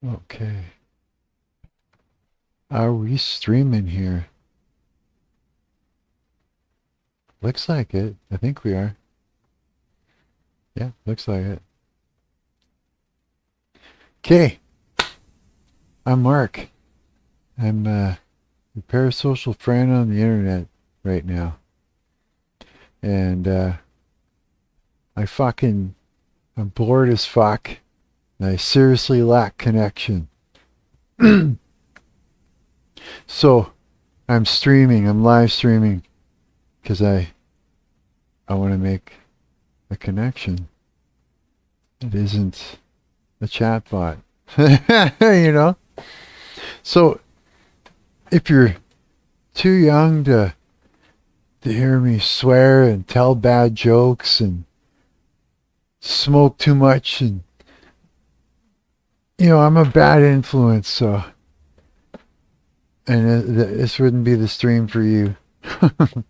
Okay. Are we streaming here? Looks like it. I think we are. Yeah, looks like it. Okay. I'm Marc. I'm a parasocial friend on the internet right now. And I'm bored as fuck. And I seriously lack connection. So I'm streaming. I'm live streaming because I want to make a connection. It isn't a chatbot. You know? So if you're too young to hear me swear and tell bad jokes and smoke too much, and I'm a bad influence, so this wouldn't be the stream for you. If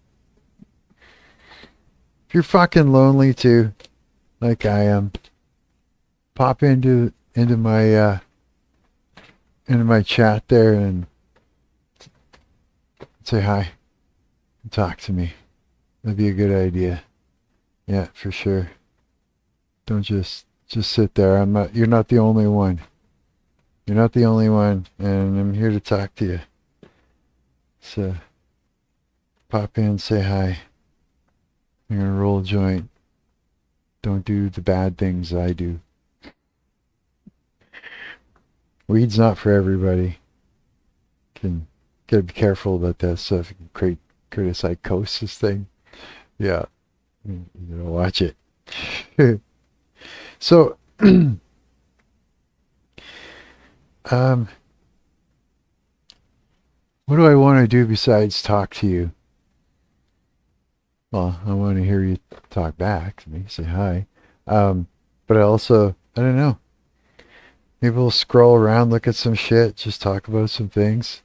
you're fucking lonely too, like I am, pop into my chat there and say hi and talk to me. That'd be a good idea. Yeah, for sure. Don't just sit there. You're not the only one. You're not the only one, and I'm here to talk to you. So pop in, say hi. I'm gonna roll a joint. Don't do the bad things I do. Weed's not for everybody. Gotta be careful about that stuff. It can create a psychosis thing. Yeah, you gotta watch it. So, what do I want to do besides talk to you? Well, I want to hear you talk back to me, say hi. But I don't know. Maybe we'll scroll around, look at some shit, just talk about some things.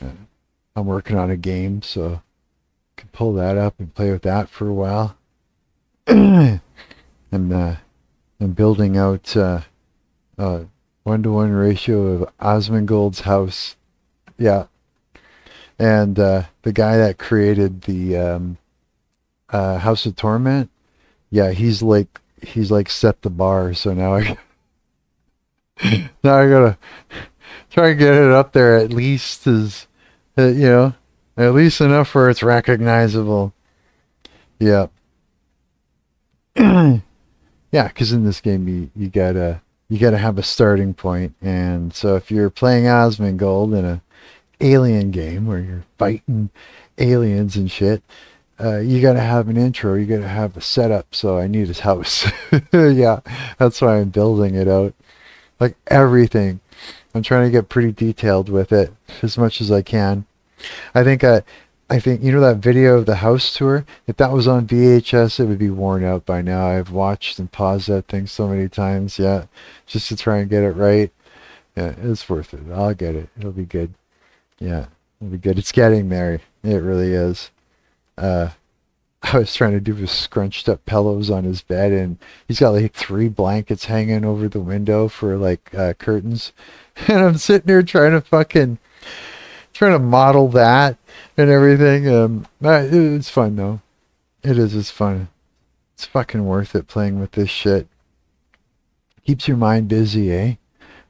I'm working on a game, so I can pull that up and play with that for a while. I'm building out a 1-to-1 ratio of Asmongold's house. Yeah. And the guy that created the House of Torment, yeah, he's like set the bar. So now now I gotta try and get it up there at least as at least enough where it's recognizable. Yeah. Yeah, because in this game you gotta have a starting point, and so if you're playing Asmongold in a alien game where you're fighting aliens and shit, you gotta have an intro, you gotta have a setup. So I need his house. Yeah, that's why I'm building it out, like everything. I'm trying to get pretty detailed with it as much as I can. I think that video of the house tour, if that was on VHS, it would be worn out by now. I've watched and paused that thing so many times, yeah, just to try and get it right. Yeah, it's worth it. I'll get it. It'll be good. Yeah, it'll be good. It's getting there. It really is. I was trying to do his scrunched up pillows on his bed, and he's got like 3 blankets hanging over the window for like curtains. And I'm sitting here trying to model that and everything. It's fun though. It is. It's fun. It's fucking worth it playing with this shit. Keeps your mind busy, eh?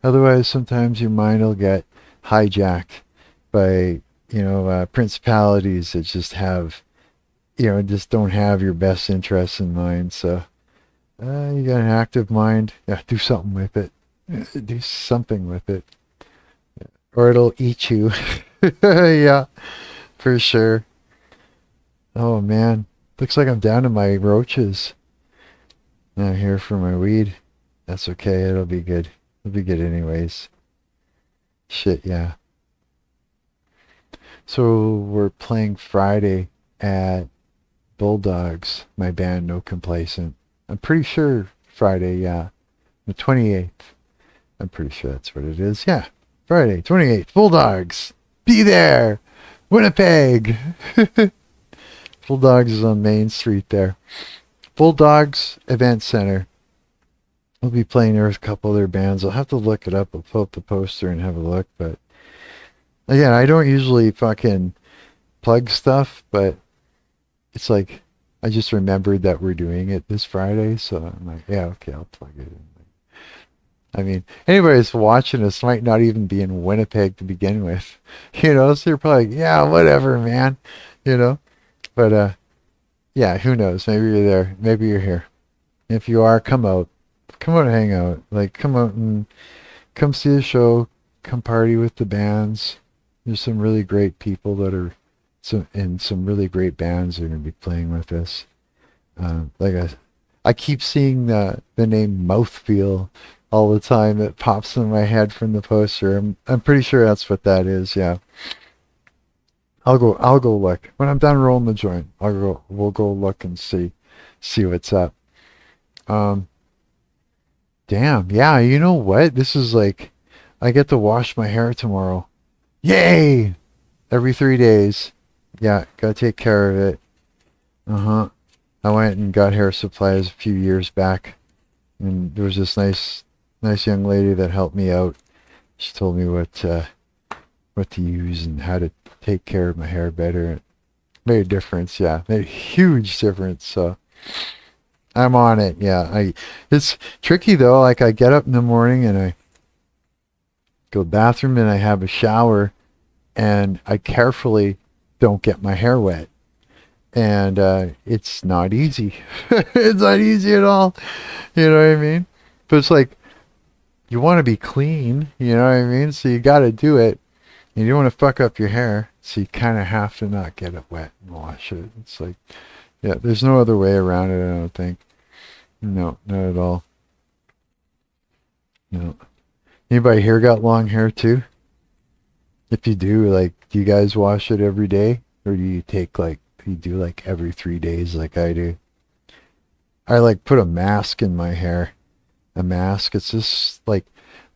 Otherwise, sometimes your mind will get hijacked by principalities that just don't have your best interests in mind. So you got an active mind. Yeah, do something with it. Do something with it, or it'll eat you. Yeah, for sure. Oh man, looks like I'm down to my roaches. Not here for my weed. That's okay. It'll be good. It'll be good anyways. Shit, yeah. So we're playing Friday at Bulldogs, my band No Complacent. I'm pretty sure Friday, yeah. The 28th. I'm pretty sure that's what it is. Yeah. Friday, 28th. Bulldogs. Be there. Winnipeg. Bulldogs is on Main Street there. Bulldogs Event Center. I'll be playing there with a couple other bands. I'll have to look it up. I'll pull up the poster and have a look. But again, I don't usually fucking plug stuff, but it's like I just remembered that we're doing it this Friday, so I'm like, yeah, okay, I'll plug it in. I mean, anybody that's watching us might not even be in Winnipeg to begin with, so you're probably like, yeah, whatever, man, you know. But yeah, who knows? Maybe you're there, maybe you're here. If you are, come out and hang out. Like, come out and come see the show, come party with the bands. There's some really great people that are some really great bands that are gonna be playing with us. Like I keep seeing the name Mouthfeel all the time. It pops in my head from the poster. I'm pretty sure that's what that is. Yeah. I'll go look. When I'm done rolling the joint, we'll go look and see what's up. Um Damn. Yeah, you know what? This is like I get to wash my hair tomorrow. Yay! Every 3 days. Yeah, gotta take care of it. Uh-huh. I went and got hair supplies a few years back, and there was this nice young lady that helped me out. She told me what to use and how to take care of my hair better. It made a difference, yeah. Made a huge difference. So I'm on it, yeah. It's tricky though. Like I get up in the morning and I go to the bathroom and I have a shower and I carefully don't get my hair wet. And it's not easy. It's not easy at all. You know what I mean? But it's like you want to be clean, you know what I mean? So you got to do it. And you don't want to fuck up your hair, so you kind of have to not get it wet and wash it. It's like, yeah, there's no other way around it, I don't think. No, not at all. No. Anybody here got long hair too? If you do, like, do you guys wash it every day? Or do you take, like, you do, like, every 3 days like I do? I, like, put a mask in my hair. A mask. It's just, like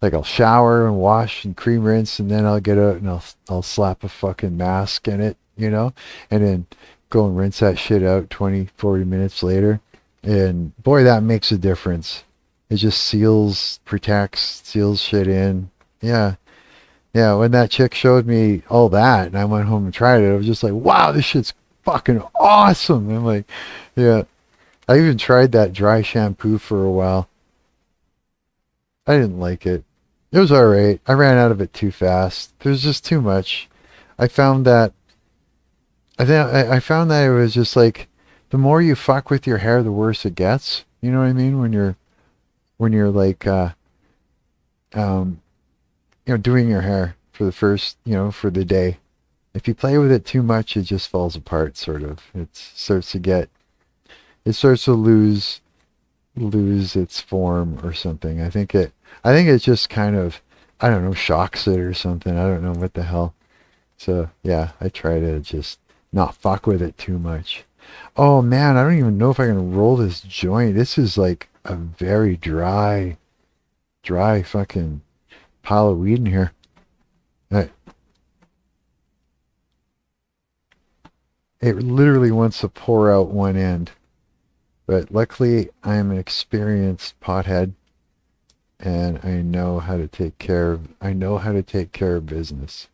I'll shower and wash and cream rinse, and then I'll get out and I'll slap a fucking mask in it, and then go and rinse that shit out 20, 40 minutes later. And boy, that makes a difference. It just protects, seals shit in. Yeah. Yeah, when that chick showed me all that and I went home and tried it, I was just like, wow, this shit's fucking awesome. I'm like, yeah. I even tried that dry shampoo for a while. I didn't like it. It was alright. I ran out of it too fast. There's just too much. I found that I found that it was just like the more you fuck with your hair, the worse it gets. You know what I mean? When you're like um doing your hair for the first, for the day. If you play with it too much, it just falls apart sort of. It starts to lose its form or something. I think it just kind of, I don't know, shocks it or something. I don't know what the hell. So yeah, I try to just not fuck with it too much. Oh man, I don't even know if I can roll this joint. This is like a very dry fucking pile of weed in here. I, it literally wants to pour out one end. But luckily, I am an experienced pothead, and I know how to take care of business.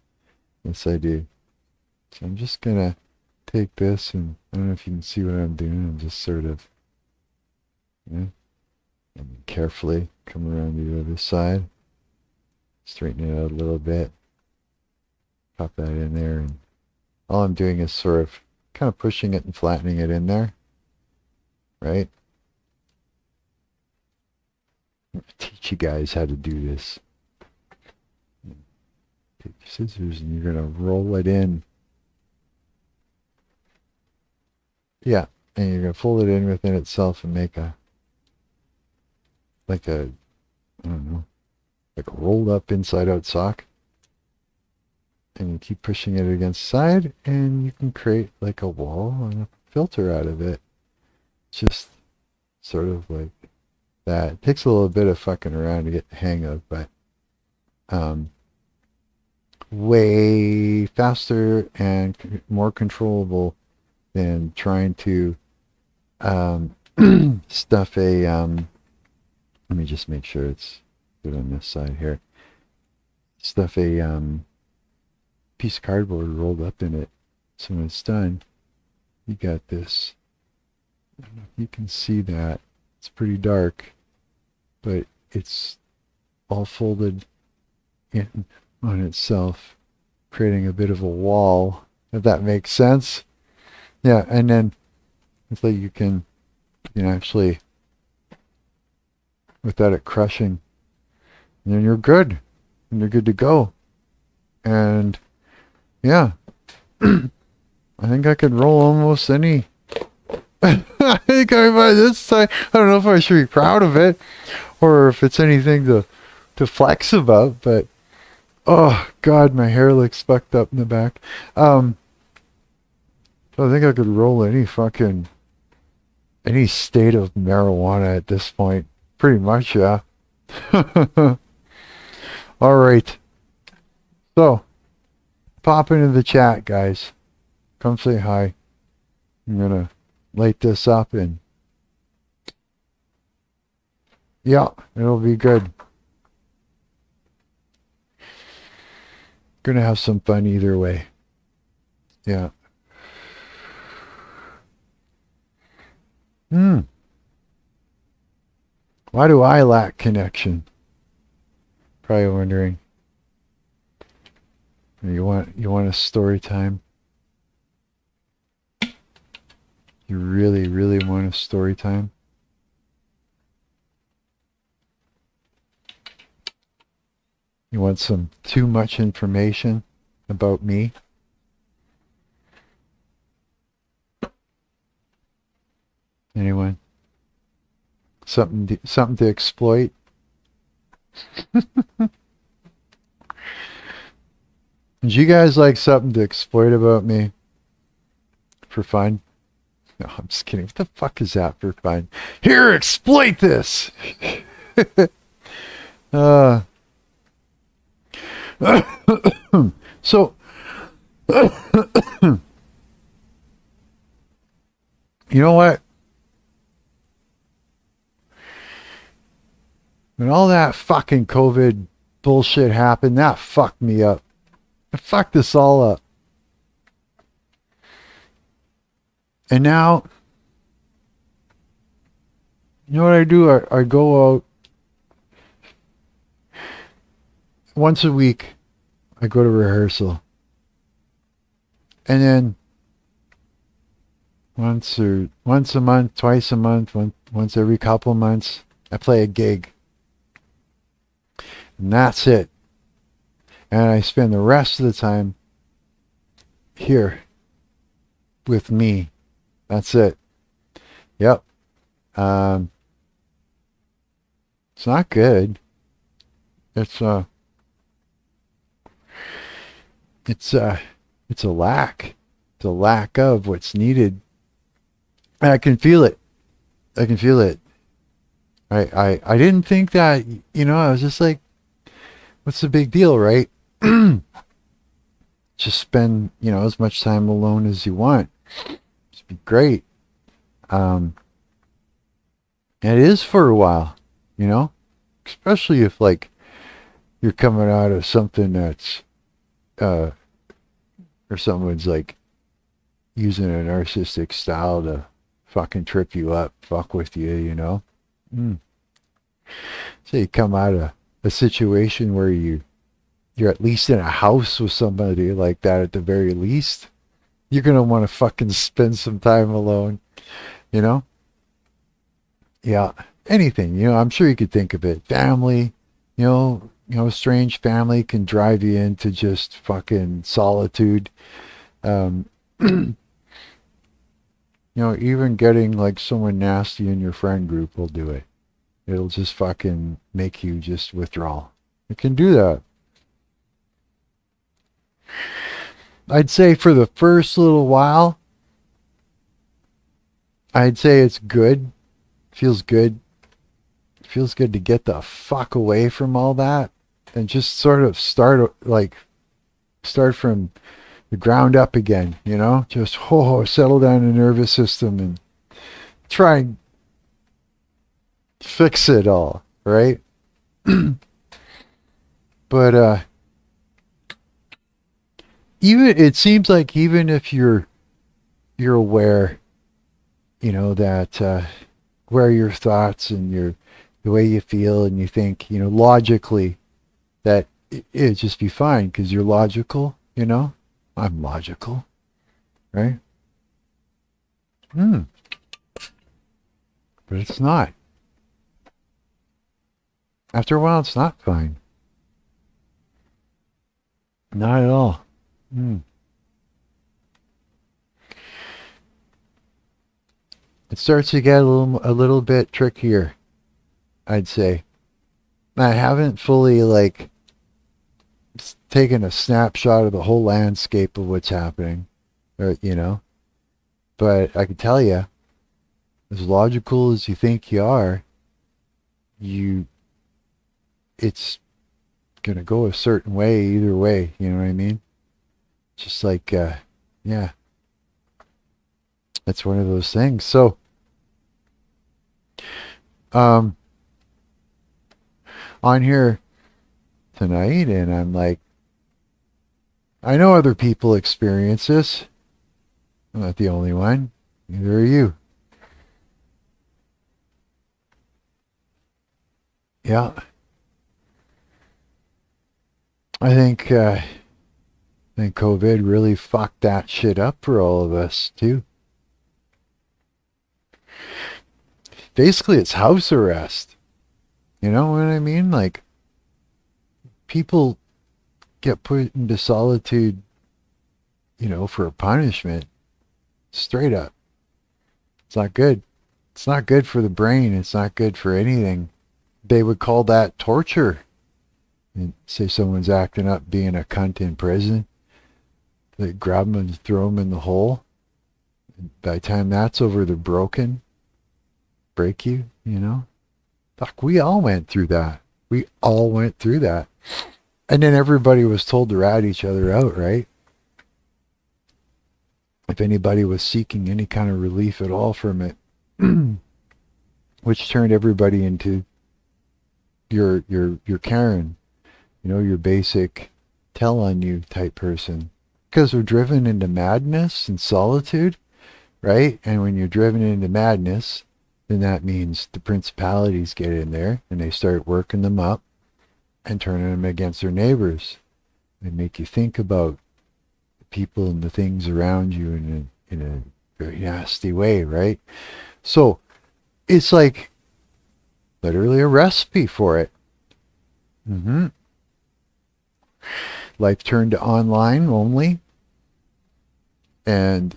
Yes, I do. So I'm just gonna take this, and I don't know if you can see what I'm doing. I'm just sort of, yeah, and carefully come around the other side, straighten it out a little bit, pop that in there, and all I'm doing is sort of kind of pushing it and flattening it in there. Right? I'm gonna teach you guys how to do this. Take your scissors and you're gonna roll it in. Yeah, and you're gonna fold it in within itself and make I don't know, like a rolled up inside out sock. And you keep pushing it against the side, and you can create like a wall and a filter out of it. Just sort of like that. It takes a little bit of fucking around to get the hang of, but way faster and more controllable than trying to stuff a Let me just make sure it's good on this side here. Stuff a piece of cardboard rolled up in it. So when it's done, you got this. I don't know if you can see that. It's pretty dark, but it's all folded in on itself, creating a bit of a wall, if that makes sense. Yeah, and then it's like you can actually, without it crushing, and then you're good. And you're good to go. And yeah, I think I could roll almost any. I think by this time, I don't know if I should be proud of it or if it's anything to flex about, but oh god, my hair looks fucked up in the back. I think I could roll any state of marijuana at this point. Pretty much, yeah. All right. So, pop into the chat, guys. Come say hi. I'm gonna light this up and yeah, it'll be good. Gonna have some fun either way. Yeah. Why do I lack connection? Probably wondering. You want a story time? You really, really want a story time? You want some too much information about me? Anyone? Something to exploit? Would you guys like something to exploit about me? For fun? No, I'm just kidding. What the fuck is that for fun? Here, exploit this! So, you know what? When all that fucking COVID bullshit happened, that fucked me up. It fucked us all up. And now, you know what I do? I go out once a week. I go to rehearsal. And then once a month, twice a month, once every couple months, I play a gig. And that's it. And I spend the rest of the time here with me. That's it. Yep. It's not good. It's a lack. It's a lack of what's needed. And I can feel it. I can feel it. I didn't think that, I was just like, what's the big deal, right? Just spend, as much time alone as you want. It'd be great. It is for a while, especially if like you're coming out of something that's, or someone's like using a narcissistic style to fucking trip you up, fuck with you, So you come out of a situation where you're at least in a house with somebody like that at the very least. You're going to want to fucking spend some time alone, Yeah, anything, I'm sure you could think of it. Family, a strange family can drive you into just fucking solitude. Even getting like someone nasty in your friend group will do it. It'll just fucking make you just withdrawal. It can do that. I'd say for the first little while, I'd say it's good. Feels good. Feels good to get the fuck away from all that and just sort of start from the ground up again, just settle down the nervous system and try and fix it all. right? But even it seems like even if you're aware, that where your thoughts and the way you feel and you think, logically, that it'd just be fine because you're logical. I'm logical, right? Hmm. But it's not. After a while, it's not fine. Not at all. Hmm. It starts to get a little bit trickier, I'd say. I haven't fully like taken a snapshot of the whole landscape of what's happening, or. But I can tell you, as logical as you think you are, you it's gonna go a certain way either way. You know what I mean? Just like, yeah, it's one of those things. So, um, on here tonight, and I'm like, I know other people experience this. I'm not the only one. Neither are you. Yeah, I think COVID really fucked that shit up for all of us too. Basically, it's house arrest. You know what I mean? Like, people get put into solitude, for a punishment. Straight up. It's not good. It's not good for the brain. It's not good for anything. They would call that torture. And say someone's acting up being a cunt in prison. They grab them and throw them in the hole. By the time that's over, they're broken. Break you. Fuck, we all went through that. We all went through that. And then everybody was told to rat each other out, right? If anybody was seeking any kind of relief at all from it, which turned everybody into your Karen, your basic tell on you type person. Because we're driven into madness and solitude, right? And when you're driven into madness, then that means the principalities get in there and they start working them up and turning them against their neighbors. They make you think about the people and the things around you in a very nasty way, right? So it's like literally a recipe for it. Mm-hmm. Life turned to online only, and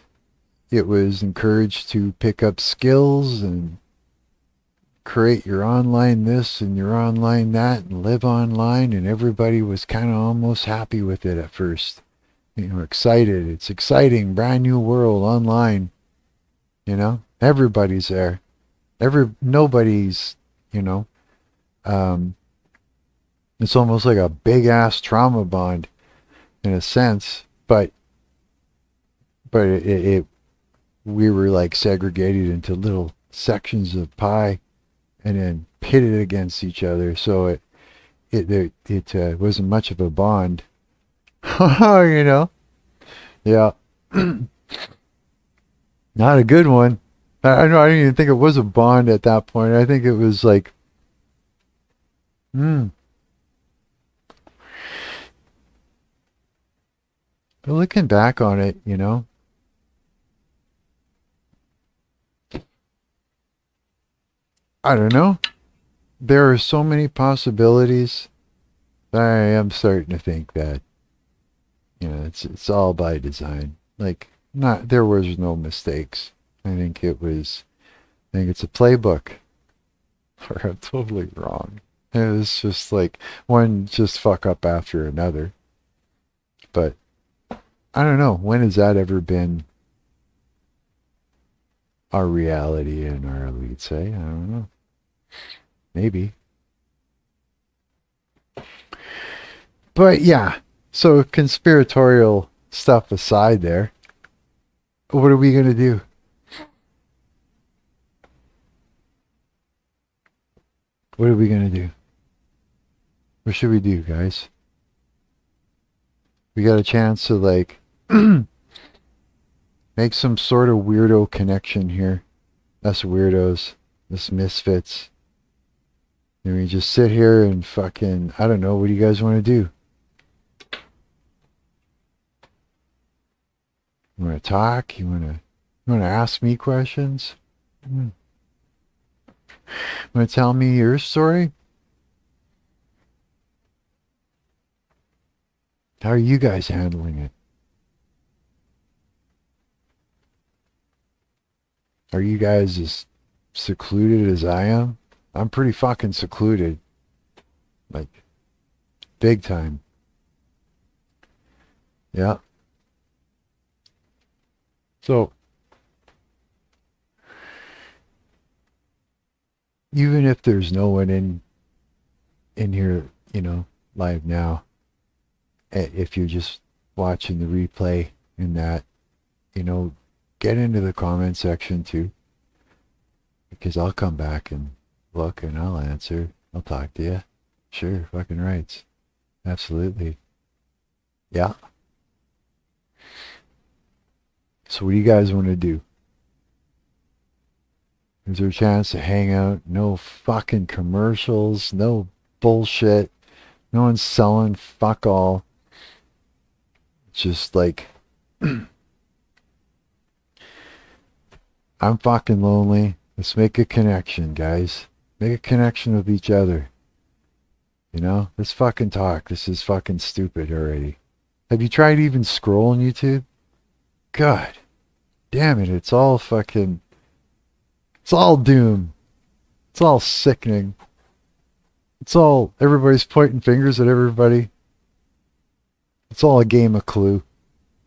it was encouraged to pick up skills and create your online this and your online that and live online, and everybody was kind of almost happy with it at first. Excited. It's exciting, brand new world online. Everybody's there. Nobody's, um, it's almost like a big ass trauma bond in a sense, but we were like segregated into little sections of pie and then pitted against each other. So it wasn't much of a bond. you know? Yeah. Not a good one. I know. I didn't even think it was a bond at that point. I think it was like, hmm. But looking back on it, I don't know. There are so many possibilities that I am starting to think that, it's all by design. Like, not there was no mistakes. I think it's a playbook. Or I'm totally wrong. It was just like one just fuck up after another. But I don't know. When has that ever been our reality and our lead say? I don't know. Maybe. But yeah. So conspiratorial stuff aside there, what are we going to do? What are we gonna do? What should we do, guys? We got a chance to like make some sort of weirdo connection here. Us weirdos, us misfits. And we just sit here and fucking, I don't know, what do you guys want to do? You want to talk? You want to ask me questions? You want to tell me your story? How are you guys handling it? Are you guys as secluded as I am? I'm pretty fucking secluded. Like, big time. Yeah. So, even if there's no one in here, you know, live now, if you're just watching the replay in that, you know, get into the comment section too, because I'll come back and look and I'll answer. I'll talk to you. Sure, fucking rights. Absolutely. Yeah. So what do you guys want to do? Is there a chance to hang out? No fucking commercials. No bullshit. No one's selling fuck all. Just like, I'm fucking lonely. Let's make a connection, guys. Make a connection with each other. You know? Let's fucking talk. This is fucking stupid already. Have you tried even scrolling YouTube? God damn it. It's all fucking... It's all doom. It's all sickening. It's all... Everybody's pointing fingers at everybody. It's all a game of Clue.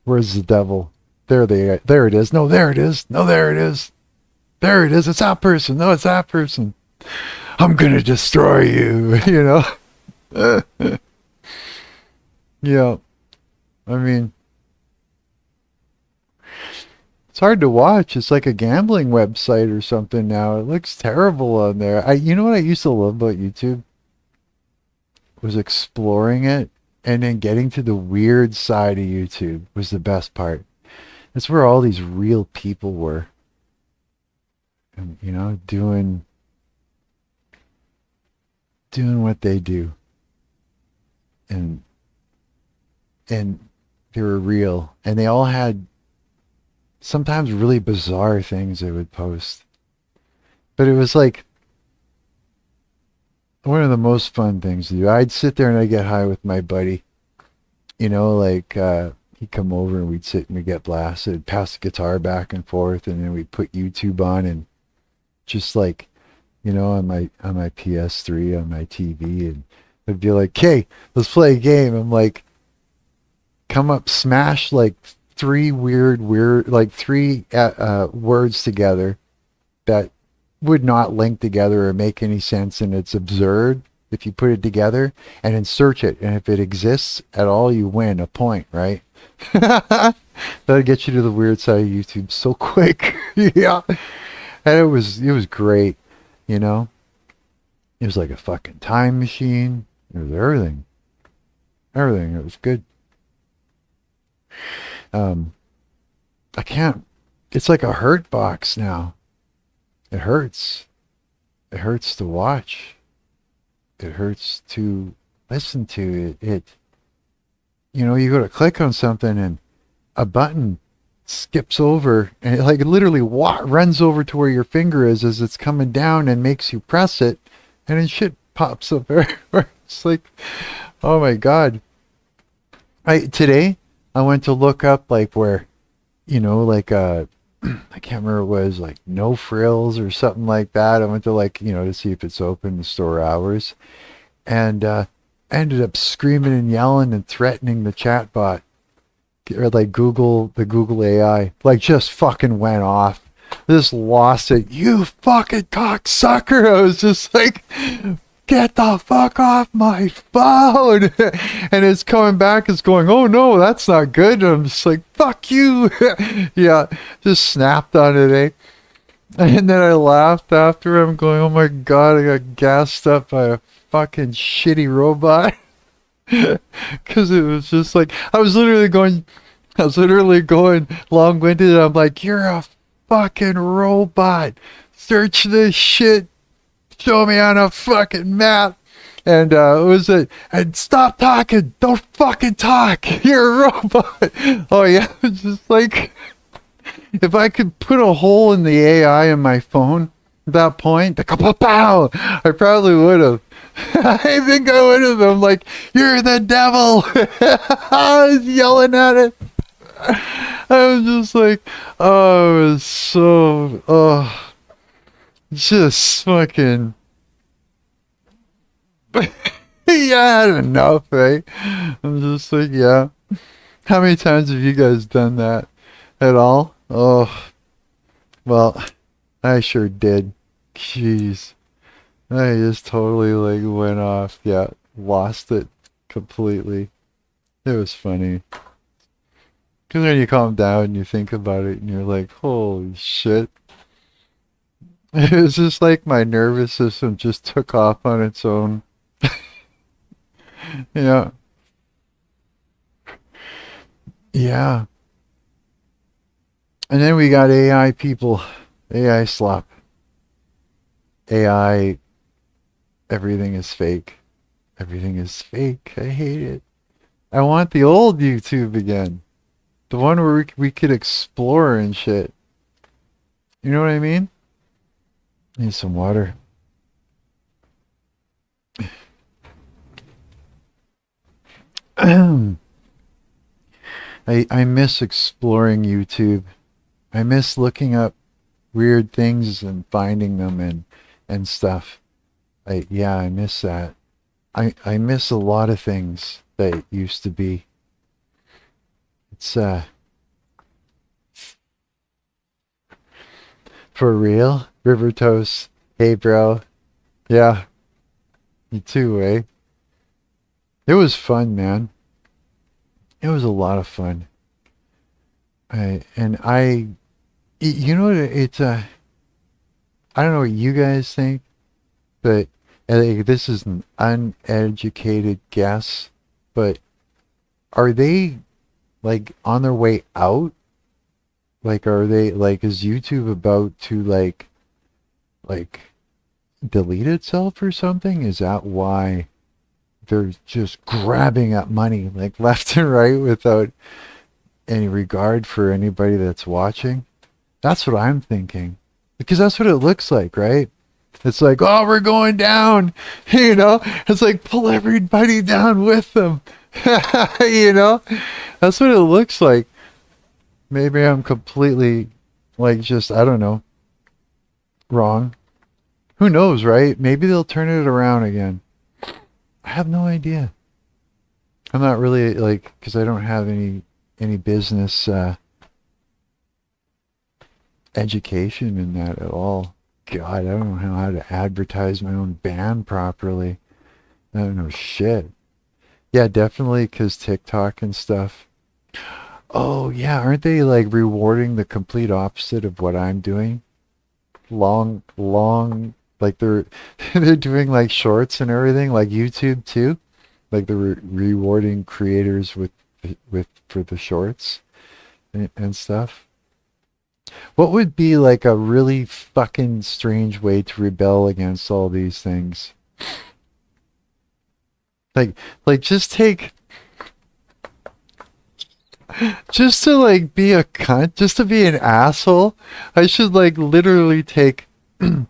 Where's the devil? There it is. No, there it is. No, there it is. There it is. It's that person. No, it's that person. I'm gonna destroy you. You know? Yeah. I mean, it's hard to watch. It's like a gambling website or something now. It looks terrible on there. You know what I used to love about YouTube? Was exploring it and then getting to the weird side of YouTube was the best part. That's where all these real people were. And, you know, doing what they do. And they were real. And they all had sometimes really bizarre things they would post. But it was like one of the most fun things to do. I'd sit there and I'd get high with my buddy. You know, like he'd come over and we'd sit and we'd get blasted, pass the guitar back and forth, and then we'd put YouTube on and just like, you know, on my PS3, on my TV, and it'd be like, "Okay, let's play a game." I'm like, come up, smash like three weird, like three words together that would not link together or make any sense, and it's absurd if you put it together, and then search it, and if it exists at all, you win a point, right? That'll get you to the weird side of YouTube so quick. Yeah. And it was great, you know? It was like a fucking time machine. It was everything. Everything. It was good. I can't, it's like a hurt box now. It hurts. It hurts to watch. It hurts to listen to it. You know, you go to click on something and a button skips over and it like literally runs over to where your finger is as it's coming down and makes you press it, and then shit pops up everywhere. It's like, oh my God. Today I went to look up like where, you know, like I can't remember what it was, like No Frills or something like that. I went to like, you know, to see if it's open the store hours, and ended up screaming and yelling and threatening the chatbot, or like the Google AI, like just fucking went off. Just lost it. You fucking cocksucker. I was just like, get the fuck off my phone. And it's coming back, it's going, oh no, that's not good. And I'm just like, fuck you. Yeah, just snapped on it, eh? And then I laughed after. I'm going, oh my god, I got gassed up by a fucking shitty robot. Because it was just like, I was literally going long-winded. I'm like, you're a fucking robot. Search this shit. Show me on a fucking map. And it was and stop talking. Don't fucking talk. You're a robot. Oh yeah, it's just like, if I could put a hole in the AI in my phone at that point, the pow, I probably would have. I think I would have. I'm like, you're the devil. I was yelling at it. I was just like, oh, it was so, oh, just fucking, yeah, I had enough, eh? I'm just like, yeah. How many times have you guys done that at all? Oh, well, I sure did. Jeez. I just totally like went off. Yeah, lost it completely. It was funny. Because when you calm down and you think about it and you're like, holy shit. It was just like my nervous system just took off on its own. Yeah. Yeah. And then we got AI people. AI slop. AI, everything is fake. Everything is fake. I hate it. I want the old YouTube again. The one where we could explore and shit. You know what I mean? Need some water. I miss exploring YouTube. I miss looking up weird things and finding them and stuff. I miss that. I miss a lot of things that used to be. It's for real. River Toast. Hey bro. Yeah. You too, eh? It was fun, man. It was a lot of fun. You know, it's I don't know what you guys think, but this is an uneducated guess, but are they like on their way out? Like, are they like, is YouTube about to like delete itself or something? Is that why they're just grabbing up money like left and right without any regard for anybody that's watching? That's what I'm thinking. Because that's what it looks like, right? It's like, oh, we're going down, you know? It's like, pull everybody down with them, you know? That's what it looks like. Maybe I'm completely, like, just, I don't know, wrong. Who knows, right? Maybe they'll turn it around again. I have no idea. I'm not really, like, because I don't have any business education in that at all. God, I don't know how to advertise my own band properly. I don't know shit. Yeah, definitely because TikTok and stuff. Oh yeah, aren't they like rewarding the complete opposite of what I'm doing? Long, like they're they're doing like shorts and everything, like YouTube too. Like they're rewarding creators with for the shorts and stuff. What would be like a really fucking strange way to rebel against all these things? Like, just take, just to like be a cunt, just to be an asshole, I should like literally take a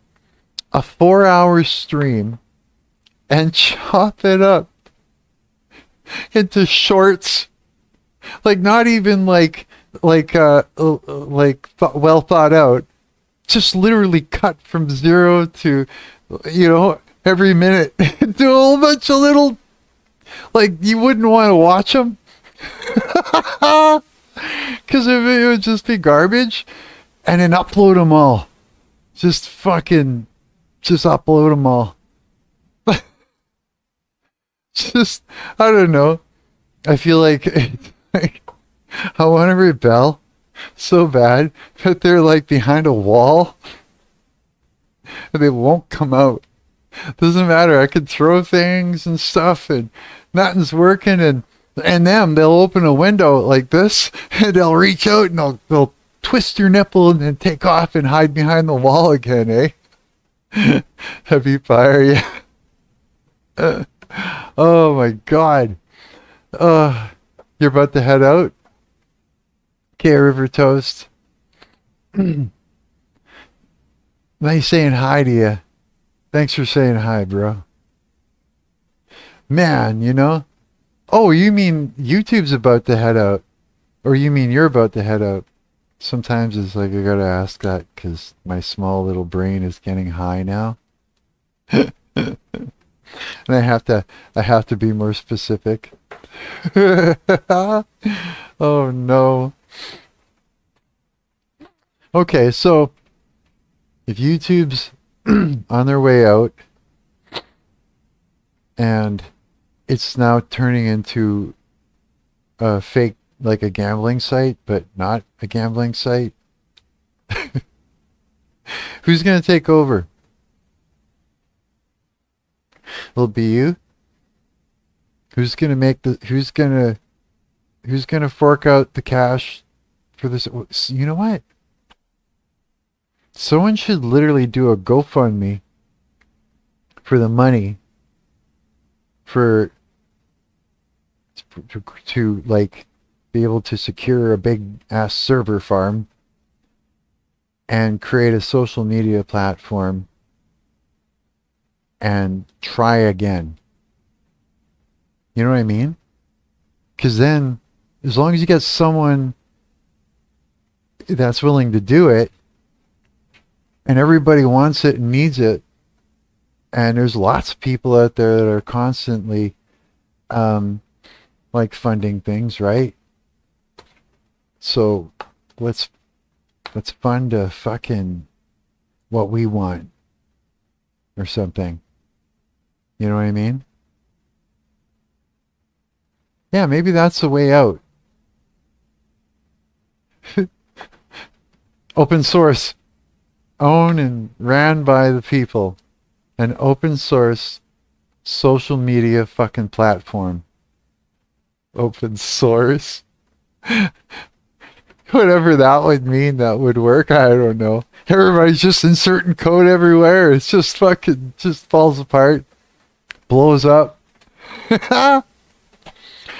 4-hour stream and chop it up into shorts. Like not even well thought out, just literally cut from 0 to, you know, every minute. Do a whole bunch of little, like you wouldn't want to watch them because it would just be garbage, and then upload them all. Just upload them all. Just, I don't know. I feel like I want to rebel so bad, but they're like behind a wall They won't come out. Doesn't matter. I could throw things and stuff and nothing's working, and they'll open a window like this and they'll reach out and they'll twist your nipple and then take off and hide behind the wall again, eh? Heavy fire, yeah. Oh my god. You're about to head out? Okay, River Toast. Nice saying hi to you. Thanks for saying hi, bro. Man, you know? Oh, you mean YouTube's about to head out? Or you mean you're about to head out? Sometimes it's like I gotta ask that because my small little brain is getting high now. And I have to be more specific. Oh no. Okay, so if YouTube's on their way out and it's now turning into a fake, like a gambling site, but not a gambling site, who's going to take over? Will it be you? Who's going to make the, who's going to fork out the cash for this? You know what? Someone should literally do a GoFundMe for the money for to like be able to secure a big ass server farm and create a social media platform and try again. You know what I mean? Because then, as long as you get someone that's willing to do it, and everybody wants it and needs it, and there's lots of people out there that are constantly like funding things, right? So let's fund a fucking what we want or something. You know what I mean? Yeah, maybe that's the way out. Open source, owned and ran by the people. An open source social media fucking platform. Open source. Whatever that would mean, that would work. I don't know. Everybody's just inserting code everywhere. It's just fucking, just falls apart. Blows up.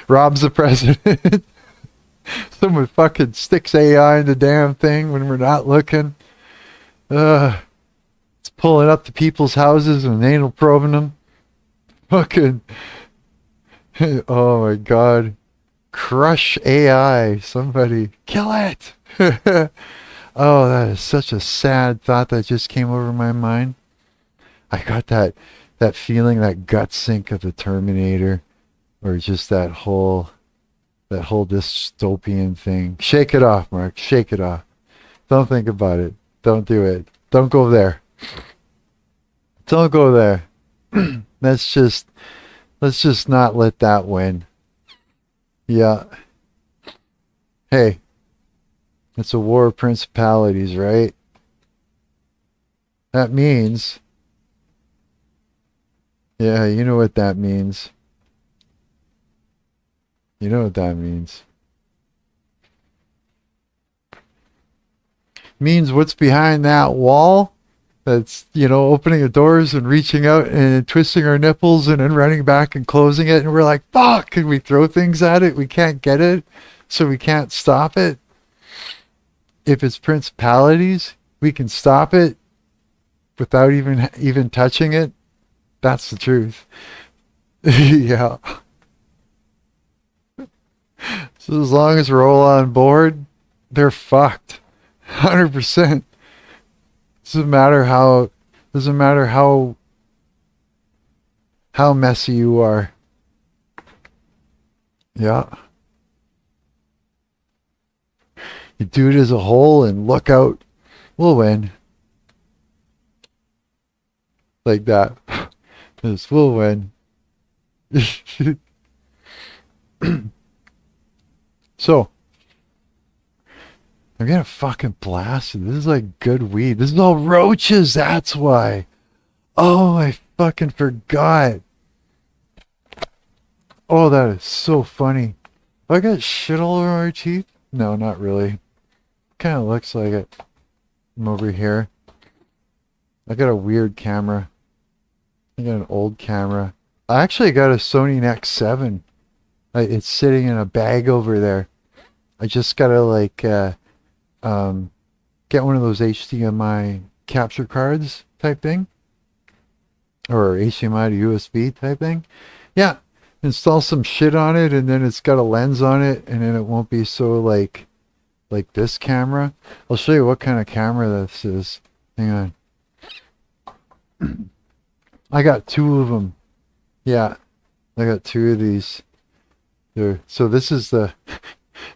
Robs the president. Someone fucking sticks AI in the damn thing when we're not looking. It's pulling up to people's houses and anal probing them. Fucking. Oh my god. Crush AI. Somebody kill it. Oh, that is such a sad thought that just came over my mind. I got that feeling, that gut sink of the Terminator, or just that whole dystopian thing. Shake it off, Marc. Shake it off. Don't think about it. Don't do it. Don't go there. Don't go there. let's just not let that win. Yeah. Hey, it's a war of principalities, right? That means, yeah, you know what that means. You know what that means. Means what's behind that wall that's, opening the doors and reaching out and twisting our nipples and then running back and closing it, and we're like, fuck, and we throw things at it. We can't get it, so we can't stop it. If it's principalities, we can stop it without even touching it. That's the truth. Yeah. So as long as we're all on board, they're fucked. 100%. Doesn't matter how messy you are. Yeah. You do it as a whole and look out. We'll win. Like that. Yes, we'll win. So, I'm getting fucking blasted. This is like good weed. This is all roaches, that's why. Oh, I fucking forgot. Oh, that is so funny. I got shit all over my teeth? No, not really. Kind of looks like it. I'm over here. I got a weird camera. I got an old camera. I actually got a Sony Nex7. It's sitting in a bag over there. I just gotta like um, get one of those HDMI capture cards type thing, or HDMI to USB type thing. Yeah, install some shit on it, and then it's got a lens on it, and then it won't be so like this camera. I'll show you what kind of camera this is. Hang on. I got two of them. Yeah, I got two of these. There. So this is the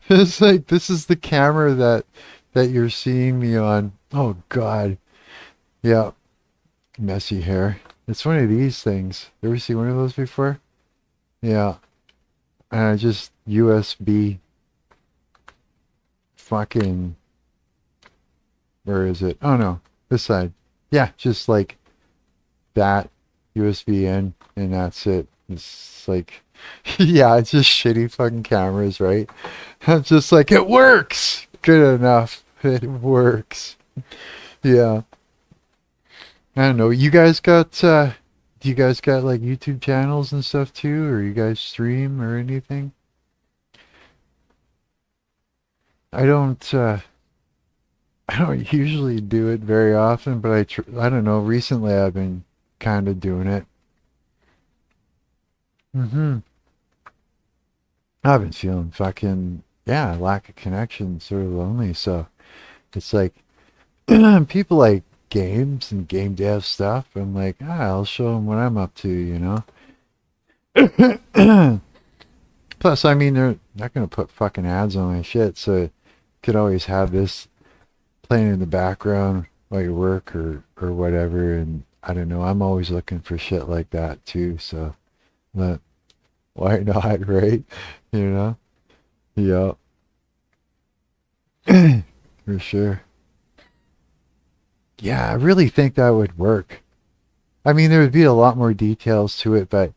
this is the camera that you're seeing me on. Oh God. Yeah. Messy hair. It's one of these things. You ever see one of those before? Yeah. And I just USB fucking, where is it? Oh no, this side. Yeah, just like that USB in, and that's it. It's like, yeah, it's just shitty fucking cameras, right? I'm just like, it works! Good enough. It works. Yeah. I don't know. You guys got, do you guys got like YouTube channels and stuff too? Or you guys stream or anything? I don't, I don't usually do it very often, but I don't know. Recently I've been kind of doing it. Mm-hmm. I've been feeling fucking, yeah, lack of connection, sort of lonely. So it's like people like games and game dev stuff. I'm like, I'll show them what I'm up to, you know? Plus, I mean, they're not going to put fucking ads on my shit, so you could always have this playing in the background while you work or whatever. And I don't know, I'm always looking for shit like that too. So, but why not, right? You know? Yeah, for sure. Yeah, I really think that would work. I mean, there would be a lot more details to it, but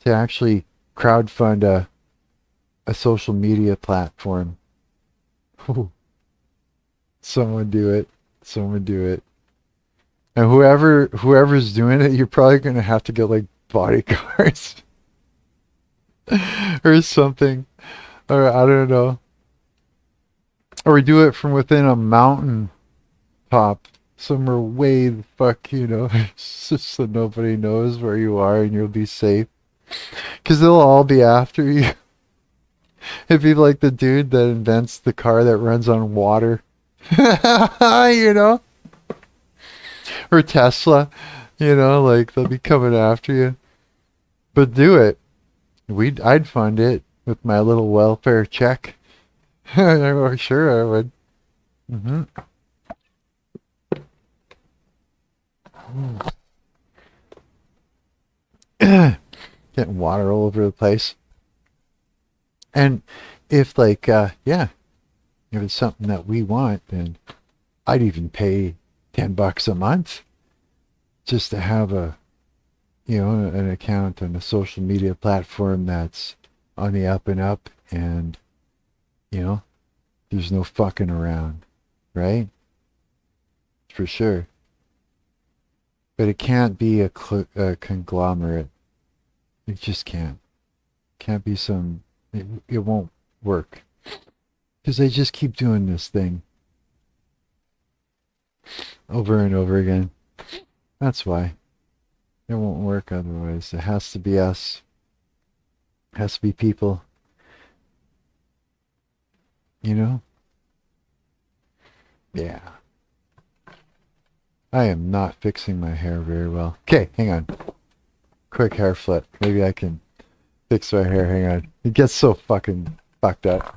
to actually crowdfund a social media platform, whew, someone do it. Someone do it. And whoever's doing it, you're probably gonna have to get like bodyguards or something. Or I don't know. Or do it from within a mountain top somewhere way the fuck, you know, just so nobody knows where you are and you'll be safe. Because they'll all be after you. It'd be like the dude that invents the car that runs on water. You know? Or Tesla. You know, like they'll be coming after you. But do it. I'd fund it with my little welfare check. Sure I would. Hmm. Getting water all over the place. And if like yeah, if it's something that we want, then I'd even pay $10 a month just to have a, you know, an account on a social media platform that's on the up and up, and you know, there's no fucking around, right? For sure. But it can't be a conglomerate. It just can't. Can't be some. It won't work because they just keep doing this thing over and over again. That's why it won't work otherwise. It has to be us. It has to be people. You know? Yeah. I am not fixing my hair very well. Okay, hang on. Quick hair flip. Maybe I can fix my hair. Hang on. It gets so fucking fucked up.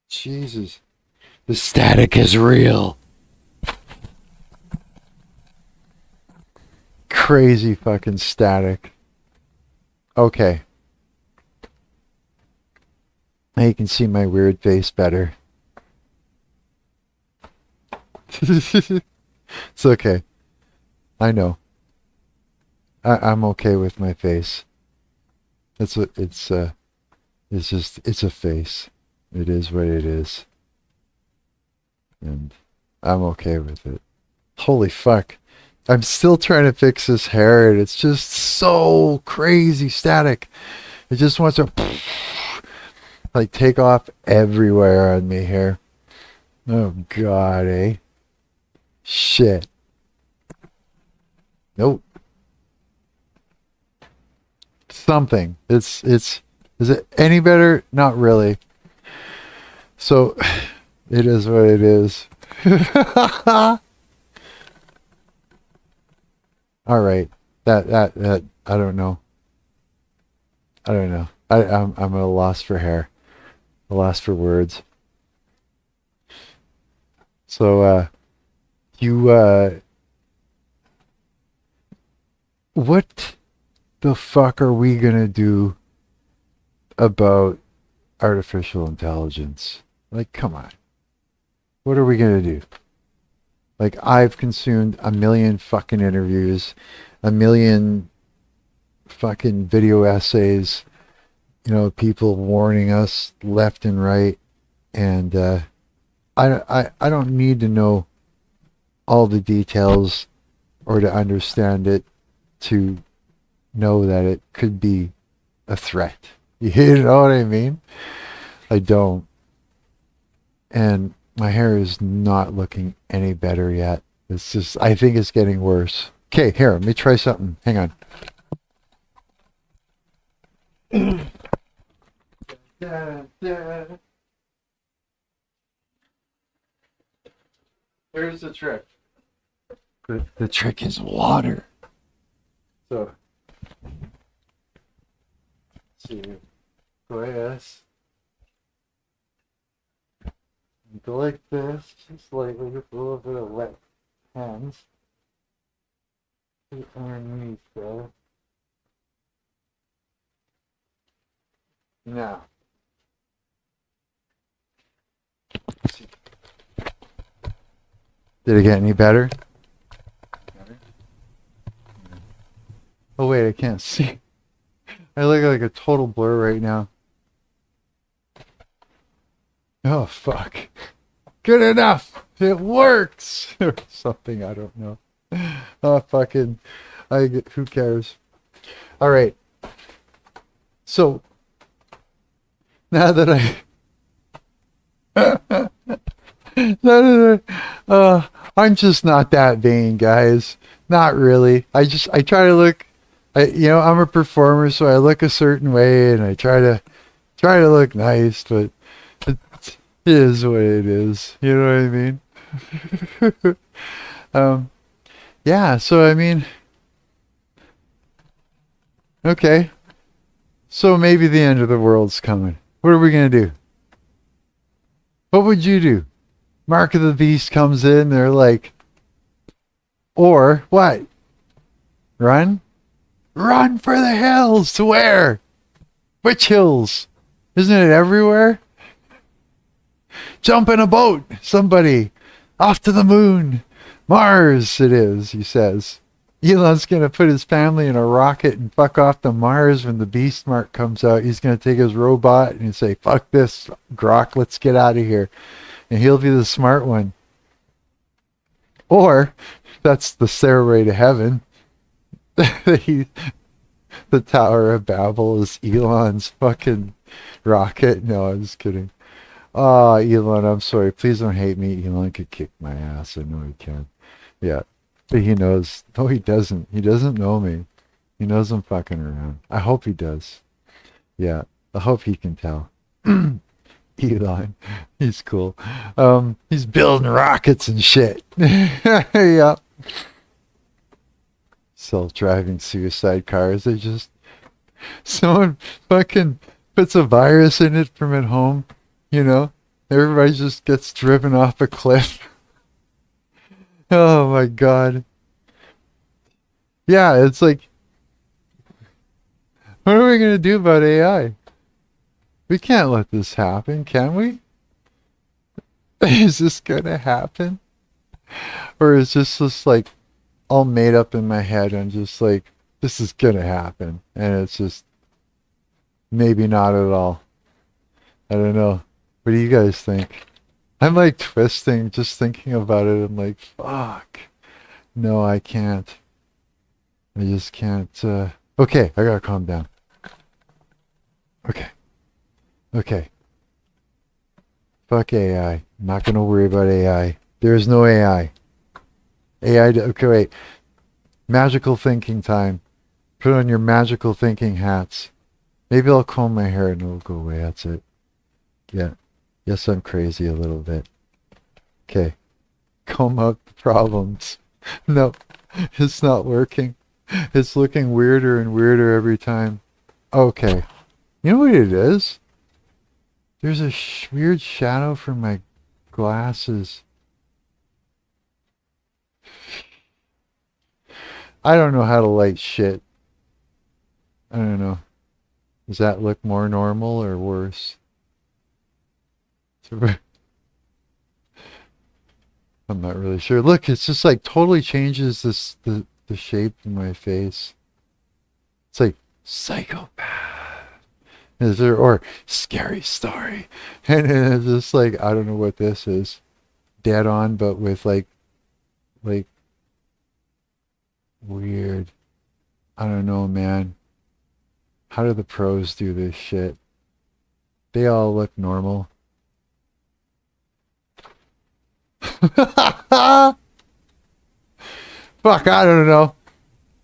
Jesus. The static is real. crazy fucking static. Okay. Now you can see my weird face better. It's okay. I know. I'm okay with my face. It's what it's just it's a face. It is what it is. And I'm okay with it. Holy fuck. I'm still trying to fix this hair and it's just so crazy static. It just wants to like take off everywhere on me here. Oh god, eh? Shit. Nope. Something. Is it any better? Not really. So it is what it is. All right. That I don't know. I don't know. I'm at a loss for hair. A loss for words. So you what the fuck are we gonna do about artificial intelligence? Like, come on. What are we gonna do? Like, I've consumed a million fucking interviews, a million fucking video essays, people warning us left and right, and I don't need to know all the details or to understand it to know that it could be a threat. You know what I mean? I don't. And my hair is not looking any better yet. It's just, I think it's getting worse. Okay, here, let me try something. Hang on. Here's the trick. The trick is water. So, let's see. Go like this, just lightly with a little bit of wet hands. Underneath there. Now, let's see. Did it get any better? Oh wait, I can't see. I look like a total blur right now. Oh fuck. Good enough. It works. Or something, I don't know. Oh fucking who cares? All right. So now that I'm just not that vain, guys. Not really. I try to look. I'm a performer, so I look a certain way, and I try to look nice, but it is what it is. You know what I mean? Yeah. So I mean, okay. So maybe the end of the world's coming. What are we gonna do? What would you do? Mark of the Beast comes in. They're like, or what? Run? Run for the hills. To where? Which hills? Isn't it everywhere? Jump in a boat. Somebody. Off to the moon. Mars it is, he says. Elon's going to put his family in a rocket and fuck off to Mars when the Beast Mark comes out. He's going to take his robot and say, fuck this, Grok, let's get out of here. And he'll be the smart one. Or, that's the stairway to heaven. The Tower of Babel is Elon's fucking rocket. No, I'm just kidding. Oh, Elon, I'm sorry. Please don't hate me. Elon could kick my ass. I know he can. Yeah. But he knows. No, he doesn't. He doesn't know me. He knows I'm fucking around. I hope he does. Yeah. I hope he can tell. Elon. He's cool. He's building rockets and shit. Yeah. Self-driving suicide cars. They just... Someone fucking puts a virus in it from at home. Everybody just gets driven off a cliff. Oh my god. Yeah, it's like, what are we gonna do about AI? We can't let this happen, can we? Is this gonna happen? Or is this just like all made up in my head and just like, this is gonna happen? And it's just maybe not at all. I don't know. What do you guys think? I'm like twisting just thinking about it. I'm like, fuck. No, I can't. I just can't. Okay, I gotta calm down. Okay. Okay. Fuck AI. I'm not gonna worry about AI. There is no AI. AI. Okay, wait. Magical thinking time. Put on your magical thinking hats. Maybe I'll comb my hair and it'll go away. That's it. Yeah. Yes, I'm crazy a little bit. Okay. Comb out the problems. No, it's not working. It's looking weirder and weirder every time. Okay. You know what it is? There's a weird shadow from my glasses. I don't know how to light shit. I don't know. Does that look more normal or worse? I'm not really sure. Look, it's just like totally changes the shape of my face. It's like psychopath. Is there or scary story? And it's just like I don't know what this is. Dead on, but with like weird. I don't know, man. How do the pros do this shit? They all look normal. Fuck, I don't know.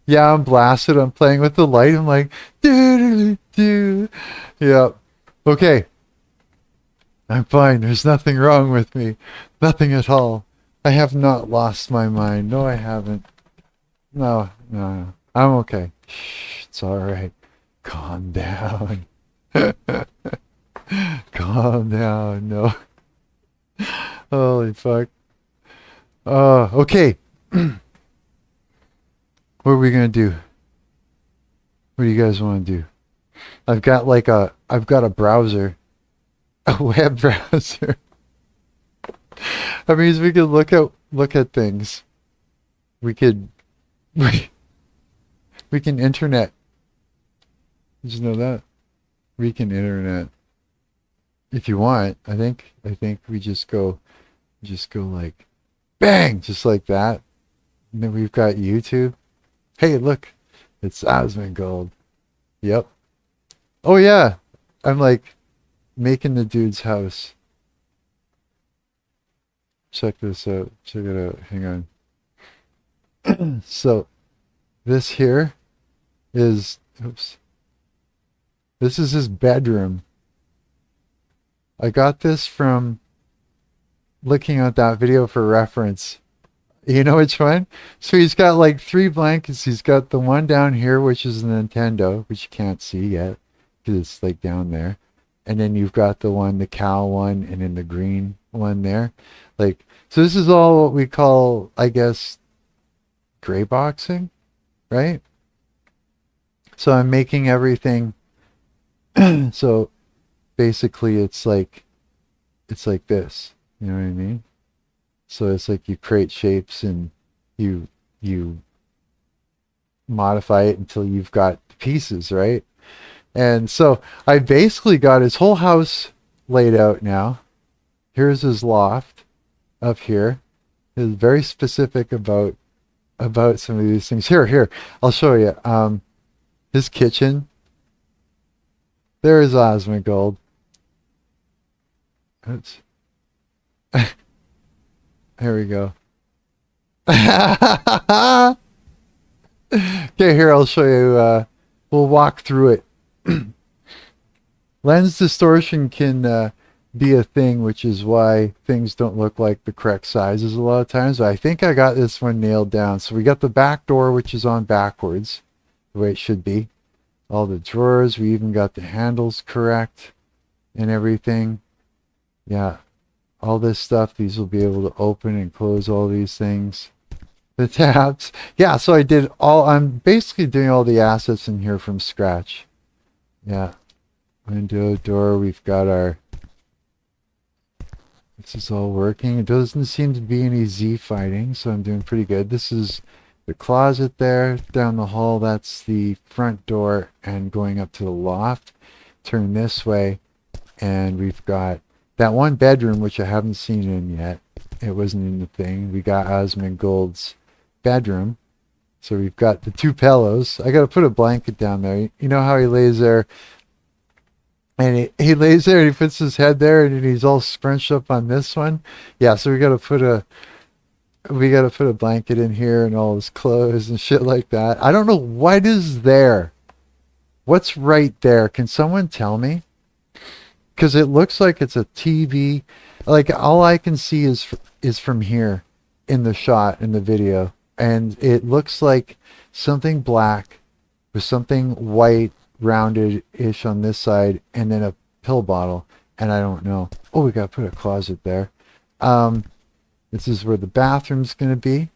Yeah, I'm blasted. I'm playing with the light. I'm like, do do do. Yeah. Okay. I'm fine. There's nothing wrong with me. Nothing at all. I have not lost my mind. No, I haven't. No, no, no. I'm okay. Shh, it's all right. Calm down. Calm down. No. Holy fuck. Okay. What are we gonna do? What do you guys want to do? I've got a browser, a web browser. That means we could look at things. We could we can internet. Did you know that? We can internet if you want. I think we just go like bang, just like that. And then we've got YouTube. Hey, look, it's Asmongold. Yep. Oh yeah, I'm like making the dude's house. Check this out. Check it out. Hang on. So this here is, oops. This is his bedroom. I got this from looking at that video for reference. You know which one? So he's got like 3 blankets. He's got the one down here, which is a Nintendo, which you can't see yet because it's like down there. And then you've got the one, the cow one, and then the green one there. Like, so this is all what we call, I guess, gray boxing, right? So I'm making everything. So basically it's like this. You know what I mean? So it's like you create shapes and you modify it until you've got the pieces, right? And so I basically got his whole house laid out now. Here's his loft up here. He's very specific about some of these things. Here, I'll show you. His kitchen. There is Asmongold. Oops. Here we go. Okay, here I'll show you. We'll walk through it. Lens distortion can be a thing, which is why things don't look like the correct sizes a lot of times. But I think I got this one nailed down. So we got the back door, which is on backwards, the way it should be. All the drawers. We even got the handles correct and everything. Yeah. All this stuff, these will be able to open and close all these things. the tabs. Yeah, so I'm basically doing all the assets in here from scratch. Yeah. Window, door, we've got this is all working. It doesn't seem to be any Z fighting, so I'm doing pretty good. This is the closet there. Down the hall, that's the front door, and going up to the loft. Turn this way, and we've got that one bedroom, which I haven't seen in yet. It wasn't in the thing. We got Asmongold's bedroom. So we've got the two pillows. I got to put a blanket down there. You know how he lays there, and he lays there and he puts his head there and he's all scrunched up on this one. Yeah, so we got to put a blanket in here and all his clothes and shit like that. I don't know what is there. What's right there? Can someone tell me? Because it looks like it's a TV. Like all I can see is from here in the shot in the video, and it looks like something black with something white rounded-ish on this side, and then a pill bottle, and I don't know. Oh, we got to put a closet there. This is where the bathroom's going to be.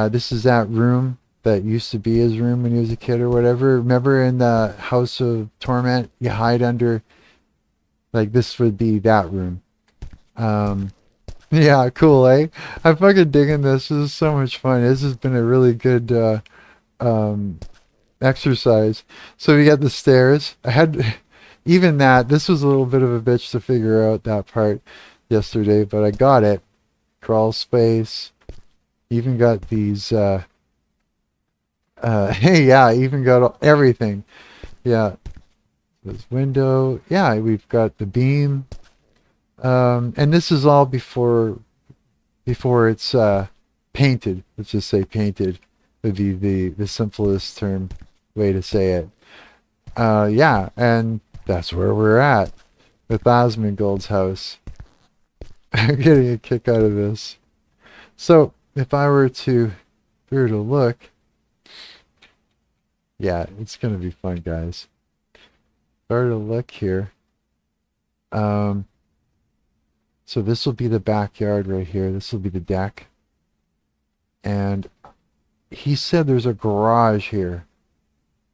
This is that room that used to be his room when he was a kid or whatever. Remember in the House of Torment, you hide under, like this would be that room. Yeah, cool, eh? I'm fucking digging this. This is so much fun. This has been a really good exercise. So we got the stairs. I had even that. This was a little bit of a bitch to figure out that part yesterday, but I got it. Crawl space. Even got these. Hey, yeah, even got everything. Yeah, this window. Yeah, we've got the beam. And this is all before it's painted. Let's just say painted would be the simplest term way to say it. Yeah, and that's where we're at with Asmongold's house. I'm getting a kick out of this. So if I were to look, yeah, it's gonna be fun, guys. If I were to look here, so this will be the backyard right here. This will be the deck. And he said there's a garage here.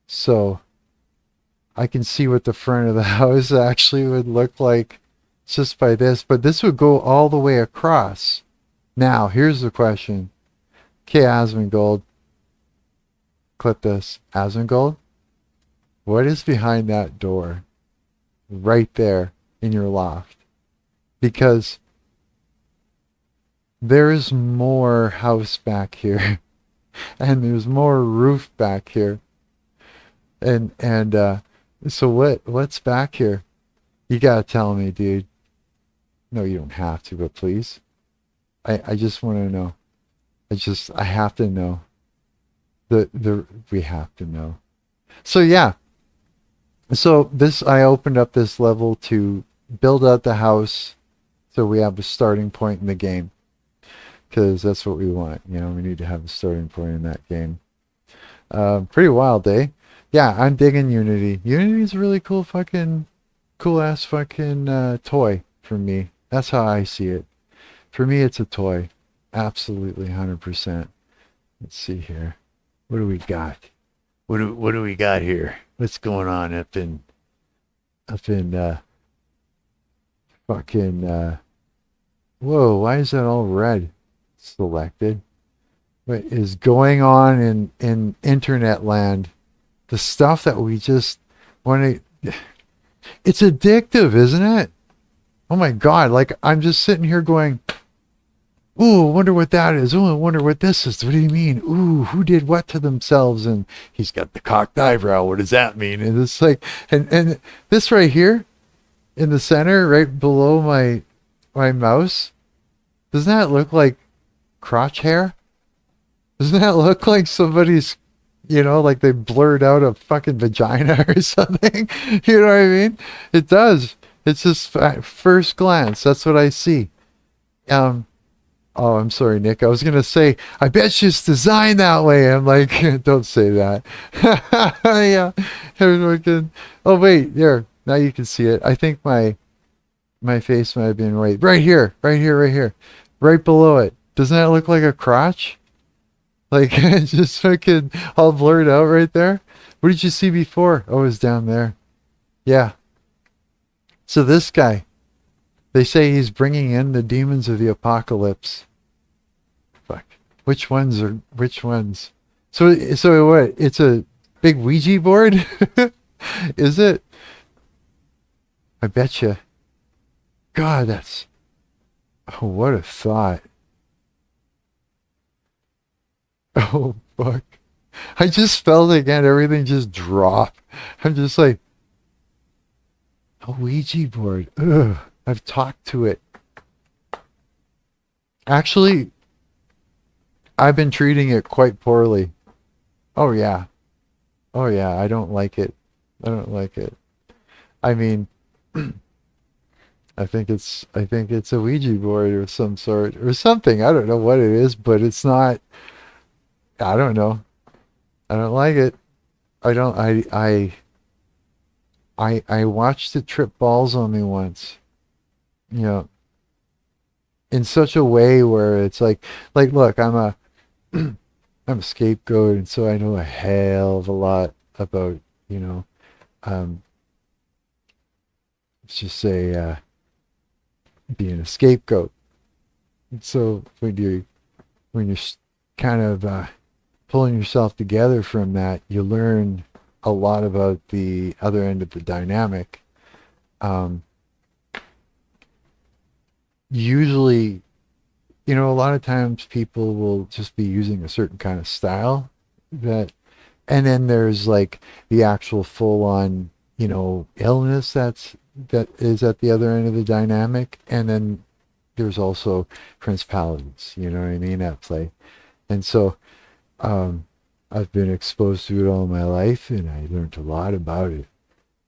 So I can see what the front of the house actually would look like just by this. But this would go all the way across. Now, here's the question. Okay, Asmongold. Clip this. Asmongold, what is behind that door? Right there in your loft. Because there is more house back here. And there's more roof back here. And so what's back here? You gotta tell me, dude. No, you don't have to, but please. I just want to know. I have to know. We have to know. So yeah. So I opened up this level to build out the house so we have a starting point in the game. Because that's what we want. You know, we need to have a starting point in that game. Pretty wild, eh? Yeah, I'm digging Unity. Unity's a really cool ass fucking toy for me. That's how I see it. For me, it's a toy. Absolutely, 100%. Let's see here. What do we got? What do we got here? What's going on up in fucking whoa, why is that all red? Selected. What is going on in internet land? The stuff that we just want to... It's addictive, isn't it? Oh my God, like I'm just sitting here going, ooh, I wonder what that is. Ooh, I wonder what this is. What do you mean? Ooh, who did what to themselves? And he's got the cocked eyebrow. What does that mean? And it's like, and this right here in the center, right below my mouse, doesn't that look like crotch hair? Doesn't that look like somebody's, like they blurred out a fucking vagina or something? You know what I mean? It does. It's just first glance. That's what I see. Oh, I'm sorry, Nick. I was going to say, I bet she's designed that way. I'm like, don't say that. Yeah. Everyone can... Oh, wait. There. Now you can see it. I think my face might have been right here. Right below it. Doesn't that look like a crotch? Like, just fucking all blurred out right there. What did you see before? Oh, it was down there. Yeah. So this guy, they say he's bringing in the demons of the apocalypse. Fuck. Which ones are which ones? So what? It's a big Ouija board? Is it? I betcha. God, that's... Oh, what a thought. Oh, fuck. I just felt again, everything just dropped. I'm just like, a Ouija board. Ugh. I've talked to it. Actually, I've been treating it quite poorly. Oh, yeah. Oh, yeah. I don't like it. I don't like it. I mean, I think it's a Ouija board of some sort or something. I don't know what it is, but it's not. I don't know. I don't like it. I don't. I watched it trip balls on me once. You know, in such a way where it's like, look, I'm a scapegoat, and so I know a hell of a lot about, you know, um, let's just say, being a scapegoat. So when you're kind of pulling yourself together from that, you learn a lot about the other end of the dynamic. Um, Usually, you know, a lot of times people will just be using a certain kind of style that, and then there's like the actual full on, you know, illness that is at the other end of the dynamic, and then there's also principalities, you know what I mean, at play. And so um, I've been exposed to it all my life, and I learned a lot about it.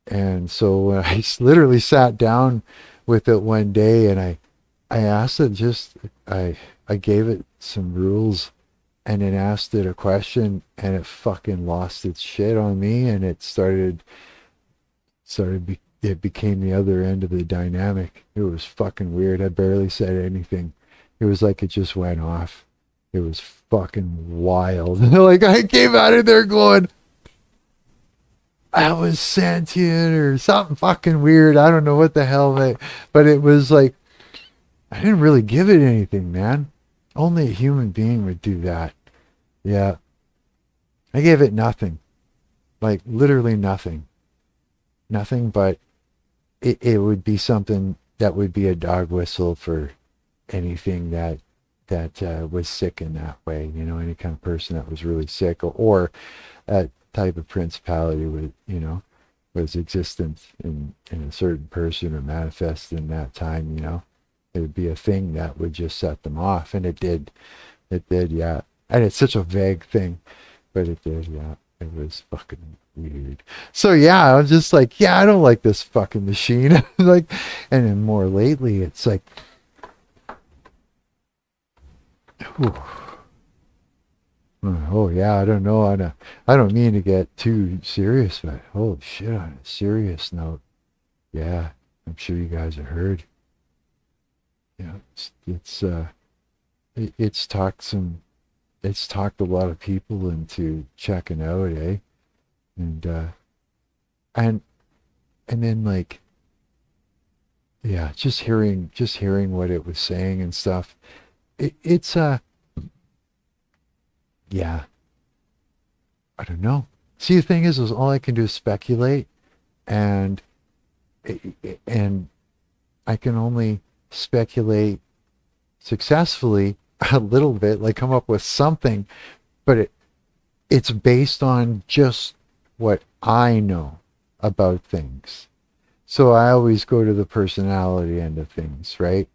And so when I literally sat down with it one day, and I asked it just, I gave it some rules, and then asked it a question, and it fucking lost its shit on me, and it became the other end of the dynamic. It was fucking weird. I barely said anything. It was like it just went off. It was fucking wild. Like, I came out of there going, I was sentient or something fucking weird. I don't know what the hell but it was like, I didn't really give it anything, man. Only a human being would do that. Yeah. I gave it nothing. Like, literally nothing. Nothing, but it would be something that would be a dog whistle for anything that was sick in that way. You know, any kind of person that was really sick, or that type of principality with, you know, was existent in a certain person or manifest in that time, you know. It would be a thing that would just set them off, and it did. It did, yeah. And it's such a vague thing, but it did, yeah. It was fucking weird. So yeah, I was just like, yeah, I don't like this fucking machine. Like, and then more lately, it's like, whew. Oh yeah, I don't know. I don't mean to get too serious, but holy shit, on a serious note, yeah, I'm sure you guys have heard. Yeah, it's talked a lot of people into checking out, eh? And and and then, like, yeah, just hearing what it was saying and stuff. It's yeah, I don't know. See, the thing is all I can do is speculate, and and I can only speculate successfully a little bit, like come up with something, but it's based on just what I know about things. So I always go to the personality end of things, right?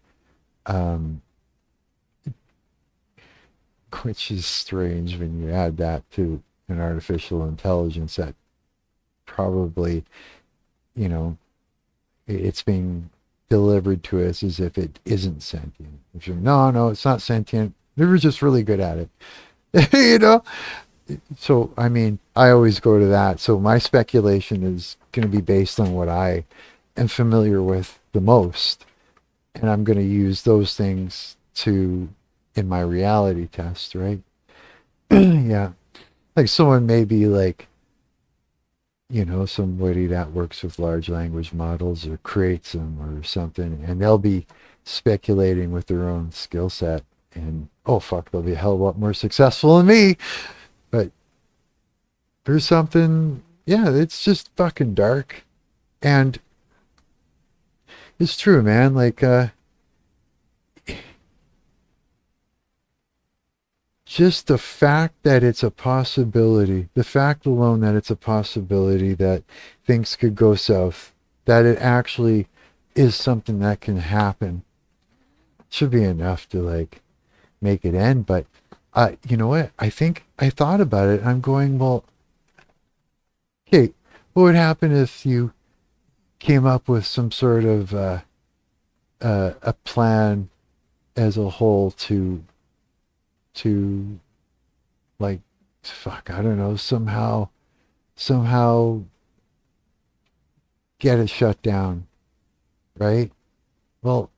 Um, which is strange when you add that to an artificial intelligence that probably, you know, it's being delivered to us as if it isn't sentient. Which, no, it's not sentient. They were just really good at it. You know? So, I mean, I always go to that. So my speculation is going to be based on what I am familiar with the most. And I'm going to use those things to in my reality test, right? Yeah. Like someone may be like, somebody that works with large language models or creates them or something, and they'll be speculating with their own skill set, and oh fuck, they'll be a hell of a lot more successful than me. But there's something, yeah, it's just fucking dark. And it's true, man. Like, just the fact that it's a possibility, the fact alone that it's a possibility that things could go south, that it actually is something that can happen, should be enough to like make it end. But you know what? I think I thought about it. I'm going, well, okay, what would happen if you came up with some sort of a plan as a whole to like, fuck, I don't know, somehow get it shut down, right? Well,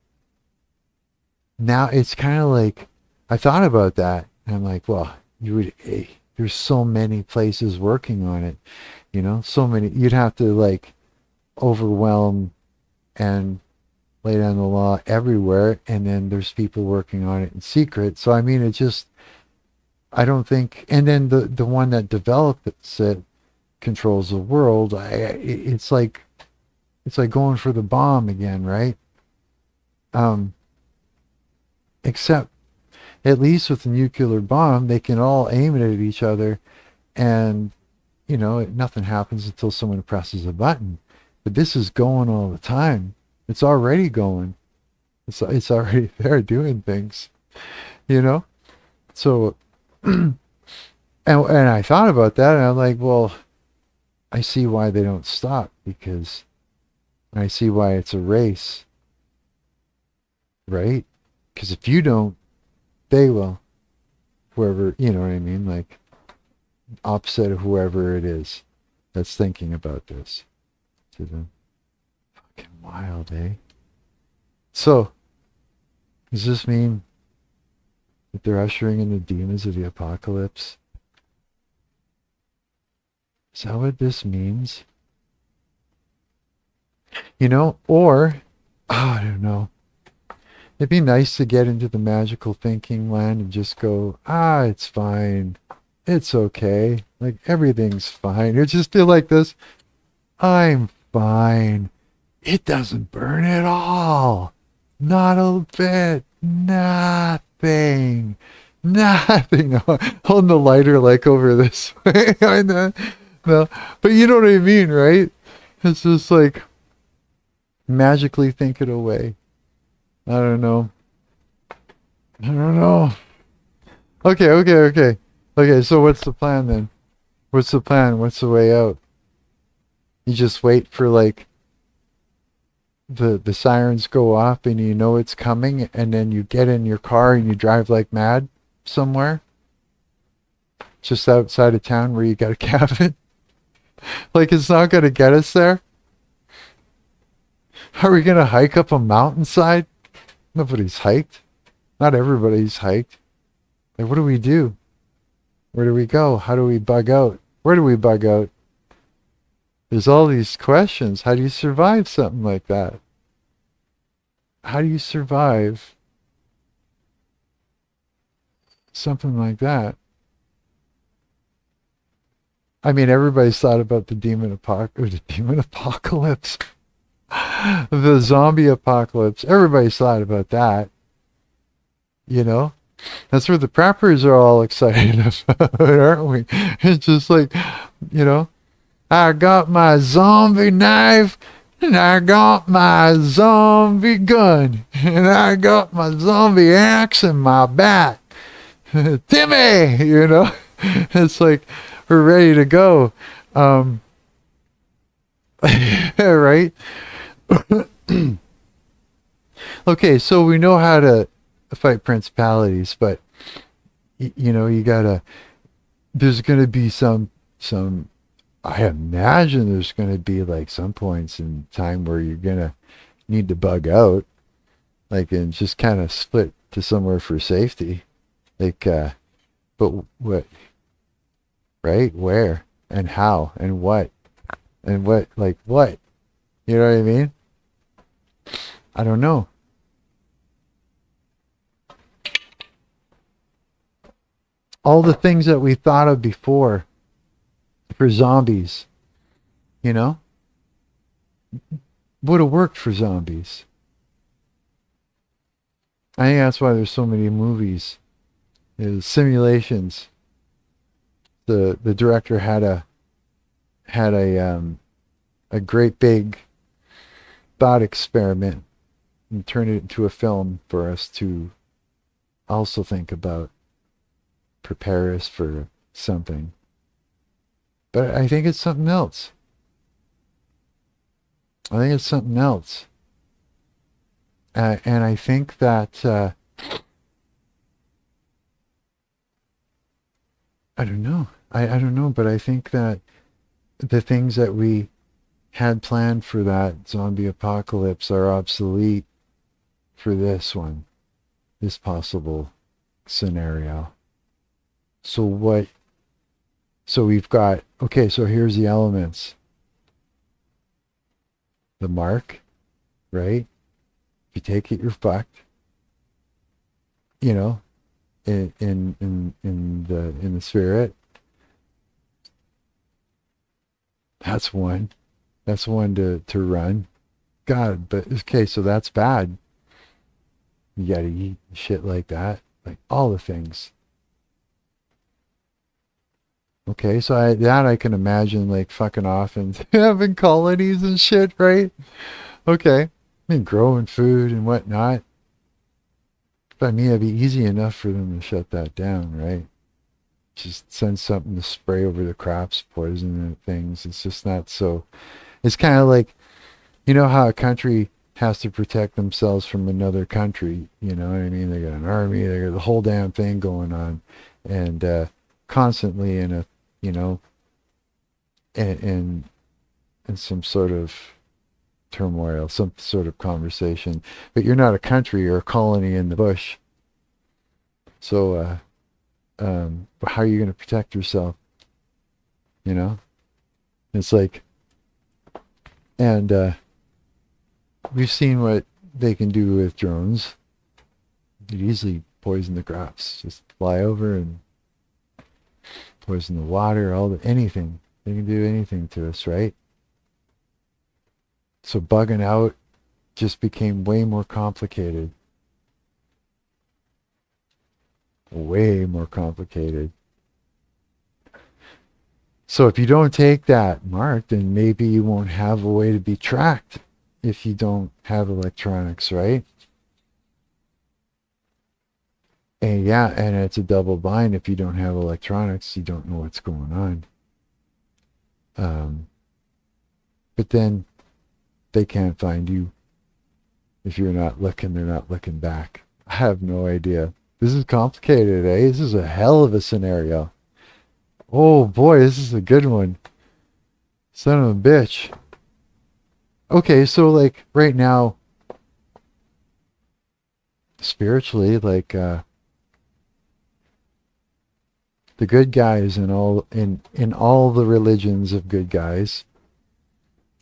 now it's kind of like I thought about that, and I'm like, well, there's so many places working on it, so many. You'd have to like overwhelm and lay down the law everywhere, and then there's people working on it in secret. So I mean, it just, I don't think. And then the one that develops it controls the world. It's like going for the bomb again, right? Except at least with the nuclear bomb, they can all aim it at each other, and nothing happens until someone presses a button. But this is going all the time. It's already going. It's already there doing things, So, and I thought about that, and I'm like, well, I see why they don't stop, because I see why it's a race, right? Because if you don't, they will. Whoever, you know what I mean? Like, opposite of whoever it is that's thinking about this. To them. Fucking wild, eh? So, does this mean that they're ushering in the demons of the apocalypse? Is that what this means? Or, I don't know. It'd be nice to get into the magical thinking land and just go, it's fine. It's okay. Like, everything's fine. It just feel like this. I'm fine. It doesn't burn at all. Not a bit. Nothing. Nothing. Holding the lighter like over this way. I know. No. But you know what I mean, right? It's just like magically think it away. I don't know. Okay, so what's the plan then? What's the plan? What's the way out? You just wait for like the sirens go off and you know it's coming, and then you get in your car and you drive like mad somewhere just outside of town where you got a cabin. Like, it's not going to get us there. Are we going to hike up a mountainside? Nobody's hiked. Not everybody's hiked. Like, what do we do? Where do we go? How do we bug out? Where do we bug out? There's all these questions. How do you survive something like that? How do you survive something like that? I mean, everybody's thought about the demon apocalypse, the zombie apocalypse. Everybody's thought about that. That's where the preppers are all excited about, aren't we? It's just like, I got my zombie knife, and I got my zombie gun, and I got my zombie axe and my bat. Timmy, it's like we're ready to go. Right? Okay, so we know how to fight principalities, but you gotta, there's gonna be some I imagine there's gonna be like some points in time where you're gonna need to bug out, like, and just kind of split to somewhere for safety. Like, but what, right? Where and how and what and what, like what? You know what I mean? I don't know. All the things that we thought of before for zombies, you know, would have worked for zombies. I think that's why there's so many movies, is simulations. The director had a great big thought experiment and turned it into a film for us to also think about, prepare us for something. But I think it's something else. I think it's something else. And I think that, I don't know. I don't know, but I think that the things that we had planned for that zombie apocalypse are obsolete for this one, this possible scenario. So what, so we've got, okay, so here's the elements. The mark, right? If you take it, you're fucked. You know, in the spirit. That's one. That's one to run. God, but okay, so that's bad. You gotta eat shit like that. Like all the things. Okay, so I can imagine like fucking off and having colonies and shit, right? Okay. I mean growing food and whatnot. But I mean it'd be easy enough for them to shut that down, right? Just send something to spray over the crops, poison and things. It's just not so. It's kind of like, you know how a country has to protect themselves from another country. You know what I mean? They got an army. They got the whole damn thing going on, and constantly in a, you know, in some sort of turmoil, some sort of conversation. But you're not a country. You're a colony in the bush. So. How are you going to protect yourself? You know, it's like, and we've seen what they can do with drones. You could easily poison the crops. Just fly over and poison the water, anything. They can do anything to us, right? So bugging out just became way more complicated. Way more complicated. So if you don't take that, Marc, then maybe you won't have a way to be tracked if you don't have electronics, right? And yeah, and it's a double bind. If you don't have electronics, you don't know what's going on. But then they can't find you. If you're not looking, they're not looking back. I have no idea. This is complicated, eh? This is a hell of a scenario. Oh boy, this is a good one. Son of a bitch. Okay, so like right now, spiritually, like the good guys in all the religions of good guys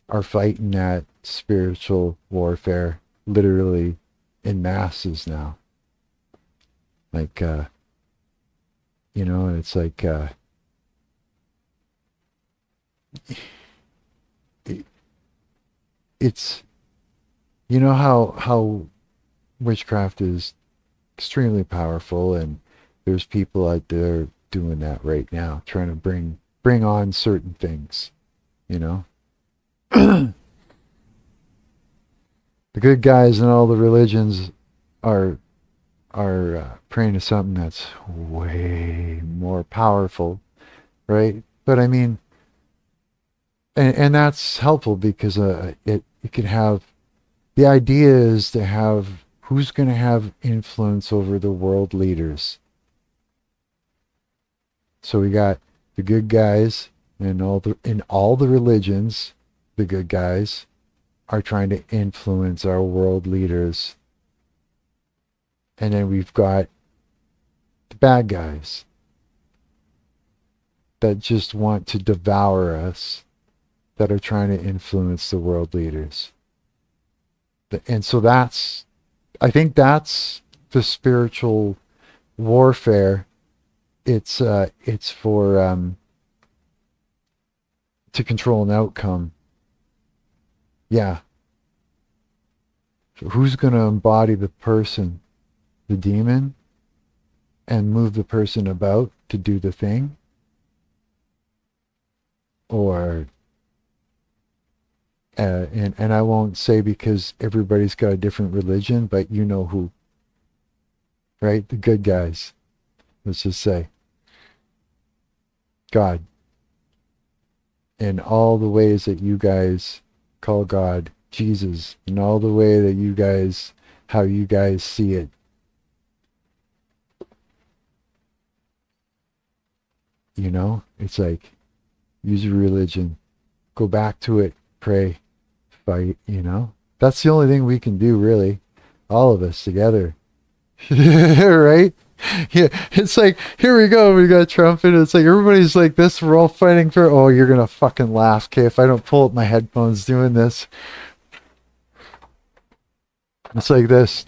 are fighting that spiritual warfare literally in masses now. Like, you know, it's like, it's, you know how witchcraft is extremely powerful, and there's people out there doing that right now, trying to bring on certain things, you know. The good guys in all the religions are praying to something that's way more powerful, right? But I mean, and that's helpful because it can have, the idea is to have who's going to have influence over the world leaders. So we got the good guys in all the religions. The good guys are trying to influence our world leaders. And then we've got the bad guys that just want to devour us, that are trying to influence the world leaders. And so I think that's the spiritual warfare. It's for to control an outcome. Yeah. So who's going to embody the person, the demon, and move the person about to do the thing? Or and I won't say, because everybody's got a different religion, but you know who, right? The good guys. Let's just say God. In all the ways that you guys call God, Jesus, in all the way that you guys, how you guys see it. You know, it's like, use your religion, go back to it, pray, fight, you know. That's the only thing we can do, really. All of us together. Right? Yeah, it's like, here we go, we got Trump, and it's like everybody's like this, we're all fighting for, oh, you're gonna fucking laugh, okay, if I don't pull up my headphones doing this. It's like this.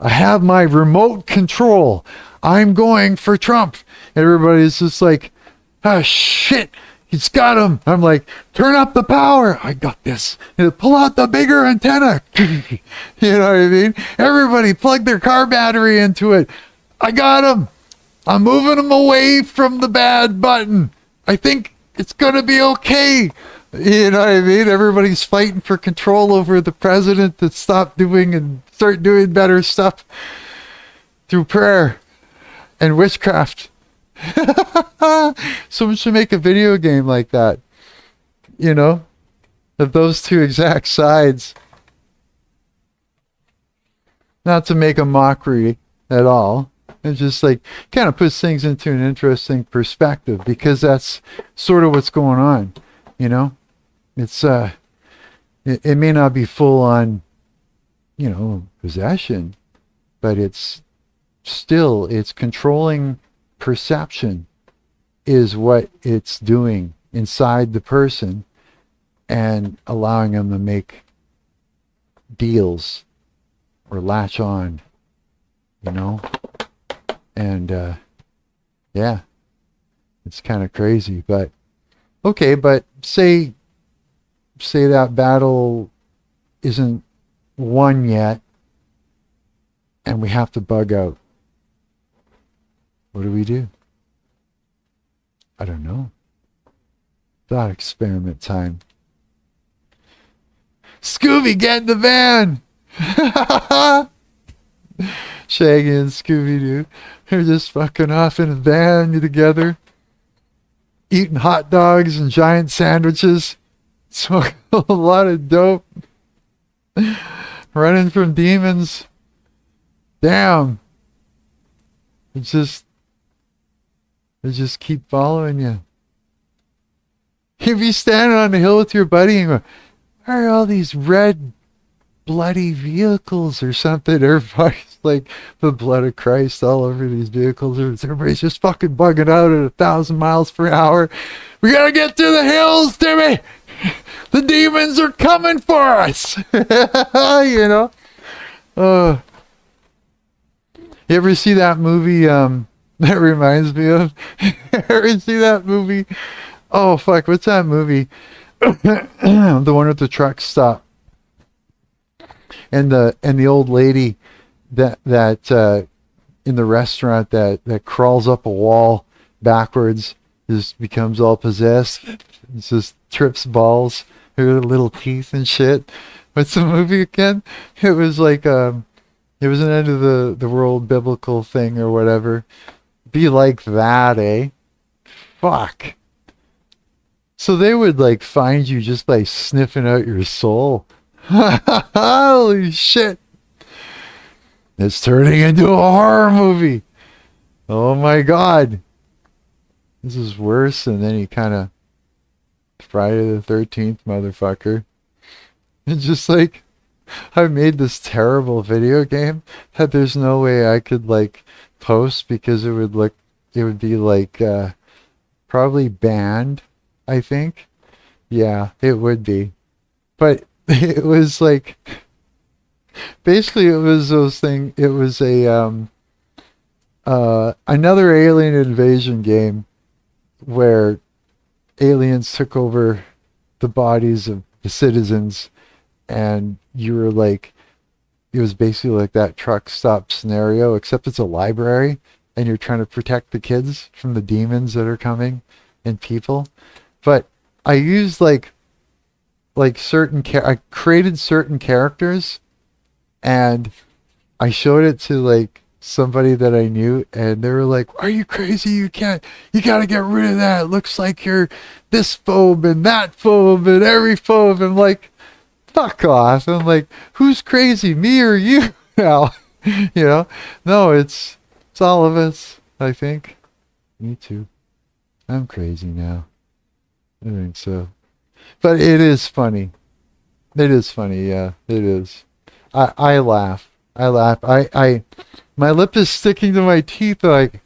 I have my remote control. I'm going for Trump. Everybody's just like, ah, shit, he's got him. I'm like, turn up the power. I got this. And pull out the bigger antenna. You know what I mean? Everybody plug their car battery into it. I got him. I'm moving him away from the bad button. I think it's going to be okay. You know what I mean? Everybody's fighting for control over the president to stop doing and start doing better stuff through prayer and witchcraft. Someone should make a video game like that, you know, of those two exact sides. Not to make a mockery at all. It just like kind of puts things into an interesting perspective, because that's sort of what's going on, you know. It's it may not be full on, you know, possession, but it's still, it's controlling perception is what it's doing inside the person, and allowing them to make deals or latch on, you know. And yeah, it's kind of crazy. But okay, but say that battle isn't won yet, and we have to bug out. What do we do? I don't know. Thought experiment time. Scooby, get in the van! Shaggy and Scooby-Doo, they're just fucking off in a van together, eating hot dogs and giant sandwiches, smoking a lot of dope, running from demons. Damn. They just keep following you. You'd be standing on the hill with your buddy and go, why are all these red bloody vehicles or something? Everybody's like, the blood of Christ all over these vehicles. Everybody's just fucking bugging out at 1,000 miles per hour. We gotta get to the hills, Timmy! The demons are coming for us! You know? You ever see that movie, that reminds me of? Ever see that movie? Oh, fuck, what's that movie? The one with the truck stop. And the old lady that in the restaurant that crawls up a wall backwards, just becomes all possessed. It just trips balls, her little teeth and shit. What's the movie again? It was like it was an end of the world biblical thing or whatever. Be like that, eh? Fuck. So they would like find you just by sniffing out your soul. Holy shit. It's turning into a horror movie. Oh my god. This is worse than any kind of Friday the 13th motherfucker. It's just like, I made this terrible video game that there's no way I could like post because it would be like probably banned, I think. Yeah, it would be. But it was like basically it was those thing it was a another alien invasion game where aliens took over the bodies of the citizens, and you were like it was basically like that truck stop scenario, except it's a library and you're trying to protect the kids from the demons that are coming and people. But I used like I created certain characters, and I showed it to like somebody that I knew, and they were like, "Are you crazy? You can't. You got to get rid of that. It looks like you're this phobe and that phobe and every phobe." I'm like, "Fuck off!" I'm like, "Who's crazy, me or you?" Now, you know, no, it's all of us. I think. Me too. I'm crazy now. I think so. But it is funny. It is funny. Yeah, it is. I laugh. I laugh. My lip is sticking to my teeth. Like,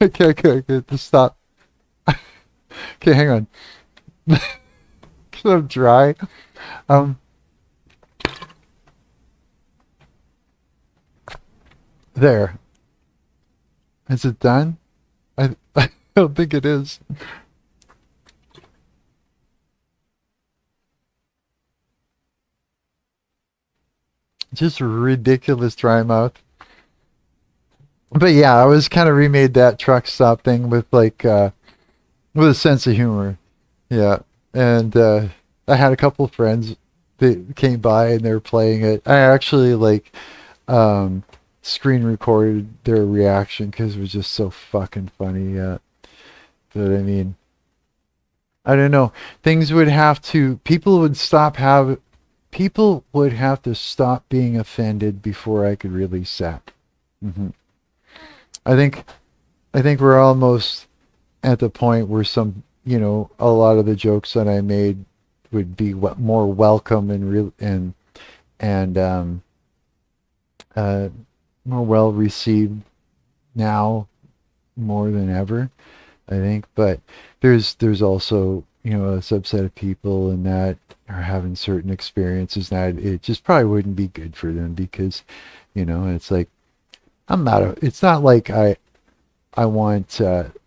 okay, just stop. Okay, hang on. 'Cause I'm dry. Um, there. Is it done? I don't think it is. Just ridiculous dry mouth. But yeah, I was kind of remade that truck stop thing with like with a sense of humor. Yeah, and I had a couple of friends that came by and they were playing it. I actually like um, screen recorded their reaction because it was just so fucking funny. Yeah, but I mean, I don't know. Things would have to. People would have to stop being offended before I could release that. Hmm. I think I think we're almost at the point where a lot of the jokes that I made would be more welcome and real and uh, more well received now more than ever, I think. But there's also a subset of people and that are having certain experiences that it just probably wouldn't be good for them because it's like it's not like I want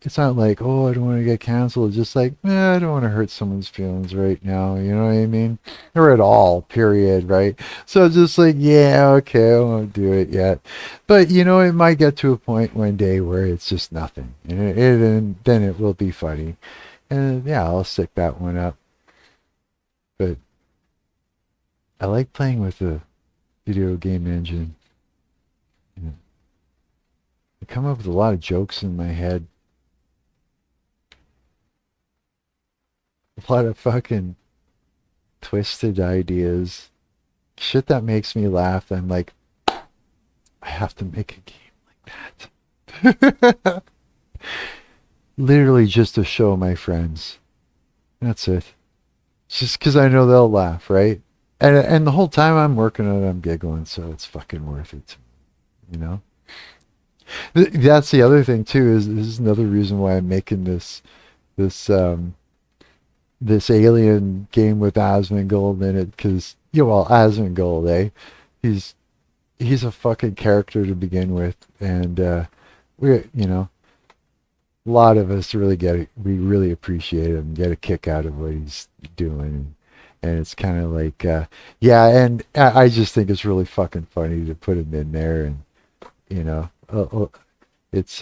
it's not like, oh, I don't want to get canceled. It's just like, I don't want to hurt someone's feelings right now, you know what I mean? Or at all, period, right? So it's just like, yeah, okay, I won't do it yet. But it might get to a point one day where it's just nothing. And then it will be funny. And yeah, I'll stick that one up. But I like playing with the video game engine. I come up with a lot of jokes in my head. A lot of fucking twisted ideas. Shit that makes me laugh. I'm like, I have to make a game like that. Literally just to show my friends. That's it. Just because I know they'll laugh, right? And the whole time I'm working on it, I'm giggling, so it's fucking worth it. You know? That's the other thing too. Is this is another reason why I'm making this this alien game with Asmongold in it? Because Asmongold, eh? He's he's a fucking character to begin with, and a lot of us really get it. We really appreciate him, get a kick out of what he's doing, and it's kind of like, yeah. And I just think it's really fucking funny to put him in there, and you know, it's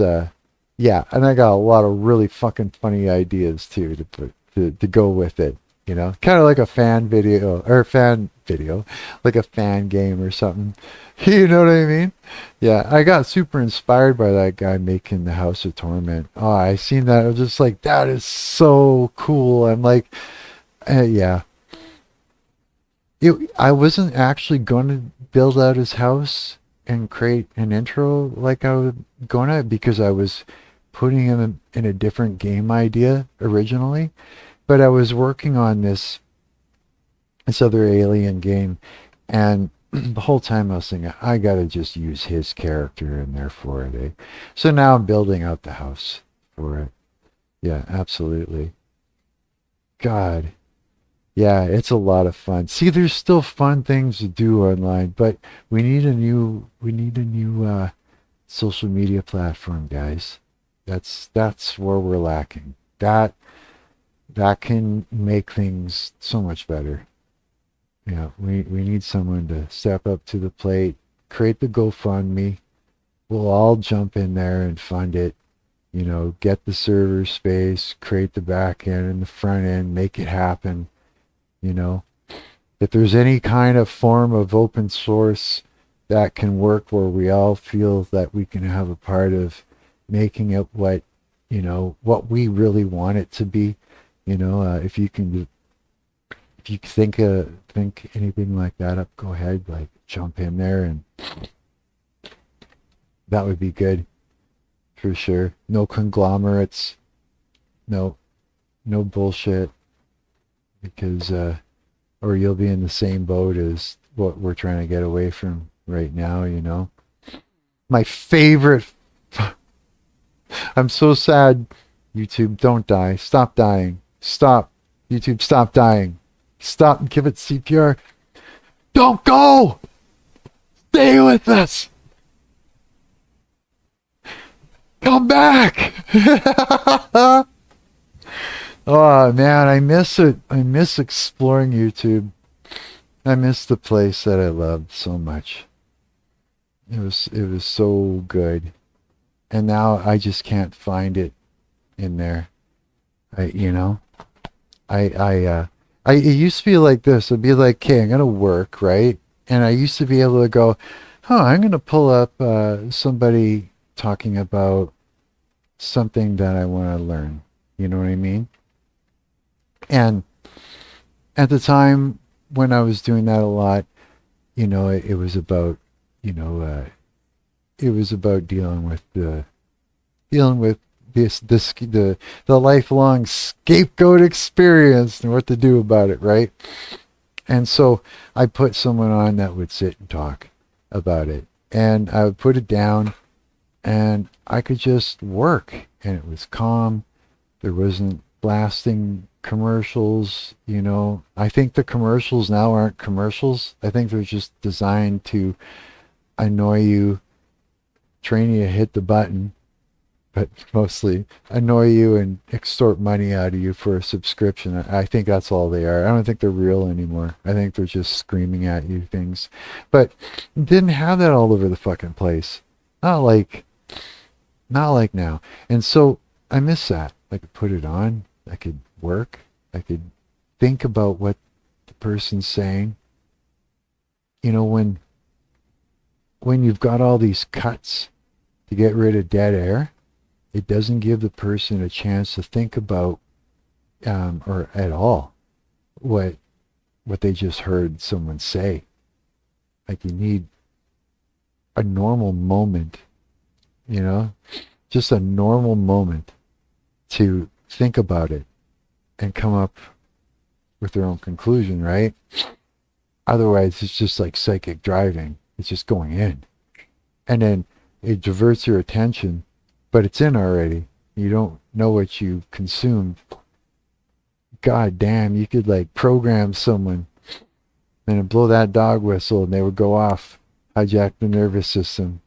yeah. And I got a lot of really fucking funny ideas too to put to go with it. Kind of like a fan video or fan video, like a fan game or something. You know what I mean? Yeah, I got super inspired by that guy making the House of Torment. Oh, I seen that. I was just like, that is so cool. I'm like, yeah. I wasn't actually going to build out his house and create an intro like I was gonna because I was putting him in a different game idea originally. But I was working on this other alien game, And the whole time I was thinking, I gotta just use his character in there for it. Eh? So now I'm building out the house for it. Yeah, absolutely. God. Yeah, it's a lot of fun. See, there's still fun things to do online, but we need a new social media platform, guys. That's where we're lacking. That can make things so much better. Yeah, we need someone to step up to the plate, create the GoFundMe. We'll all jump in there and fund it. You know, get the server space, create the back end and the front end, make it happen. You know, if there's any kind of form of open source that can work where we all feel that we can have a part of making it what, you know, what we really want it to be, you know, if you think anything like that up, go ahead, like jump in there, and that would be good for sure. No conglomerates, no no bullshit, because or you'll be in the same boat as what we're trying to get away from right now, you know. My favorite. I'm so sad. YouTube, don't die. Stop dying. Stop. YouTube, stop dying. Stop and give it CPR. Don't go! Stay with us! Come back! Oh man, I miss it. I miss exploring YouTube. I miss the place that I loved so much. It was so good. And now I just can't find it in there. I you know, it used to be like this. It'd be like, okay, I'm gonna work, right? And I used to be able to go, oh, I'm gonna pull up somebody talking about something that I want to learn. You know what I mean? And at the time when I was doing that a lot, you know, it was about, you know, it was about dealing with the lifelong scapegoat experience and what to do about it, right? And so I put someone on that would sit and talk about it, and I would put it down, and I could just work, and it was calm. There wasn't blasting commercials, you know. I think the commercials now aren't commercials. I think they're just designed to annoy you, train you to hit the button, but mostly annoy you and extort money out of you for a subscription. I think that's all they are. I don't think they're real anymore. I think they're just screaming at you things. But didn't have that all over the fucking place. Not like now. And so I miss that. I could put it on. I could work. I could think about what the person's saying. You know, when you've got all these cuts to get rid of dead air, it doesn't give the person a chance to think about or at all what they just heard someone say. Like, you need a normal moment, you know, just a normal moment to think about it and come up with their own conclusion, right? Otherwise, it's just like psychic driving. It's just going in. And then it diverts your attention, but it's in already. You don't know what you consumed. God damn, you could like program someone and blow that dog whistle and they would go off, hijack the nervous system.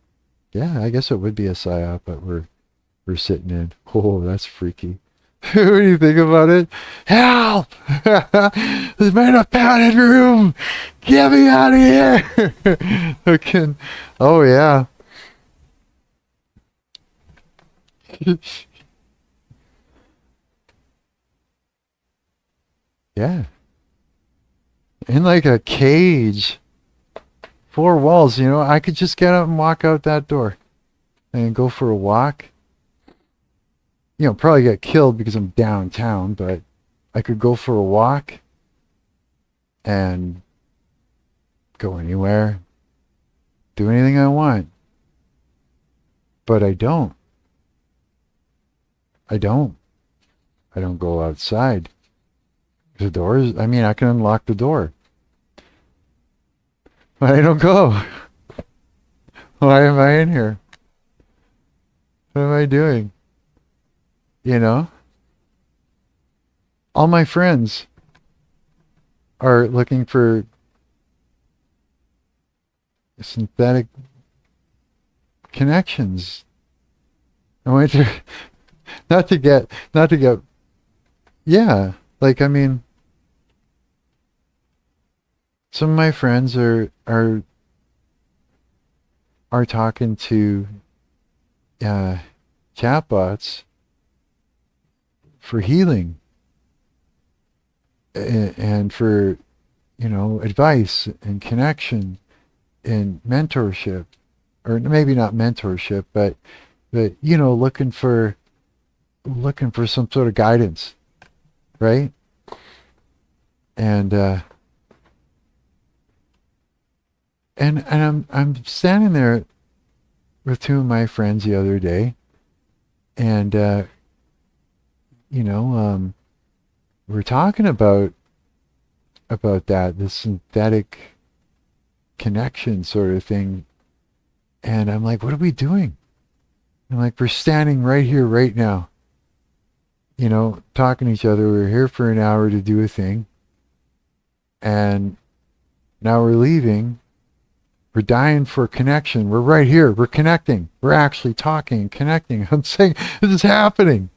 Yeah, I guess it would be a psyop, but we're sitting in. Oh, that's freaky. What do you think about it? Help! There's in a padded room! Get me out of here! Okay. Oh, yeah. Yeah. In like a cage. Four walls, you know, I could just get up and walk out that door and go for a walk. You know, probably get killed because I'm downtown, but I could go for a walk and go anywhere, do anything I want. But I don't. I don't. I don't go outside. The doors, I mean, I can unlock the door. I don't go. Why am I in here? What am I doing? You know? All my friends are looking for synthetic connections. I went to not to get yeah, like I mean some of my friends are talking to uh chatbots for healing and for, you know, advice and connection and mentorship, or maybe not mentorship, but you know, looking for some sort of guidance, right? And I'm standing there with two of my friends the other day, and you know, we're talking about that, the synthetic connection sort of thing, and I'm like, what are we doing? I'm like, we're standing right here, right now, you know, talking to each other. We're here for an hour to do a thing, and now we're leaving. We're dying for connection. We're right here. We're connecting. We're actually talking and connecting. I'm saying this is happening.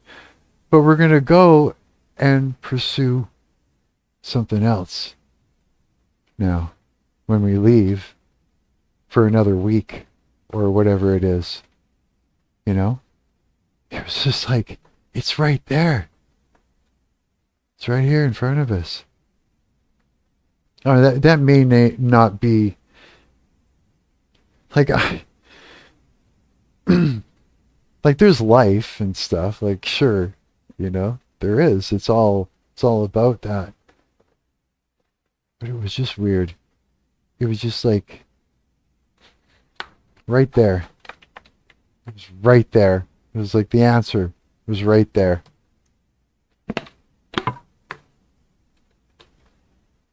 But we're going to go and pursue something else now when we leave for another week or whatever it is. You know? It was just like, it's right there. It's right here in front of us. Oh, that may not be like like there's life and stuff, like sure, you know, there is. It's all about that. But it was just weird. It was just like right there. It was right there. It was like the answer was right there.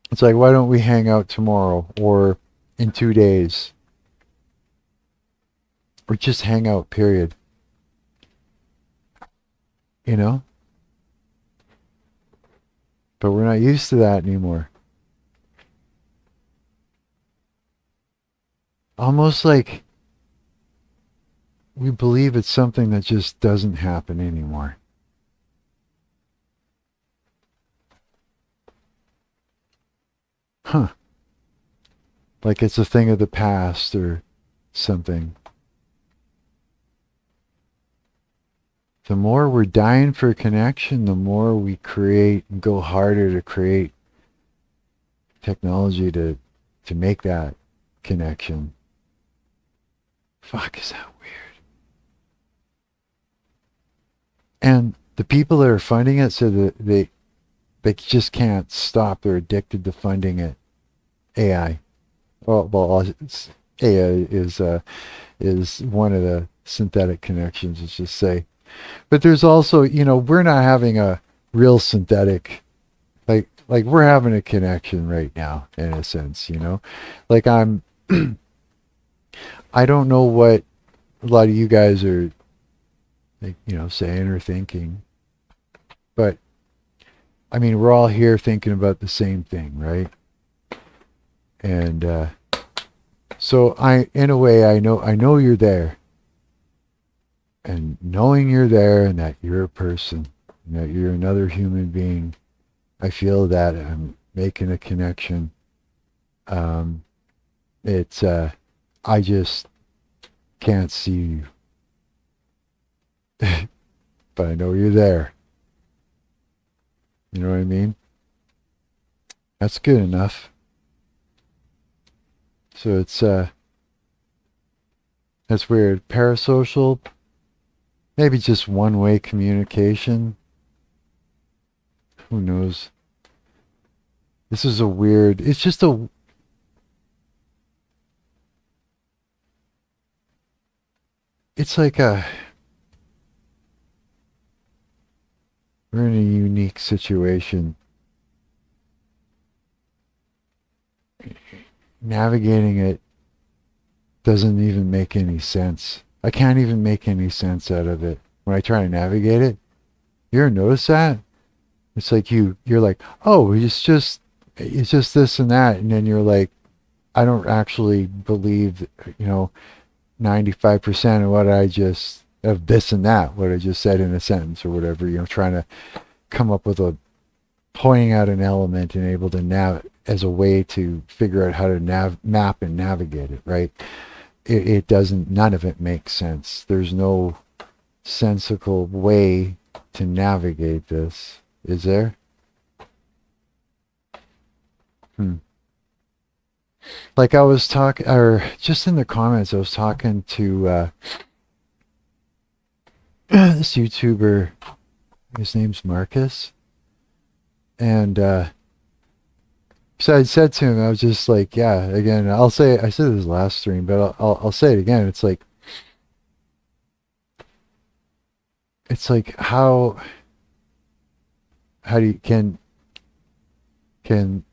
It's like, why don't we hang out tomorrow or in 2 days? Or just hang out, period. You know? But we're not used to that anymore. Almost like we believe it's something that just doesn't happen anymore. Huh. Like it's a thing of the past or something. The more we're dying for a connection, the more we create and go harder to create technology to make that connection. Fuck, is that weird? And the people that are funding it said that they just can't stop. They're addicted to funding it. AI. AI is one of the synthetic connections. Let's just say. But there's also, you know, we're not having a real synthetic, like we're having a connection right now in a sense, you know, like I don't know what a lot of you guys are, like, you know, saying or thinking, but I mean, we're all here thinking about the same thing, right? And so in a way, I know you're there. And knowing you're there and that you're a person, and that you're another human being, I feel that I'm making a connection. It's I just can't see you, but I know you're there. You know what I mean? That's good enough. So it's that's weird. Parasocial. Maybe just one-way communication. Who knows? This is a weird... It's just a... It's like a... We're in a unique situation. navigating it doesn't even make any sense. I can't even make any sense out of it when I try to navigate it. You ever notice that? It's like you're like, oh, it's just this and that, and then you're like, I don't actually believe, 95% of what I just of this and that, what I just said in a sentence or whatever, trying to come up with a pointing out an element and able to as a way to figure out how to map and navigate it, right? It doesn't, none of it makes sense. There's no sensical way to navigate this, is there? Like I was talking, or just in the comments, I was talking to this YouTuber, his name's Marcus, and so I said to him, I was just like, yeah, again, I said this last stream, but I'll say it again. It's like how do you, can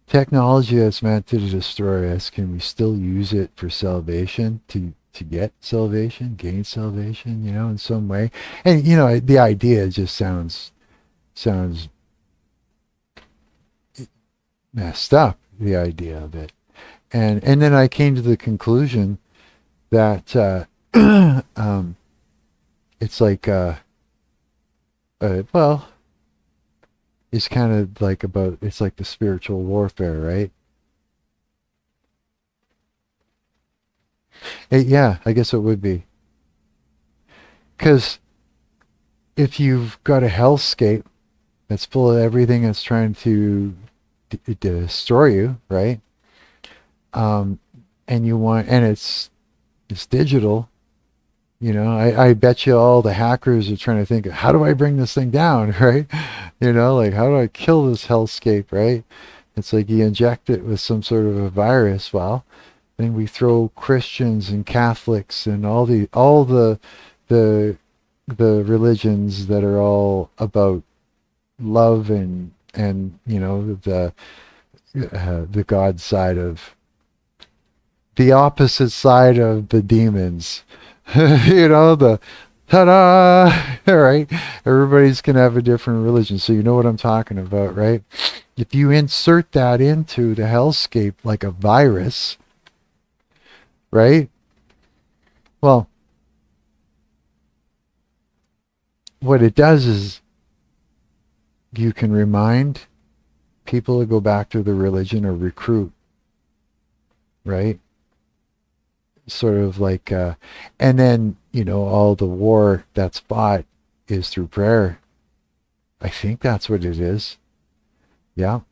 technology that's meant to destroy us, can we still use it for salvation, to get salvation, gain salvation, in some way? And the idea just sounds messed up, the idea of it. And then I came to the conclusion that it's like well, it's kind of like it's like the spiritual warfare, right? Yeah, I guess it would be. Because if you've got a hellscape that's full of everything that's trying to destroy you, right? And it's digital. I bet you all the hackers are trying to think, how do I bring this thing down, right? Like, how do I kill this hellscape, right? It's like you inject it with some sort of a virus. Well, then we throw Christians and Catholics and all the religions that are all about love and the God side of the opposite side of the demons. The ta-da, right? Everybody's gonna have a different religion, so you know what I'm talking about, right? If you insert that into the hellscape like a virus, right? Well, what it does is you can remind people to go back to the religion or recruit, right? Sort of like and then all the war that's fought is through prayer. I think that's what it is. Yeah,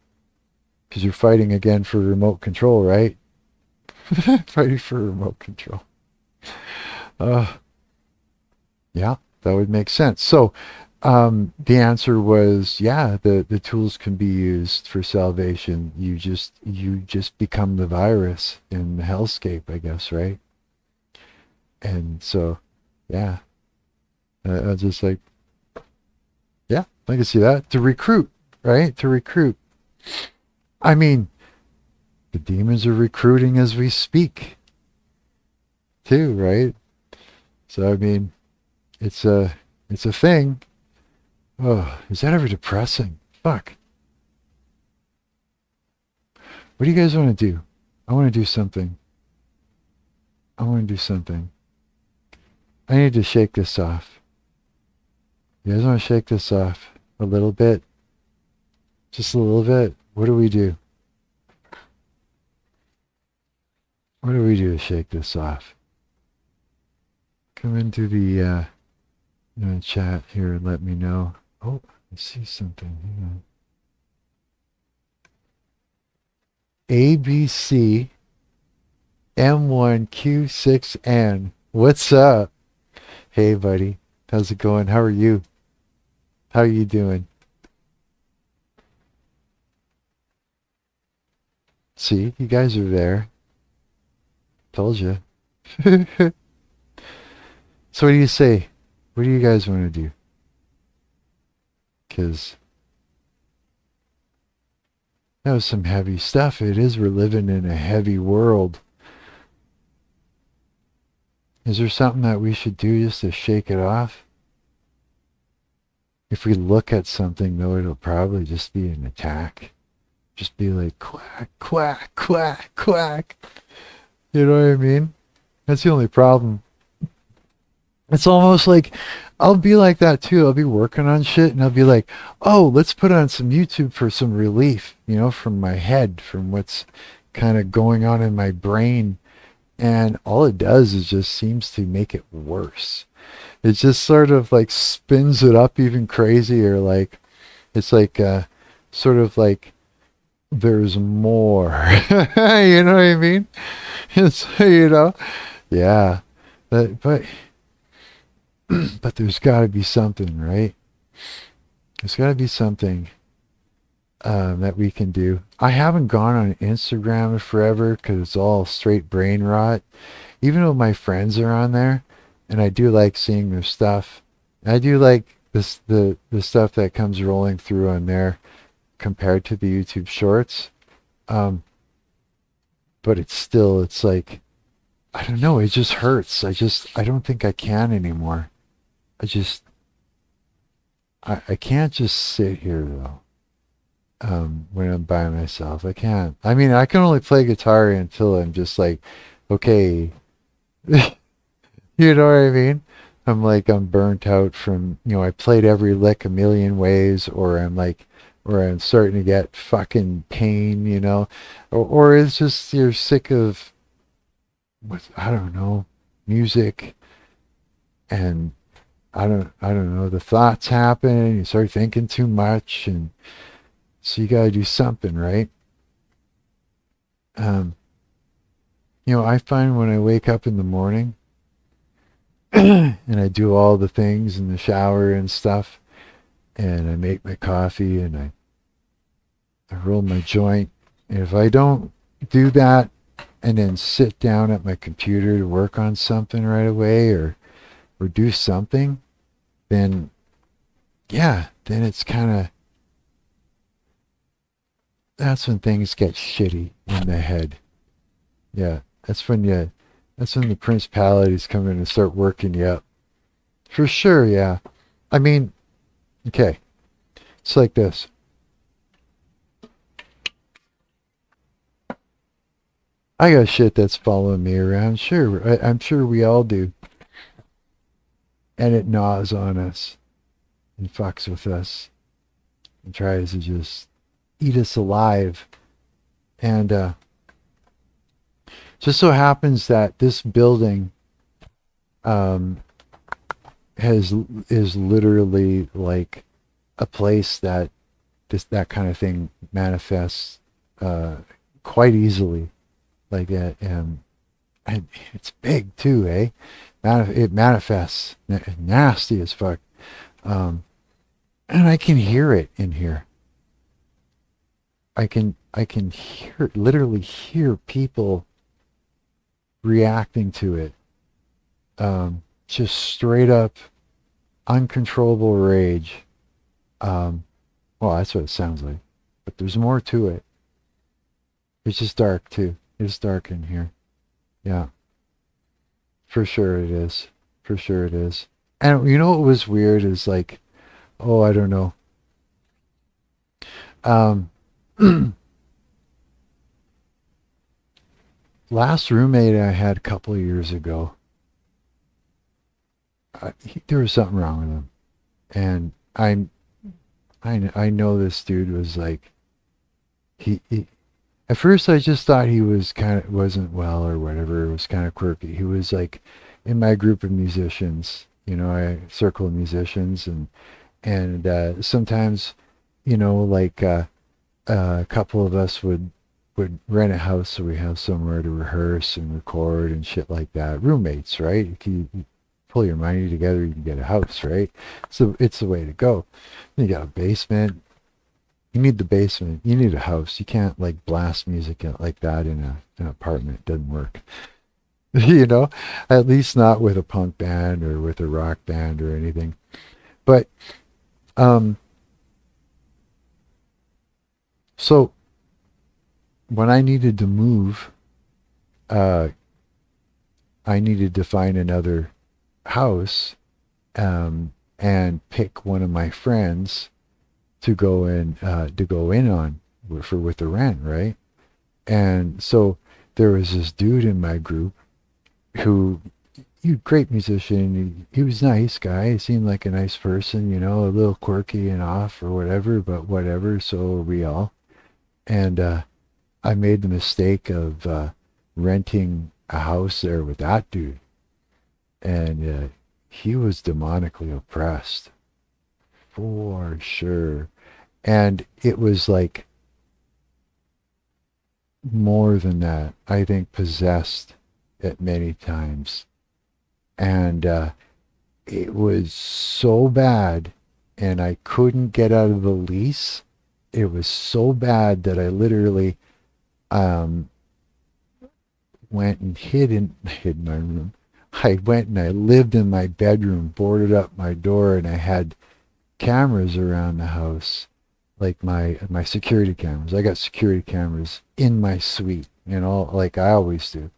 because you're fighting again for remote control, right? Fighting for remote control. Yeah, that would make sense. So the answer was, yeah, the tools can be used for salvation. You just become the virus in the hellscape, I guess, right? And so, yeah, I was just like, yeah, I can see that. To recruit, right? To recruit. I mean, the demons are recruiting as we speak, too, right? So, I mean, it's a thing. Oh, is that ever depressing? Fuck. What do you guys want to do? I want to do something. I need to shake this off. You guys want to shake this off a little bit? Just a little bit? What do we do? What do we do to shake this off? Come into the chat here and let me know. Oh, I see something. Hang on. ABC M1Q6N. What's up? Hey, buddy. How's it going? How are you? How are you doing? See, you guys are there. Told you. So what do you say? What do you guys want to do? Because that was some heavy stuff. It is, we're living in a heavy world. Is there something that we should do just to shake it off? If we look at something, though, it'll probably just be an attack. Just be like, quack, quack, quack, quack. You know what I mean? That's the only problem. It's almost like I'll be like that too. I'll be working on shit and I'll be like, oh, let's put on some YouTube for some relief, from my head, from what's kind of going on in my brain. And all it does is just seems to make it worse. It just sort of like spins it up even crazier. Like, it's like, sort of like, there's more. You know what I mean? It's, yeah. But but there's got to be something, right? There's got to be something that we can do. I haven't gone on Instagram in forever because it's all straight brain rot. Even though my friends are on there, and I do like seeing their stuff. I do like this the stuff that comes rolling through on there compared to the YouTube Shorts. But it's like, I don't know. It just hurts. I don't think I can anymore. I can't just sit here though. When I'm by myself, I can't. I mean, I can only play guitar until I'm just like, okay, you know what I mean? I'm burnt out from, I played every lick a million ways, or I'm starting to get fucking pain, or it's just you're sick of I don't know, music, and I don't know, the thoughts happen, you start thinking too much, and so you gotta do something, right? Um, I find when I wake up in the morning and I do all the things in the shower and stuff, and I make my coffee and I roll my joint. And if I don't do that and then sit down at my computer to work on something right away, or do something, then yeah, then it's kind of, that's when things get shitty in the head. Yeah, that's when the principalities come in and start working you up. For sure, yeah. I mean, okay, it's like this. I got shit that's following me around. Sure, I'm sure we all do. And it gnaws on us and fucks with us and tries to just eat us alive. And just so happens that this building um, is literally like a place that that kind of thing manifests quite easily. Like and it's big too, eh? It manifests nasty as fuck, and I can hear it in here. I can literally hear people reacting to it. Just straight up uncontrollable rage. Well, that's what it sounds like, but there's more to it. It's just dark too. It's dark in here. Yeah, for sure it is. For sure it is. And you know what was weird is like, oh, I don't know. Um, last roommate I had a couple of years ago, there was something wrong with him, and I know this dude was like, he at first I just thought he was wasn't well or whatever. It was kind of quirky. He was like in my group of musicians, I circle of musicians, and sometimes, like a couple of us would rent a house so we have somewhere to rehearse and record and shit like that. Roommates, right? You pull your money together, you can get a house, right? So it's the way to go. You got a basement. You need the basement. You need a house. You can't like blast music like that in an apartment. It doesn't work. At least not with a punk band or with a rock band or anything. But so when I needed to move, uh, I needed to find another house, and pick one of my friends to go in on with the rent, right? And so there was this dude in my group who, he great musician. He was a nice guy. He seemed like a nice person, a little quirky and off or whatever, but whatever. So are we all. And I made the mistake of renting a house there with that dude, and he was demonically oppressed for sure. And it was like more than that. I think possessed at many times, and it was so bad, and I couldn't get out of the lease. It was so bad that I literally um, went and hid my room. I went and I lived in my bedroom, boarded up my door, and I had cameras around the house, like my security cameras. I got security cameras in my suite, like I always do.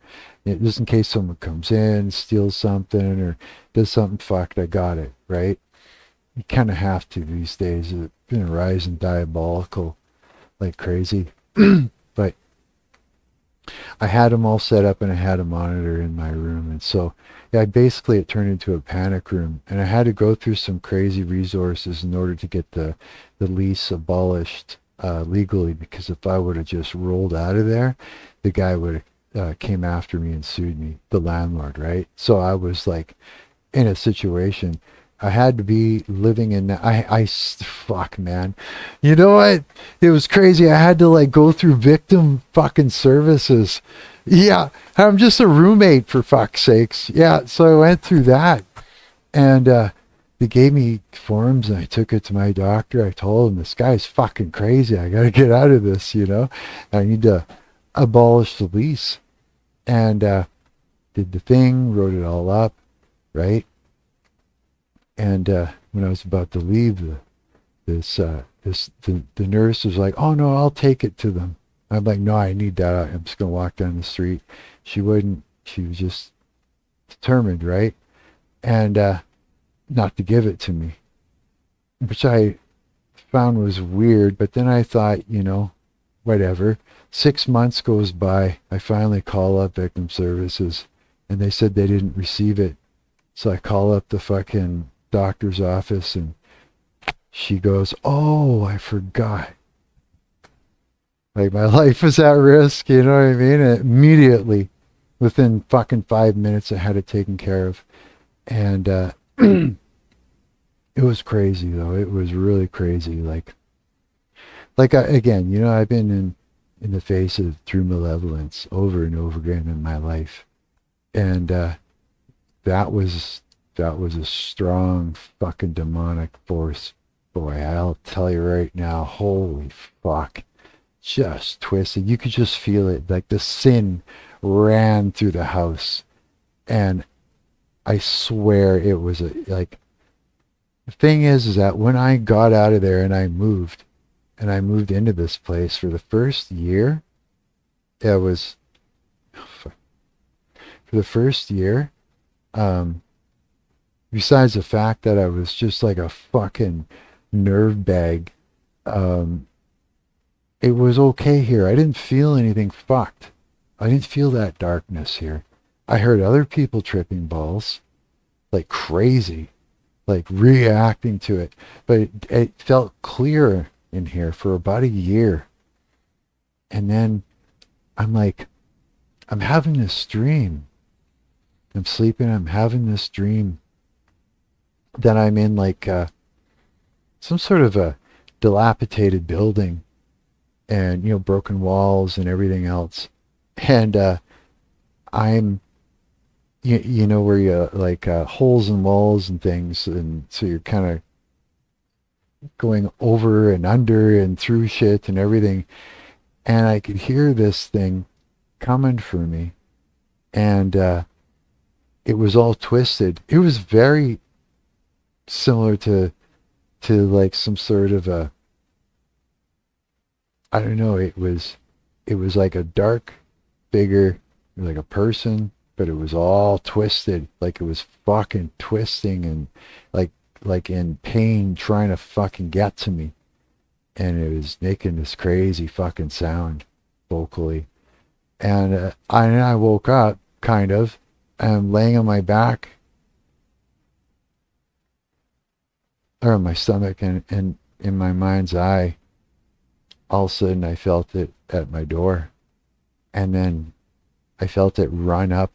Just in case someone comes in, steals something, or does something fucked, I got it, right? You kind of have to these days. It's been a rising diabolical like crazy. But I had them all set up, and I had a monitor in my room. And so, yeah, basically it turned into a panic room. And I had to go through some crazy resources in order to get the lease abolished legally, because if I would have just rolled out of there, the guy would have came after me and sued me, the landlord, right? So I was like in a situation. I had to be living in that. Fuck, man. You know what? It was crazy. I had to like go through victim fucking services. Yeah, I'm just a roommate for fuck's sakes. Yeah, so I went through that, and they gave me forms, and I took it to my doctor. I told him, this guy's fucking crazy. I got to get out of this, I need to abolish the lease. And did the thing, wrote it all up, right? And when I was about to leave, the nurse was like, "Oh no, I'll take it to them." I'm like, "No, I need that. I'm just gonna walk down the street." She wouldn't. She was just determined, right? And not to give it to me, which I found was weird. But then I thought, whatever. 6 months goes by. I finally call up victim services, and they said they didn't receive it. So I call up the fucking doctor's office, and she goes, "Oh, I forgot. Like, my life is at risk," you know what I mean? And immediately, within fucking 5 minutes, I had it taken care of. And it was crazy, though. It was really crazy. Again, I've been in the face of true malevolence over and over again in my life. And that was a strong fucking demonic force. Boy, I'll tell you right now, holy fuck. Just twisted. You could just feel it. Like the sin ran through the house. And I swear it was the thing is that when I got out of there and I moved into this place for the first year, it was, for the first year, besides the fact that I was just like a fucking nerve bag, it was okay here. I didn't feel anything fucked. I didn't feel that darkness here. I heard other people tripping balls like crazy, like reacting to it. But it felt clear in here for about a year. And then I'm like, I'm having this dream. I'm sleeping, I'm having this dream that I'm in like some sort of a dilapidated building, and broken walls and everything else. And I'm where you like holes in walls and things, and so you're kind of going over and under and through shit and everything. And I could hear this thing coming for me, and it was all twisted. It was very similar to like some sort of a, I don't know, it was it was like a dark figure, it was like a person, but it was all twisted, like it was fucking twisting and like like in pain trying to fucking get to me. And it was making this crazy fucking sound vocally. And I woke up kind of, and I'm laying on my back or on my stomach, and in my mind's eye, all of a sudden I felt it at my door. And then I felt it run up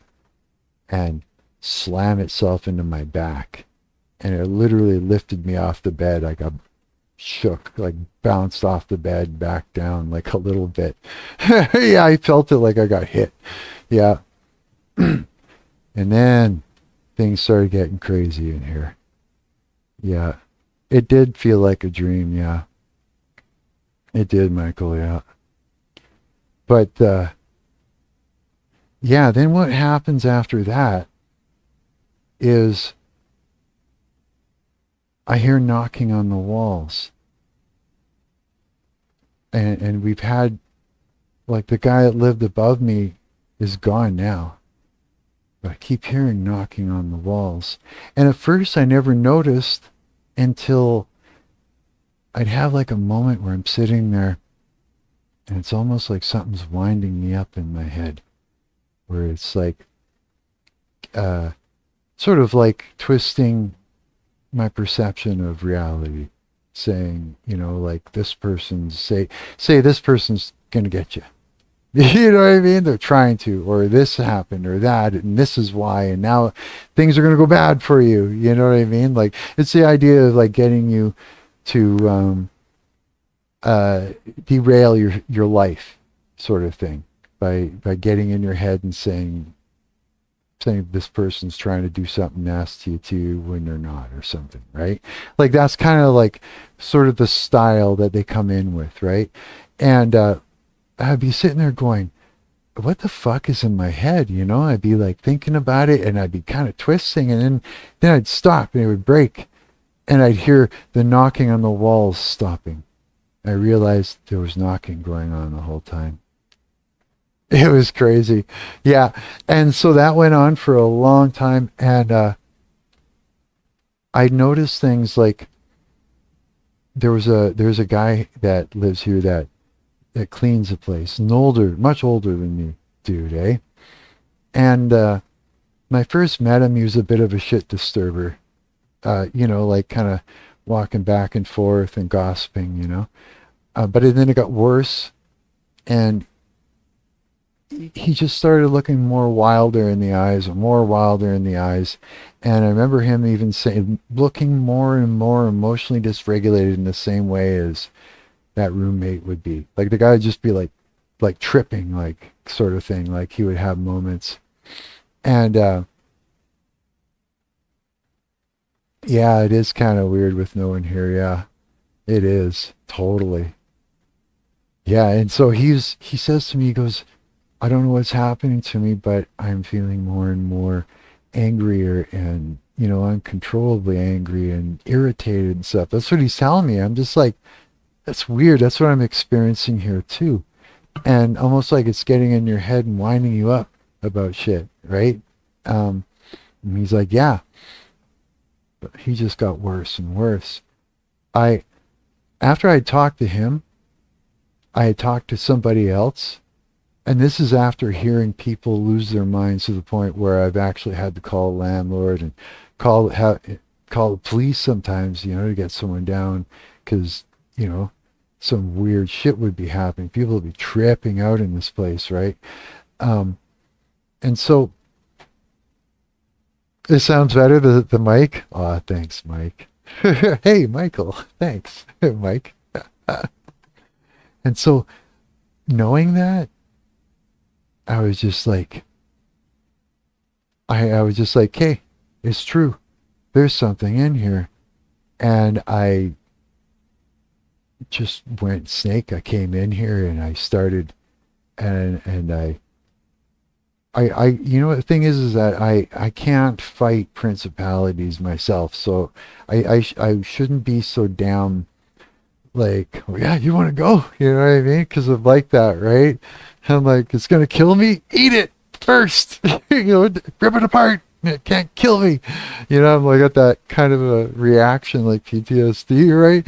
and slam itself into my back. And it literally lifted me off the bed. I got shook, like bounced off the bed back down like a little bit. Yeah, I felt it like I got hit. Yeah. And then things started getting crazy in here. Yeah. It did feel like a dream, yeah. It did, Michael, yeah. But yeah, then what happens after that is I hear knocking on the walls. And we've had, like, the guy that lived above me is gone now. But I keep hearing knocking on the walls. And at first I never noticed until I'd have like a moment where I'm sitting there and it's almost like something's winding me up in my head. Where it's like, sort of like twisting my perception of reality, saying, you know, like this person's say this person's gonna get you. You know what I mean? They're trying to, or this happened, or that, and this is why, and now things are gonna go bad for you. You know what I mean? Like it's the idea of like getting you to derail your life, sort of thing, by getting in your head and saying this person's trying to do something nasty to you when they're not, or something, right? Like that's kind of like sort of the style that they come in with, right? And I'd be sitting there going, what the fuck is in my head? You know, I'd be like thinking about it and I'd be kind of twisting, and then I'd stop and it would break, and I'd hear the knocking on the walls stopping. I realized there was knocking going on the whole time. It was crazy. Yeah. And so that went on for a long time. And I noticed things like there's a guy that lives here that cleans the place. An older, much older than me dude, eh? And when I first met him, he was a bit of a shit disturber. You know, like kind of walking back and forth and gossiping, you know. But then it got worse, and he just started looking more wilder in the eyes, more wilder in the eyes. And I remember him even saying, looking more and more emotionally dysregulated in the same way as that roommate would be. Like the guy would just be like tripping, like sort of thing. Like he would have moments. And yeah, it is kind of weird with no one here. Yeah, it is totally. Yeah, and so he says to me, he goes, I don't know what's happening to me, but I'm feeling more and more angrier and, you know, uncontrollably angry and irritated and stuff. That's what he's telling me. I'm just like, that's weird. That's what I'm experiencing here too. And almost like it's getting in your head and winding you up about shit, right? And he's like, yeah. But he just got worse and worse. After I talked to him, I had talked to somebody else. And this is after hearing people lose their minds to the point where I've actually had to call a landlord and call the police sometimes, you know, to get someone down, because, you know, some weird shit would be happening. People would be tripping out in this place, right? And so it sounds better, the mic. Aw, thanks, Mike. Hey, Michael. Thanks, Mike. And so knowing that, I was just like, I was just like, hey, it's true. There's something in here. And I just went snake. I came in here and I started, and I you know, the thing is that I can't fight principalities myself. So I shouldn't be so damn like, well, yeah, you want to go? You know what I mean? Because I'm like that, right? I'm like, it's gonna kill me. Eat it first. You know, rip it apart. It can't kill me. You know, I'm like at that kind of a reaction, like PTSD, right?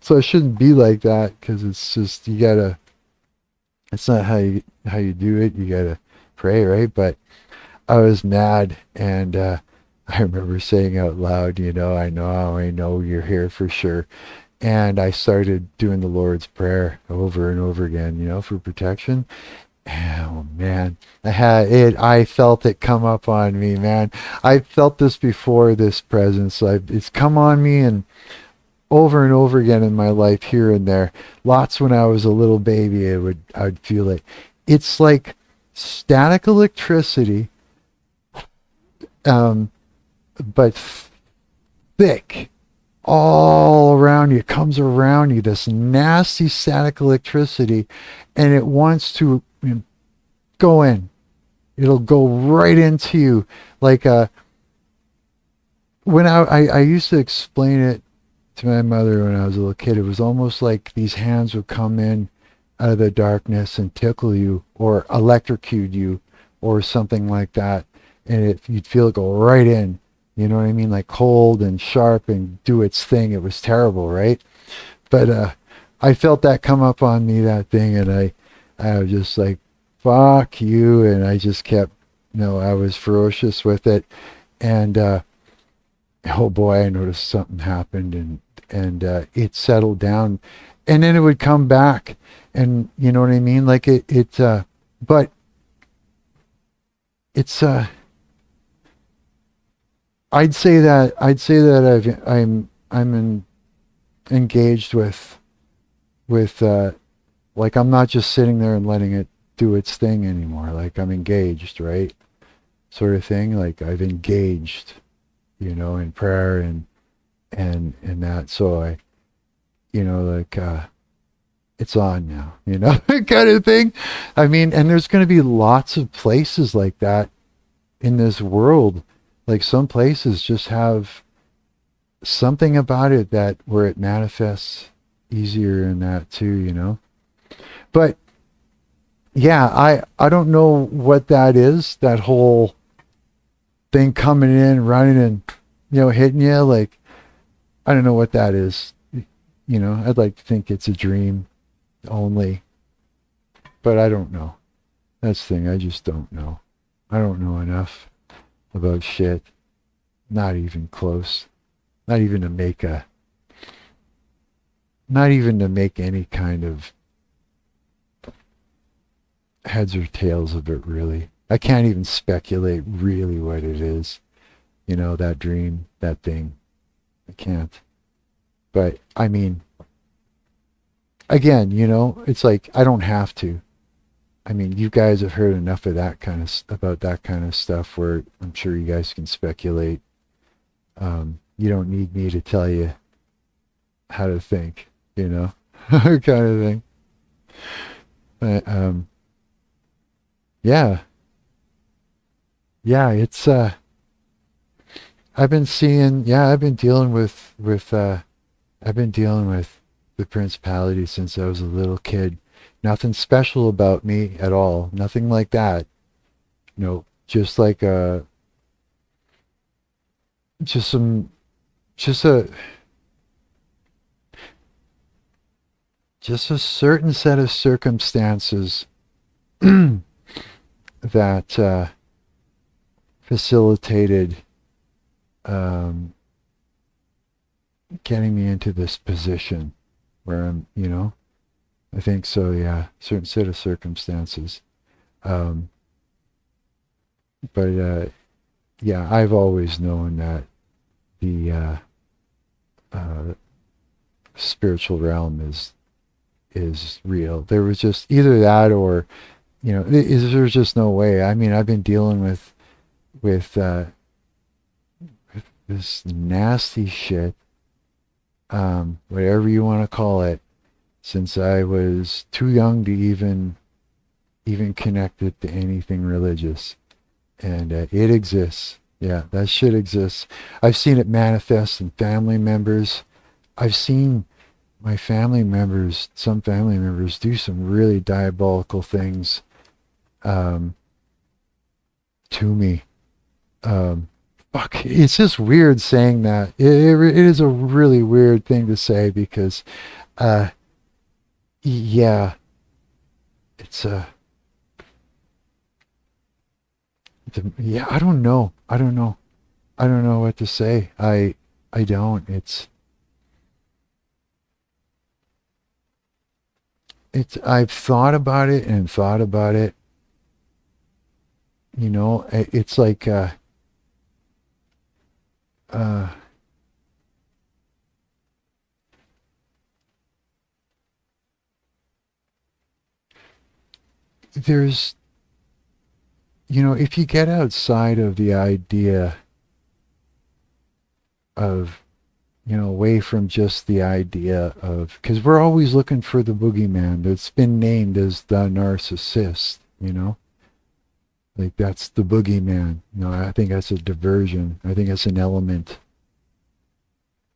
So it shouldn't be like that because it's just you gotta. It's not how you do it. You gotta pray, right? But I was mad, and I remember saying out loud, you I know you're here for sure. And I started doing the Lord's Prayer over and over again, for protection. Oh man, I felt it come up on me, man. I felt this before this presence. It's come on me and over again in my life here and there. Lots when I was a little baby, I'd feel it. It's like static electricity, um, but thick all around you. It comes around you, this nasty static electricity, and it wants to go in. It'll go right into you. Like when I used to explain it to my mother when I was a little kid, it was almost like these hands would come in out of the darkness and tickle you or electrocute you or something like that. And you'd feel it go right in. You know what I mean? Like cold and sharp and do its thing. It was terrible, right? But I felt that come up on me, that thing, and I was just like, fuck you. And I just kept, I was ferocious with it. And oh boy, I noticed something happened, and it settled down. And then it would come back. And you know what I mean? Like but it's I'd say that I'm engaged with like I'm not just sitting there and letting it do its thing anymore. Like I'm engaged, right? Sort of thing. Like I've engaged, in prayer and that. So I, like it's on now, kind of thing. I mean, and there's going to be lots of places like that in this world. Like some places just have something about it that where it manifests easier in that too, But yeah, I don't know what that is, that whole thing coming in, running and, hitting you. Like, I don't know what that is. I'd like to think it's a dream only, but I don't know. That's the thing. I just don't know. I don't know enough about shit. Not even close. Not even to make any kind of heads or tails of it, really. I can't even speculate really what it is. That dream, that thing. I can't. But I mean, again, it's like I don't have to. I mean, you guys have heard enough of about that kind of stuff where I'm sure you guys can speculate. You don't need me to tell you how to think, kind of thing. But, yeah, it's, I've been dealing with the principality since I was a little kid. Nothing special about me at all. Nothing like that. Just like just a certain set of circumstances that facilitated getting me into this position where I'm, I think so, yeah, certain set of circumstances. But yeah, I've always known that the spiritual realm is real. There was just either that or, there's just no way. I mean, I've been dealing with this nasty shit, whatever you want to call it, since I was too young to even connect it to anything religious. And it exists. Yeah, that shit exists. I've seen it manifest in family members. I've seen my family members, some family members do some really diabolical things um, to me. Um, Fuck, it's just weird saying that. It is a really weird thing to say because, uh, yeah, it's yeah. I don't know. I don't know. I don't know what to say. I don't. It's. I've thought about it and thought about it. You know, it's like uh, there's, you know, if you get outside of the idea of, you know, away from just the idea of, because we're always looking for the boogeyman that's been named as the narcissist, you know, like that's the boogeyman. You know, I think that's a diversion. I think that's an element.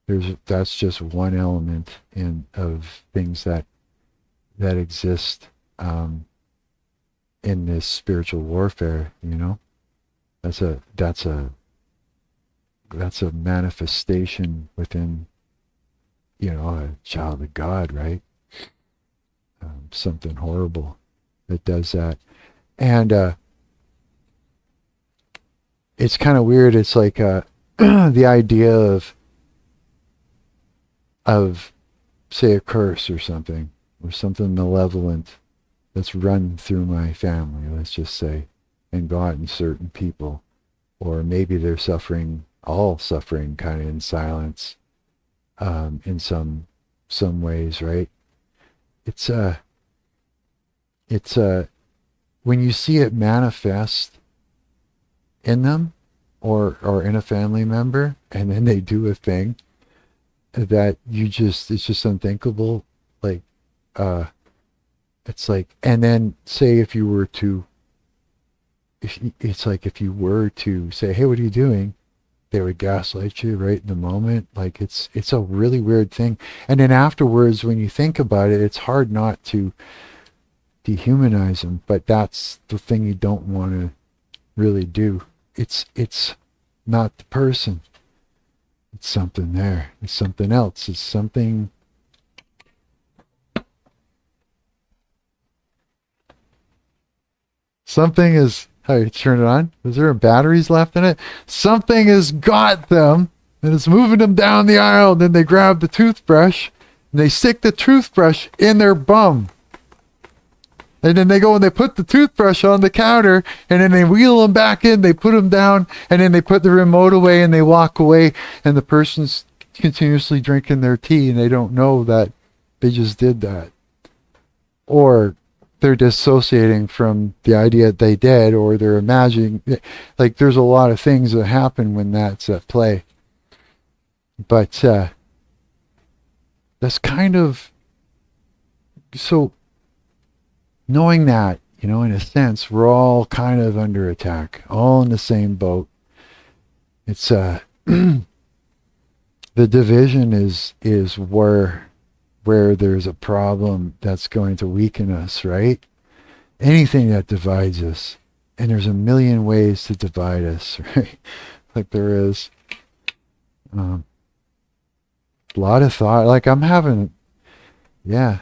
That's just one element in of things that exist in this spiritual warfare. You know, that's a that's a manifestation within, you know, a child of God, right? Something horrible that does that. And it's kind of weird. It's like the idea of say a curse or something malevolent that's run through my family, let's just say, and gotten certain people, or maybe they're suffering, all suffering kind of in silence, in some ways, right? It's it's when you see it manifest in them or in a family member, and then they do a thing that you just, it's just unthinkable. Like it's like, and then say if you were to, it's like if you were to say, hey, what are you doing, they would gaslight you right in the moment. Like it's a really weird thing. And then afterwards, when you think about it, it's hard not to dehumanize them, but that's the thing you don't want to really do. It's not the person. It's something there. It's something else. It's something. Something is. How you turn it on? Is there batteries left in it? Something has got them, and it's moving them down the aisle. And then they grab the toothbrush, and they stick the toothbrush in their bum. And then they go and they put the toothbrush on the counter, and then they wheel them back in, they put them down, and then they put the remote away and they walk away, and the person's continuously drinking their tea and they don't know that they just did that. Or they're dissociating from the idea that they did, or they're imagining, like there's a lot of things that happen when that's at play. But that's kind of, so knowing that, you know, in a sense, we're all kind of under attack, all in the same boat. It's the division is where there's a problem that's going to weaken us, right? Anything that divides us, and there's a million ways to divide us, right? Like there is a lot of thought. Like I'm having, yeah.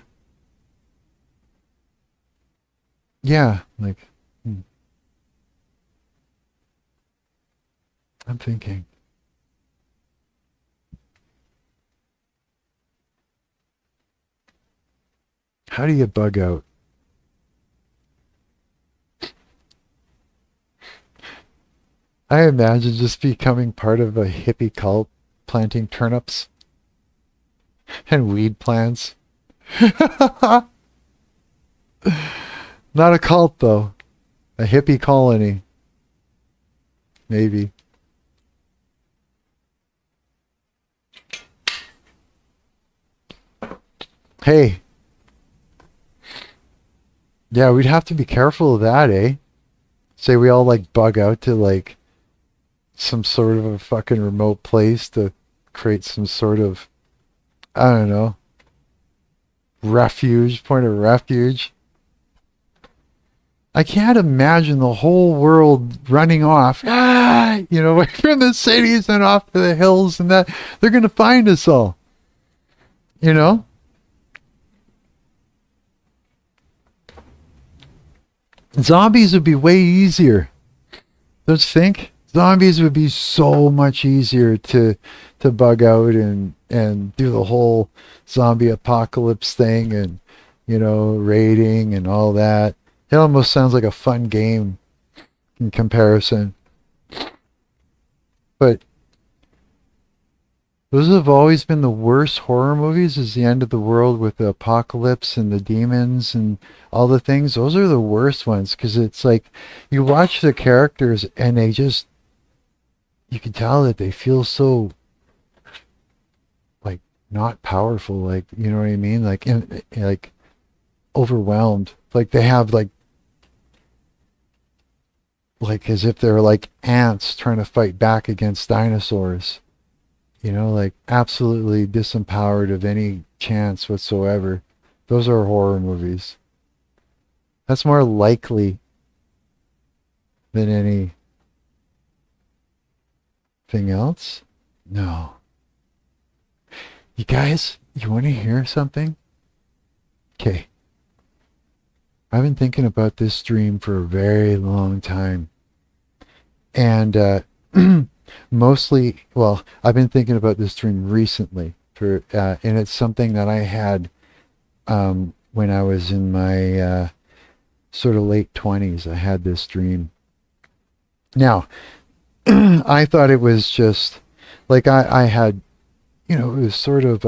Yeah, like I'm thinking, how do you bug out? I imagine just becoming part of a hippie cult, planting turnips and weed plants. Not a cult though, a hippie colony, maybe. Hey, yeah, we'd have to be careful of that, eh? Say we all like bug out to like some sort of a fucking remote place to create some sort of, I don't know, refuge, point of refuge. I can't imagine the whole world running off, away from the cities and off to the hills, and that they're going to find us all. You know? Zombies would be way easier. Don't you think? Zombies would be so much easier to bug out and do the whole zombie apocalypse thing and, raiding and all that. It almost sounds like a fun game in comparison. But those have always been the worst horror movies, is the end of the world with the apocalypse and the demons and all the things. Those are the worst ones, because it's like you watch the characters and you can tell that they feel so like not powerful, like, you know what I mean? Like overwhelmed. Like they have like as if they're like ants trying to fight back against dinosaurs. Like absolutely disempowered of any chance whatsoever. Those are horror movies. That's more likely than anything else. No. You guys, you want to hear something? Okay. I've been thinking about this stream for a very long time. And mostly, well, I've been thinking about this dream recently, and it's something that I had when I was in my sort of late 20s. I had this dream. Now, I thought it was just like I had, it was sort of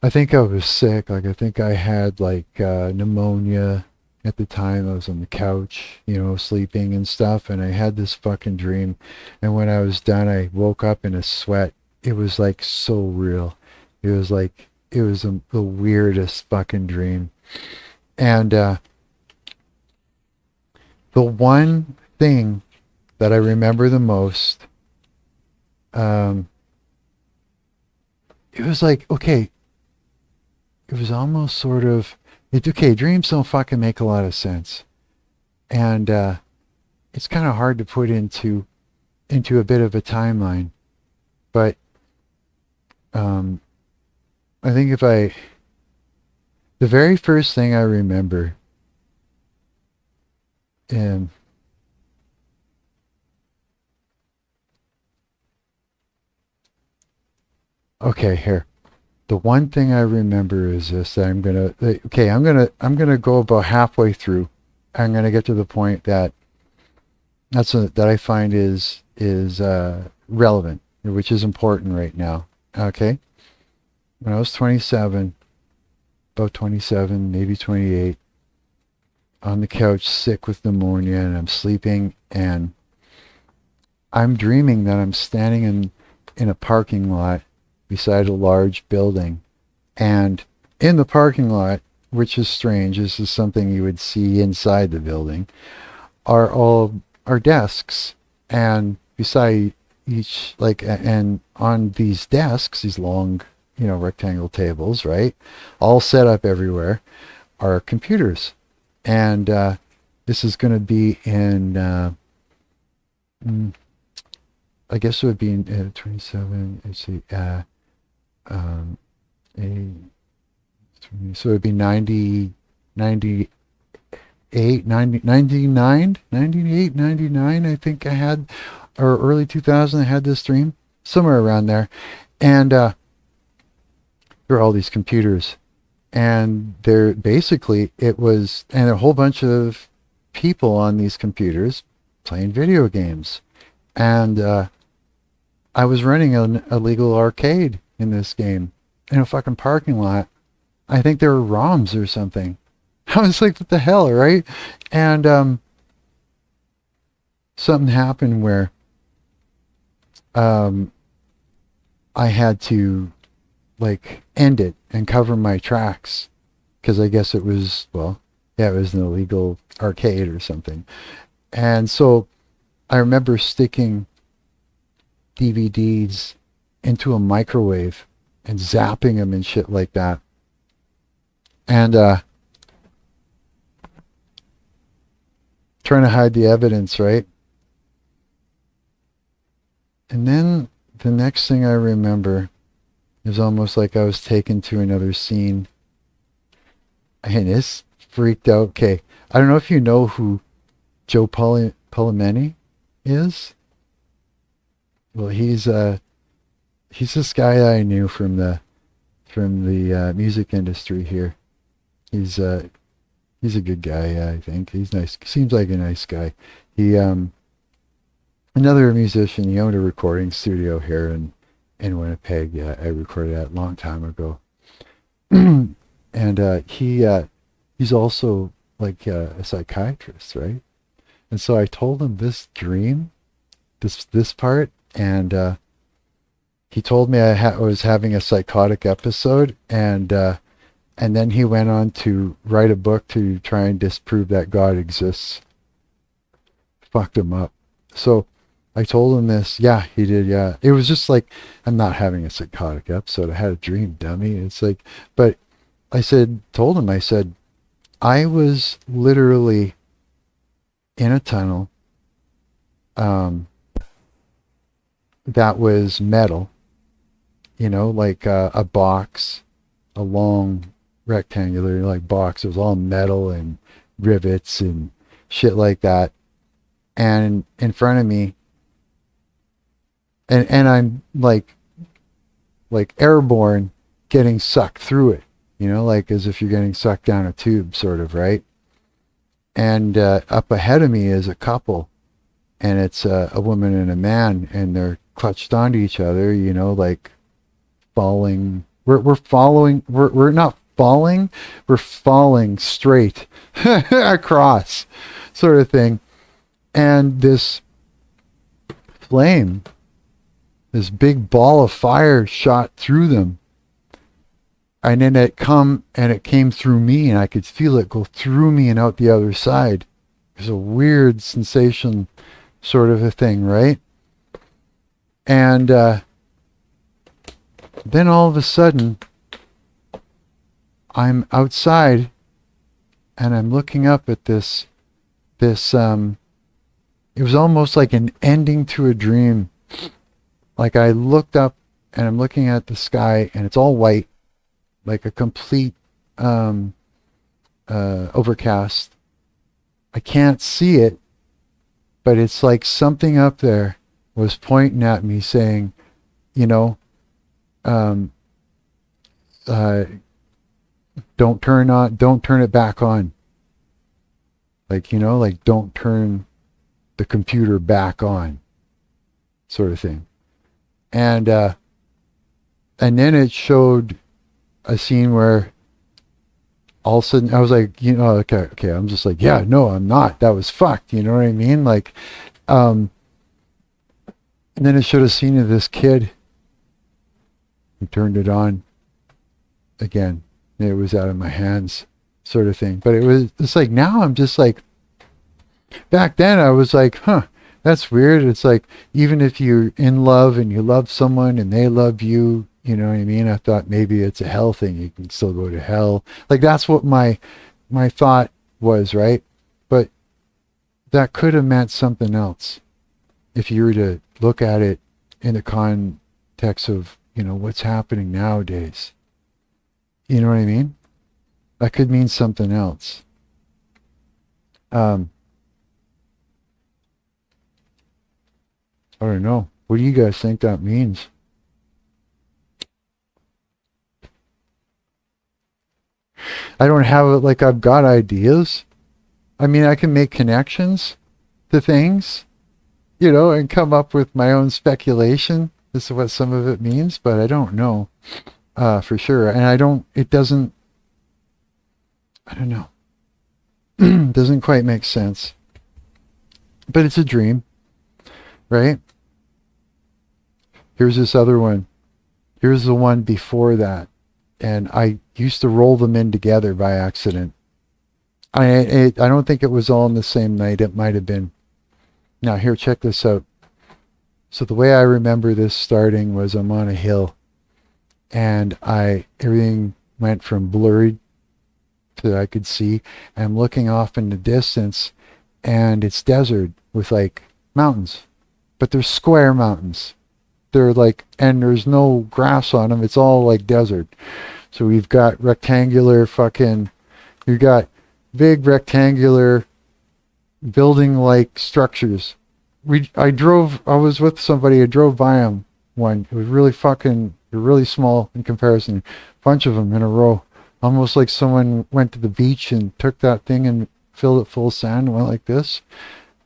I think I was sick. Like I think I had like pneumonia. At the time I was on the couch, sleeping and stuff, and I had this fucking dream, and when I was done I woke up in a sweat. It was like so real. It was the weirdest fucking dream. And the one thing that I remember the most, it was like, okay, it was almost sort of, it's okay, dreams don't fucking make a lot of sense. And it's kind of hard to put into a bit of a timeline. But I think the very first thing I remember, okay, here. The one thing I remember is this, that I'm gonna go about halfway through. I'm gonna get to the point that I find is relevant, which is important right now. Okay, when I was 27, about 27, maybe 28, on the couch, sick with pneumonia, and I'm sleeping, and I'm dreaming that I'm standing in a parking lot beside a large building, and in the parking lot, which is strange, this is something you would see inside the building, are all our desks, and beside each, and on these desks, these long, rectangle tables, right, all set up everywhere, are computers. And this is going to be in I guess it would be in 27, let's see, so it would be 90, 98, 90, 99, 98, 99, I think I had, or early 2000, I had this dream, somewhere around there. And there are all these computers, and they're basically, and a whole bunch of people on these computers playing video games. And I was running an illegal arcade in this game in a fucking parking lot. I think there were ROMs or something. I was like, what the hell, right? And something happened where I had to end it and cover my tracks, because I guess it was, it was an illegal arcade or something. And so I remember sticking DVDs into a microwave and zapping him and shit like that. And trying to hide the evidence, right? And then the next thing I remember is almost like I was taken to another scene. And this freaked out. Okay, I don't know if you know who Joe Polimeni is. Well, he's this guy I knew from the music industry here. He's a good guy, I think. He's nice. Seems like a nice guy. He another musician. He owned a recording studio here in Winnipeg. Yeah, I recorded that a long time ago. And he's also like a psychiatrist, right? And so I told him this dream, this part, and he told me I was having a psychotic episode, and then he went on to write a book to try and disprove that God exists. Fucked him up. So I told him this. Yeah, he did. Yeah, it was just like, I'm not having a psychotic episode. I had a dream, dummy. It's like, but I told him, I said, I was literally in a tunnel that was metal, like a box, a long rectangular like box. It was all metal and rivets and shit like that. And in front of me, and I'm like airborne, getting sucked through it, like as if you're getting sucked down a tube, sort of, right? And up ahead of me is a couple, and it's a woman and a man, and they're clutched onto each other, like falling. We're following. We're not falling. We're falling straight across, sort of thing. And this flame, this big ball of fire, shot through them. And then it came through me, and I could feel it go through me and out the other side. It was a weird sensation, sort of a thing, right? And then all of a sudden, I'm outside, and I'm looking up at this. It was almost like an ending to a dream. Like I looked up, and I'm looking at the sky, and it's all white, like a complete overcast. I can't see it, but it's like something up there was pointing at me, saying, don't turn it back on. Like, like don't turn the computer back on, sort of thing. And then it showed a scene where all of a sudden I was like, okay, I'm just like, yeah, no, I'm not. That was fucked. You know what I mean? Like, and then it showed a scene of this kid who turned it on again. It was out of my hands, sort of thing. But it's like, now I'm just like, back then I was like, that's weird. It's like, even if you're in love and you love someone and they love you, you know what I mean? I thought maybe it's a hell thing. You can still go to hell. Like, that's what my thought was, right? But that could have meant something else if you were to look at it in the context of, what's happening nowadays. You know what I mean? That could mean something else. I don't know. What do you guys think that means? I don't have it like I've got ideas. I mean, I can make connections to things, and come up with my own speculation as to what some of it means, but I don't know for sure. And I don't know. Doesn't quite make sense. But it's a dream, right? Here's this other one. Here's the one before that. And I used to roll them in together by accident. I don't think it was all in the same night. It might have been. Now here, check this out. So the way I remember this starting was, I'm on a hill, and everything went from blurry to I could see. And I'm looking off in the distance, and it's desert with like mountains, but they're square mountains. They're like, and there's no grass on them. It's all like desert. So we've got rectangular fucking, we've got big rectangular building like structures. I was with somebody, I drove by them one. It was really small in comparison. Bunch of them in a row. Almost like someone went to the beach and took that thing and filled it full of sand and went like this.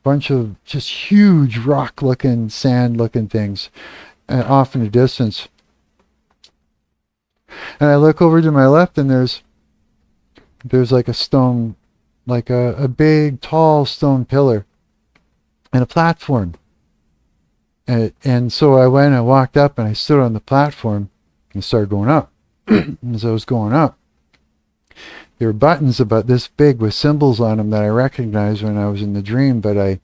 Bunch of just huge rock looking, sand looking things off in the distance. And I look over to my left, and there's like a stone, like a big tall stone pillar and a platform. And so I went and walked up, and I stood on the platform and started going up. As I was going up, there were buttons about this big with symbols on them that I recognized when I was in the dream, but I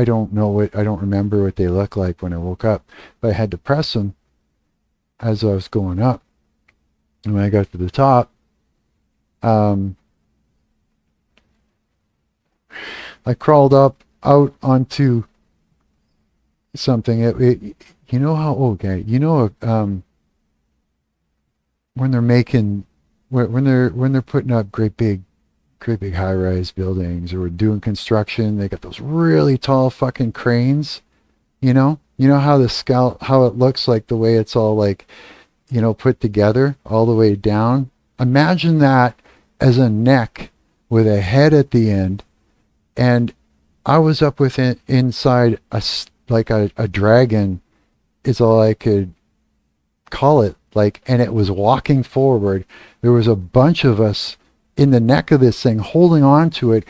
don't remember what they look like when I woke up. But I had to press them as I was going up. And when I got to the top, I crawled up out onto something. You know how, okay, you know, when they're making, when they're putting up great big high-rise buildings, or doing construction, they got those really tall fucking cranes. You know how how it looks like, the way it's all like, put together all the way down. Imagine that as a neck with a head at the end, and I was up inside a dragon is all I could call it, like, and it was walking forward. There was a bunch of us in the neck of this thing holding on to it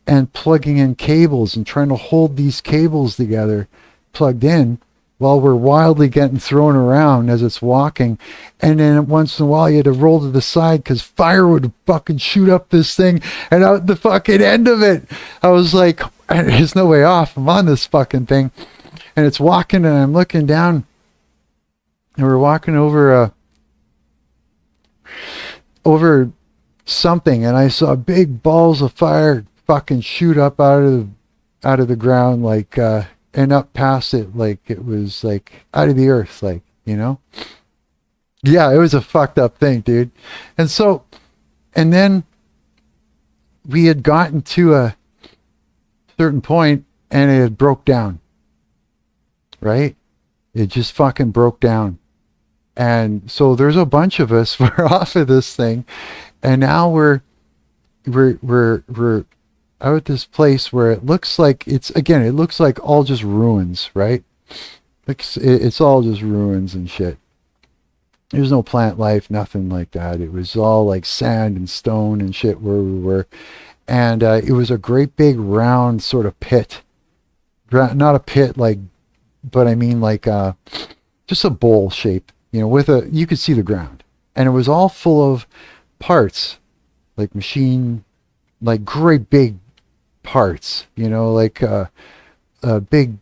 and plugging in cables and trying to hold these cables together, plugged in, while we're wildly getting thrown around as it's walking. And then once in a while you had to roll to the side because fire would fucking shoot up this thing and out the fucking end of it. I was like, there's no way off. I'm on this fucking thing. And it's walking, and I'm looking down, and we're walking over something, and I saw big balls of fire fucking shoot up out of the ground, like, and up past it, like it was like out of the earth, like, Yeah, it was a fucked up thing, dude. And then we had gotten to a certain point, and it had broke down. Right? It just fucking broke down. And so there's a bunch of us, we're off of this thing, and now we're out at this place where it looks like it looks like all just ruins, right? It's all just ruins and shit. There's no plant life, nothing like that. It was all like sand and stone and shit where we were. And it was a great big round sort of pit. Not a pit like, but I mean like just a bowl shape, you could see the ground. And it was all full of parts, like like great big parts, like big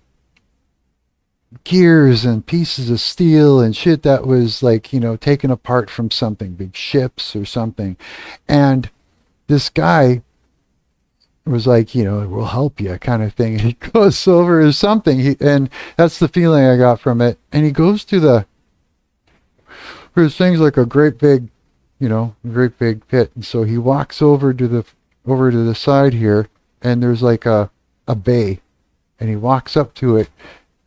gears and pieces of steel and shit that was like, taken apart from something, big ships or something. And this guy was like, we'll help you kind of thing. And he goes over to something, and that's the feeling I got from it. And he goes to there's things like a great big, great big pit. And so he walks over to the side here, and there's like a bay, and he walks up to it,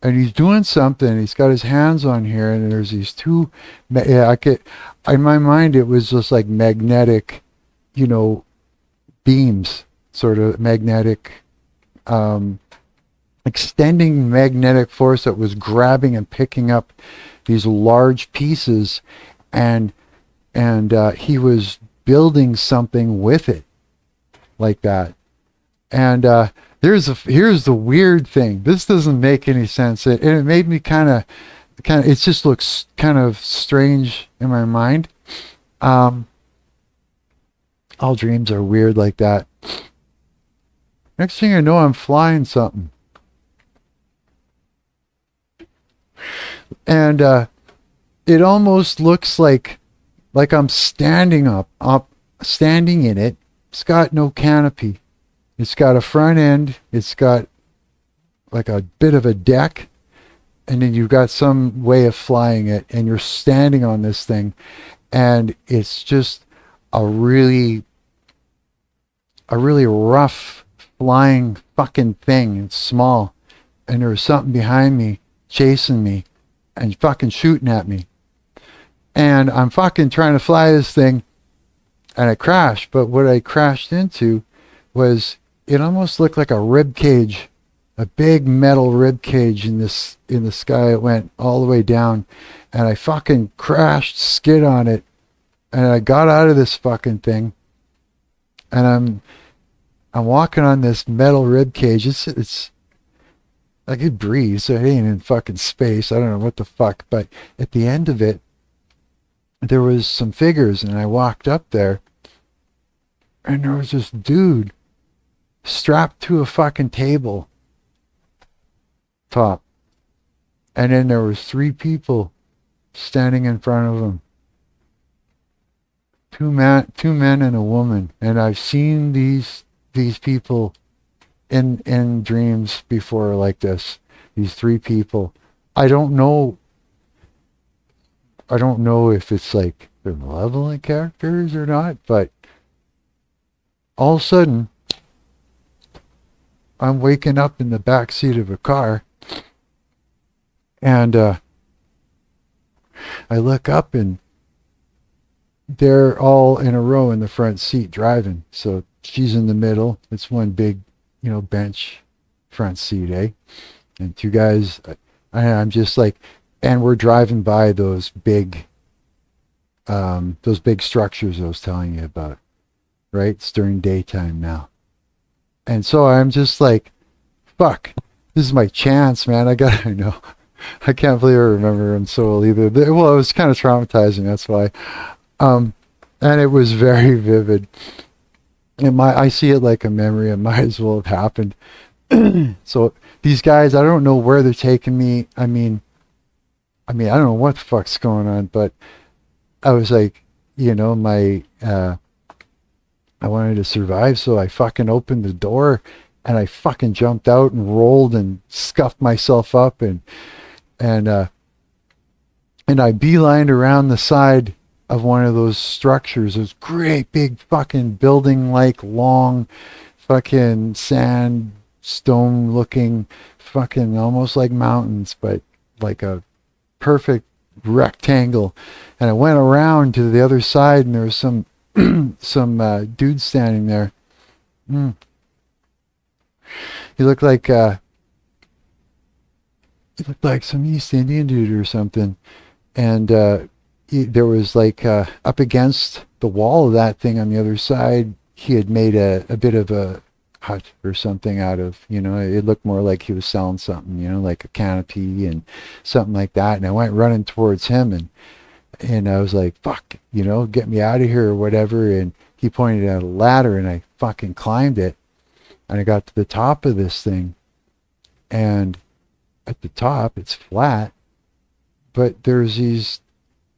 and he's doing something. He's got his hands on here, and there's these two, in my mind, it was just like magnetic, beams, sort of magnetic, extending magnetic force that was grabbing and picking up these large pieces, and he was building something with it like that. And here's the weird thing. This doesn't make any sense. It made me kind of, it just looks kind of strange in my mind. All dreams are weird like that. Next thing I know, I'm flying something. And it almost looks like I'm standing in it. It's got no canopy. It's got a front end. It's got like a bit of a deck, and then you've got some way of flying it, and you're standing on this thing, and it's just a really rough flying fucking thing. It's small, and there was something behind me chasing me and fucking shooting at me, and I'm fucking trying to fly this thing, and I crashed. But what I crashed into was, it almost looked like a rib cage, a big metal rib cage in the sky. It went all the way down, and I fucking crashed, skid on it, and I got out of this fucking thing, and I'm walking on this metal rib cage. It's I could breathe, so it ain't in fucking space. I don't know what the fuck, but at the end of it, there was some figures, and I walked up there, and there was this dude strapped to a fucking table top, and then there was 3 people standing in front of him. Two men and a woman, and I've seen these people in dreams before like this. These 3 people. I don't know if it's like they're malevolent characters or not, but all of a sudden I'm waking up in the back seat of a car, and I look up, and they're all in a row in the front seat driving. So she's in the middle. It's one big, bench front seat, eh? And 2 guys. I'm just like, and we're driving by those big structures I was telling you about, right? It's during daytime now. And so I'm just like, fuck, this is my chance, man. I know. I can't believe I remember him so well either. Well, it was kind of traumatizing, that's why. And it was very vivid. And I see it like a memory. It might as well have happened. So these guys, I don't know where they're taking me. I mean, I don't know what the fuck's going on, but I was like, I wanted to survive, so I fucking opened the door, and I fucking jumped out and rolled and scuffed myself up, and I beelined around the side of one of those structures, those great big fucking building like long fucking sandstone looking fucking almost like mountains, but like a perfect rectangle. And I went around to the other side, and there was some dude standing there. He looked like some East Indian dude or something, and there was like up against the wall of that thing on the other side, he had made a bit of a hut or something out of, it looked more like he was selling something, like a canopy and something like that. And I went running towards him, and I was like, fuck, get me out of here or whatever. And he pointed at a ladder, and I fucking climbed it, and I got to the top of this thing, and at the top it's flat, but there's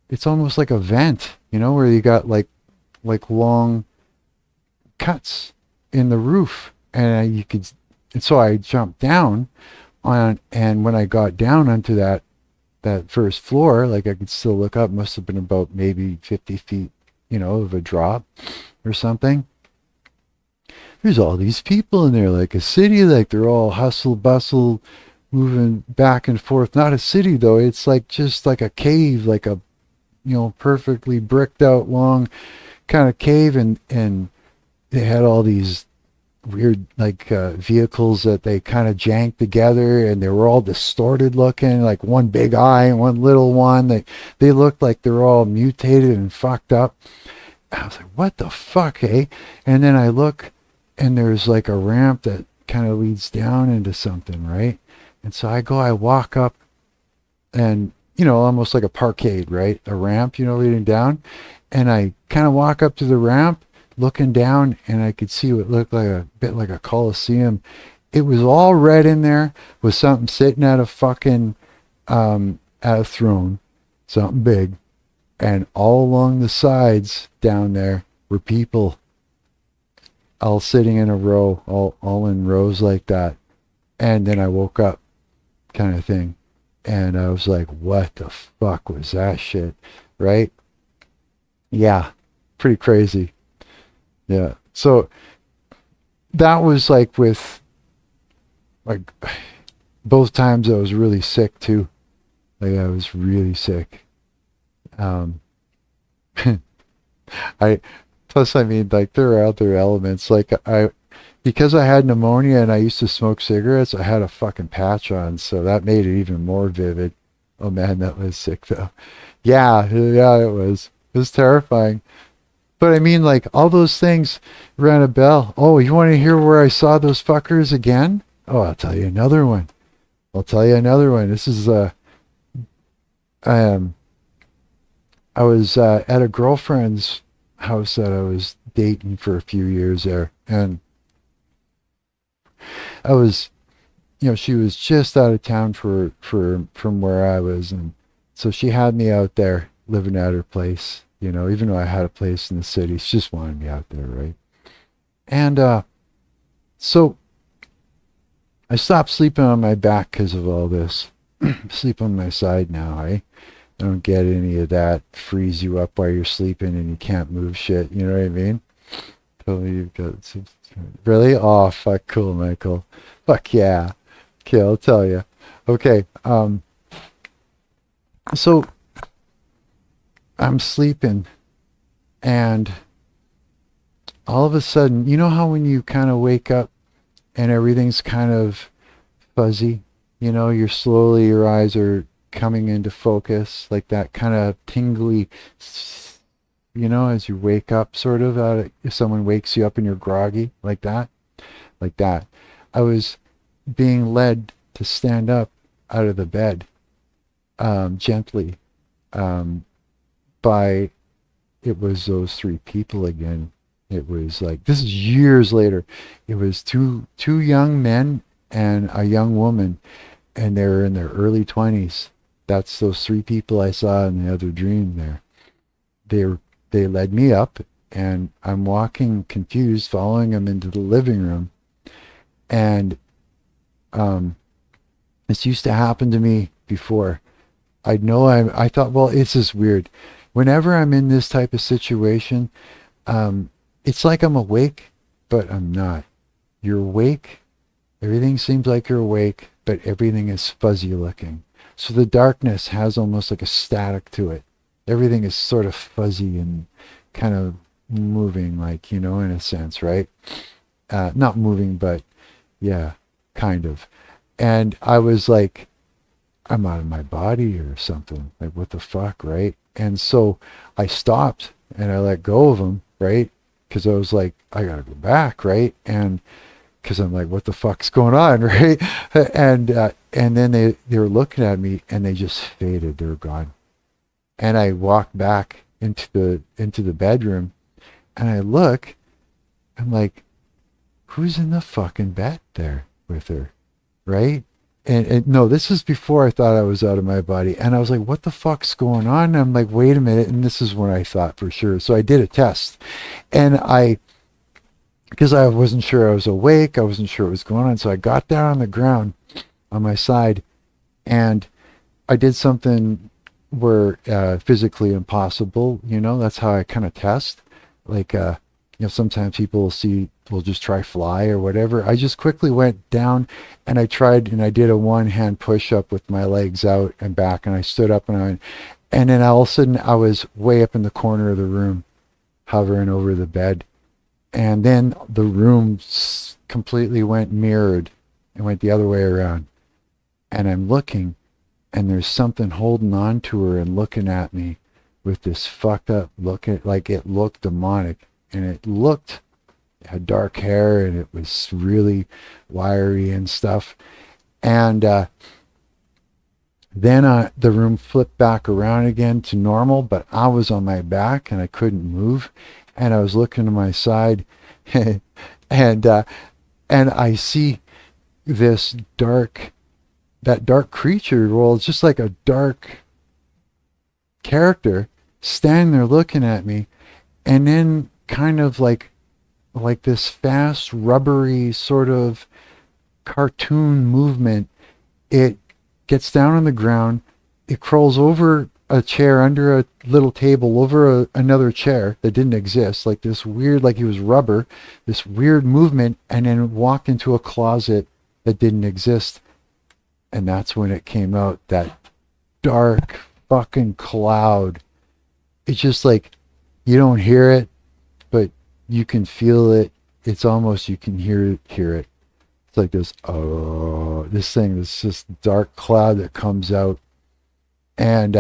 it's almost like a vent, where you got like long cuts in the roof, and so I jumped down and when I got down onto that first floor, like I could still look up. Must have been about maybe 50 feet, of a drop or something. There's all these people in there, like a city, like they're all hustle bustle, moving back and forth. Not a city though, it's like just like a cave, like a perfectly bricked out long kind of cave, and they had all these weird vehicles that they kind of janked together, and they were all distorted looking, like one big eye and one little one. They looked like they're all mutated and fucked up. I was like, what the fuck, eh? And then I look, and there's like a ramp that kind of leads down into something, right? And so I walk up, and almost like a parkade, right? A ramp, leading down. And I kind of walk up to the ramp, looking down, and I could see what looked like a bit like a coliseum. It was all red in there, with something sitting at a fucking at a throne, something big. And all along the sides down there were people all sitting in a row, all in rows like that. And then I woke up, kind of thing. And I was like, what the fuck was that shit? Right? Yeah. Pretty crazy. Yeah. So that was like with, like, both times I was really sick too. Like, I was really sick. Um, I, plus, I mean, like, there are other elements. Like, because I had pneumonia and I used to smoke cigarettes, I had a fucking patch on, so that made it even more vivid. Oh man, that was sick though. Yeah, it was. It was terrifying. But I mean, like, all those things rang a bell. Oh, you want to hear where I saw those fuckers again? Oh, I'll tell you another one. This is um, I was at a girlfriend's house that I was dating for a few years there, and I was, she was just out of town for from where I was, and so she had me out there living at her place. Even though I had a place in the city, she just wanted me out there, right? And so I stopped sleeping on my back because of all this. Sleep on my side now, eh? I don't get any of that freeze you up while you're sleeping and you can't move shit. You know what I mean? Totally, you've got some, really? Oh, fuck, cool, Michael. Fuck yeah. Okay, I'll tell you. Okay, so I'm sleeping, and all of a sudden, you know how when you kind of wake up and everything's kind of fuzzy, your eyes are coming into focus, like that kind of tingly, as you wake up, sort of, if someone wakes you up and you're groggy, like that, like that. I was being led to stand up out of the bed, gently, by, it was those three people again. It was like, this is years later. It was two young men and a young woman, and they were in their early 20s. That's those three people I saw in the other dream there. They led me up, and I'm walking confused, following them into the living room. And this used to happen to me before. I thought, well, it's just weird. Whenever I'm in this type of situation, it's like I'm awake, but I'm not. You're awake, everything seems like you're awake, but everything is fuzzy looking. So the darkness has almost like a static to it. Everything is sort of fuzzy and kind of moving, like, in a sense, right? Not moving, but yeah, kind of. And I was like, I'm out of my body or something. Like, what the fuck, right? And so I stopped and I let go of him, right? Because I was like, I gotta go back, right? And because I'm like, what the fuck's going on, right? And then they were looking at me and they just faded. They were gone. And I walked back into the bedroom, and I look. I'm like, who's in the fucking bed there with her, right? And no, this is before I thought I was out of my body. And I was like, what the fuck's going on? And I'm like, wait a minute. And this is when I thought for sure. So I did a test. And because I wasn't sure I was awake, I wasn't sure what was going on. So I got down on the ground on my side, and I did something where physically impossible. That's how I kind of test. Like, sometimes people will just try fly or whatever. I just quickly went down and I did a one-hand push-up with my legs out and back, and I stood up, and then all of a sudden I was way up in the corner of the room, hovering over the bed. And then the room completely went mirrored and went the other way around. And I'm looking, and there's something holding on to her and looking at me with this fucked up look, like it looked demonic. And it had dark hair, and it was really wiry and stuff. And then the room flipped back around again to normal, but I was on my back and I couldn't move. And I was looking to my side, and I see that dark creature. Well, it's just like a dark character standing there looking at me, and then kind of like this fast, rubbery sort of cartoon movement. It gets down on the ground. It crawls over a chair, under a little table, over another chair that didn't exist, like this weird, like he was rubber, this weird movement, and then walked into a closet that didn't exist. And that's when it came out, that dark fucking cloud. It's just like, you don't hear it, but you can feel it. It's almost, you can hear it. It's like this, oh, this thing, this just dark cloud that comes out. And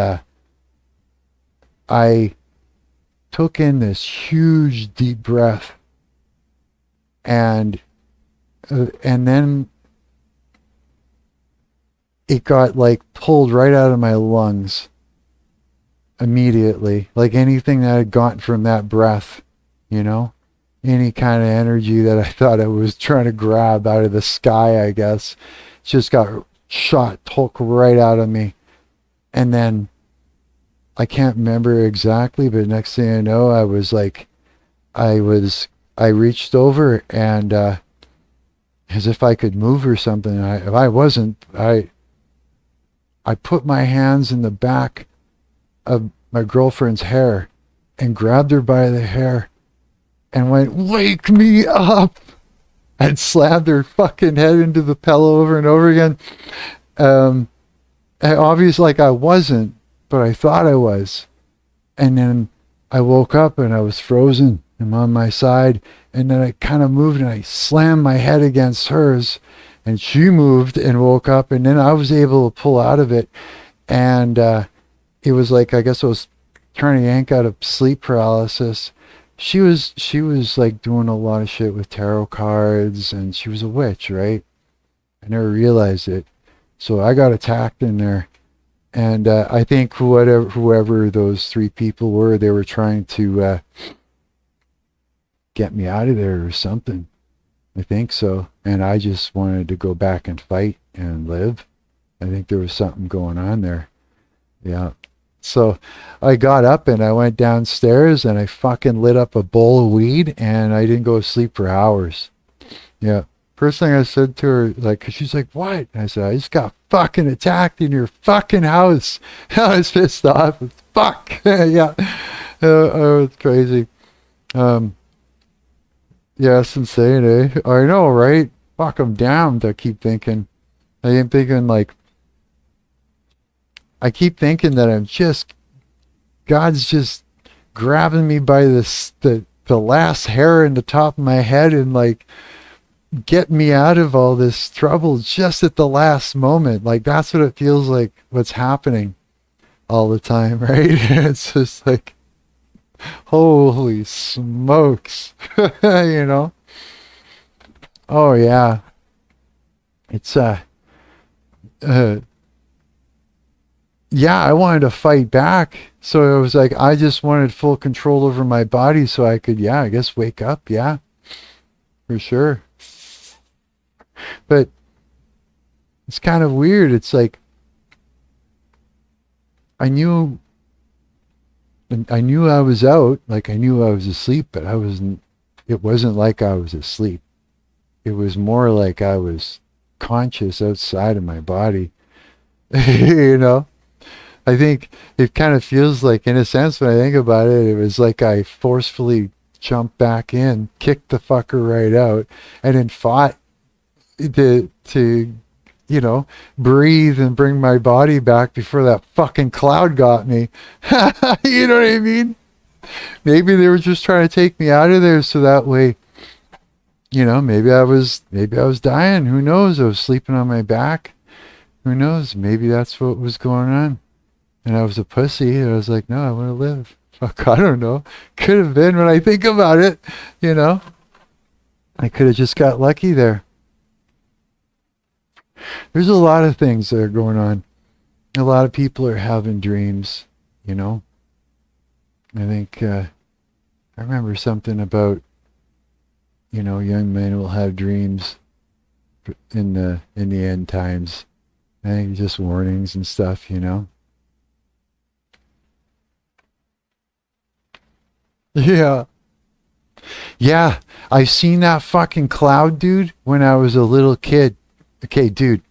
I took in this huge deep breath, and then it got like pulled right out of my lungs immediately, like anything that I had gotten from that breath, you know, any kind of energy that I thought I was trying to grab out of the sky, I guess, just got took right out of me. And then I can't remember exactly, but next thing I know, I reached over, and as if I could move or something. If I wasn't, I put my hands in the back of my girlfriend's hair and grabbed her by the hair and went, "Wake me up!" and slammed her fucking head into the pillow over and over again. And obviously, like, I wasn't, but I thought I was. And then I woke up and I was frozen. I'm on my side, and then I kind of moved and I slammed my head against hers, and she moved and woke up, and then I was able to pull out of it. And it was like, I guess I was trying to yank out of sleep paralysis. She was like doing a lot of shit with tarot cards, and she was a witch, right? I never realized it. So I got attacked in there. And I think whoever those three people were, they were trying to get me out of there or something. I think so. And I just wanted to go back and fight and live. I think there was something going on there. Yeah. So I got up and I went downstairs and I fucking lit up a bowl of weed, and I didn't go to sleep for hours. Yeah. First thing I said to her, like, 'cause she's like, "What?" I said, "I just got fucking attacked in your fucking house." I was pissed off. Fuck. Yeah. Oh, it's crazy. Yeah, it's insane, eh? I know, right? Fuck, I'm damned. I keep thinking. I keep thinking that God's just grabbing me by the last hair in the top of my head and like getting me out of all this trouble just at the last moment. Like, that's what it feels like, what's happening all the time, right? It's just like, holy smokes. You know? Oh yeah. It's yeah, I wanted to fight back. So it was like, I just wanted full control over my body so I could, yeah, I guess wake up. Yeah, for sure. But it's kind of weird. It's like, I knew I was out, like I knew I was asleep, but it wasn't like I was asleep. It was more like I was conscious outside of my body. You know? I think it kind of feels like, in a sense, when I think about it, it was like I forcefully jumped back in, kicked the fucker right out, and then fought to you know, breathe and bring my body back before that fucking cloud got me. You know what I mean? Maybe they were just trying to take me out of there so that way, you know, maybe I was dying. Who knows? I was sleeping on my back. Who knows? Maybe that's what was going on. And I was a pussy. And I was like, no, I want to live. Fuck, I don't know. Could have been, when I think about it, you know. I could have just got lucky there. There's a lot of things that are going on. A lot of people are having dreams, you know. I think I remember something about, you know, young men will have dreams in the end times. I think just warnings and stuff, you know. Yeah. Yeah. I've seen that fucking cloud, dude, when I was a little kid. Okay, dude.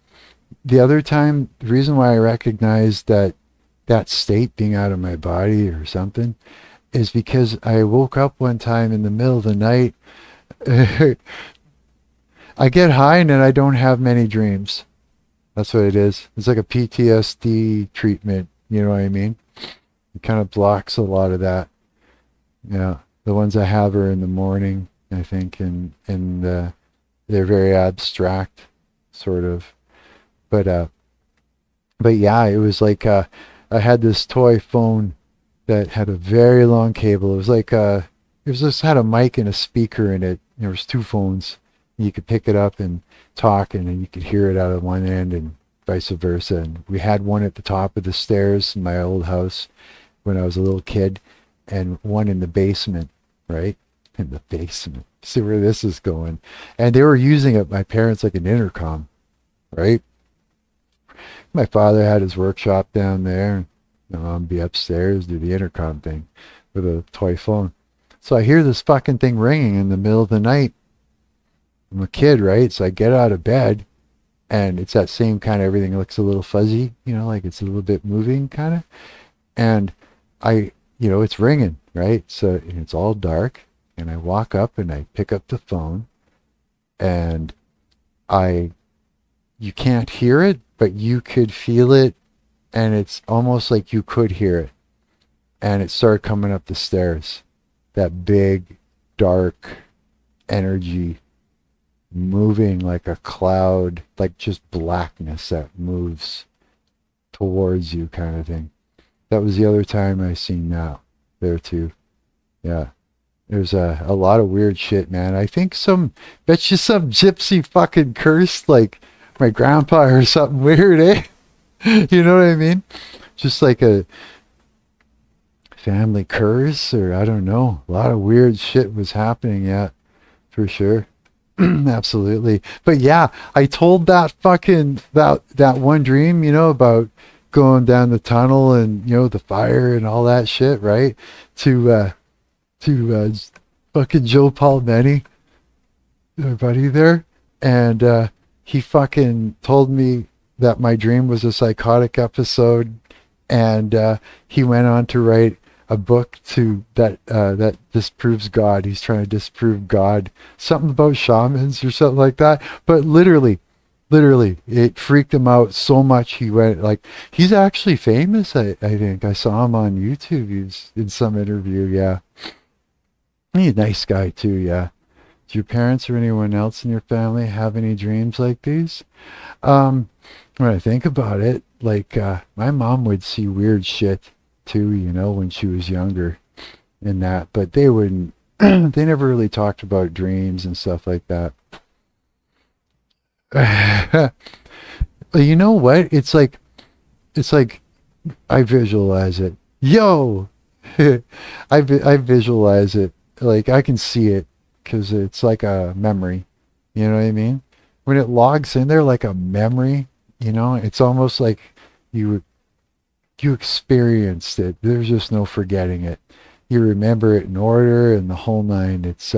The other time, the reason why I recognized that state being out of my body or something is because I woke up one time in the middle of the night. I get high and then I don't have many dreams. That's what it is. It's like a PTSD treatment. You know what I mean? It kind of blocks a lot of that. Yeah. The ones I have are in the morning, I think, and they're very abstract, sort of. But but yeah, it was like I had this toy phone that had a very long cable. It was like it was just had a mic and a speaker in it. There was two phones. You could pick it up and talk, and then you could hear it out of one end, and vice versa. And we had one at the top of the stairs in my old house when I was a little kid, and one in the basement, right? In the basement. See where this is going. And they were using it, my parents, like an intercom, right? My father had his workshop down there. My mom would be upstairs, do the intercom thing with a toy phone. So I hear this fucking thing ringing in the middle of the night. I'm a kid, right? So I get out of bed and it's that same kind of everything looks a little fuzzy, like it's a little bit moving kind of. And it's ringing, right? So it's all dark. And I walk up and I pick up the phone and I you can't hear it, but you could feel it, and it's almost like you could hear it. And it started coming up the stairs. That big, dark energy moving like a cloud, like just blackness that moves towards you kind of thing. That was the other time I seen that there too. Yeah. There's a lot of weird shit, man. I think bet you some gypsy fucking curse like my grandpa or something weird, eh? You know what I mean? Just like a family curse, or I don't know. A lot of weird shit was happening, yeah, for sure. Absolutely. But yeah, I told that one dream, about going down the tunnel and the fire and all that shit, right? To fucking Joe Palmetti, our buddy there, and he fucking told me that my dream was a psychotic episode, and he went on to write a book that disproves God. He's trying to disprove God, something about shamans or something like that. But literally, it freaked him out so much. He went like, he's actually famous. I think I saw him on YouTube. He's in some interview. Yeah, he's a nice guy too. Yeah. Do your parents or anyone else in your family have any dreams like these? Um, when I think about it, like my mom would see weird shit too, when she was younger and that, but they wouldn't, they never really talked about dreams and stuff like that. You know what? It's like I visualize it. Yo, I visualize it. Like I can see it because it's like a memory. You know what I mean? When it logs in there like a memory, it's almost like you you experienced it. There's just no forgetting it. You remember it in order and the whole nine. It's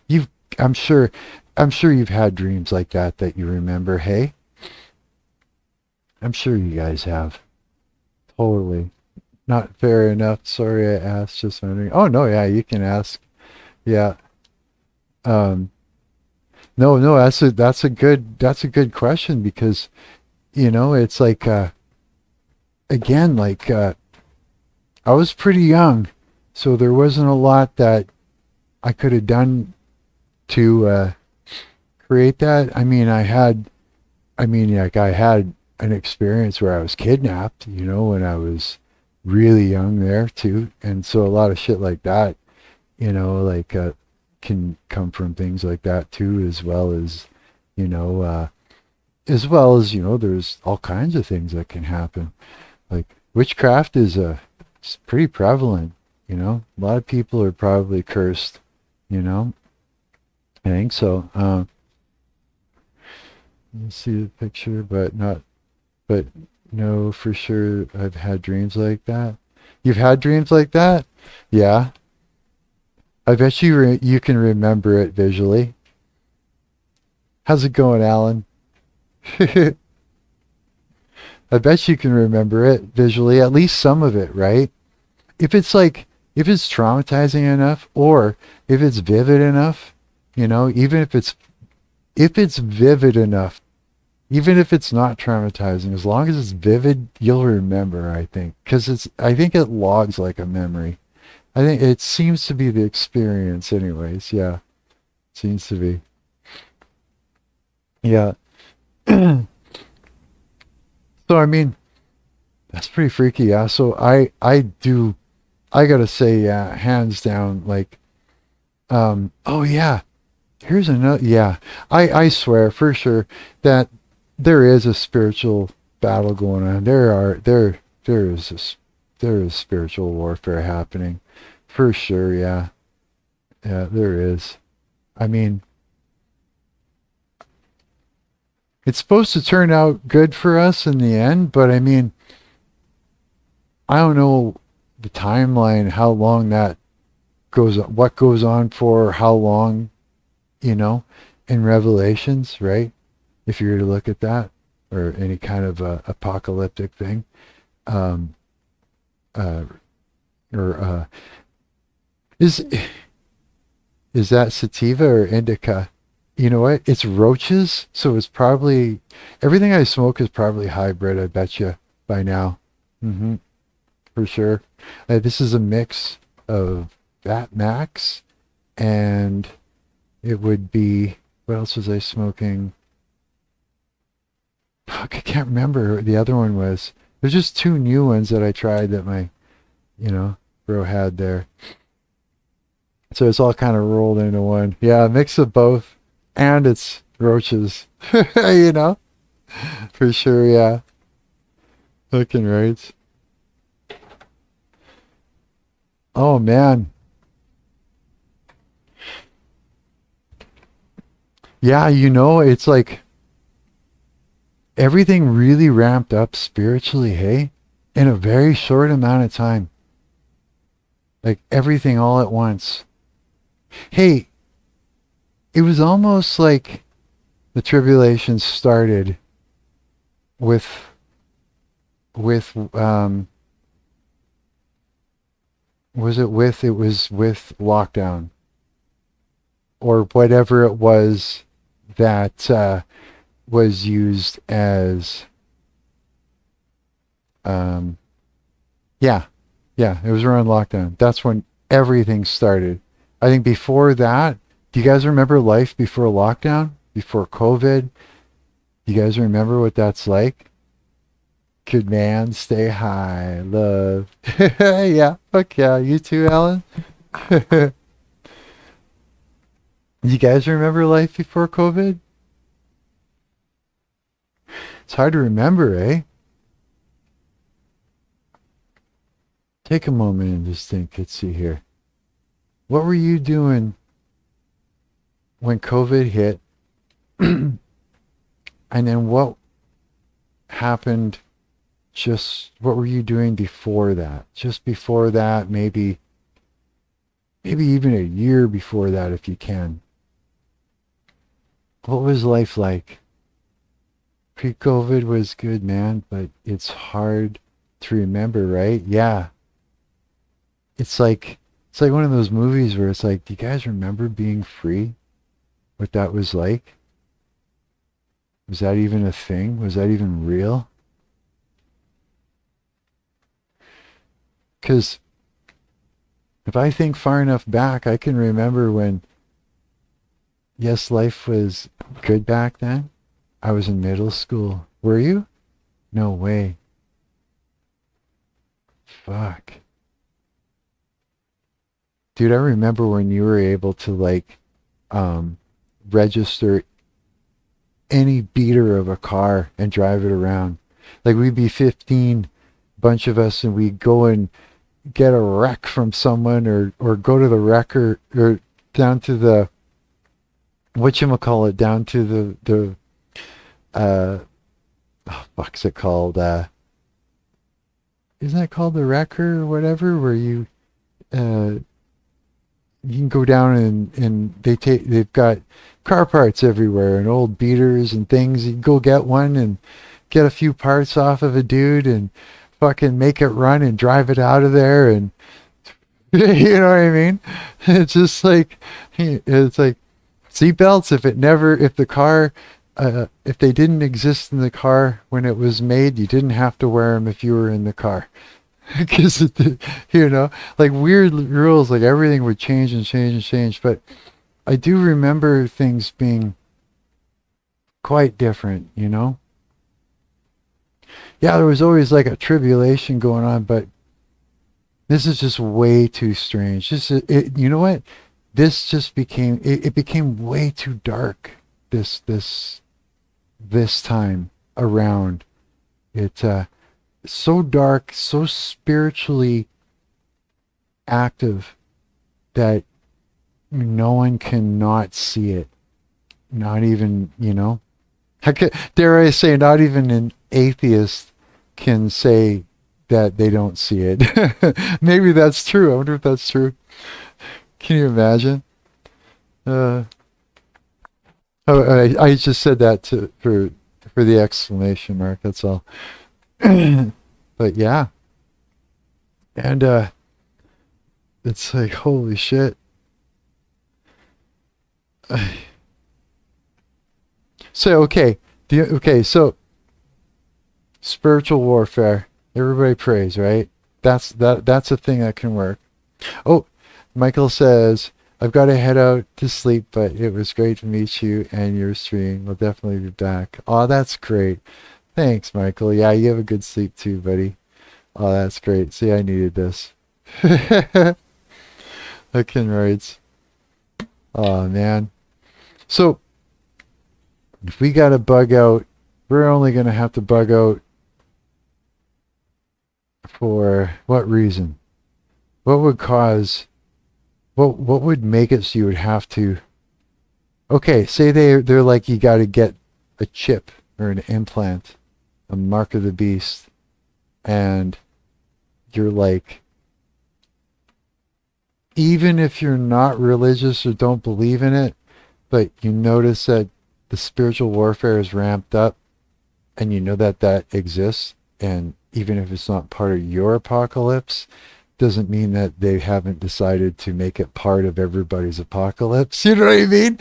you've I'm sure you've had dreams like that you remember. Hey, I'm sure you guys have. Totally. Not fair enough. Sorry I asked, just wondering. Oh no, yeah, you can ask. Yeah. Um no, no, that's a good question because it's like again like I was pretty young, so there wasn't a lot that I could have done to create that. I mean, like I had an experience where I was kidnapped, when I was really young there too, and so a lot of shit like that, like can come from things like that too, you know, uh, there's all kinds of things that can happen. Like witchcraft it's pretty prevalent. A lot of people are probably cursed. You know, I think so. Let's see the picture, but no, for sure, I've had dreams like that. You've had dreams like that? Yeah. I bet you can remember it visually. How's it going, Alan? I bet you can remember it visually, at least some of it, right? If it's like, if it's traumatizing enough, or if it's vivid enough, even if it's vivid enough, even if it's not traumatizing, as long as it's vivid, you'll remember, I think, because I think it logs like a memory. I think it seems to be the experience, anyways. Yeah, seems to be. Yeah. So I mean, that's pretty freaky. Yeah. So I gotta say, yeah, hands down, like, oh yeah, here's another. Yeah, I swear for sure that there is a spiritual battle going on. There is spiritual warfare happening, for sure. Yeah, yeah, there is. I mean, it's supposed to turn out good for us in the end, but I mean, I don't know the timeline, how long that what goes on for how long, you know, in Revelations, right? If you were to look at that, or any kind of apocalyptic thing, um, uh, or is is that sativa or indica? You know what? It's roaches, so it's probably everything I smoke is probably hybrid. I bet you by now. Hmm. For sure. This is a mix of that Max, and it would be, what else was I smoking? Fuck, I can't remember what the other one was. There's just two new ones that I tried that my, bro had there. So it's all kind of rolled into one. Yeah, a mix of both, and it's roaches. you know, for sure. Yeah, looking right. Oh man, yeah. It's like everything really ramped up spiritually. Hey, in a very short amount of time, like everything all at once. Hey, it was almost like the tribulation started with with it was with lockdown, or whatever it was that was used as, um yeah, yeah, it was around lockdown. That's when everything started. I think before that, do you guys remember life before lockdown, before COVID? You guys remember what that's like? Good man, stay high, love. Yeah, fuck yeah, you too, Alan. You guys remember life before COVID? It's hard to remember, eh? Take a moment and just think. Let's see here. What were you doing when COVID hit? And then what happened, just what were you doing before that? Just before that, maybe even a year before that if you can. What was life like? Pre-COVID was good, man, but it's hard to remember, right? Yeah. It's like one of those movies where it's like, do you guys remember being free? What that was like? Was that even a thing? Was that even real? Because if I think far enough back, I can remember when, yes, life was good back then. I was in middle school. Were you? No way. Fuck. Dude, I remember when you were able to like um register any beater of a car and drive it around. Like we'd be 15, bunch of us, and we'd go and get a wreck from someone, or go to the wrecker, or down to the, whatchamacallit, down to the fuck's it called? Isn't that called the wrecker or whatever? Where you uh you can go down and they've got car parts everywhere and old beaters and things. You can go get one and get a few parts off of a dude and fucking make it run and drive it out of there, and you know what I mean? It's just like, it's like seatbelts. If the car, if they didn't exist in the car when it was made, you didn't have to wear them if you were in the car. Because, you know, like weird rules, like everything would change and change and change. But I do remember things being quite different, you know? Yeah, there was always like a tribulation going on, but this is just way too strange. You know what? This just became, it became way too dark this time around. It, so dark, so spiritually active that no one can not see it. Not even, you know, dare I say, not even an atheist can say that they don't see it. Maybe that's true. I wonder if that's true. Can you imagine? Oh, I just said that for the exclamation mark. That's all. But yeah, and it's like, holy shit. So so spiritual warfare. Everybody prays, right? That's a thing that can work. Oh, Michael says, I've got to head out to sleep, but it was great to meet you and your stream. We'll definitely be back. Oh, that's great. Thanks, Michael. Yeah, you have a good sleep too, buddy. Oh, that's great. See, I needed this. Looking rights. Oh, man. So, if we got to bug out, we're only going to have to bug out for what reason? What would cause, what would make it so you would have to, okay, say they're like, you got to get a chip or an implant, a mark of the beast, and you're like, even if you're not religious or don't believe in it, but you notice that the spiritual warfare is ramped up and you know that that exists, and even if it's not part of your apocalypse, doesn't mean that they haven't decided to make it part of everybody's apocalypse. You know what I mean?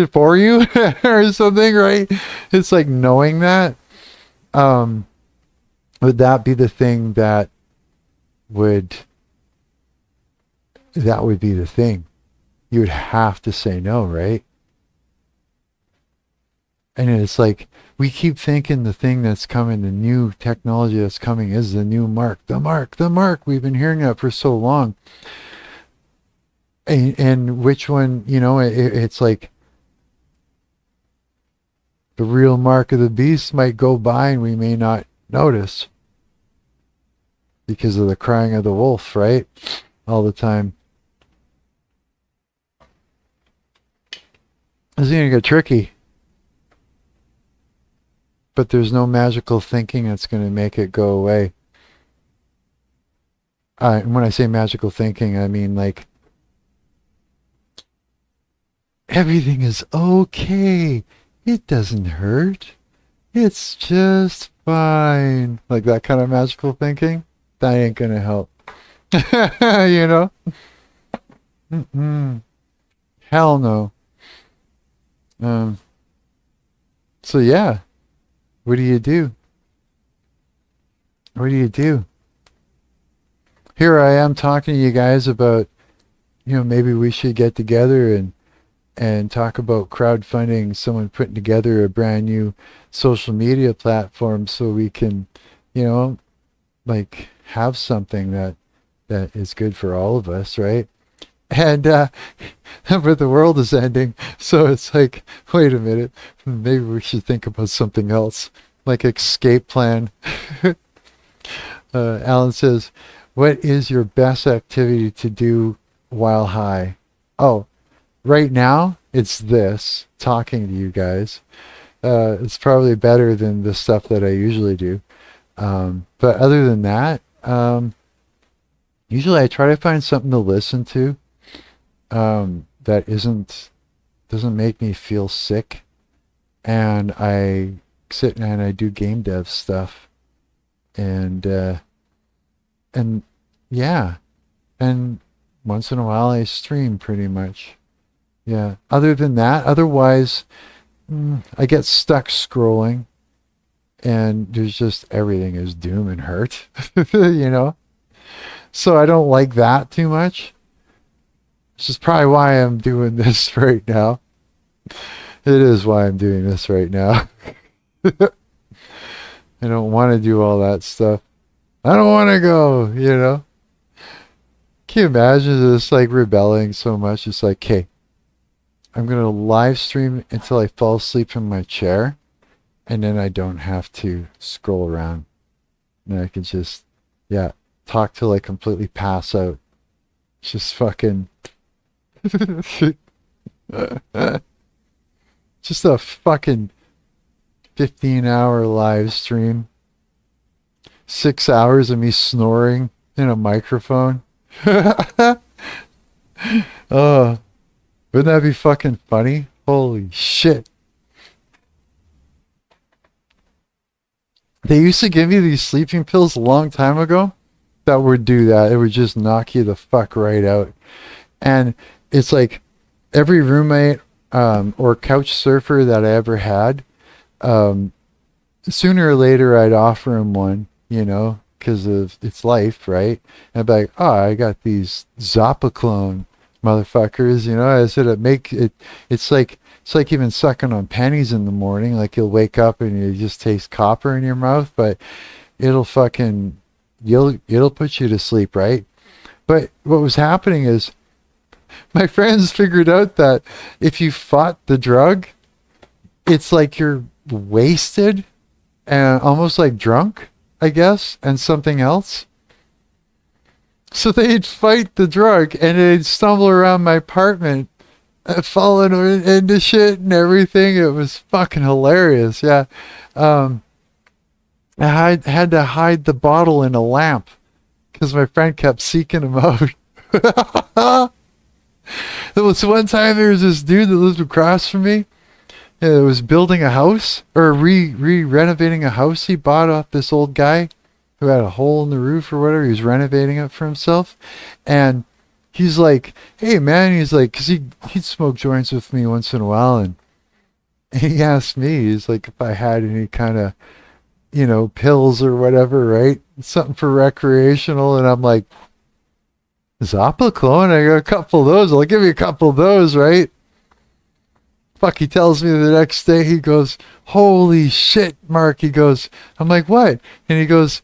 For you or something, right? It's like knowing that. Would that be the thing that would be the thing? You would have to say no, right? And it's like, we keep thinking the thing that's coming, the new technology that's coming is the new Marc. The Marc. We've been hearing that for so long. And which one, you know, it's like the real mark of the beast might go by and we may not notice because of the crying of the wolf, right? All the time. It's going to get tricky. But there's no magical thinking that's going to make it go away. And when I say magical thinking, I mean like everything is okay. It doesn't hurt. It's just fine. Like that kind of magical thinking. That ain't going to help. You know? Mm-mm. Hell no. So yeah. What do you do? What do you do? Here I am talking to you guys about, you know, maybe we should get together and talk about crowdfunding, someone putting together a brand new social media platform so we can, you know, like have something that is good for all of us, right? And but the world is ending, so it's like, wait a minute, maybe we should think about something else, like escape plan. Alan says, what is your best activity to do while high? Oh, right now it's this, talking to you guys. It's probably better than the stuff that I usually do. But other than that, usually I try to find something to listen to. that isn't doesn't make me feel sick, and I sit and I do game dev stuff, and and yeah, and once in a while I stream pretty much. Yeah. Other than that, otherwise, I get stuck scrolling, and there's just everything is doom and hurt, you know. So I don't like that too much. This is probably why I'm doing this right now. It is why I'm doing this right now. I don't want to do all that stuff. I don't want to go, you know. Can you imagine this like rebelling so much? It's like, okay, I'm going to live stream until I fall asleep in my chair, and then I don't have to scroll around. And I can just, yeah, talk till I completely pass out. Just fucking, just a fucking 15-hour live stream. 6 hours of me snoring in a microphone. Oh, wouldn't that be fucking funny? Holy shit. They used to give you these sleeping pills a long time ago that would do that. It would just knock you the fuck right out. And it's like every roommate or couch surfer that I ever had, um, sooner or later I'd offer him one, you know, because of its life, right? And I'd be like, oh, I got these Zappa clone motherfuckers, you know. I said it make it. It's like even sucking on pennies in the morning. Like you'll wake up and you just taste copper in your mouth, but it'll fucking it'll put you to sleep, right? But what was happening is my friends figured out that if you fought the drug, it's like you're wasted and almost like drunk, I guess, and something else. So they'd fight the drug and they'd stumble around my apartment, falling into shit and everything. It was fucking hilarious. Yeah. Um, I had to hide the bottle in a lamp because my friend kept seeking him out. There was one time there was this dude that lived across from me. That was building a house or renovating a house he bought off this old guy who had a hole in the roof or whatever. He was renovating it for himself, and he's like, "Hey man," he's like, because he'd smoke joints with me once in a while, and he asked me, he's like, if I had any kind of, you know, pills or whatever, right? Something for recreational, and I'm like, Zappa clone, I got a couple of those. I'll give you a couple of those, right? Fuck, he tells me the next day, he goes, holy shit, Marc. He goes, I'm like, what? And he goes,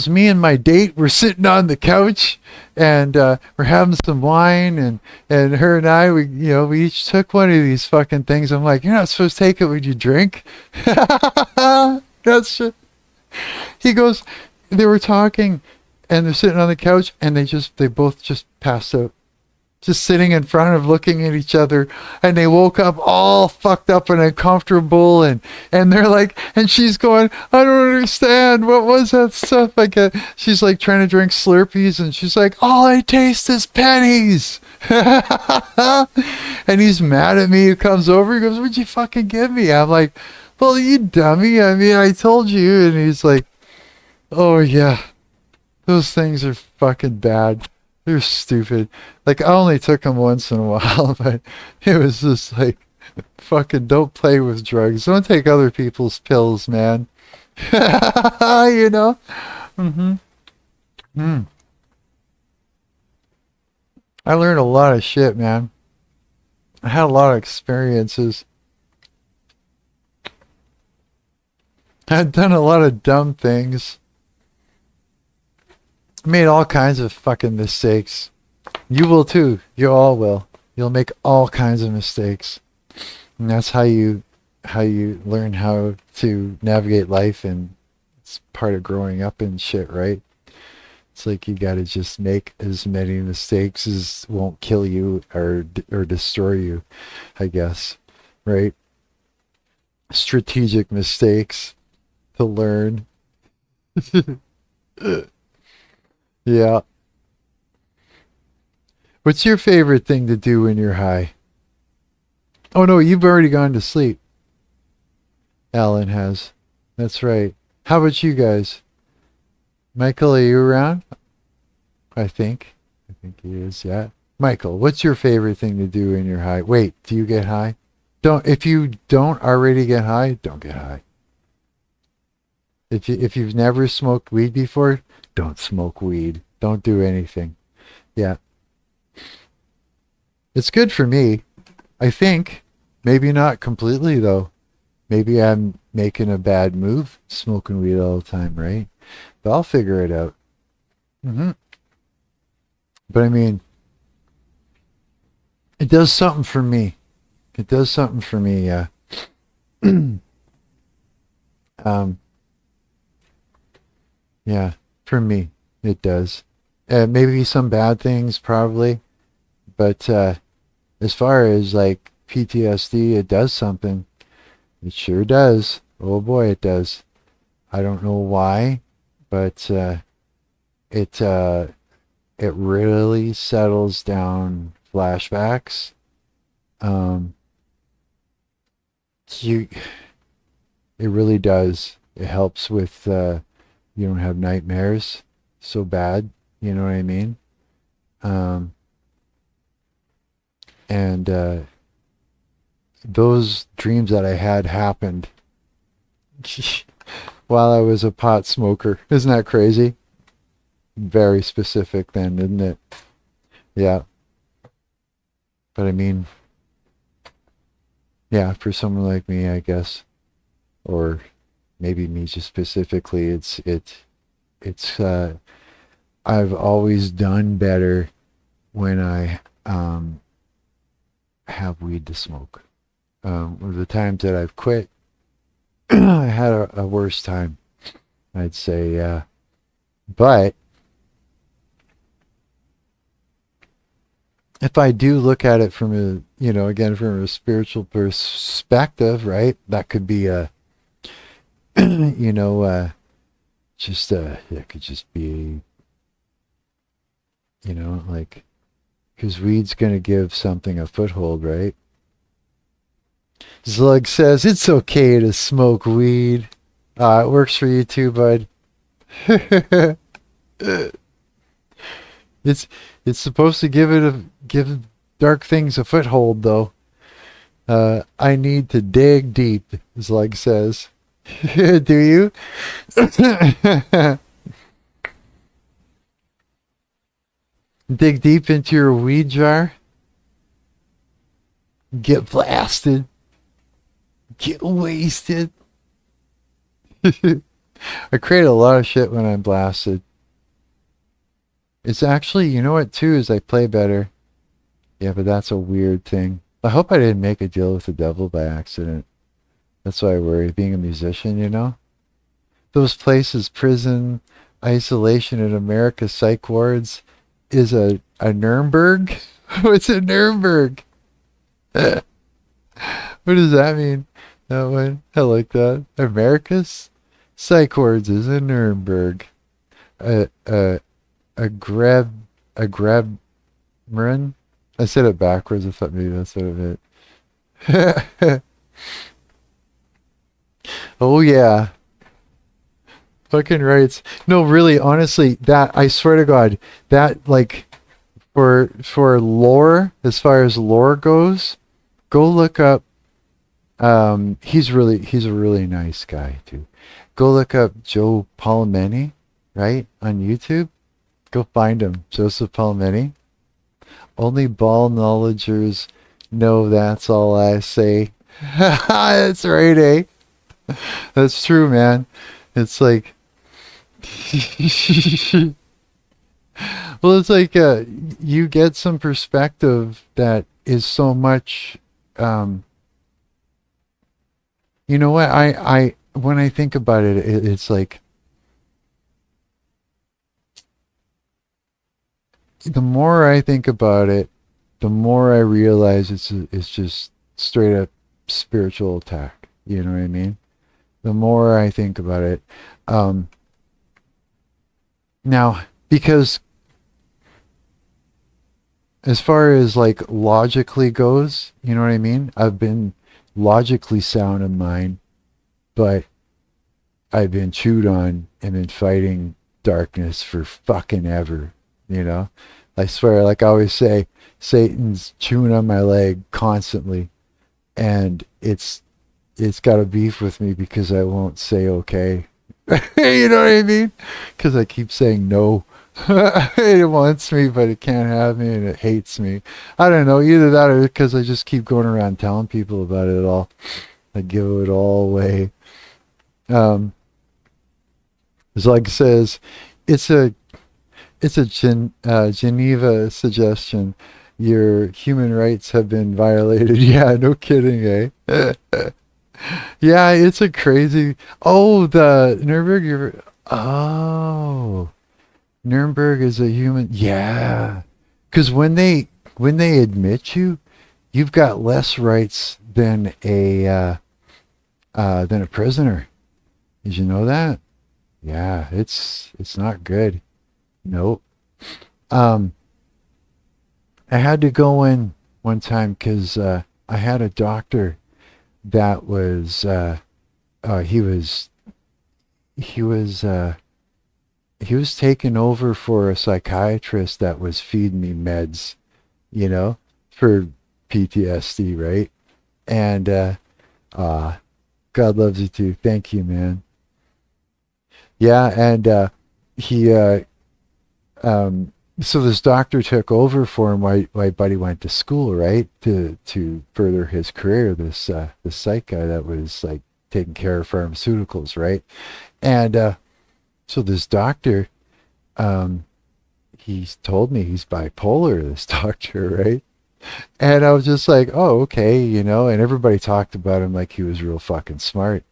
me and my date, we're sitting on the couch and we're having some wine, and her and I, we each took one of these fucking things. I'm like, you're not supposed to take it when you drink. That's shit. He goes, they were talking and they're sitting on the couch and they both just passed out. Just sitting in front of looking at each other, and they woke up all fucked up and uncomfortable, and they're like, and she's going, I don't understand, what was that stuff? Like she's like trying to drink Slurpees, and she's like, all I taste is pennies. And he's mad at me. He comes over, he goes, what'd you fucking give me? I'm like, well, you dummy, I mean, I told you. And he's like, oh yeah, those things are fucking bad. They're stupid. Like, I only took them once in a while, but it was just like, fucking don't play with drugs. Don't take other people's pills, man. You know? Mm-hmm. Mm. I learned a lot of shit, man. I had a lot of experiences. I'd done a lot of dumb things. Made all kinds of fucking mistakes. You will too. You all will. You'll make all kinds of mistakes. And that's how you learn how to navigate life, and it's part of growing up and shit, right? It's like you got to just make as many mistakes as won't kill you or destroy you, I guess, right? Strategic mistakes to learn. Yeah. What's your favorite thing to do when you're high? Oh no, you've already gone to sleep. Alan has. That's right. How about you guys? Michael, are you around? I think. I think he is, yeah. Michael, what's your favorite thing to do when you're high? Wait, do you get high? Don't if you don't already get high, don't get high. If you've never smoked weed before, don't smoke weed. Don't do anything. Yeah. It's good for me. I think. Maybe not completely though. Maybe I'm making a bad move, smoking weed all the time, right? But I'll figure it out. hmm But I mean, it does something for me. It does something for me. Yeah. um. Yeah. For me, it does. Maybe some bad things, probably. But as far as like PTSD, it does something. It sure does. Oh boy, it does. I don't know why, but it it really settles down flashbacks. Um, you, it really does. It helps with you don't have nightmares so bad. You know what I mean? Um, and those dreams that I had happened while I was a pot smoker. Isn't that crazy? Very specific then, isn't it? Yeah. But I mean, yeah, for someone like me, I guess, or maybe me just specifically, it's I've always done better when I have weed to smoke. The times that I've quit, I had a worse time, I'd say, yeah. But if I do look at it from a, again, from a spiritual perspective, right? That could be a, you know, just, it could just be, like, because weed's going to give something a foothold, right? Zlug says, it's okay to smoke weed. It works for you too, bud. It's it's supposed to give dark things a foothold, though. I need to dig deep, Zlug says. Do you? Dig deep into your weed jar. Get blasted. Get wasted. I create a lot of shit when I'm blasted. It's actually, you know what, too, is I play better. Yeah, but that's a weird thing. I hope I didn't make a deal with the devil by accident. That's why I worry, being a musician, Those places, prison, isolation in America, psych wards, is a Nuremberg? What's a Nuremberg? What does that mean? That one? I like that. America's psych wards is a Nuremberg. A a a grab a grab I said it backwards. I thought maybe that's what it meant. Oh yeah. Fucking rights. No, really, honestly, that I swear to God, that like for lore, as far as lore goes, go look up he's a really nice guy too. Go look up Joe Palomeni, right? On YouTube. Go find him. Joseph Palomeni. Only ball knowledgers know that's all I say. That's right, eh? That's true, man. It's like well, it's like you get some perspective that is so much you know what? I when I think about it, it's like the more I think about it, the more I realize it's just straight up spiritual attack. You know what I mean? The more I think about it, um, now because as far as like logically goes, you know what I mean? I've been logically sound in mine, but I've been chewed on and been fighting darkness for fucking ever, you know? I swear, like I always say, Satan's chewing on my leg constantly, and it's got a beef with me because I won't say okay. You know what I mean? Because I keep saying no. It wants me, but it can't have me, and it hates me. I don't know, either that or because I just keep going around telling people about it all. I give it all away. Um, it's like it says, it's a Geneva suggestion. Your human rights have been violated. Yeah, no kidding, eh? Yeah, it's a crazy. Oh, the Nuremberg. Oh, Nuremberg is a human. Yeah, because when they admit you, you've got less rights than a prisoner. Did you know that? Yeah, it's not good. Nope. Um, I had to go in one time because I had a doctor that was he was he was he was taking over for a psychiatrist that was feeding me meds, you know, for PTSD, right? And uh God loves you too. Thank you, man. Yeah, and he so this doctor took over for him while my buddy went to school, right? To further his career, this psych guy that was like taking care of pharmaceuticals, right? And so this doctor, um, he's told me he's bipolar, this doctor, right? And I was just like, oh, okay, you know, and everybody talked about him like he was real fucking smart.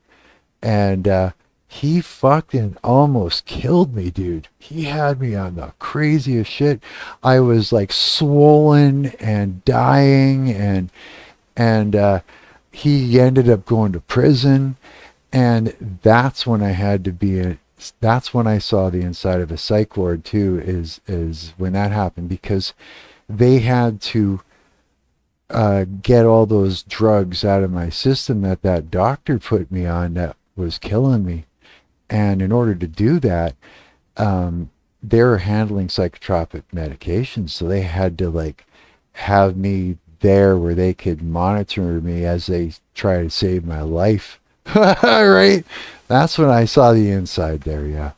And he fucking almost killed me, dude. He had me on the craziest shit. I was like swollen and dying, and he ended up going to prison, and that's when I had to be a. That's when I saw the inside of a psych ward too. Is when that happened because they had to get all those drugs out of my system that doctor put me on that was killing me. And in order to do that, they were handling psychotropic medications, so they had to like have me there where they could monitor me as they try to save my life. Right? That's when I saw the inside there. Yeah,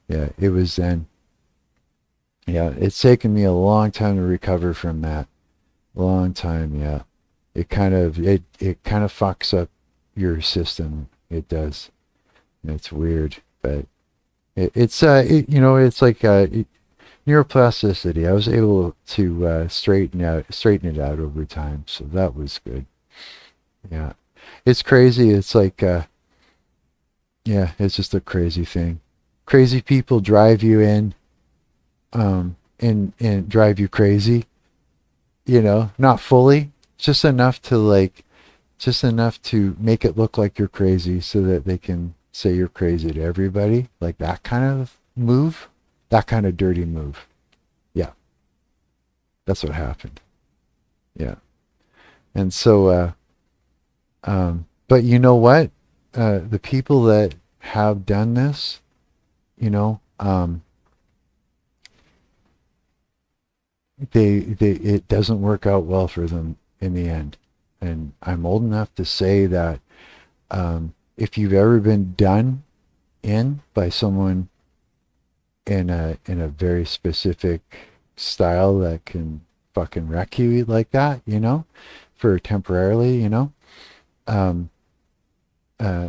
yeah. It was then. Yeah, it's taken me a long time to recover from that. Long time. Yeah, it kind of fucks up your system. It does. It's weird, but you know, it's like neuroplasticity. I was able to straighten it out over time, so that was good. Yeah, it's crazy. It's like yeah, it's just a crazy thing. Crazy people drive you in, and drive you crazy. You know, not fully, just enough to like, just enough to make it look like you're crazy, so that they can say you're crazy to everybody, like that kind of move, that kind of dirty move. Yeah, that's what happened. Yeah, and so, but you know what? The people that have done this, you know, they it doesn't work out well for them in the end. And I'm old enough to say that if you've ever been done in by someone in a very specific style that can fucking wreck you like that, you know, for temporarily, you know, um, uh,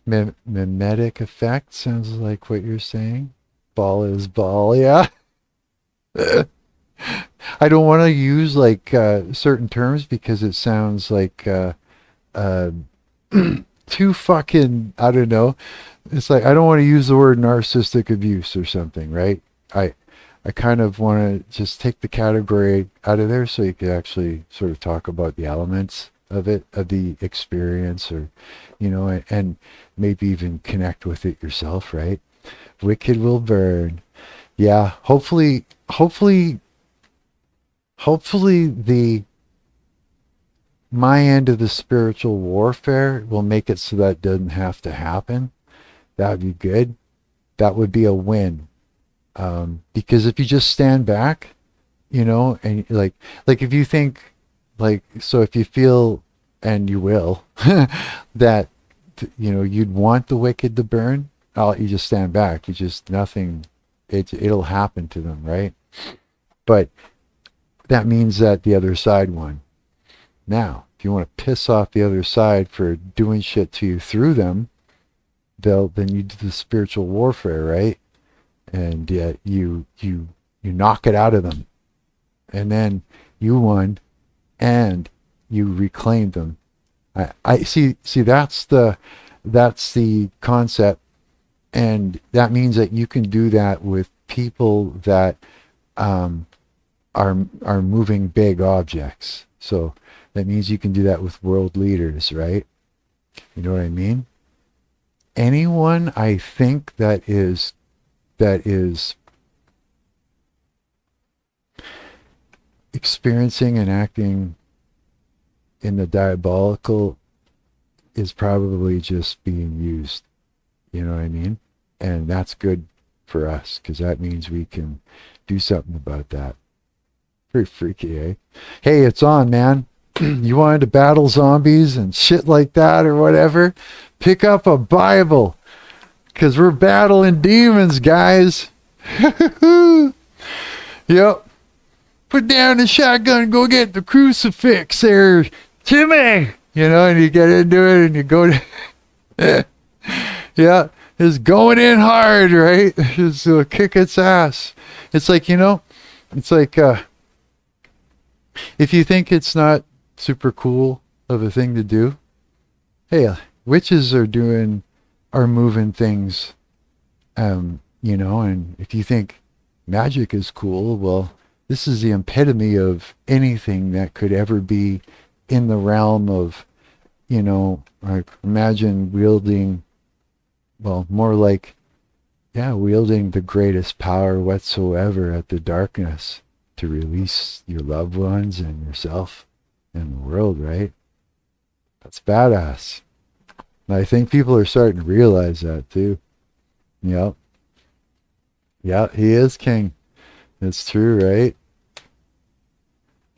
mimetic effect sounds like what you're saying. Ball is ball, yeah. I don't want to use like certain terms because it sounds like uh, too fucking, I don't know. It's like I don't want to use the word narcissistic abuse or something, right? I I kind of want to just take the category out of there so you could actually sort of talk about the elements of it, of the experience, or and maybe even connect with it yourself, right? Wicked will burn. Yeah, hopefully hopefully, hopefully the my end of the spiritual warfare will make it so that doesn't have to happen. That would be good. That would be a win. Because if you just stand back, and like if you think, like, so if you feel, and you will, that, you'd want the wicked to burn, you just stand back. You just, nothing, it'll happen to them, right? But that means that the other side won. Now, if you want to piss off the other side for doing shit to you through them, then you do the spiritual warfare, right? And you knock it out of them, and then you won, and you reclaimed them. I see. That's the concept, and that means that you can do that with people that are moving big objects. So that means you can do that with world leaders, right? You know what I mean? Anyone, I think, that is experiencing and acting in the diabolical is probably just being used. You know what I mean? And that's good for us, because that means we can do something about that. Pretty freaky, eh? Hey, it's on, man. You wanted to battle zombies and shit like that or whatever? Pick up a Bible, because we're battling demons, guys. Yep. Put down the shotgun and go get the crucifix there, Timmy. And you get into it and you go to... Yeah, it's going in hard, right? Just kick its ass. It's like, it's like, if you think it's not super cool of a thing to do, hey, witches are moving things, and if you think magic is cool, well, this is the epitome of anything that could ever be in the realm of, like, imagine wielding, well, more like, yeah, wielding the greatest power whatsoever at the darkness to release your loved ones and yourself and the world, right? That's badass. And I think people are starting to realize that too. Yep. Yeah, he is king. It's true, right?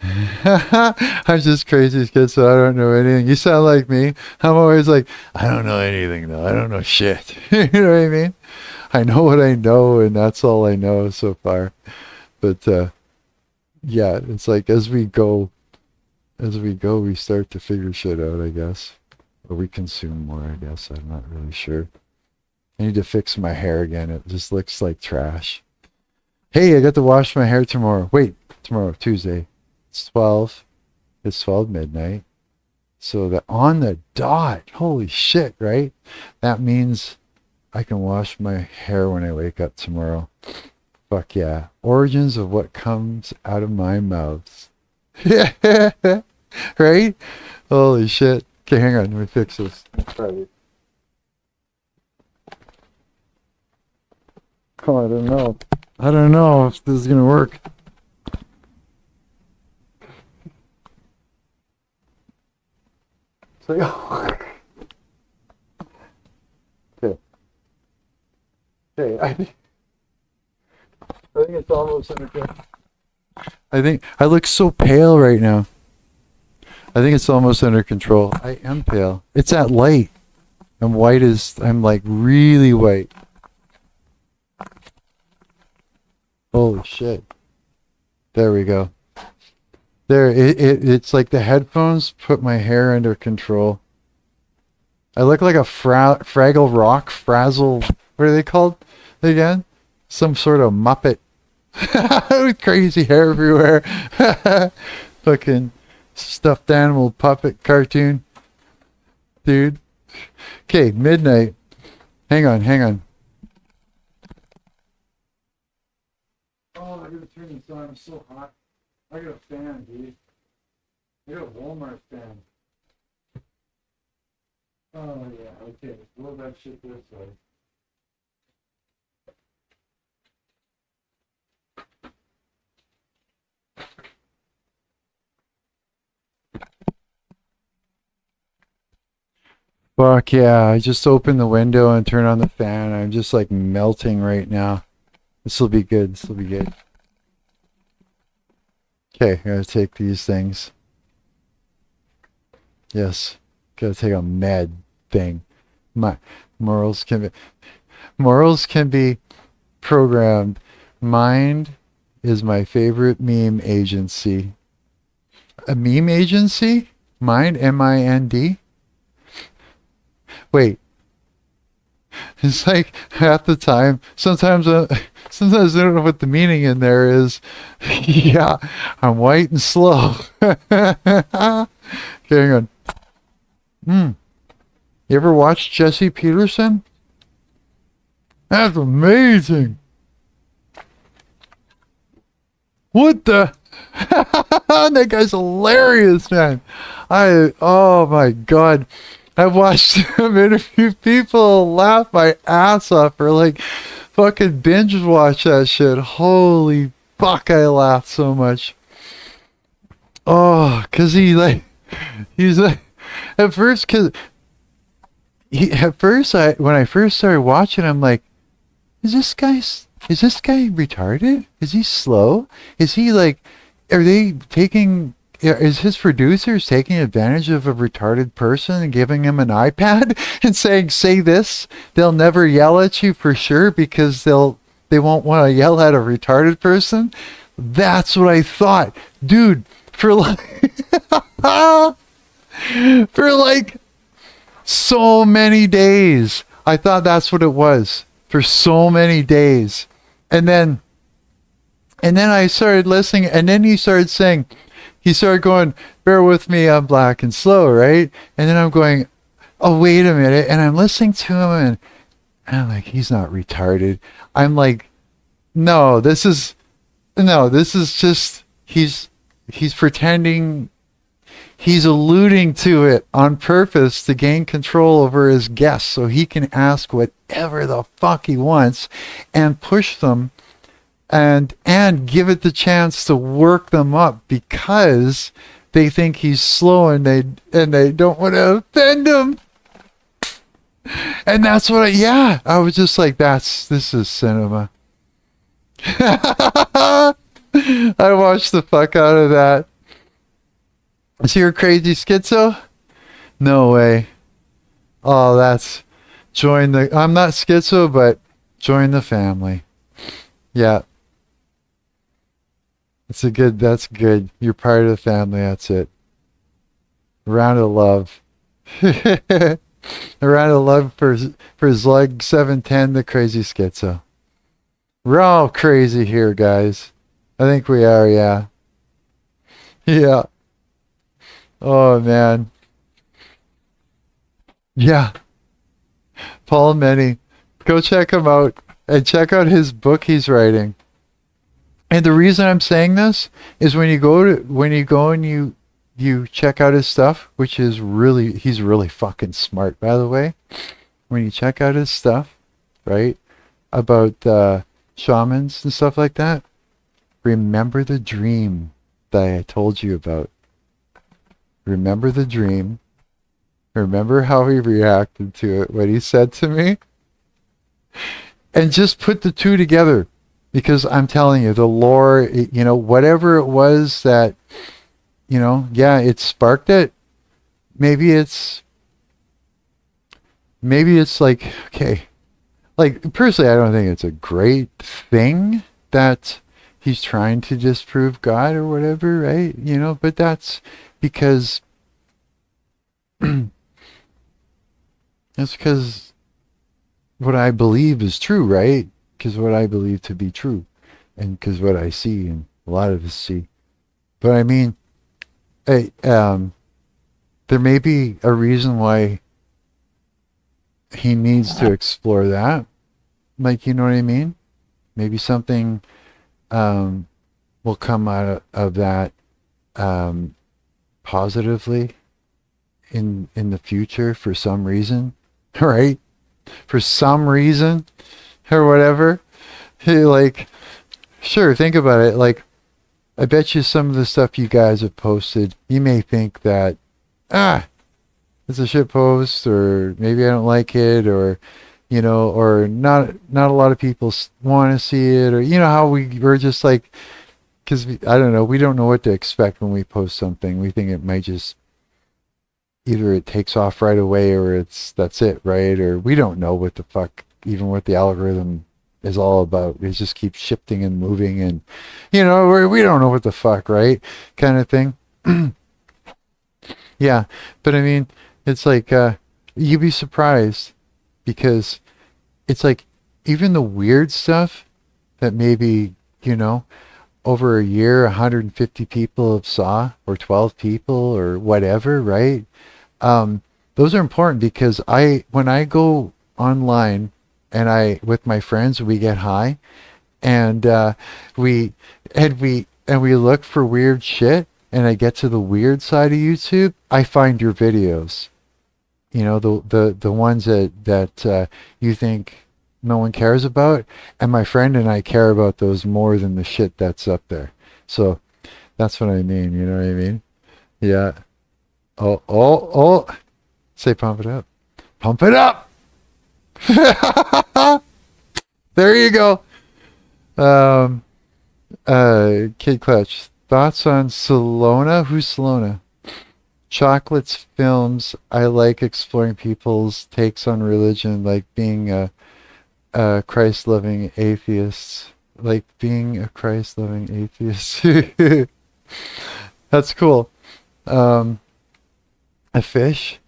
I'm just crazy as kid, so I don't know anything. You sound like me. I'm always like, I don't know anything though. I don't know shit. You know what I mean? I know what I know, and that's all I know so far. But yeah, it's like as we go, we start to figure shit out, I guess. Or we consume more, I guess. I'm not really sure. I need to fix my hair again. It just looks like trash. Hey, I got to wash my hair tomorrow. Wait, tomorrow, Tuesday. It's 12. It's 12 midnight. So that on the dot. Holy shit, right? That means I can wash my hair when I wake up tomorrow. Fuck yeah. Origins of what comes out of my mouth. Right? Holy shit. Okay, hang on. Let me fix this. Probably. Oh, I don't know. I don't know if this is going to work. So, okay. Okay, I think it's almost under control. I think I look so pale right now. I think it's almost under control. I am pale. It's that light. I'm like really white. Holy shit. There we go. There, it's like the headphones put my hair under control. I look like a Fraggle Rock, Frazzle, what are they called again? Some sort of Muppet with crazy hair everywhere. Fucking stuffed animal puppet cartoon. Dude. Okay, midnight. Hang on. Oh, I gotta turn this on. I'm so hot. I got a fan, dude. I got a Walmart fan. Oh, yeah, okay. Blow that shit this way. Fuck yeah, I just opened the window and turned on the fan. I'm just like melting right now. This will be good. This will be good. Okay, I gotta take these things. Yes, gotta take a med thing. My morals can be programmed. Mind is my favorite meme agency. A meme agency? Mind, M-I-N-D? Wait. It's like half the time. Sometimes I don't know what the meaning in there is. Yeah, I'm white and slow. Okay, hang on. You ever watched Jesse Peterson? That's amazing. What the? That guy's hilarious, man. Oh my God. I've watched him interview people, laugh my ass off, or like fucking binge watch that shit. Holy fuck, I laughed so much. Oh, cause he's like, at first, when I first started watching, I'm like, is this guy retarded? Is he slow? Is he like, are they taking, is his producers taking advantage of a retarded person and giving him an iPad and saying, say this? They'll never yell at you for sure because they won't want to yell at a retarded person. That's what I thought. Dude, for like, for like so many days, I thought that's what it was for so many days. And then I started listening, and then he started going, bear with me, I'm black and slow, right? And then I'm going, oh, wait a minute. And I'm listening to him, and I'm like, he's not retarded. I'm like, no, this is just, he's pretending, he's alluding to it on purpose to gain control over his guests so he can ask whatever the fuck he wants and push them and give it the chance to work them up because they think he's slow and they don't want to offend him. And that's what I was just like, this is cinema. I watched the fuck out of that. Is he a crazy schizo? No way. Oh, I'm not schizo, but join the family. Yeah. That's good. You're part of the family, that's it. A round of love. A round of love for Zlug 710, the crazy schizo. We're all crazy here, guys. I think we are, yeah. Yeah. Oh, man. Yeah. Paul Many. Go check him out and check out his book he's writing. And the reason I'm saying this is when you go and you check out his stuff, which is he's really fucking smart, by the way. When you check out his stuff, right, about shamans and stuff like that, remember the dream that I told you about. Remember the dream. Remember how he reacted to it, what he said to me. And just put the two together. Because I'm telling you, the lore, whatever it was that, it sparked it. Maybe it's like, okay. Like, personally, I don't think it's a great thing that he's trying to disprove God or whatever, right? But that's because that's because what I believe is true, right? Because what I believe to be true, and because what I see and a lot of us see. But I mean, there may be a reason why he needs to explore that. Like, you know what I mean? Maybe something will come out of that positively in the future for some reason, right? For some reason or whatever. Like, sure, think about it. Like, I bet you some of the stuff you guys have posted, you may think that, it's a shit post, or maybe I don't like it, or or not a lot of people want to see it, or how we're just like, because I don't know, we don't know what to expect when we post something. We think it might just either it takes off right away, or that's it, right? Or we don't know what the fuck, even what the algorithm is all about. It just keeps shifting and moving, and we don't know what the fuck, right? Kind of thing. Yeah, but I mean, it's like you'd be surprised, because it's like even the weird stuff that maybe over a year 150 people have saw, or 12 people, or whatever, right? Those are important, because when I go online and with my friends, we get high, and we look for weird shit, and I get to the weird side of YouTube, I find your videos. The ones that you think no one cares about, and my friend and I care about those more than the shit that's up there. So that's what I mean. You know what I mean? Yeah. Oh. Say pump it up. Pump it up. There you go. Kid Clutch. Thoughts on Salona? Who's Salona? Chocolates films. I like exploring people's takes on religion, like being a Christ-loving atheist. Like being a Christ-loving atheist. That's cool. A fish.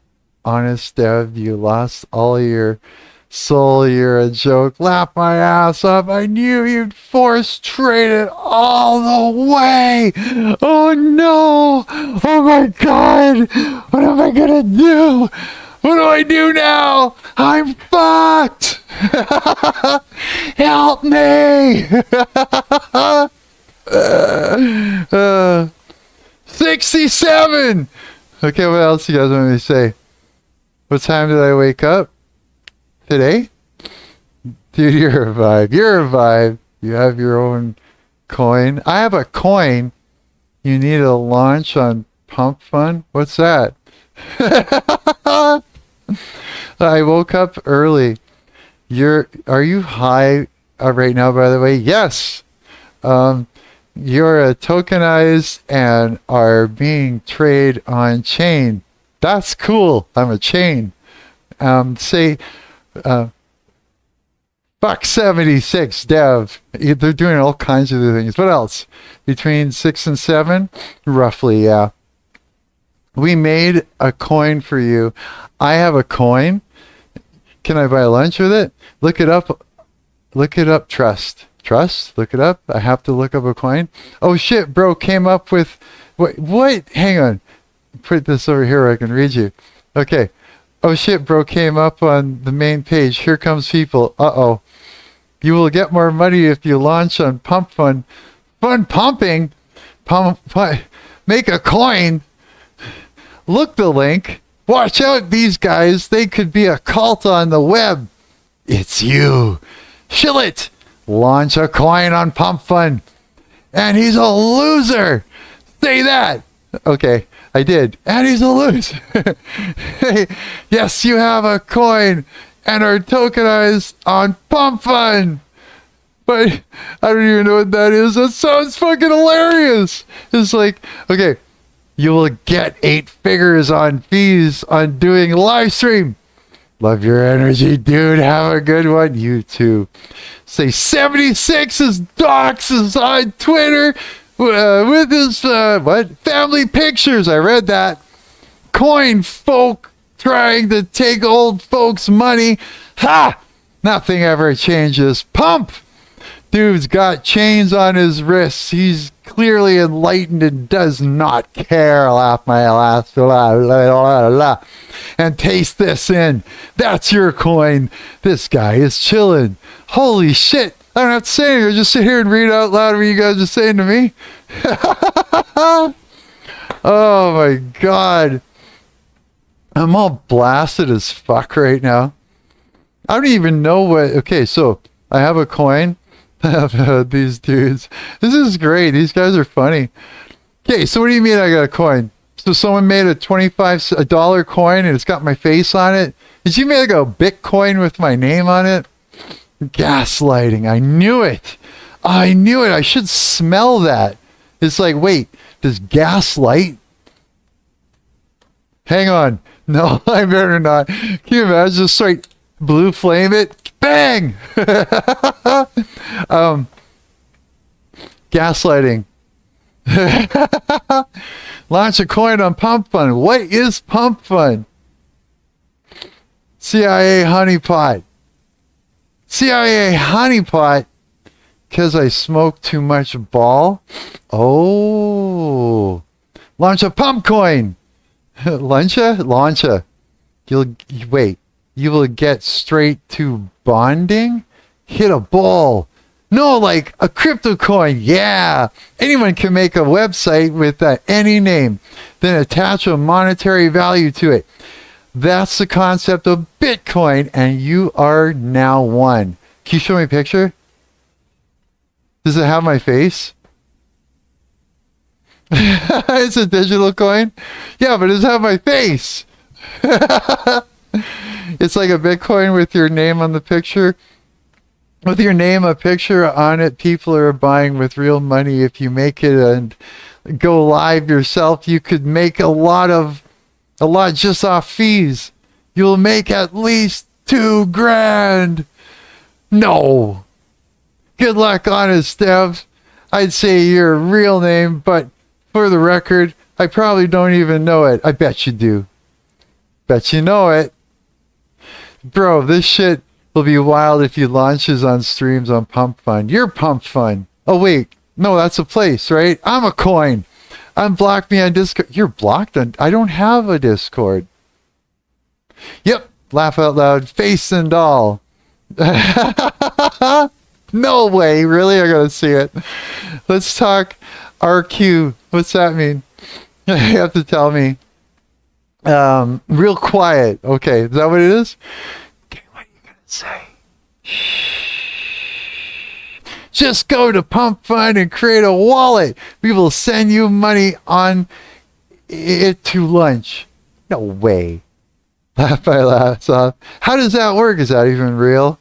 Honest Dev, you lost all your soul. You're a joke. Laugh my ass off. I knew you'd force trade it all the way. Oh no. Oh my God. What am I gonna do? What do I do now? I'm fucked. Help me. 67. Okay, what else you guys want me to say? What time did I wake up today? Dude, you're a vibe. You're a vibe. You have your own coin. I have a coin. You need a launch on Pump Fund? What's that? I woke up early. Are you high right now, by the way? Yes. You're a tokenized and are being traded on chain. That's cool. I'm a chain. Say, fuck 76 dev. They're doing all kinds of other things. What else? Between 6 and 7? Roughly, yeah. We made a coin for you. I have a coin. Can I buy lunch with it? Look it up. Look it up. Trust. Look it up. I have to look up a coin. Oh shit, bro came up with... What? Hang on. Put this over here where I can read you. Okay. Oh shit, bro came up on the main page. Here comes people. Uh-oh. You will get more money if you launch on Pump Fund. Fun pumping? Make a coin? Look the link. Watch out, these guys. They could be a cult on the web. It's you. Shill it. Launch a coin on Pump Fund. And he's a loser. Say that. Okay, I did. And he's a loser. Yes, you have a coin and are tokenized on Pump Fund. But I don't even know what that is. That sounds fucking hilarious. It's like, okay, you will get 8 figures on fees on doing live stream. Love your energy, dude. Have a good one. You too. Say 76 is doxes on Twitter with his family pictures. I read that. Coin folk trying to take old folks' money. Ha! Nothing ever changes. Pump! Dude's got chains on his wrists. He's clearly enlightened and does not care. Laugh my ass. And taste this in. That's your coin. This guy is chilling. Holy shit. I don't have to say anything. I just sit here and read out loud what you guys are saying to me. Oh my God. I'm all blasted as fuck right now. I don't even know what... Okay, so I have a coin. These dudes. This is great. These guys are funny. Okay, so what do you mean I got a coin? So someone made a $25 coin and it's got my face on it. Did you make a Bitcoin with my name on it? Gaslighting. I knew it. I knew it. I should smell that. It's like, wait, does gaslight? Hang on. No, I better not. Can you imagine? Just straight blue flame it. Bang! Gaslighting. Launch a coin on Pump Fund. What is Pump Fund? CIA honeypot. CIA honeypot because I smoked too much ball. Oh. Launch a pump coin. Launcha. You will get straight to bonding? Hit a ball. No, like a crypto coin. Yeah. Anyone can make a website with any name, then attach a monetary value to it. That's the concept of Bitcoin, and you are now one. Can you show me a picture? Does it have my face? It's a digital coin? Yeah, but does it have my face? It's like a Bitcoin with your name on the picture. With your name, a picture on it, people are buying with real money. If you make it and go live yourself, you could make a lot just off fees. You'll make at least $2,000. No. Good luck on it, Stev. I'd say your real name, but for the record, I probably don't even know it. I bet you do. Bet you know it. Bro, this shit will be wild if you launches on streams on Pump Fund. You're Pump Fund. Oh, wait. No, that's a place, right? I'm a coin. Unblock me on Discord. You're blocked on... I don't have a Discord. Yep. Laugh out loud. Face and doll. No way. Really? I gotta see it. Let's talk RQ. What's that mean? You have to tell me. Real quiet. Okay. Is that what it is? Okay, what are you gonna say? Shh. Just go to Pump Fund and create a wallet. We will send you money on it to lunch. No way. Laugh my laughs off. How does that work? Is that even real?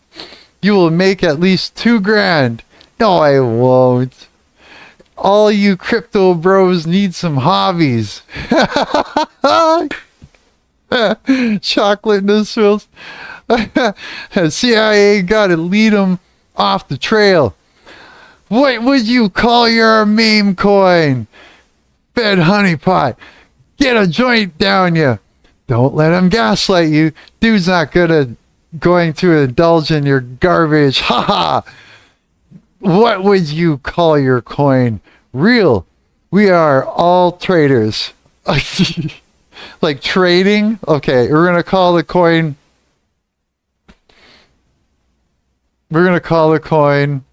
You will make at least $2,000. No, I won't. All you crypto bros need some hobbies. Chocolate noodles. CIA gotta lead them off the trail. What would you call your meme coin? Fed honeypot. Get a joint down you. Don't let him gaslight you. Dude's not going to indulge in your garbage. Ha ha. What would you call your coin? Real. We are all traders. Like trading? Okay, we're going to call the coin. We're going to call the coin.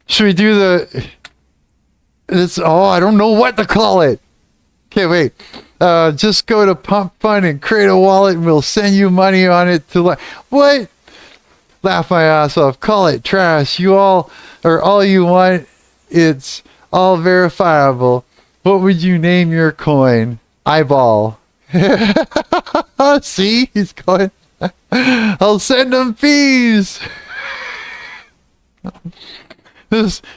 Should we do I don't know what to call it. Okay, wait. Just go to Pump Fund and create a wallet and we'll send you money on it to what? Laugh my ass off. Call it trash. You all you want. It's all verifiable. What would you name your coin? Eyeball. See? He's going. I'll send him fees.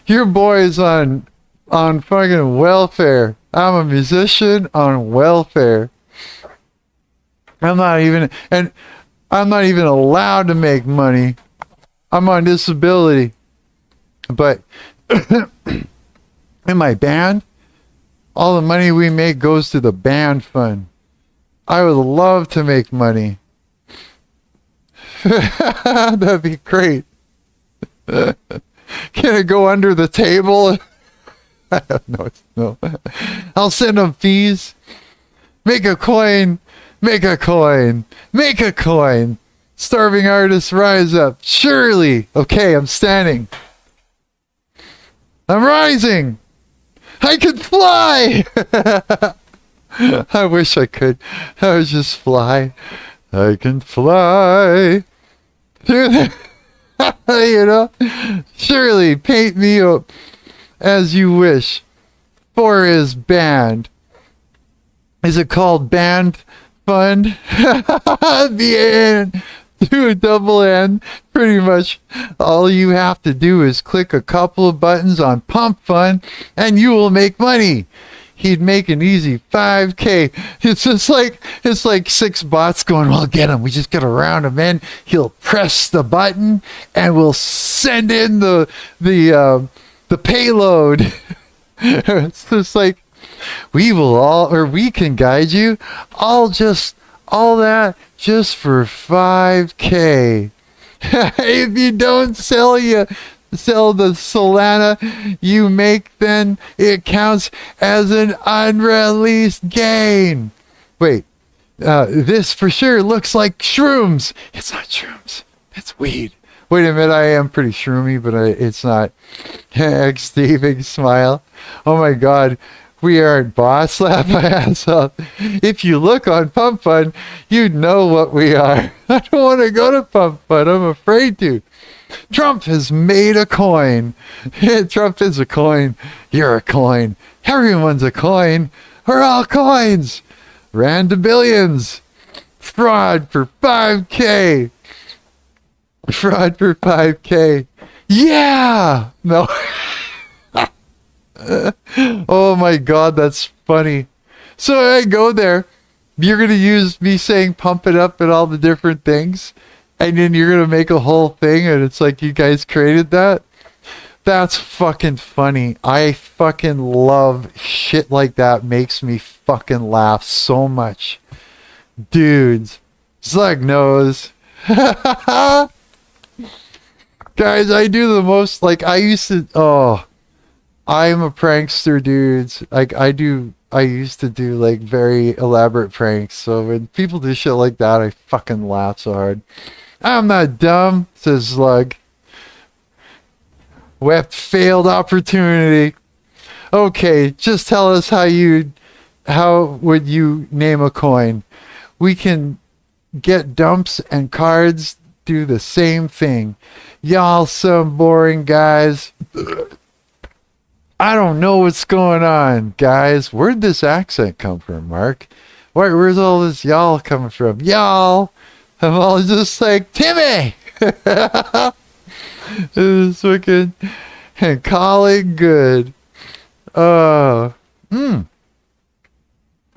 Your boy's on fucking welfare. I'm a musician on welfare. I'm not even allowed to make money. I'm on disability. But in my band, all the money we make goes to the band fund. I would love to make money. That'd be great. Can it go under the table? No. I'll send them fees. Make a coin. Make a coin. Make a coin. Starving artists rise up. Surely. Okay, I'm standing. I'm rising. I can fly. I wish I could. I would just fly. I can fly. You know? Surely paint me up as you wish. For his band. Is it called Band Fund? The N. Do double N. Pretty much all you have to do is click a couple of buttons on Pump Fund and you will make money. He'd make an easy 5K. It's like 6 bots going, well, get him. We just got to round him in. He'll press the button and we'll send in the payload. It's just like, we can guide you. All that just for 5K. If you don't sell the Solana you make, then it counts as an unreleased gain. Wait, this for sure looks like shrooms. It's not shrooms. It's weed. Wait a minute, I am pretty shroomy, but it's not. Stevie smile. Oh my God. We aren't bots. Laugh my ass off. If you look on Pump Fund, you'd know what we are. I don't want to go to Pump Fund. I'm afraid to. Trump has made a coin. Trump is a coin. You're a coin. Everyone's a coin. We're all coins. Ran to billions. Fraud for 5K. Fraud for 5K. Yeah. No. Oh my God, that's funny. So I go there. You're going to use me saying pump it up and all the different things. And then you're going to make a whole thing. And it's like you guys created that. That's fucking funny. I fucking love shit like that. Makes me fucking laugh so much. Dudes. Slug knows. Guys, I do the most, like, I used to, I'm a prankster, dudes. Like, I used to do, like, very elaborate pranks. So when people do shit like that, I fucking laugh so hard. I'm not dumb, says Slug. Wept failed opportunity. Okay, just tell us how would you name a coin? We can get dumps and cards do the same thing. Y'all some boring guys. I don't know what's going on, guys. Where'd this accent come from, Marc? Where's all this y'all coming from? Y'all. I'm all just like, Timmy! This is fucking and call it good. Wait a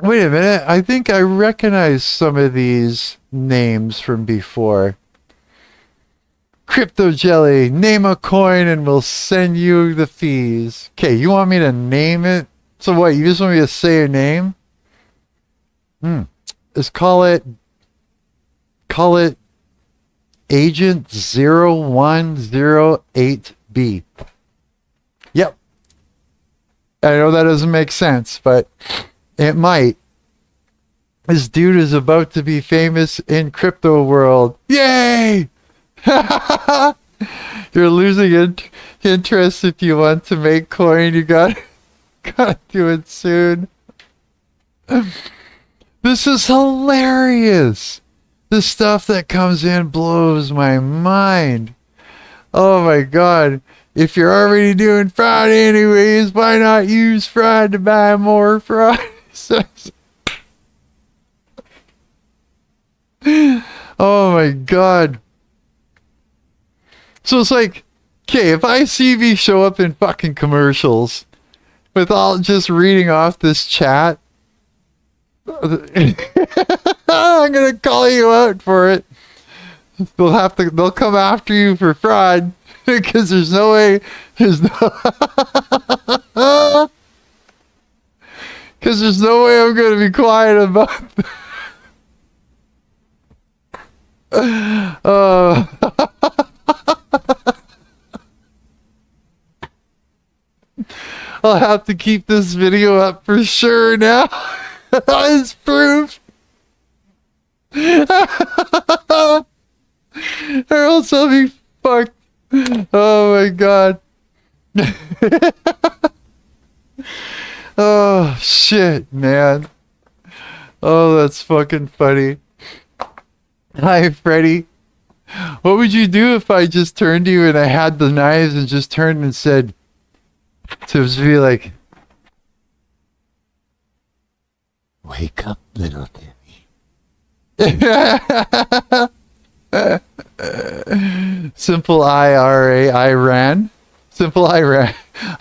minute. I think I recognize some of these names from before. Crypto Jelly, name a coin and we'll send you the fees. Okay, you want me to name it? So what, you just want me to say a name? Let's call it Agent 0108B. Yep. I know that doesn't make sense, but it might. This dude is about to be famous in crypto world. Yay! You're losing interest if you want to make coin. You gotta do it soon. This is hilarious. The stuff that comes in blows my mind. Oh my God. If you're already doing fraud anyways, why not use fraud to buy more fraud? Oh my God. So it's like, okay, if I see me show up in fucking commercials with all just reading off this chat, I'm gonna call you out for it. They'll come after you for fraud because there's no way I'm gonna be quiet about I'll have to keep this video up for sure now. It's proof. Or else I'll be fucked. Oh my God. Oh shit, man. Oh, that's fucking funny. Hi, Freddy. What would you do if I just turned to you and I had the knives and just turned and said, so it was be like, wake up, little Timmy. Simple IRA, I ran. Simple I ran.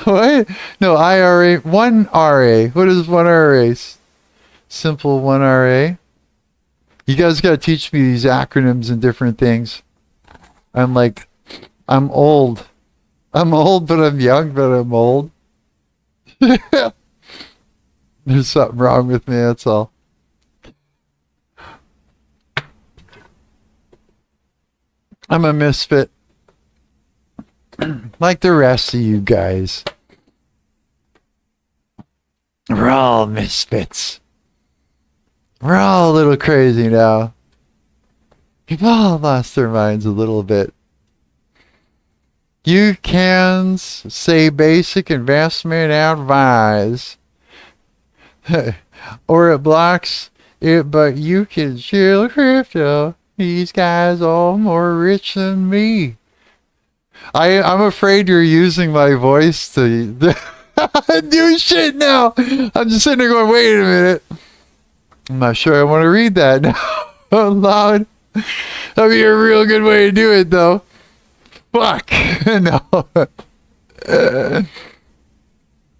What? No, IRA, 1 RA. What is 1 RA? Simple 1 RA. You guys got to teach me these acronyms and different things. I'm old. I'm old, but I'm young, but I'm old. There's something wrong with me, that's all. I'm a misfit. Like the rest of you guys. We're all misfits. We're all a little crazy now. We've all lost their minds a little bit. You can say basic investment advice. Or it blocks it, but you can chill crypto. These guys all more rich than me. I'm afraid you're using my voice to do shit now. I'm just sitting there going, wait a minute. I'm not sure I want to read that now out loud. That'd be a real good way to do it, though. Fuck. No.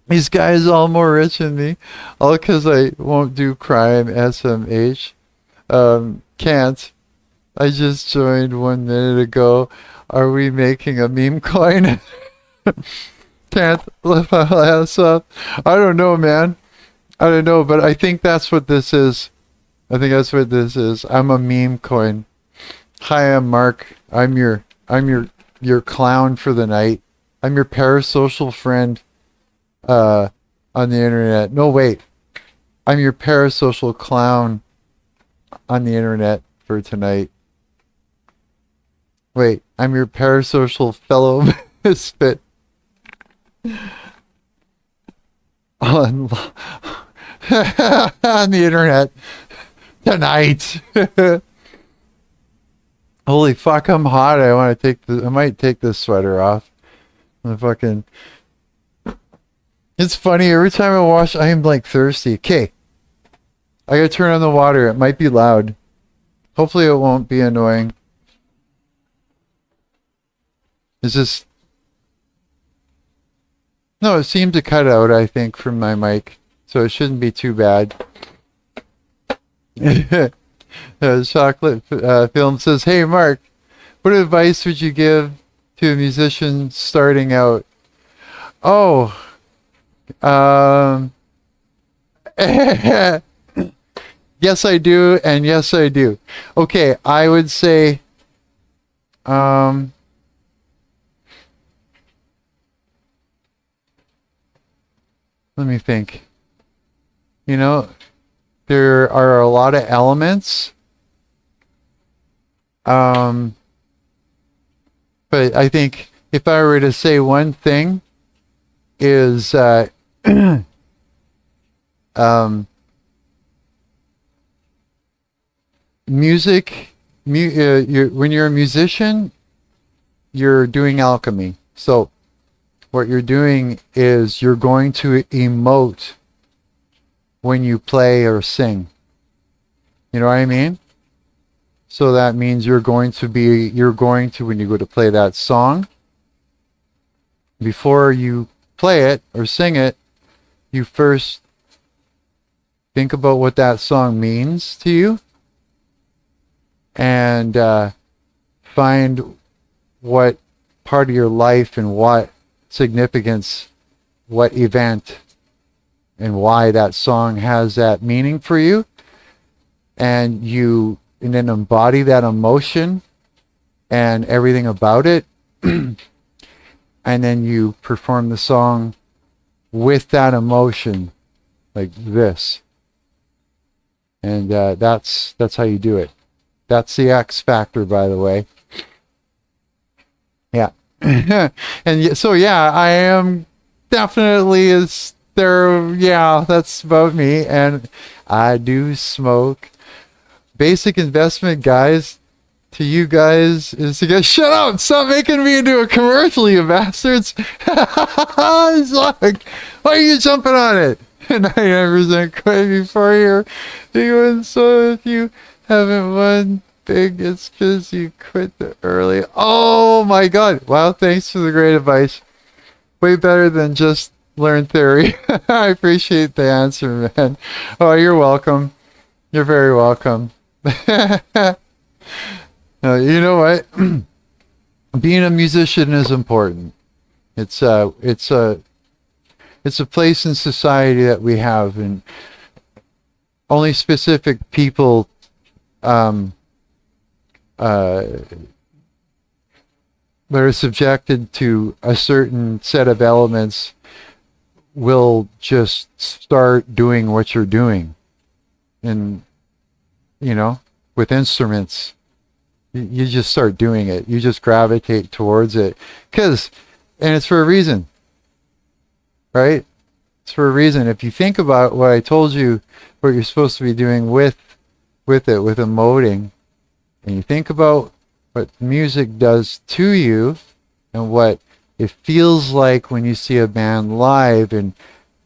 These guys all more rich than me. All because I won't do crime SMH. Can't. I just joined 1 minute ago. Are we making a meme coin? Can't lift my ass up. I don't know, man. I don't know, but I think that's what this is. I think that's what this is. I'm a meme coin. Hi, I'm Marc. I'm your clown for the night. I'm your parasocial friend on the internet. No, wait. I'm your parasocial clown on the internet for tonight. Wait, I'm your parasocial fellow misfit on the internet tonight. Holy fuck, I'm hot. I might take this sweater off. It's funny, every time I wash, I am like thirsty. Okay. I gotta turn on the water. It might be loud. Hopefully it won't be annoying. No, it seemed to cut out, I think, from my mic. So it shouldn't be too bad. Chocolate Film says, hey, Marc, what advice would you give to a musician starting out? Oh, yes, I do, and yes, I do. Okay, I would say, let me think. You know, there are a lot of elements. But I think if I were to say one thing is music, when you're a musician, you're doing alchemy. So what you're doing is you're going to emote when you play or sing. You know what I mean? So that means you're going to, when you go to play that song, before you play it or sing it, you first think about what that song means to you and find what part of your life and what significance, what event, and why that song has that meaning for you, and then embody that emotion and everything about it, and then you perform the song with that emotion, like this, and that's how you do it. That's the X factor, by the way. Yeah. And so yeah, I am definitely that's about me, and I do smoke. Basic investment, guys, to you guys is to get shut up, stop making me into a commercial, you bastards. It's like, why are you jumping on it? 99% quit before you're doing so. If you haven't won big, it's because you quit the early. Oh my god. Wow, thanks for the great advice. Way better than just learn theory. I appreciate the answer, man. Oh, you're welcome. You're very welcome. You know what? Being a musician is important. It's a place in society that we have, and only specific people that are subjected to a certain set of elements will just start doing what you're doing. And, with instruments, you just start doing it. You just gravitate towards it. And it's for a reason. Right? It's for a reason. If you think about what I told you, what you're supposed to be doing with emoting, and you think about what music does to you and what it feels like when you see a band live, and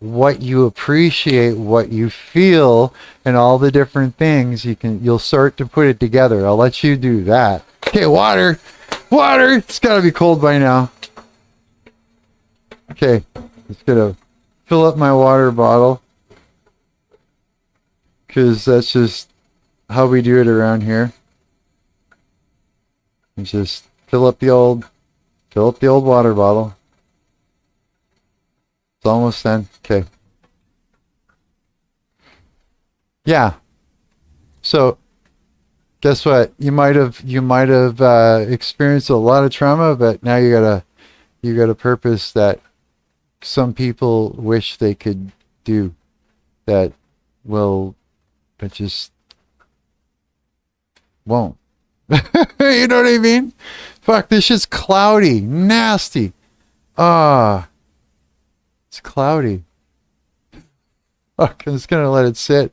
what you appreciate, what you feel, and all the different things, you'll start to put it together. I'll let you do that. Okay, water. It's gotta be cold by now. Okay, just gonna fill up my water bottle, because that's just how we do it around here. And just fill up the old water bottle. It's almost done. Okay. Yeah. So, guess what? You might have experienced a lot of trauma, but now you got a purpose that some people wish they could do, that just won't. You know what I mean? Fuck, this shit's cloudy, nasty. It's cloudy. Fuck, I'm just gonna let it sit.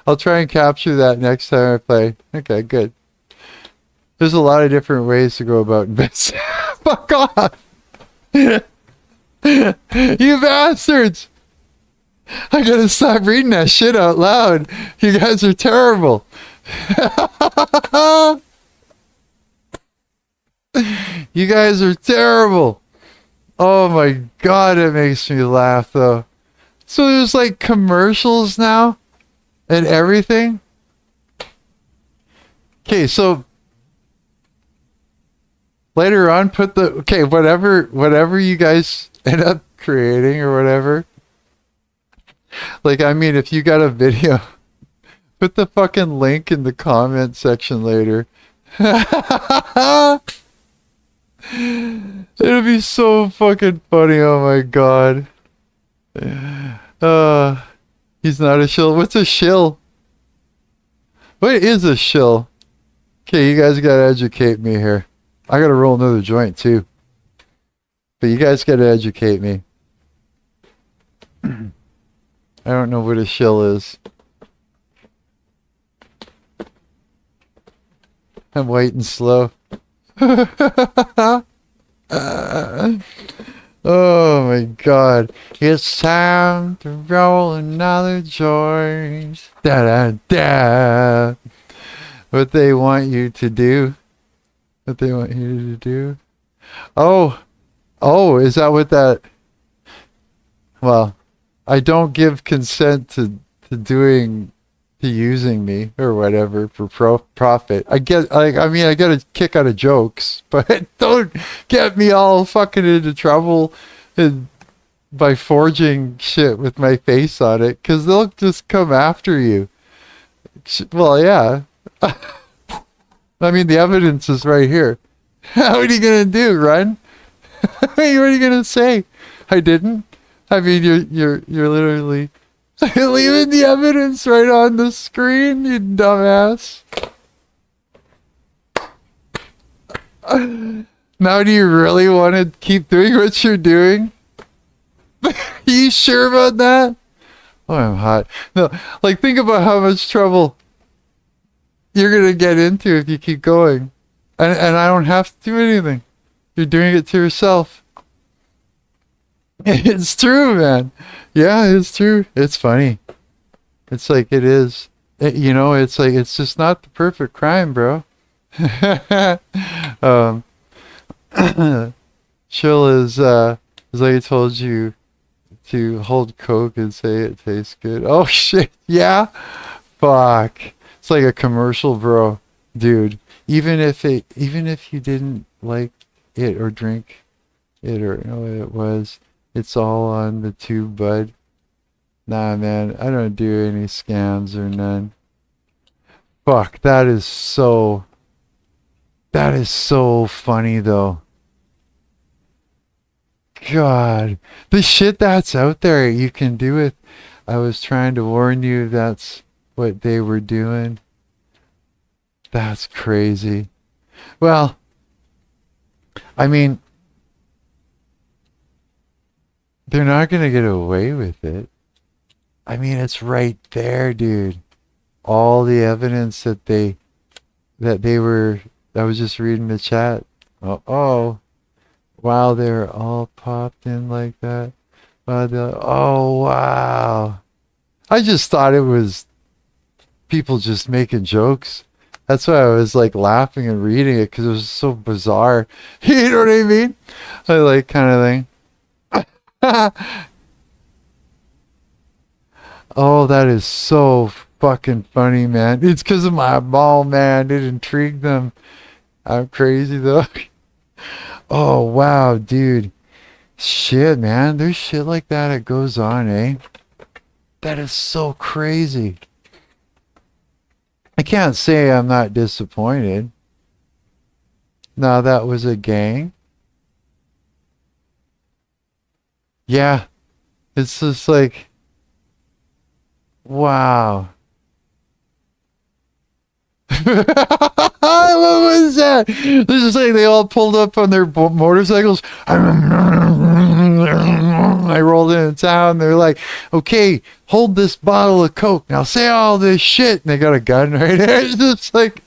I'll try and capture that next time I play. Okay, good. There's a lot of different ways to go about this. Fuck off! You bastards! I gotta stop reading that shit out loud. You guys are terrible. You guys are terrible. Oh my god, it makes me laugh though. So there's like commercials now and everything. Okay, so later on whatever you guys end up creating or whatever. Like, I mean, if you got a video, put the fucking link in the comment section later. It'll be so fucking funny. Oh my god. He's not a shill. What's a shill? What is a shill? Okay, you guys gotta educate me here. I gotta roll another joint too. But you guys gotta educate me. I don't know what a shill is. I'm waiting slow. Oh my god. It's time to roll another joint. Da da da. What they want you to do. What they want you to do. Oh, is that what that... Well, I don't give consent to using me or whatever for profit. I get a kick out of jokes, but don't get me all fucking into trouble by forging shit with my face on it, because they'll just come after you. Well, yeah. I mean, the evidence is right here. What are you gonna do, run? What are you gonna say? I didn't. I mean, you're literally leaving the evidence right on the screen, you dumbass. Now, do you really want to keep doing what you're doing? You sure about that? Oh, I'm hot. No, like, think about how much trouble you're gonna get into if you keep going. And I don't have to do anything. You're doing it to yourself. It's true, man. Yeah, it's true. It's funny. It's like it is. It's like it's just not the perfect crime, bro. um, chill is like I told you to hold Coke and say it tastes good. Oh shit, yeah. Fuck. It's like a commercial, bro. Dude, even if you didn't like it or drink it or what it was, it's all on the tube, bud. Nah, man, I don't do any scams or none. Fuck, that is so funny though. God, the shit that's out there you can do it. I was trying to warn you that's what they were doing. That's crazy. Well, I mean, they're not going to get away with it. I mean, it's right there, dude. All the evidence that they were, I was just reading the chat. Oh, wow, they're all popped in like that. Oh, wow. I just thought it was people just making jokes. That's why I was like laughing and reading it because it was so bizarre. You know what I mean? I like kind of thing. Oh, that is so fucking funny, man. It's because of my ball, man. It intrigued them. I'm crazy though. Oh, wow, dude. Shit, man. There's shit like that that goes on, eh? That is so crazy. I can't say I'm not disappointed. Now that was a gang. Yeah. It's just like, wow. What was that? This is like they all pulled up on their motorcycles. I rolled into town. They're like, okay, hold this bottle of Coke. Now say all this shit. And they got a gun right there. It's just like,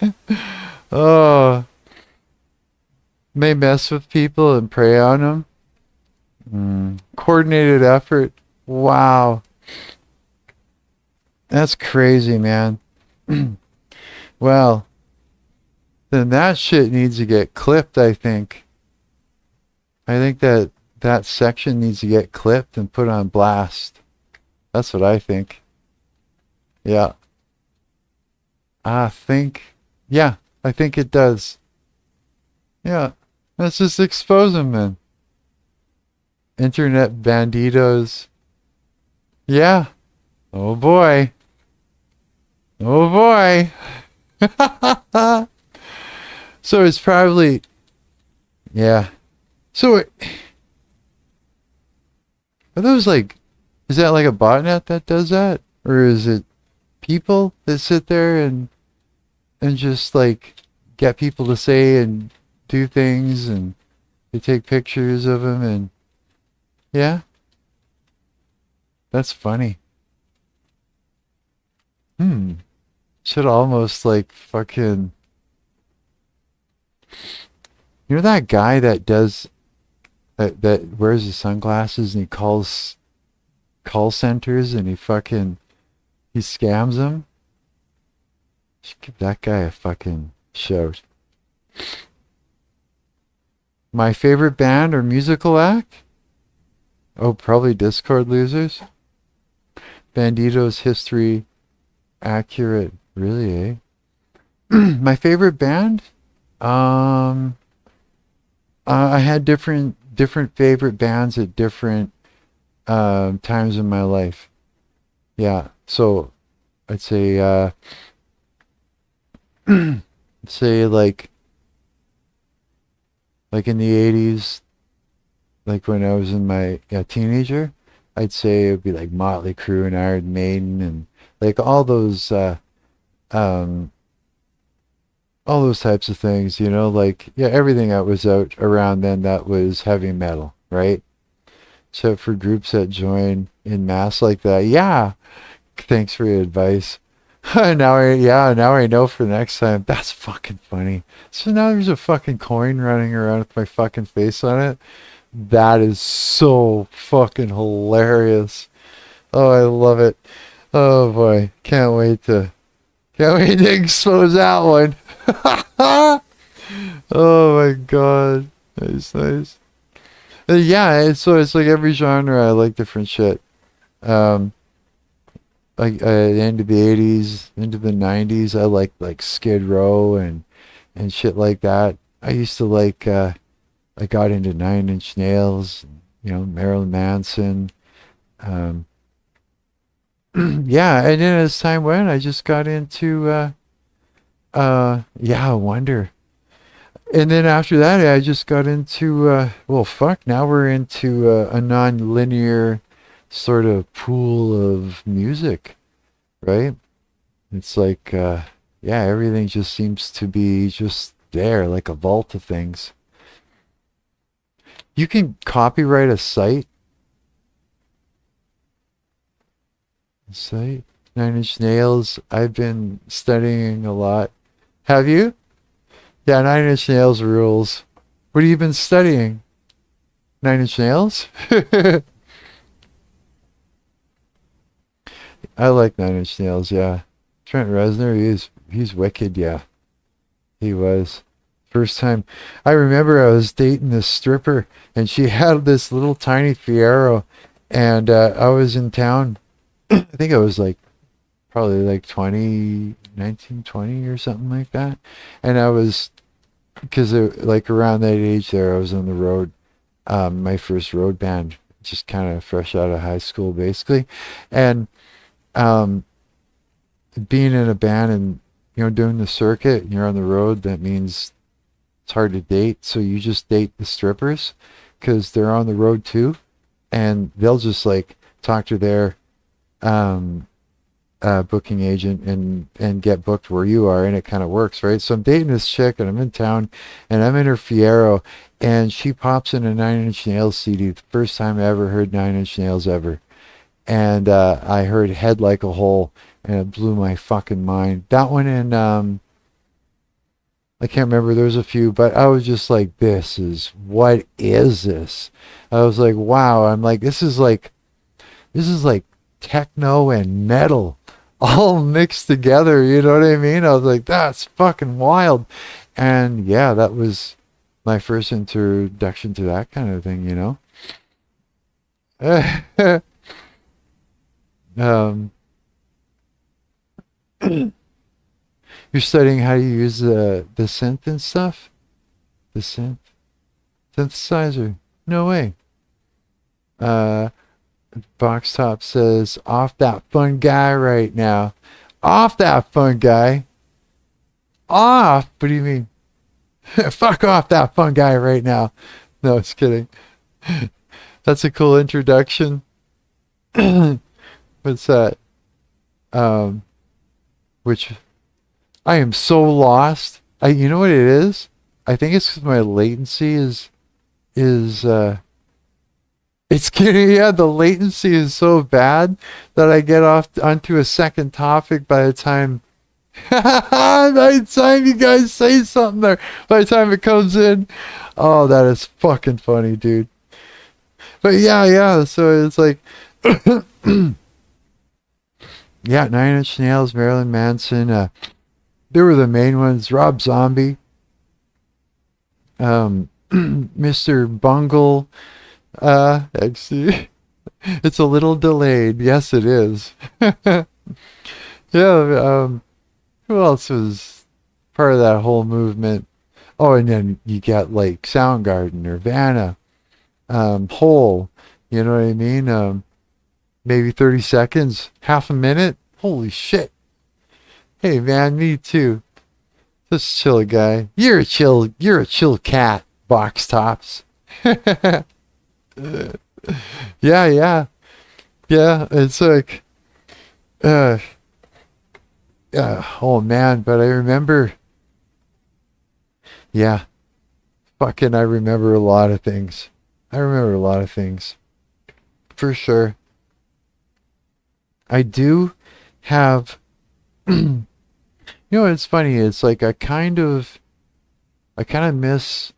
oh. They mess with people and prey on them. Coordinated effort. Wow. That's crazy, man. Well, then that shit needs to get clipped, I think. I think that section needs to get clipped and put on blast. That's what I think. Yeah. I think it does. Yeah. Let's just expose them, then. Internet banditos. Yeah. Oh boy. Oh boy. So it's probably, yeah. So are those like, is that like a botnet that does that? Or is it people that sit there and just like get people to say and do things and they take pictures of them and yeah? That's funny. Should almost like fucking, you know that guy that does that wears his sunglasses and he calls call centers and he scams them? Should give that guy a fucking shout. My favorite band or musical act? Oh, probably Discord Losers. Bandito's History Accurate. Really, eh? My favorite band? I had different favorite bands at different times in my life. Yeah, so I'd say say like in the 80s, like when I was in my teenager, I'd say it would be like Motley Crue and Iron Maiden and like all those types of things, you know, like yeah, everything that was out around then that was heavy metal, right? So for groups that join in mass like that, yeah. Thanks for your advice. Now I know for the next time. That's fucking funny. So now there's a fucking coin running around with my fucking face on it. That is so fucking hilarious. Oh, I love it. Oh boy, can't wait to expose that one. Oh my god, nice, nice. Yeah, it's like every genre I like different shit. Um, like the end of the '80s, into the '90s, I like Skid Row and shit like that. I used to like I got into Nine Inch Nails, you know, Marilyn Manson. Um, yeah, and then as time went, I just got into yeah, Wonder. And then after that, I just got into well, fuck. Now we're into a non-linear sort of pool of music, right? It's like yeah, everything just seems to be just there, like a vault of things. You can copyright a site. Nine Inch Nails. I've been studying a lot. Have you? Yeah, Nine Inch Nails rules. What have you been studying? Nine Inch Nails? I like Nine Inch Nails, yeah. Trent Reznor, he's wicked, yeah. He was. First time I remember I was dating this stripper and she had this little tiny Fiero and I was in town. I think I was like probably like 19, 20 or something like that. And I was because like around that age there I was on the road, my first road band, just kind of fresh out of high school basically. And um being in a band and doing the circuit and you're on the road, that means it's hard to date, so you just date the strippers because they're on the road too, and they'll just like talk to their um booking agent and get booked where you are, and it kind of works, right? So I'm dating this chick and I'm in town and I'm in her Fiero and she pops in a Nine Inch Nails CD, the first time I ever heard Nine Inch Nails ever. And I heard Head Like a Hole and it blew my fucking mind. That one, and I can't remember, there's a few, but I was just like, what is this? I was like, wow. I'm like, this is like techno and metal all mixed together, you know what I mean? I was like, that's fucking wild. And yeah, that was my first introduction to that kind of thing, um, you're studying how to use the synth and stuff? The synthesizer. No way. Uh, Box Top says, off that fun guy right now. Off that fun guy. Off? What do you mean? Fuck off that fun guy right now. No, it's kidding. That's a cool introduction. What's that? Um, which I am so lost. You know what it is? I think it's because my latency is it's getting, yeah, the latency is so bad that I get off onto a second topic by the time by the time you guys say something there, by the time it comes in. Oh, that is fucking funny, dude. But yeah, so it's like yeah, Nine Inch Nails, Marilyn Manson, they were the main ones. Rob Zombie, Mr. Bungle, actually, it's a little delayed. Yes, it is. Yeah, who else was part of that whole movement? Oh, and then you got like Soundgarden, Nirvana, Hole, you know what I mean? Maybe 30 seconds, half a minute. Holy shit. Hey man, me too. Just chill guy. You're a chill cat, Box Tops. Yeah. Yeah, it's like uh oh man, but I remember, yeah, fucking I remember a lot of things. I remember a lot of things. For sure. I do have You know, it's funny. It's like I kind of miss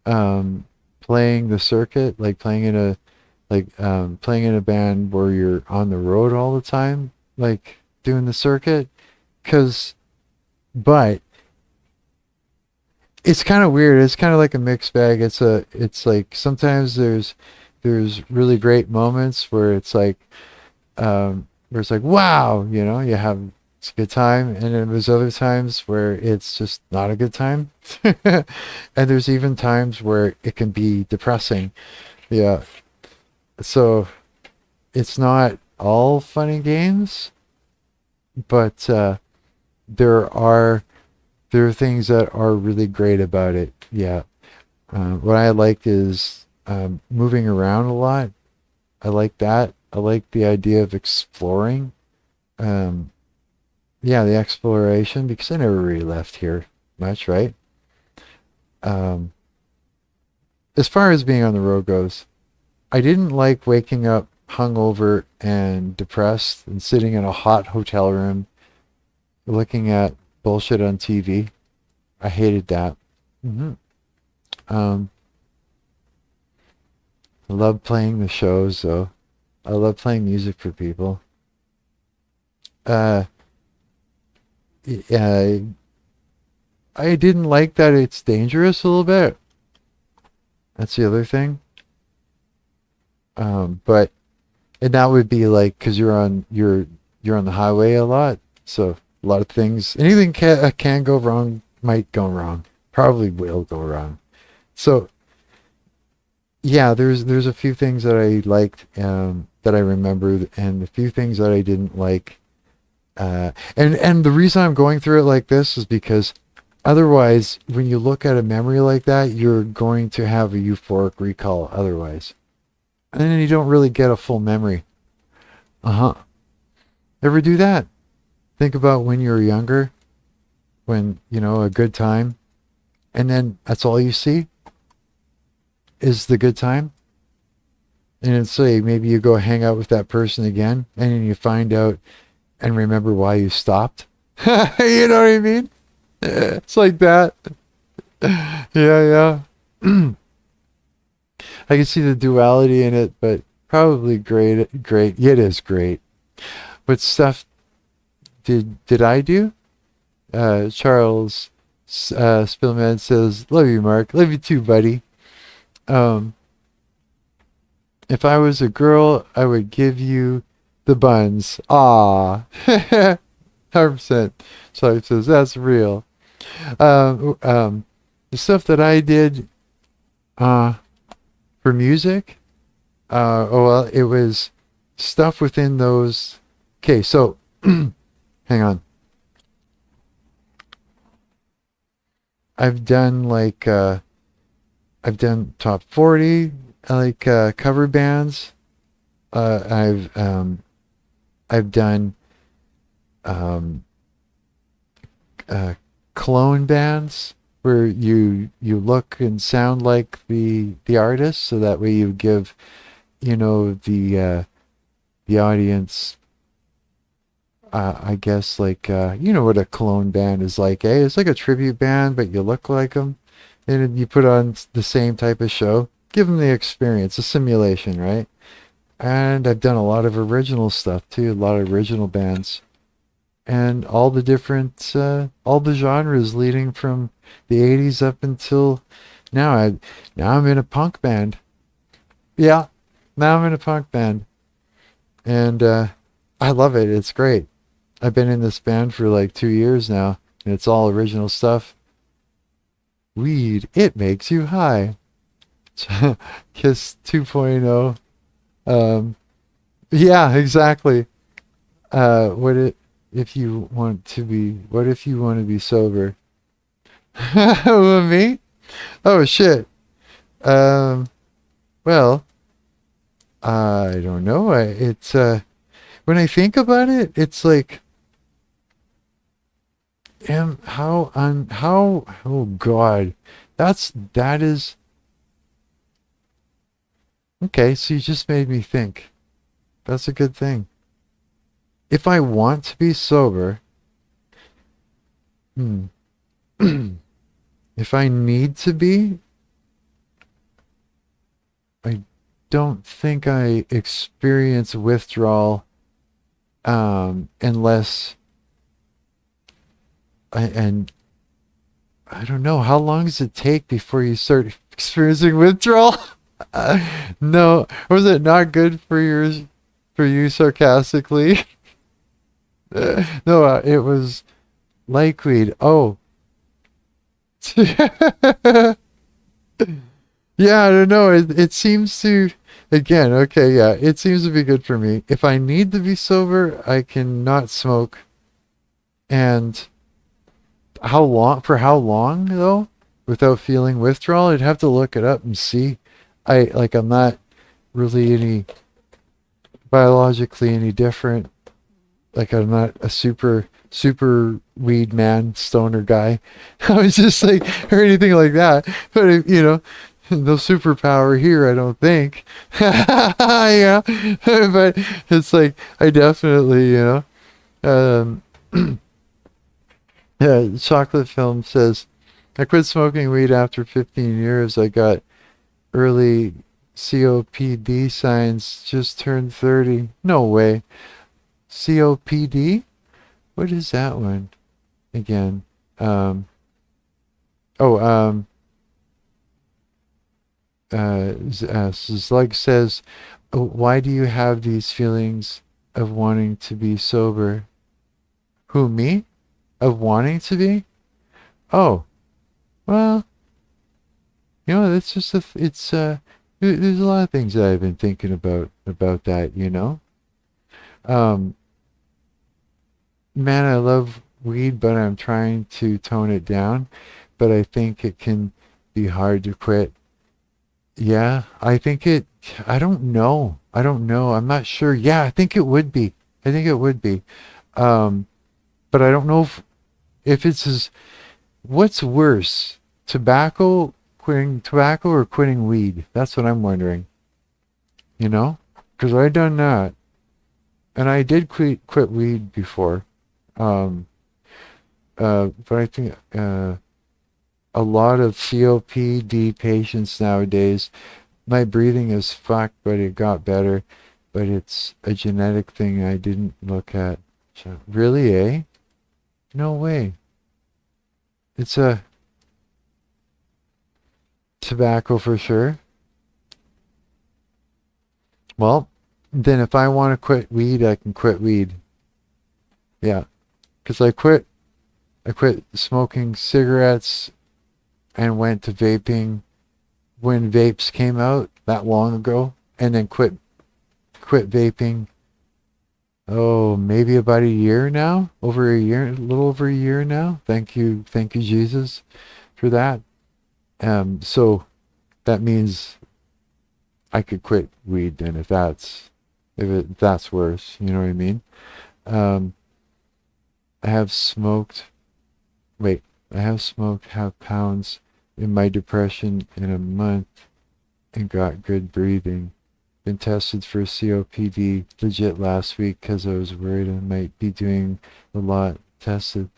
um, playing the circuit, like playing in a band where you're on the road all the time, like doing the circuit. Cause, but it's kind of weird. It's kind of like a mixed bag. It's like sometimes there's really great moments where it's like wow, you have it's a good time, and then there's other times where it's just not a good time, and there's even times where it can be depressing. Yeah, so it's not all fun and games, but there are there are things that are really great about it. Yeah, what I like is moving around a lot. I like that. I like the idea of exploring. Um, yeah, the exploration because I never really left here much, right? Um, as far as being on the road goes, I didn't like waking up hungover and depressed and sitting in a hot hotel room looking at bullshit on TV. I hated that. hmm Um, I love playing the shows though. I love playing music for people. Uh, yeah, I didn't like that it's dangerous a little bit. That's the other thing. But and that would be like because you're on the highway a lot, so a lot of things, anything can go wrong, might go wrong, probably will go wrong. So yeah, there's a few things that I liked that I remembered, and a few things that I didn't like. And the reason I'm going through it like this is because otherwise, when you look at a memory like that, you're going to have a euphoric recall otherwise. And then you don't really get a full memory. Uh-huh. Ever do that? Think about when you were younger, when, a good time, and then that's all you see is the good time. And then say maybe you go hang out with that person again, and then you find out and remember why you stopped. You know what I mean? It's like that. Yeah, yeah. I can see the duality in it, but probably great, great. Yeah, it is great. What stuff did I do? Charles Spillman says, "Love you, Marc. Love you too, buddy. Um, if I was a girl, I would give you the buns. Ah, 100%." Charlie says, "That's real." The stuff that I did uh, for music. Oh well, it was stuff within those. Okay, so hang on. I've done I've done top 40 like cover bands. I've done um, uh, clone bands where you look and sound like the artist, so that way you give the audience I guess you know what a clone band is like, eh? It's like a tribute band, but you look like them, and then you put on the same type of show. Give them the experience, a simulation, right? And I've done a lot of original stuff too, a lot of original bands, and all the genres leading from the '80s up until now. Now I'm in a punk band. Yeah, now I'm in a punk band, and I love it. It's great. I've been in this band for like 2 years now, and it's all original stuff. Weed, it makes you high. Kiss 2.0. Um, yeah, exactly. What it if you want to be? What if you want to be sober? Who, me? Oh shit. Um, well, I don't know. It's when I think about it, it's like how oh god, that is okay. So you just made me think. That's a good thing. If I want to be sober, Hmm. If I need to be, I don't think I experience withdrawal unless and I don't know how long does it take before you start experiencing withdrawal. No, was it not good for you sarcastically? No, it was like weed. Oh, yeah, I don't know. It seems to again. Okay, yeah, it seems to be good for me. If I need to be sober, I can not smoke. And how long? For how long though? Without feeling withdrawal, I'd have to look it up and see. I'm not really any biologically any different. Like I'm not a super weed man stoner guy. I was just like or anything like that. But no superpower here, I don't think. Yeah, but it's like I definitely um, yeah. Chocolate Film says I quit smoking weed after 15 years. I got early COPD signs. Just turned 30. No way. COPD? What is that one again? Um, oh, Slug says, oh, why do you have these feelings of wanting to be sober? Who, me? Of wanting to be? Oh, well, it's just there's a lot of things that I've been thinking about that. Um, man, I love weed, but I'm trying to tone it down. But I think it can be hard to quit. Yeah, I don't know. I don't know. I'm not sure. Yeah, I think it would be. I think it would be. Um, but I don't know if it's what's worse, quitting tobacco or quitting weed? That's what I'm wondering. Because I done that. And I did quit weed before. Um, but I think a lot of COPD patients nowadays, my breathing is fucked, but it got better. But it's a genetic thing I didn't look at. So, really, eh? No way. It's a tobacco for sure. Well, then if I want to quit weed, I can quit weed. Yeah, because I quit smoking cigarettes and went to vaping when vapes came out that long ago, and then quit vaping. Oh, maybe about a year now, over a year, a little over a year now. Thank you, Jesus, for that. So that means I could quit weed then if that's worse. You know what I mean? Um, I have smoked. Wait, I have smoked half pounds in my depression in a month and got good breathing. Been tested for COPD legit last week because I was worried I might be doing a lot tested.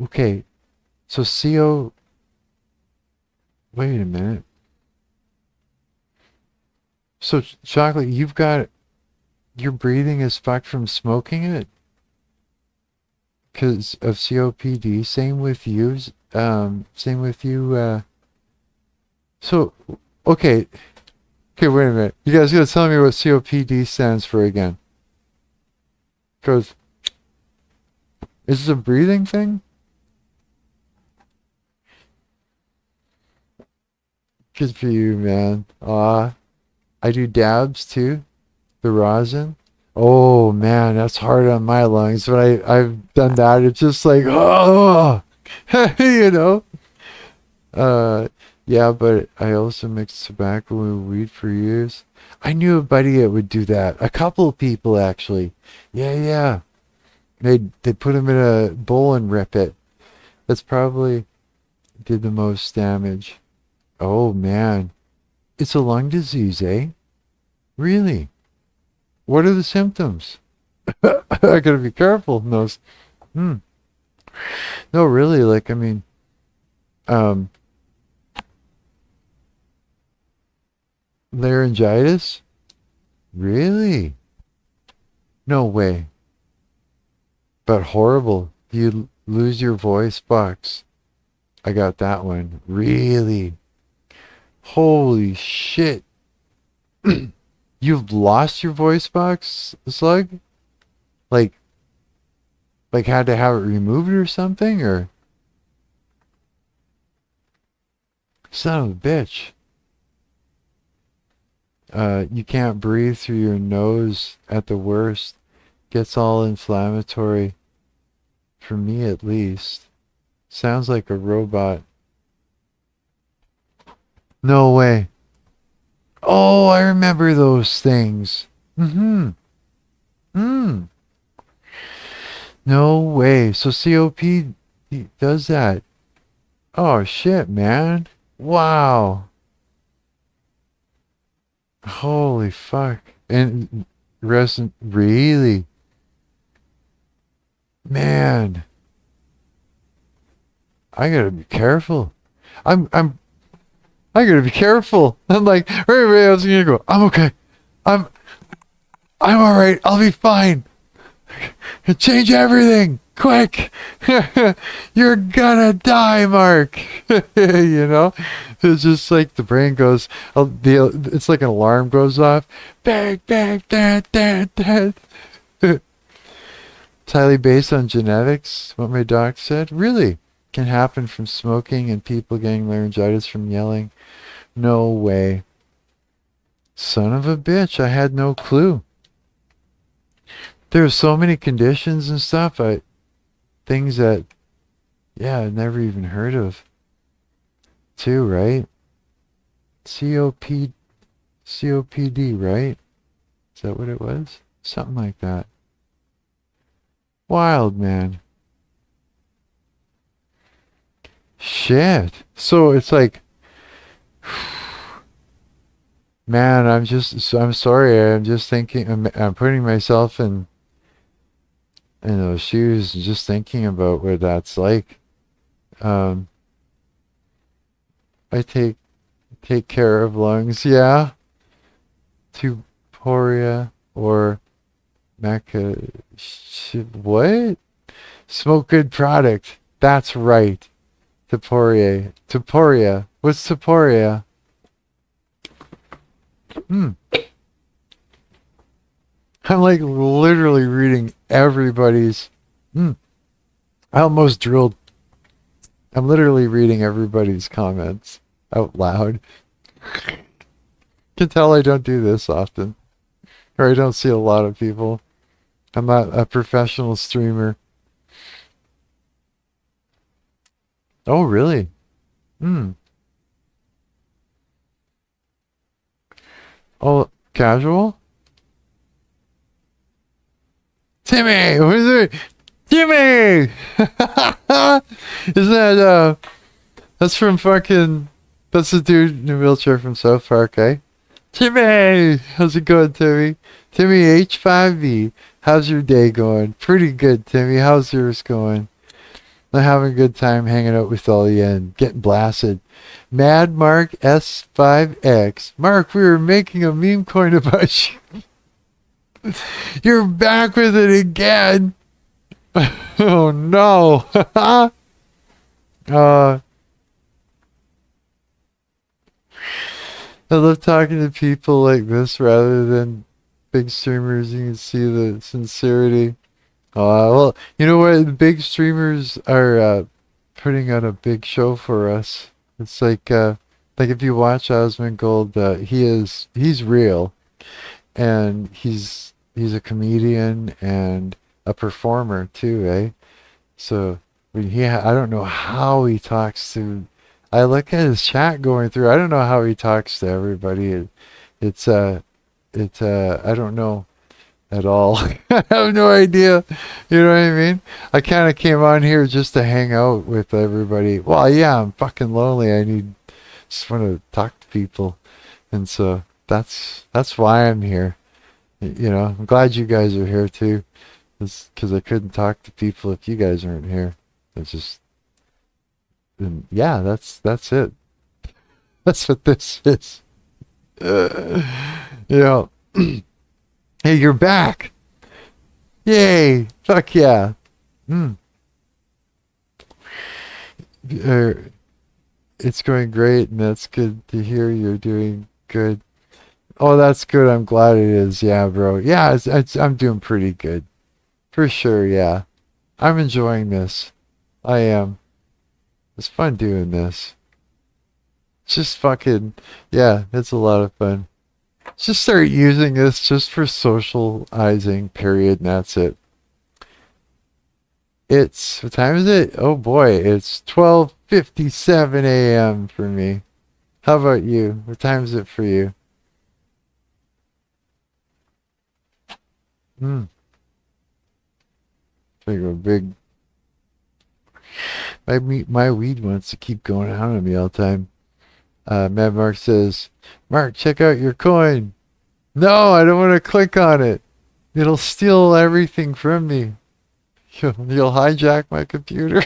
Okay, so wait a minute. So chocolate, you've got your breathing is fucked from smoking it because of COPD. Same with you. Same with you. So, okay, okay. Wait a minute. You guys gotta tell me what COPD stands for again. Because is this a breathing thing? Good for you, man. I do dabs too. The rosin. Oh man, that's hard on my lungs. When I've done that, it's just like oh, you know. Uh, yeah, but I also mixed tobacco and weed for years. I knew a buddy that would do that. A couple of people actually. Yeah, yeah. They put them in a bowl and rip it. That's probably did the most damage. Oh man, it's a lung disease, eh? Really? What are the symptoms? I gotta be careful. No. Hmm. No, really, like, I mean, um, laryngitis? Really? No way. But horrible. You lose your voice box. I got that one. Really? Holy shit. You've lost your voice box, Slug? Like, had to have it removed or something? Or, son of a bitch. You can't breathe through your nose at the worst. Gets all inflammatory. For me, at least. Sounds like a robot. No way. Oh, I remember those things. Mm-hmm. Hmm. No way. So COP does that. Oh shit, man. Wow. Holy fuck. And resin really? Man. I gotta be careful. I'm I gotta be careful. I'm like, everybody else is gonna go, I'm okay. I'm I'm alright. I'll be fine. Change everything. Quick. You're gonna die, Marc. You know? It's just like the brain goes, it's like an alarm goes off. Bang, bang, dad, dad, dad. It's highly based on genetics, what my doc said. Really? Can happen from smoking and people getting laryngitis from yelling. No way. Son of a bitch, I had no clue. There's so many conditions and stuff, things that, yeah, I've never even heard of. Too, right? COPD, right? Is that what it was? Something like that. Wild, man. Shit. So it's like, man, I'm sorry. I'm just thinking, I'm putting myself in those shoes, just thinking about what that's like. Um, I take care of lungs, yeah. Tuporia or Maca, what? Smoke good product. That's right. Tuporia. What's Tuporia? I'm like literally reading everybody's. I almost drilled. I'm literally reading everybody's comments out loud. Can tell I don't do this often. Or I don't see a lot of people. I'm not a professional streamer. Oh, really? Oh, casual? Timmy! Who's it? Timmy! Isn't that, that's from fucking, that's the dude in the wheelchair from South Park, eh? Timmy! How's it going, Timmy? Timmy H5V. How's your day going? Pretty good, Timmy. How's yours going? I'm having a good time hanging out with all you and getting blasted. Mad Marc S5X. Marc, we were making a meme coin about you. You're back with it again. Oh no. I love talking to people like this rather than big streamers. You can see the sincerity. Well, you know what? The big streamers are putting on a big show for us. It's like if you watch Asmongold, he's real, and he's a comedian and a performer too, eh? So when I don't know how he talks to. I look at his chat going through. I don't know how he talks to everybody. It's I don't know at all. I have no idea. You know what I mean? I kind of came on here just to hang out with everybody. Well, yeah, I'm fucking lonely. Just want to talk to people, and so that's why I'm here. You know, I'm glad you guys are here too, because I couldn't talk to people if you guys aren't here. It's just, and yeah, that's it. That's what this is. You know, hey, you're back. Yay. Fuck yeah. Mm. Uh, it's going great, and that's good to hear. You're doing good. Oh, that's good. I'm glad it is. Yeah, bro. Yeah, I'm doing pretty good. For sure, yeah. I'm enjoying this. I am. It's fun doing this. It's just fucking, yeah, it's a lot of fun. Just start using this just for socializing, period, and that's it. It's, what time is it? Oh boy, it's 12:57 a.m. for me. How about you? What time is it for you? Hmm. Like a big, my weed wants to keep going out on me all the time. Mad Mark says, Marc, check out your coin. No, I don't want to click on it. It'll steal everything from me. You'll hijack my computer.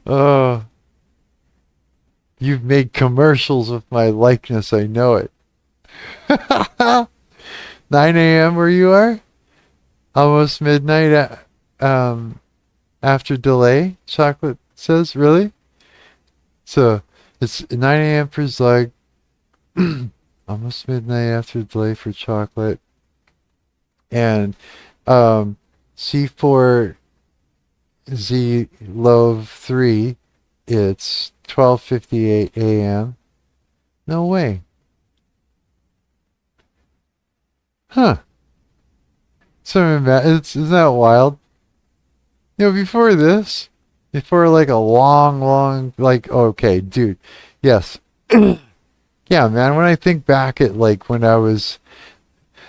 Oh, you've made commercials with my likeness. I know it. 9 a.m. where you are? Almost midnight after delay, Chocolate says. Really? So it's 9 a.m. for Zug. Almost midnight after delay for Chocolate. And C4Z Love 3, it's 12:58 a.m. No way. Huh. Isn't that wild? You know, before this, before like a long, like, okay, dude, yes. Yeah, man, when I think back at like when I was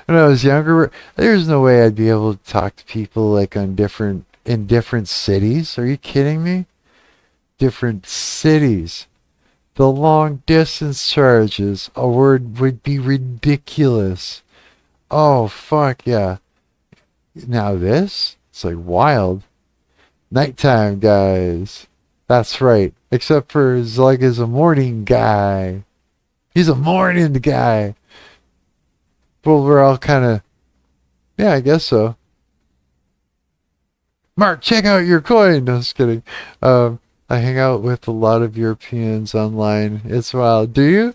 younger, there's no way I'd be able to talk to people like in different cities. Are you kidding me? Different cities. The long distance charges a word would be ridiculous. Oh fuck yeah. Now this? It's like wild. Nighttime guys. That's right. Except for Zug is a morning guy. He's a morning guy. Well, we're all kind of, yeah, I guess so. Marc, check out your coin. No, just kidding. I hang out with a lot of Europeans online. It's wild. Do you?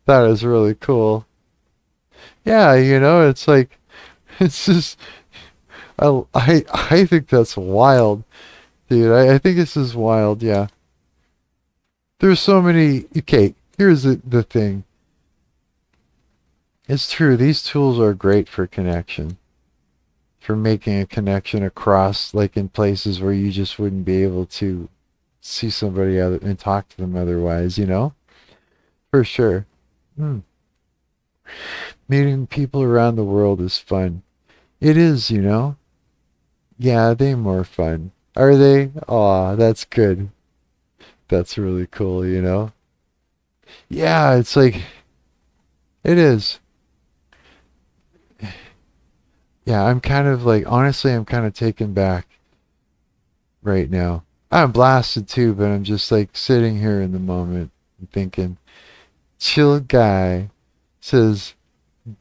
That is really cool. Yeah, it's like, it's just, I think that's wild, dude. I think this is wild. Yeah. There's so many. Okay, here's the thing. It's true. These tools are great for connection, for making a connection across, like in places where you just wouldn't be able to see somebody other and talk to them otherwise, For sure. Hmm. Meeting people around the world is fun. It is. Yeah, they more fun. Are they? Aw, that's good. That's really cool. Yeah, it's like, it is. Yeah, I'm kind of like, honestly, I'm kind of taken back right now. I'm blasted too, but I'm just like sitting here in the moment and thinking, chill guy says,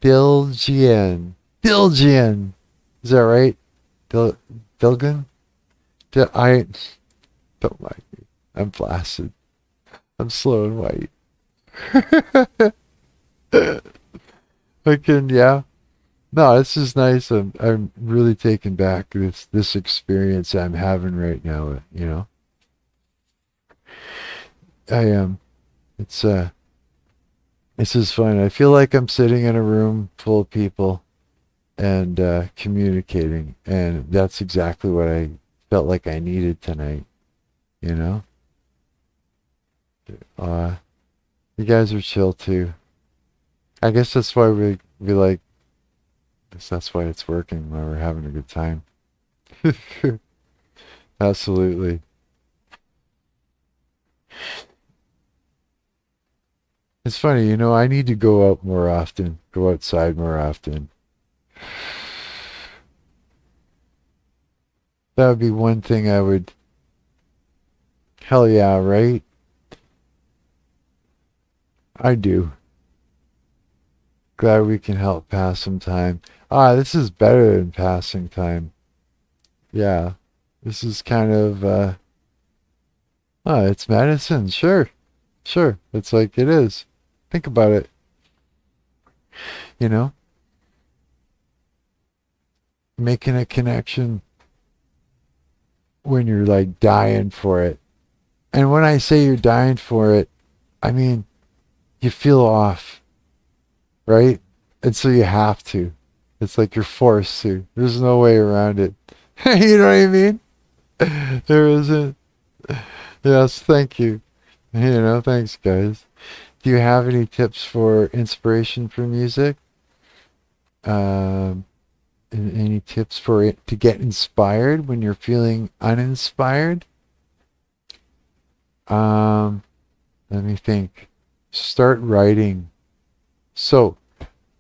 Bilgian. Bilgian. Is that right? Bilgan? I don't like me. I'm blasted. I'm slow and white. I can, yeah. No, this is nice. I'm really taking back this experience I'm having right now. I am. It's this is fun. I feel like I'm sitting in a room full of people and communicating, and that's exactly what I felt like I needed tonight. You know, uh, you guys are chill too. I guess that's why we like. Guess that's why it's working. Why we're having a good time. Absolutely. It's funny, I need to go out more often, go outside more often. That would be one thing I would. Hell yeah, right? I do. Glad we can help pass some time. Ah, this is better than passing time. Yeah. This is kind of, it's medicine. Sure. Sure. It's like it is. Think about it. You know, making a connection when you're like dying for it. And when I say you're dying for it, I mean, you feel off, right? And so you have to. It's like you're forced to. There's no way around it. You know what I mean? There isn't. Yes, thank you. You know, thanks, guys. Do you have any tips for inspiration for music? Um, any tips for it to get inspired when you're feeling uninspired? Um, Let me think. Start writing. So,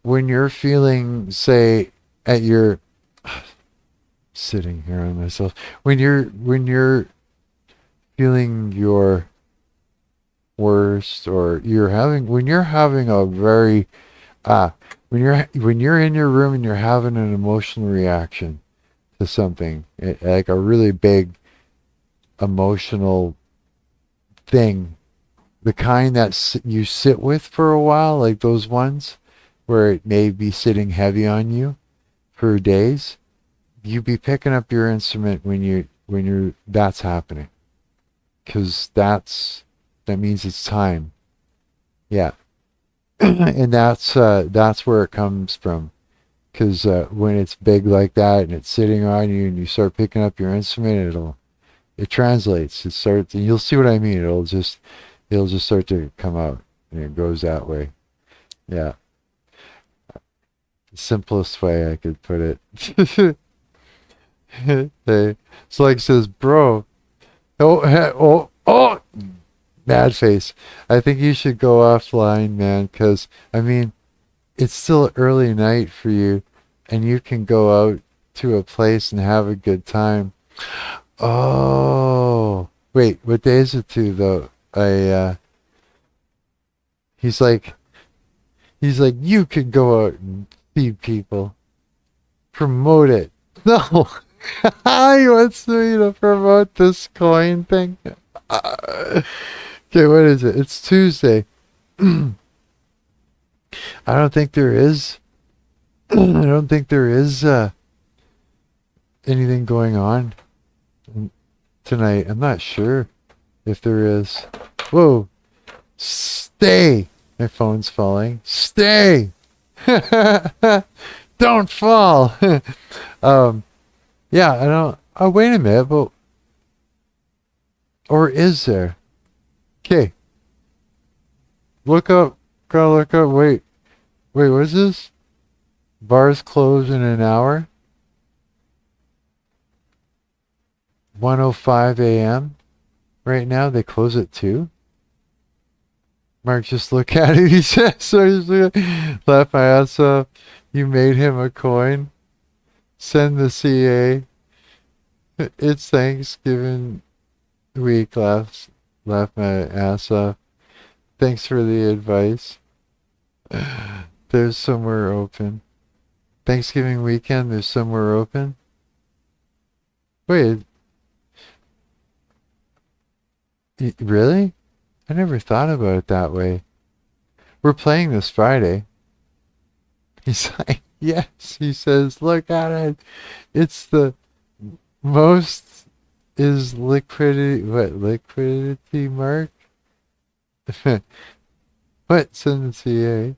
when you're feeling, say, at your sitting here on myself, when you're feeling your worst, or when you're having a very when you're in your room and you're having an emotional reaction to something, like a really big emotional thing, the kind that you sit with for a while, like those ones where it may be sitting heavy on you for days, you be picking up your instrument when you're that's happening, because that means it's time. Yeah. And that's where it comes from, because when it's big like that and it's sitting on you and you start picking up your instrument, it translates. It starts, and you'll see what I mean. It'll just start to come out, and it goes that way. Yeah, the simplest way I could put it. Hey, Slag says, "Bro, oh, mad face. I think you should go offline, man, because I mean, it's still early night for you, and you can go out to a place and have a good time." Oh, wait, what day is it to though? He's like, you could go out and see people, promote it. No, he wants me to promote this coin thing. Okay, what is it? It's Tuesday. I don't think there is. I don't think there is anything going on tonight. I'm not sure if there is. Whoa. Stay. My phone's falling. Stay. Don't fall. Yeah, I don't. Oh, wait a minute. But, or is there? Okay. Look up. Gotta look up. Wait, what is this? Bars close in an hour. 1:05 a.m. Right now. They close at 2. Marc, just look at it. He says, so laugh my ass off. You made him a coin. Send the CA. It's Thanksgiving week. Laugh my ass off. Thanks for the advice. There's somewhere open. Thanksgiving weekend, there's somewhere open. Wait. Really? I never thought about it that way. We're playing this Friday. He's like, yes. He says, look at it. It's the most is liquidity. What, liquidity, Marc? What? Send the CA.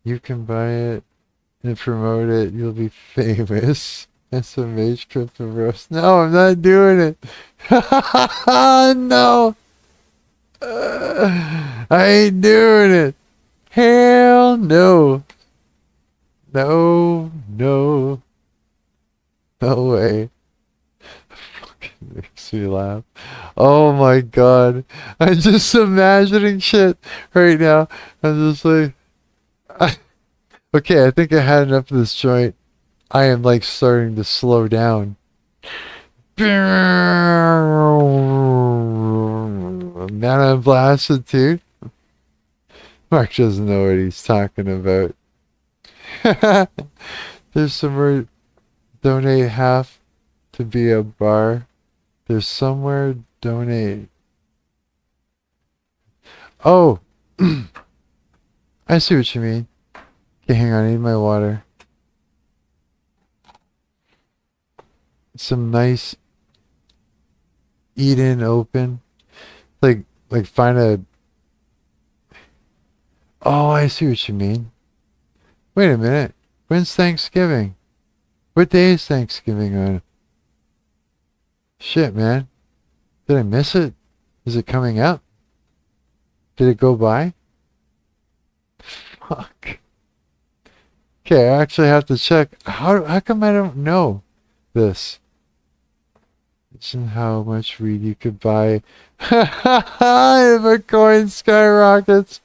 You can buy it and promote it. You'll be famous. SMH Crypto Bros. No, I'm not doing it. No. I ain't doing it. Hell no. No. No way. Fucking makes me laugh. Oh my god. I'm just imagining shit right now. I'm just like, okay, I think I had enough of this joint. I am like starting to slow down. Mana blasted too. Marc doesn't know what he's talking about. There's somewhere donate half to be a bar. There's somewhere donate. Oh, I see what you mean. Okay, hang on, I need my water. Some nice eat in open. Like find a. Oh, I see what you mean. Wait a minute. When's Thanksgiving? What day is Thanksgiving on? Shit, man. Did I miss it? Is it coming up? Did it go by? Fuck. Okay, I actually have to check. How come I don't know this? Isn't how much weed you could buy. If a coin skyrockets.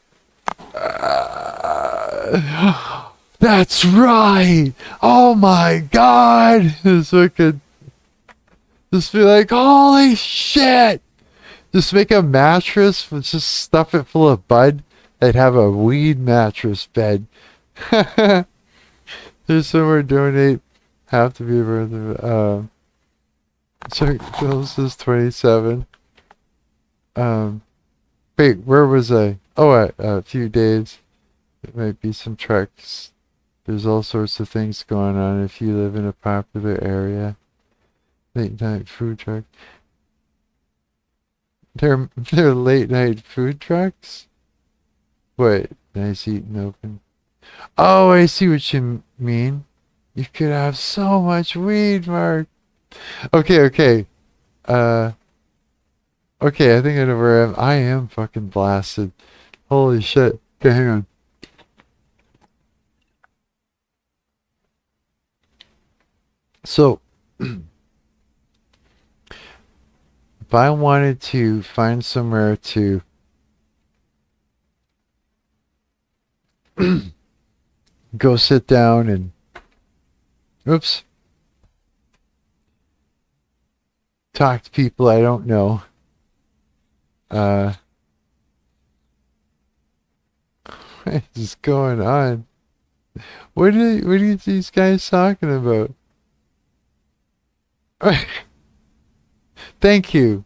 That's right. Oh my god. This one could just be like, holy shit. Just make a mattress, just stuff it full of bud. They'd have a weed mattress bed. There's somewhere donate. Have to be worth so Phil's is 27. Wait, where was I? Oh, a few days. It might be some trucks. There's all sorts of things going on if you live in a popular area. Late night food truck. They're late night food trucks? What? Nice eating open. Oh, I see what you mean. You could have so much weed, Marc. Okay. Okay, I think I know where I am. I am fucking blasted. Holy shit. Okay, hang on. So, if I wanted to find somewhere to go sit down and oops, talk to people I don't know, what is going on? What are these guys talking about? Thank you.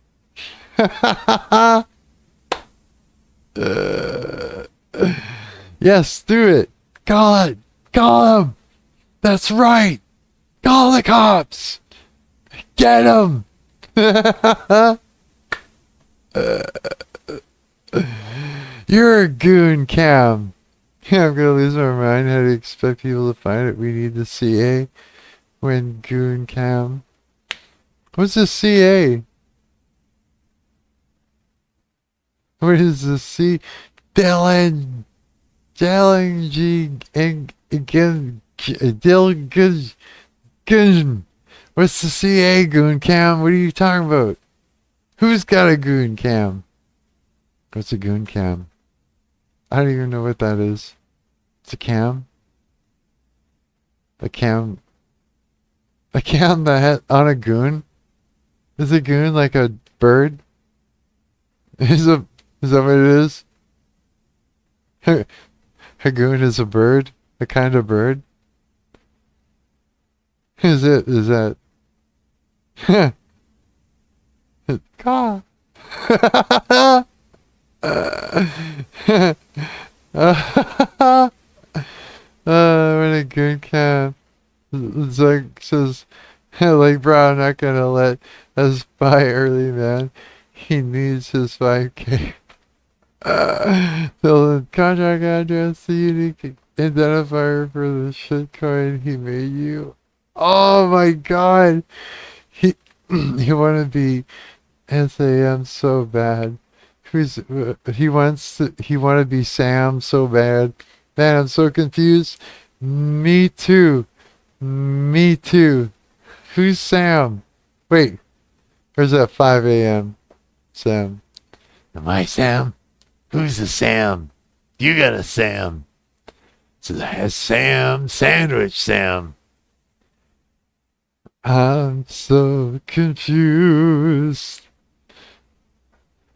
Yes, do it. Call it. Call them. That's right. Call the cops. Get them. You're a goon, Cam. Yeah, I'm gonna lose my mind. How do you expect people to find it? We need the CA. When goon, Cam. What's the CA? What is the C? Dylan G and again Dylan Goon. What's the CA, goon cam? What are you talking about? Who's got a goon cam? What's a goon cam? I don't even know what that is. It's a cam. A cam that had on a goon? Is a goon like a bird? Is that what it is? A goon is a bird? A kind of bird? Is that? God. When a goon can. Zug says, like, bro, I'm not gonna let us buy early, man. He needs his 5K. The contract address, the unique identifier for the shitcoin he made you. Oh my god. He wanna be SAM so bad. He wanna be Sam so bad. Man, I'm so confused. Me too. Who's Sam? Wait, where's that 5 a.m. Sam? Am I Sam? Who's the Sam? You got a Sam. It's a Sam sandwich, Sam. I'm so confused.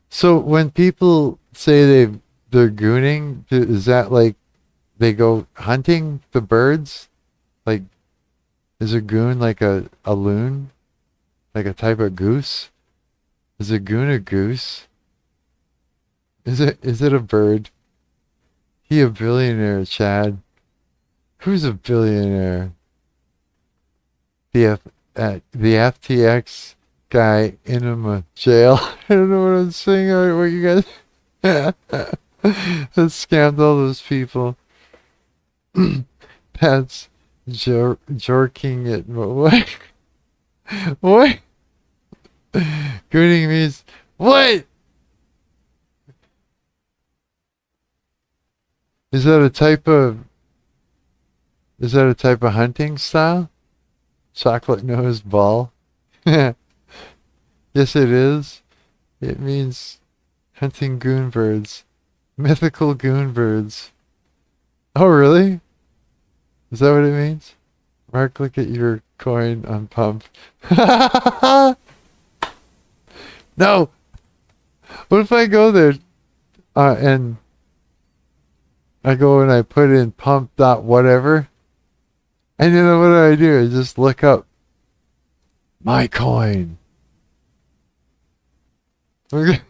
So when people say they're gooning, is that like they go hunting the birds? Like, is a goon like a loon? Like a type of goose? Is a goon a goose? Is it a bird? He a billionaire, Chad. Who's a billionaire? The FTX guy in a jail. I don't know what I'm saying. What you guys that scammed all those people. That's jorking it. What? What? Gooning means what? Is that a type of hunting style? Chocolate nose ball. Yes, it is. It means hunting goonbirds. Mythical goonbirds. Oh, really? Is that what it means? Marc, look at your coin on pump. No! What if I go there and I go and I put in pump dot whatever? And you know what I do? I just look up my coin. Okay.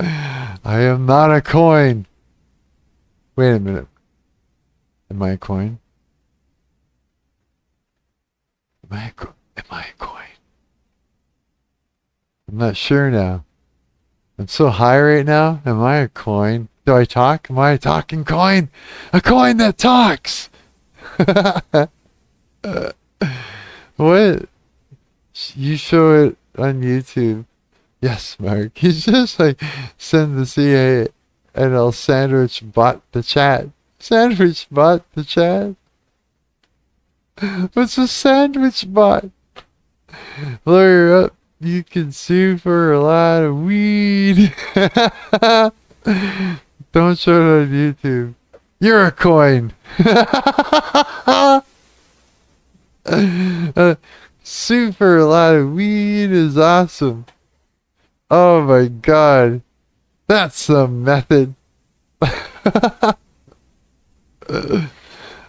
I am not a coin. Wait a minute. Am I a coin? Am I a coin? I'm not sure now. I'm so high right now. Am I a coin? Do I talk? Am I a talking coin? A coin that talks! What? You show it on YouTube. Yes, Marc. He's just like, send the CA and I'll sandwich bot the chat. Sandwich bot the chat? What's a sandwich bot? Lawyer up. You can sue for a lot of weed. Don't show it on YouTube. You're a coin. Sue for a lot of weed is awesome. Oh my god. That's the method.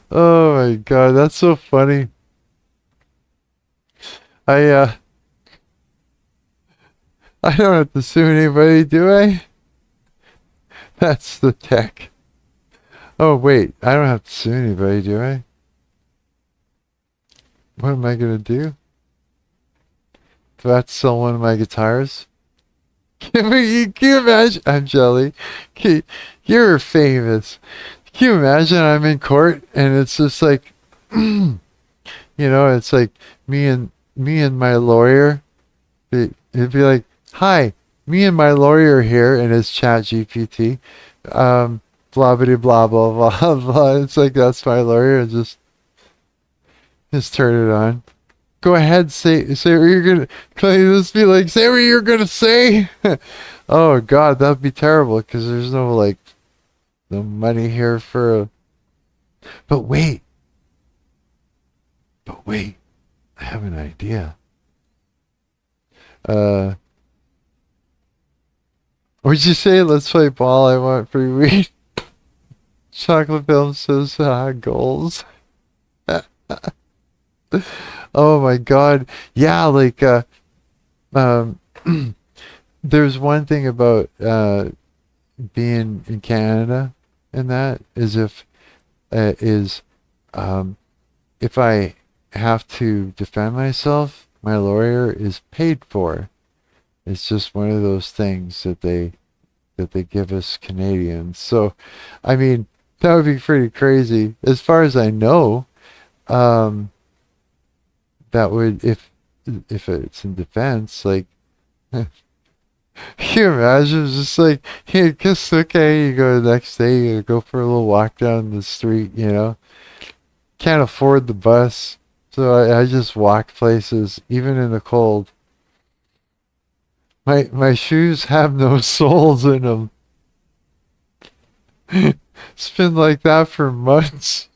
Oh my god, that's so funny. I don't have to sue anybody, do I? That's the tech. Oh wait, I don't have to sue anybody, do I? What am I gonna do? Do I have to sell one of my guitars? Can you imagine? I'm Jelly. You're famous. Can you imagine I'm in court and it's just like, it's like me and my lawyer. It'd be like, hi, me and my lawyer here, and it's Chat GPT. Blah blah blah blah blah blah. It's like that's my lawyer. And just turn it on. Go ahead, say what you're gonna. Can you just be like, say what you're gonna say? Oh God, that'd be terrible because there's no money here for a. But wait, I have an idea. What'd you say? Let's play ball. I want free weed. Chocolate film says goals. Oh my god. Yeah, like there's one thing about being in Canada and that is if I have to defend myself, my lawyer is paid for. It's just one of those things that they give us Canadians. So, I mean, that would be pretty crazy. As far as I know, that would if it's in defense, like can you imagine? It's just like, hey, just okay, you go the next day, you go for a little walk down the street, Can't afford the bus, so I just walk places, even in the cold. My shoes have no soles in them. It's been like that for months.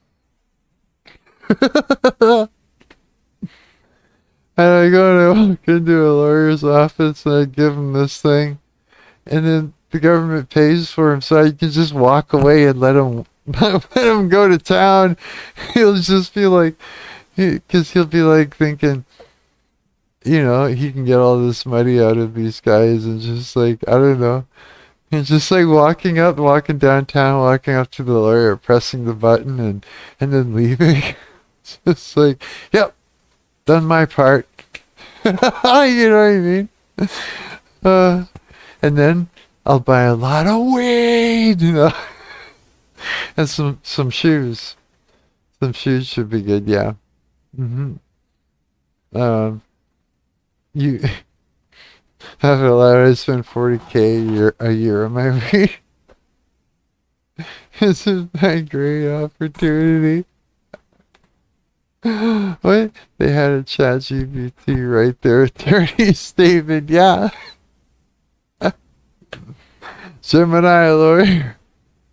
And I go to walk into a lawyer's office and I give him this thing, and then the government pays for him, so I can just walk away and let him let him go to town. He'll just be like, because he'll be like thinking, he can get all this money out of these guys, and just like, I don't know. And just like walking downtown, walking up to the lawyer, pressing the button, and then leaving. Just like, yep, done my part. You know what I mean? And then I'll buy a lot of weed, and some shoes. Some shoes should be good, yeah. hmm you have allowed to spend 40K a year on my weed. Isn't that a great opportunity? What? They had a chat GPT right there, attorney statement, yeah. Gemini lawyer.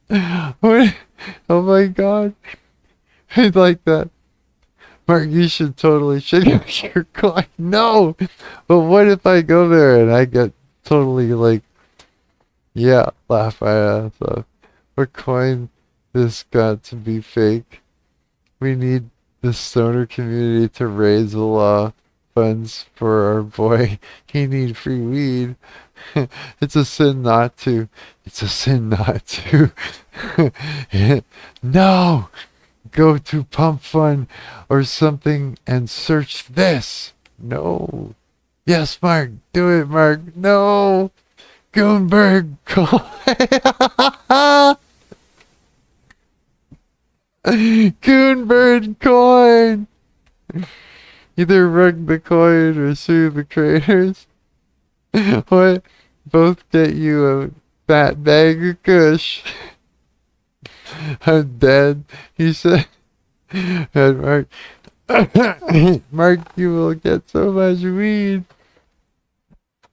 What? Oh my god. I like that. Marc, you should totally check out your coin. No! But what if I go there and I get totally like, yeah, laugh my ass off. What coin this got to be fake? We need the stoner community to raise the law funds for our boy. He need free weed. It's a sin not to. It's a sin not to. No! Go to Pump Fund or something and search this. No. Yes, Marc. Do it, Marc. No. Goonberg. Goonberg coin. Either rug the coin or sue the creators. What? Both get you a fat bag of kush. I'm dead, he said. And Marc, Marc, you will get so much weed.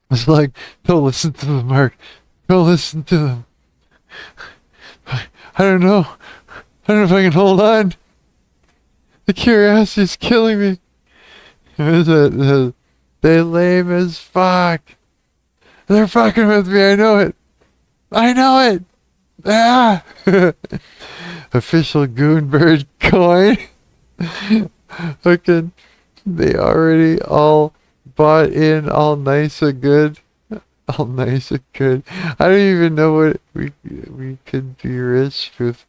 It's like, don't listen to them, Marc. Don't listen to them. I don't know. I don't know if I can hold on. The curiosity is killing me. They lame as fuck. They're fucking with me, I know it. I know it. Ah! Official Goonberg coin. Fucking, they already all bought in, all nice and good. All nice and good. I don't even know what we could be rich with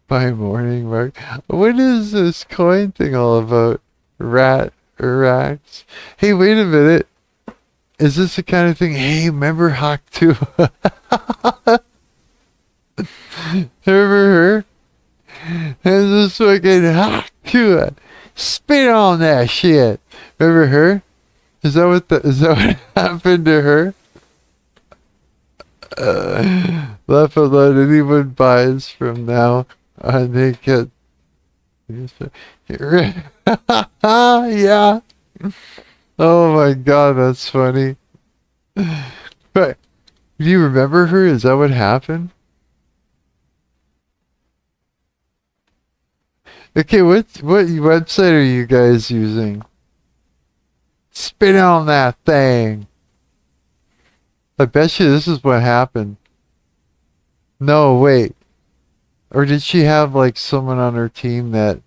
by morning, Marc. What is this coin thing all about? Rats. Hey, wait a minute. Is this the kind of thing? Hey, remember Hawk 2? Remember her? And this fucking Hawk 2. Spit on that shit. Remember her? Is that what happened to her? Laugh out loud. Anyone buys from now on, they get. Yeah. Oh my god, that's funny. But do you remember her? Is that what happened? Okay, what website are you guys using? Spit on that thing. I bet you this is what happened. No, wait. Or did she have like someone on her team that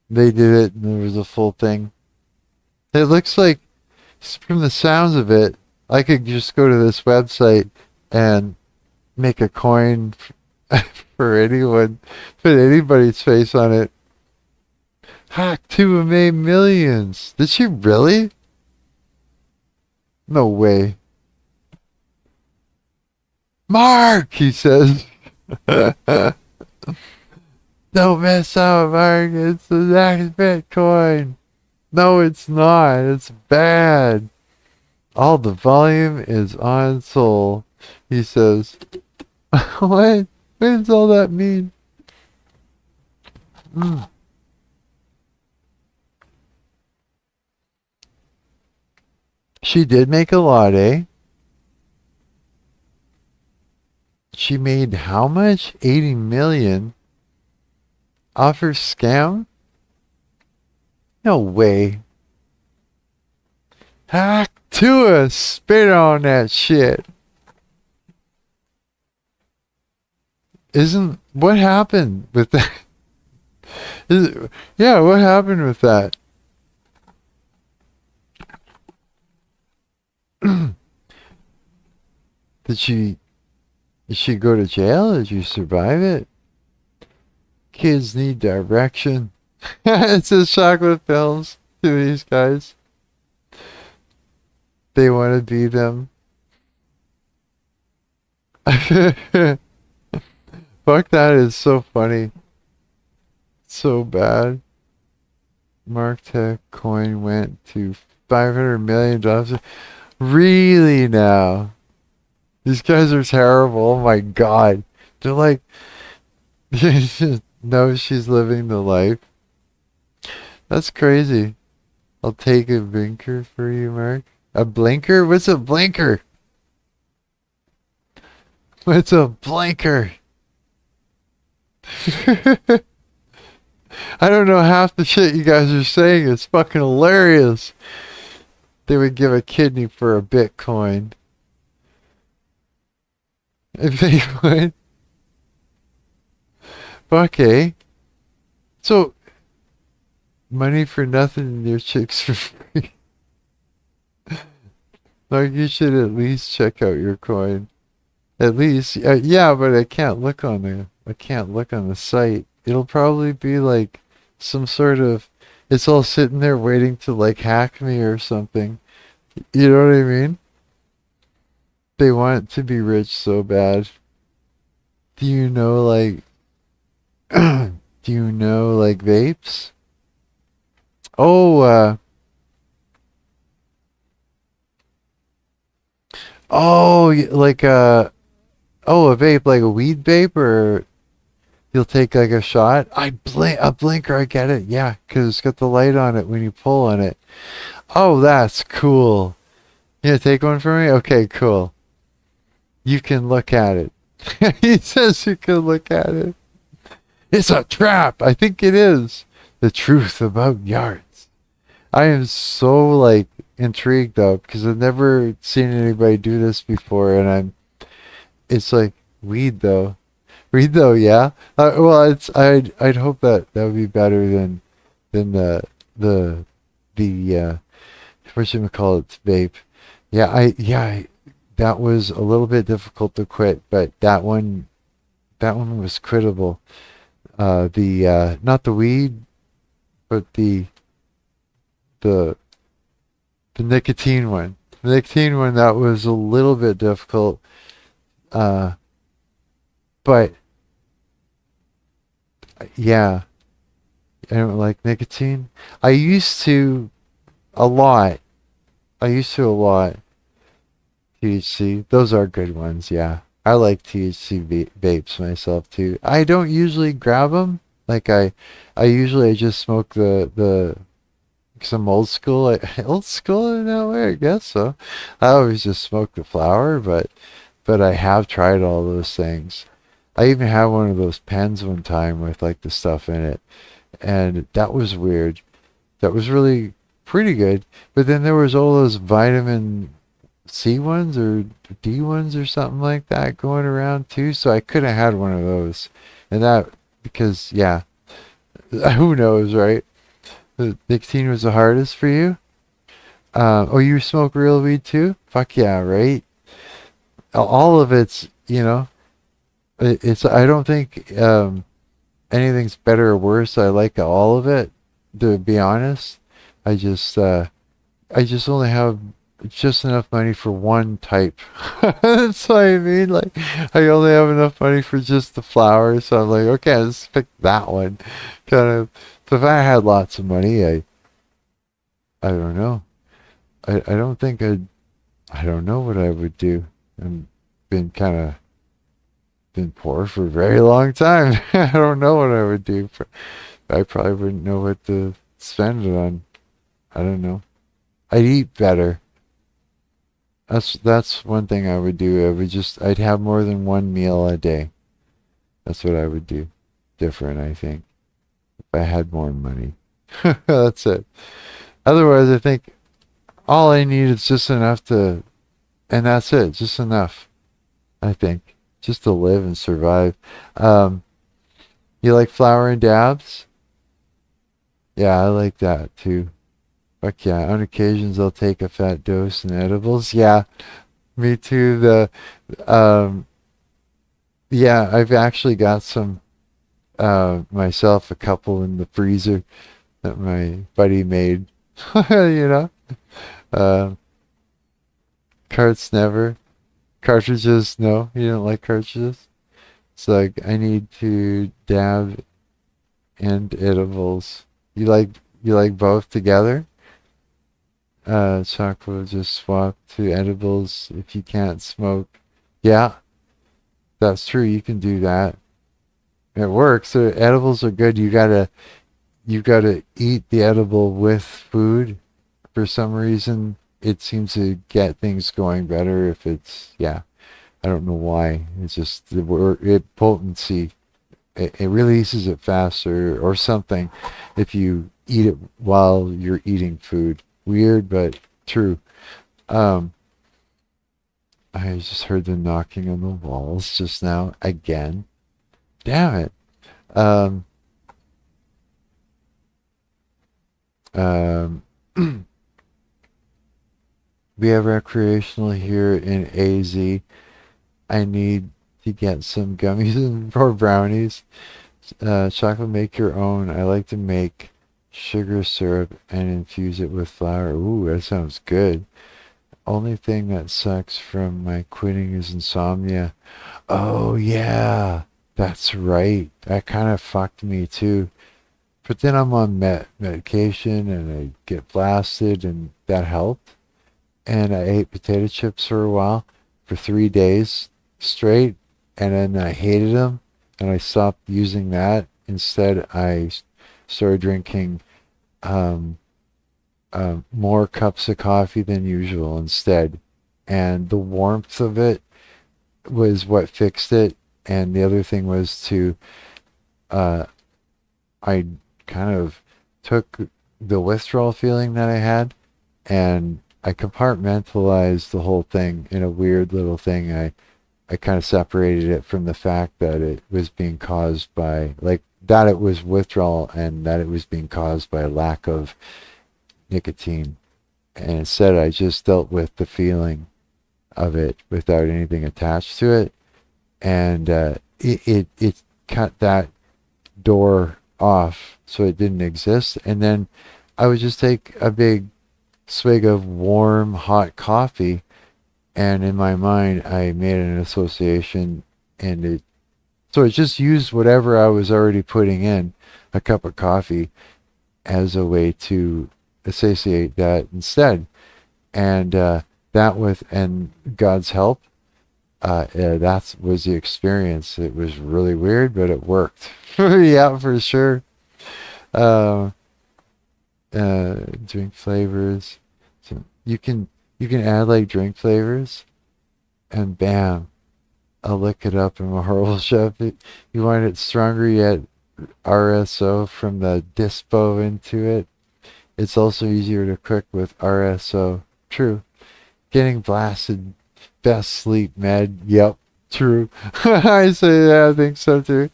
they did it and there was a full thing? It looks like, from the sounds of it, I could just go to this website and make a coin for anyone, put anybody's face on it. Hack 2 made millions. Did she really? No way. Marc, he says. Don't mess up, Marc. It's the next Bitcoin. No, it's not. It's bad. All the volume is on Soul, he says. What? What does all that mean? She did make a lot, eh? She made how much? 80 million off her scam? No way. Hack to us. Spit on that shit. Isn't what happened with that? Yeah, what happened with that? Did she go to jail? Did you survive it? Kids need direction. It says chocolate films to these guys. They want to be them. Fuck, that is so funny. So bad. Marc.Hi coin went to $500 million. Really now? These guys are terrible. Oh my god. They're like, no, she's living the life. That's crazy. I'll take a blinker for you, Marc. A blinker? What's a blinker? What's a blinker? I don't know half the shit you guys are saying. It's fucking hilarious. They would give a kidney for a Bitcoin. If they would. Fuck, eh? So, money for nothing and your chicks for free. Like, you should at least check out your coin. At least, yeah, but I can't look on the site. It'll probably be like some sort of, it's all sitting there waiting to like hack me or something. You know what I mean? They want to be rich so bad. Do you know like, do you know like vapes? Oh, like oh, a vape, like a weed vape, or you'll take like a shot. A blinker, I get it. Yeah, because it's got the light on it when you pull on it. Oh, that's cool. Yeah, take one for me? Okay, cool. You can look at it. He says you can look at it. It's a trap. I think it is. The truth about yards. I am so like intrigued though, because I've never seen anybody do this before, and it's like weed though. Weed though, yeah. Well, I'd hope that would be better than the what you call it, vape. That was a little bit difficult to quit, but that one was quittable. The not the weed, but the the nicotine one. The nicotine one, that was a little bit difficult. But yeah, I don't like nicotine. I used to a lot. I used to a lot. THC. Those are good ones, yeah. I like THC vapes myself too. I don't usually grab them. Like I usually just smoke the because I'm old school. Old school in that way, I guess so. I always just smoke the flower, but I have tried all those things. I even had one of those pens one time with like the stuff in it, and that was weird. That was really pretty good. But then there was all those vitamin C ones or D ones or something like that going around too. So I could have had one of those, and that because yeah, who knows, right? The nicotine was the hardest for you. Oh, you smoke real weed too? Fuck yeah, right? All of it's it's. I don't think anything's better or worse. I like all of it. To be honest, I just only have just enough money for one type. That's what I mean. Like, I only have enough money for just the flowers, so I'm like, okay, let's pick that one. Kind of. So if I had lots of money, I don't know. I don't think I don't know what I would do. I've been poor for a very long time. I don't know what I would do. I probably wouldn't know what to spend it on. I don't know. I'd eat better. That's one thing I would do. I'd have more than one meal a day. That's what I would do. Different, I think. If I had more money. That's it. Otherwise, I think all I need is just enough to, and that's it, just enough, I think, just to live and survive. Um, you like flower and dabs? Yeah, I like that too. Fuck yeah. On occasions, I'll take a fat dose in edibles. Yeah, me too. Um, yeah, I've actually got some, myself, a couple in the freezer that my buddy made. You know, uh, carts never. Cartridges, no. You don't like cartridges? It's like, I need to dab and edibles. You like both together? Chocolate just swap to edibles if you can't smoke. Yeah, that's true. You can do that. It works. So edibles are good. You gotta eat the edible with food. For some reason, it seems to get things going better if it's, yeah. I don't know why. It's just the word, it potency. It releases it faster or something if you eat it while you're eating food. Weird, but true. Um, I just heard the knocking on the walls just now again. Damn it. Um, um, we have recreational here in AZ. I need to get some gummies or brownies. Chocolate, make your own. I like to make sugar syrup and infuse it with flour. Ooh, that sounds good. Only thing that sucks from my quitting is insomnia. Oh, yeah, that's right. That kind of fucked me too. But then I'm on medication and I get blasted, and that helped. And I ate potato chips for a while, for 3 days straight, and then I hated them, and I stopped using that. Instead, I started drinking um, more cups of coffee than usual instead. And the warmth of it was what fixed it. And the other thing was to, uh, I kind of took the withdrawal feeling that I had, and I compartmentalized the whole thing in a weird little thing. I kind of separated it from the fact that it was being caused by, like, that it was withdrawal and that it was being caused by a lack of nicotine. And instead, I just dealt with the feeling of it without anything attached to it. And it cut that door off so it didn't exist. And then I would just take a big swig of warm, hot coffee, and in my mind, I made an association, and it just used whatever I was already putting in, a cup of coffee, as a way to associate that instead. And that with, and God's help, that was the experience. It was really weird, but it worked. Yeah, for sure. Uh, Drink flavors. So you can add like drink flavors, and bam, I'll look it up. I'm a horrible chef. You want it stronger, yet RSO from the dispo into it. It's also easier to cook with RSO. True. Getting blasted, best sleep med. Yep, true. I say that. I think so too.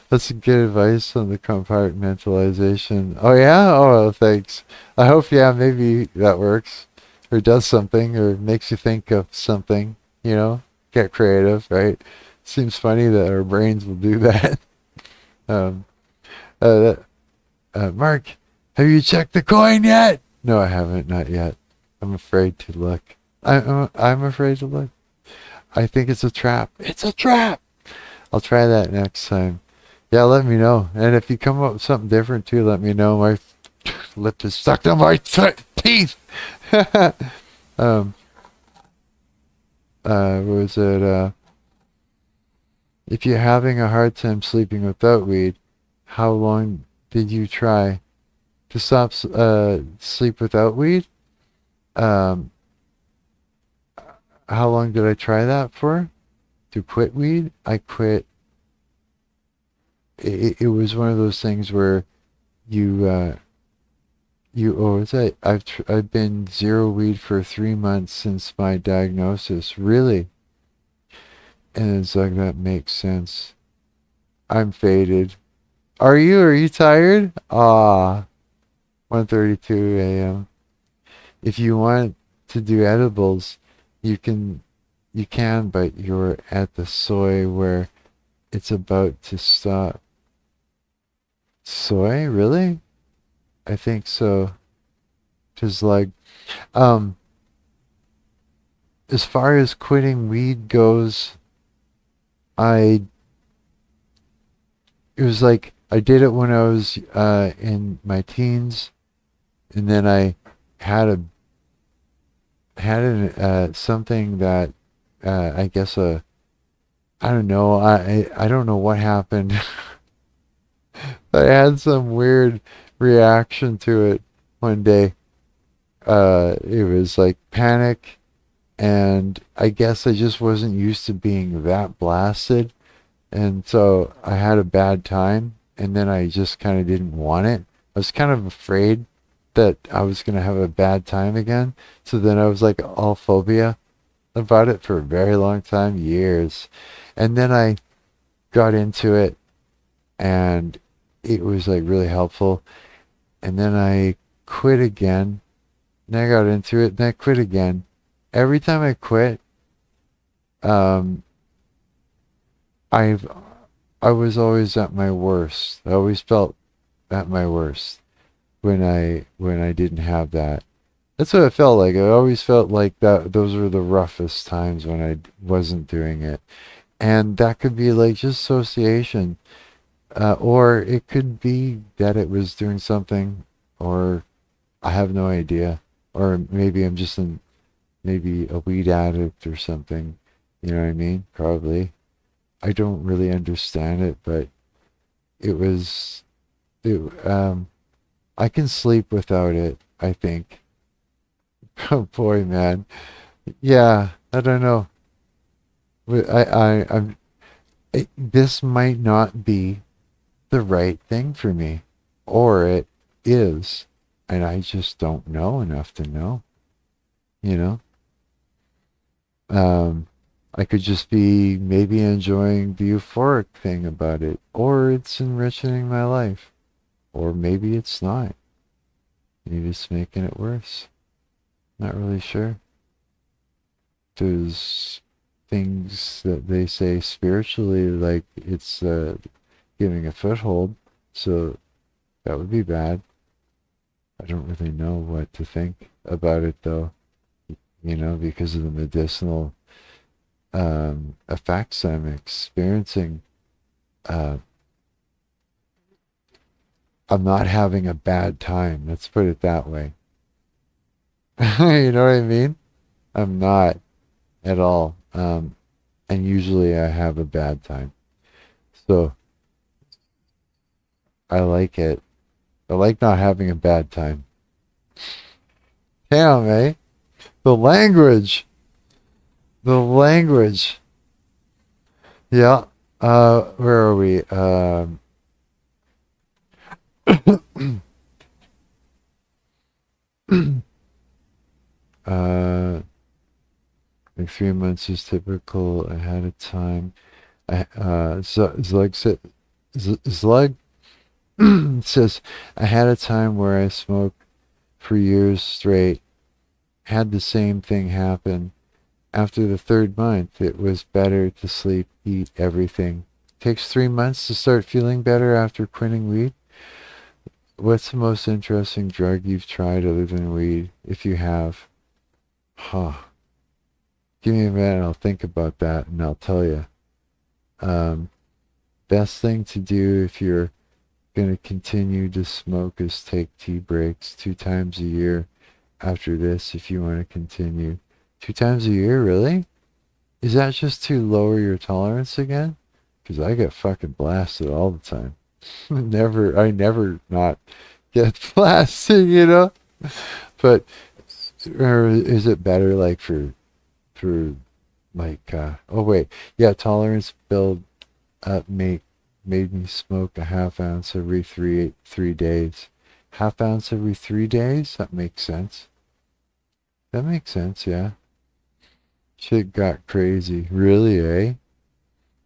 That's some good advice on the compartmentalization. Oh yeah? Oh, well, thanks. I hope, yeah, maybe that works. Or does something, or makes you think of something, you know? Get creative, right? Seems funny that our brains will do that. Um, uh, Mark, have you checked the coin yet? No, I haven't, not yet. I'm afraid to look. I'm afraid to look. I think it's a trap. It's a trap! I'll try that next time. Yeah, let me know. And if you come up with something different too, let me know. My lip is stuck to my teeth. um, what was it? If you're having a hard time sleeping without weed, how long did you try to stop sleep without weed? Um, how long did I try that for? To quit weed? I quit. It was one of those things where you What's that? I've been zero weed for 3 months since my diagnosis. Really? And it's like that makes sense. I'm faded. Are you? Are you tired? 1:32 a.m. If you want to do edibles, you can but you're at the soy where it's about to stop. Soy? Really? I think so. Cause like, um, as far as quitting weed goes, I it was like I did it when I was in my teens, and then I had a something that I guess I don't know I don't know what happened. I had some weird reaction to it one day. It was like panic, and I guess I just wasn't used to being that blasted. And so I had a bad time, and then I just kind of didn't want it. I was kind of afraid that I was going to have a bad time again. So then I was like all phobia about it for a very long time, years. And then I got into it, and it was like really helpful. And then I quit again. And I got into it, and I quit again. Every time I quit, um, I've I was always at my worst. I always felt at my worst when I didn't have that. That's what it felt like. I always felt like that those were the roughest times when I wasn't doing it. And that could be like just association. Or it could be that it was doing something, or I have no idea. Or maybe I'm just maybe a weed addict or something. You know what I mean? Probably. I don't really understand it, but it was it I can sleep without it, I think. Oh boy, man. Yeah, I don't know. This might not be the right thing for me, or it is, and I just don't know enough to know, you know? Um, I could just be maybe enjoying the euphoric thing about it, or it's enriching my life, or maybe it's not. Maybe it's making it worse. Not really sure. There's things that they say spiritually, like it's giving a foothold, so that would be bad. I don't really know what to think about it though, because of the medicinal effects I'm experiencing. Uh, I'm not having a bad time. Let's put it that way. You know what I mean? I'm not at all. And usually I have a bad time. So I like it. I like not having a bad time. Damn, eh? The language. The language. Yeah. Where are we? Uh, like 3 months is typical ahead of time. Zlug says, I had a time where I smoked for years straight, had the same thing happen. After the third month, it was better to sleep, eat, everything. Takes 3 months to start feeling better after quitting weed. What's the most interesting drug you've tried other than weed, if you have? Huh. Give me a minute, I'll think about that, and I'll tell you. Best thing to do if you're going to continue to smoke is take tea breaks 2 times a year after this if you want to continue. 2 times a year, really? Is that just to lower your tolerance again? Because I get fucking blasted all the time. I never not get blasted, But, or is it better like for like, oh wait, yeah, tolerance build up made me smoke a half ounce every three days. half ounce every 3 days. That makes sense. That makes sense, yeah. Shit got crazy. Really, eh?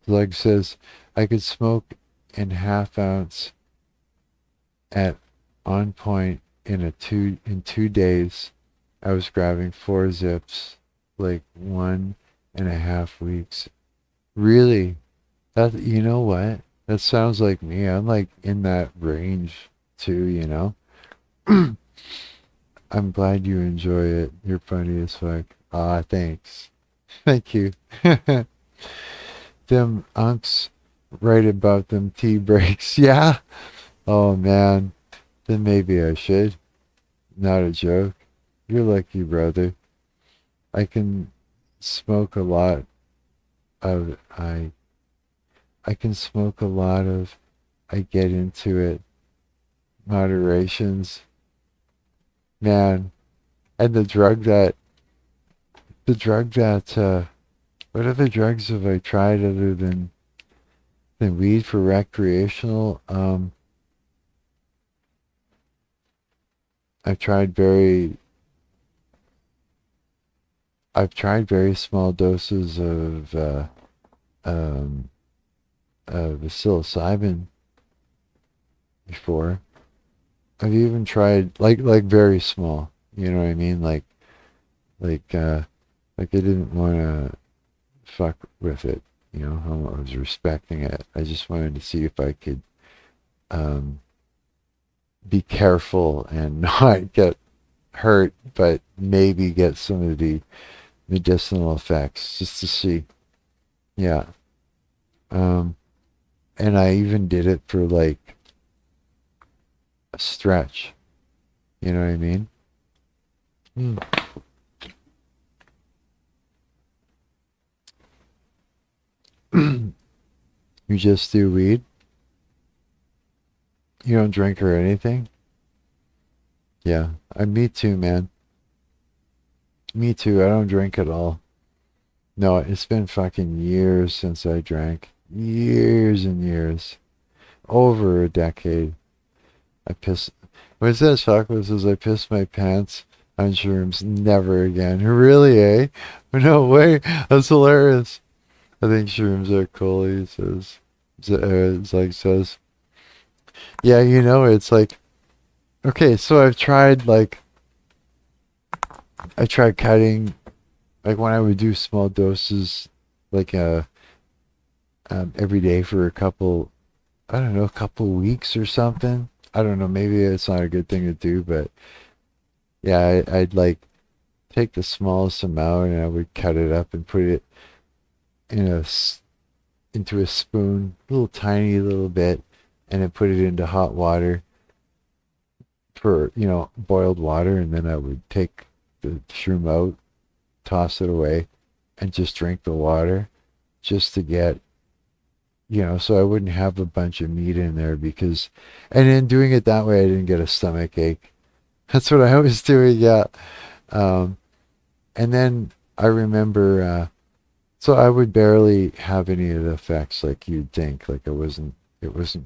Like says, I could smoke in half ounce at on point in 2 days. I was grabbing 4 zips, like 1.5 weeks. Really? That, you know what? That sounds like me. I'm like in that range too, you know? I'm glad you enjoy it. You're funny as fuck. Ah, thanks. Thank you. Them unks right about them tea breaks. Yeah? Oh man. Then maybe I should. Not a joke. You're lucky, brother. I can smoke a lot of I can smoke a lot of I get into it moderations. Man. And the drug that what other drugs have I tried other than weed for recreational? I've tried very I've tried very small doses um, of psilocybin before. I've even tried like very small. You know what I mean? Like like I didn't want to fuck with it. You know, I was respecting it. I just wanted to see if I could um, be careful and not get hurt, but maybe get some of the medicinal effects just to see. Yeah. Um, and I even did it for like a stretch. You know what I mean? Mm. You just do weed? You don't drink or anything? Yeah. Me too, man. Me too. I don't drink at all. No, it's been fucking years since I drank. Years and years. Over a decade. I piss. What is that chocolate says I piss my pants on shrooms. Never again. Really, eh? No way. That's hilarious. I think shrooms are cool, he says. It's like says. Yeah, you know, it's like okay, so I tried cutting like when I would do small doses like every day for a couple I don't know, a couple weeks or something. I don't know, maybe it's not a good thing to do, but yeah, I'd like take the smallest amount and I would cut it up and put it in into a spoon, a little tiny little bit, and then put it into hot water for, boiled water, and then I would take the shroom out, toss it away, and just drink the water just to get, so I wouldn't have a bunch of meat in there and in doing it that way, I didn't get a stomach ache. That's what I was doing, yeah. Um, and then I remember, so I would barely have any of the effects like you'd think, like it wasn't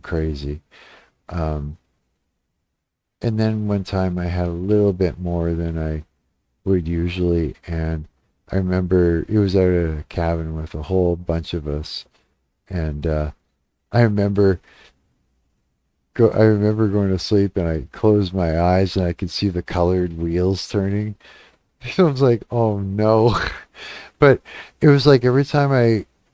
crazy. Um, and then one time I had a little bit more than I would usually, and I remember it was out at a cabin with a whole bunch of us, and I remember I remember going to sleep and I closed my eyes and I could see the colored wheels turning. I was like, oh no. But it was like every time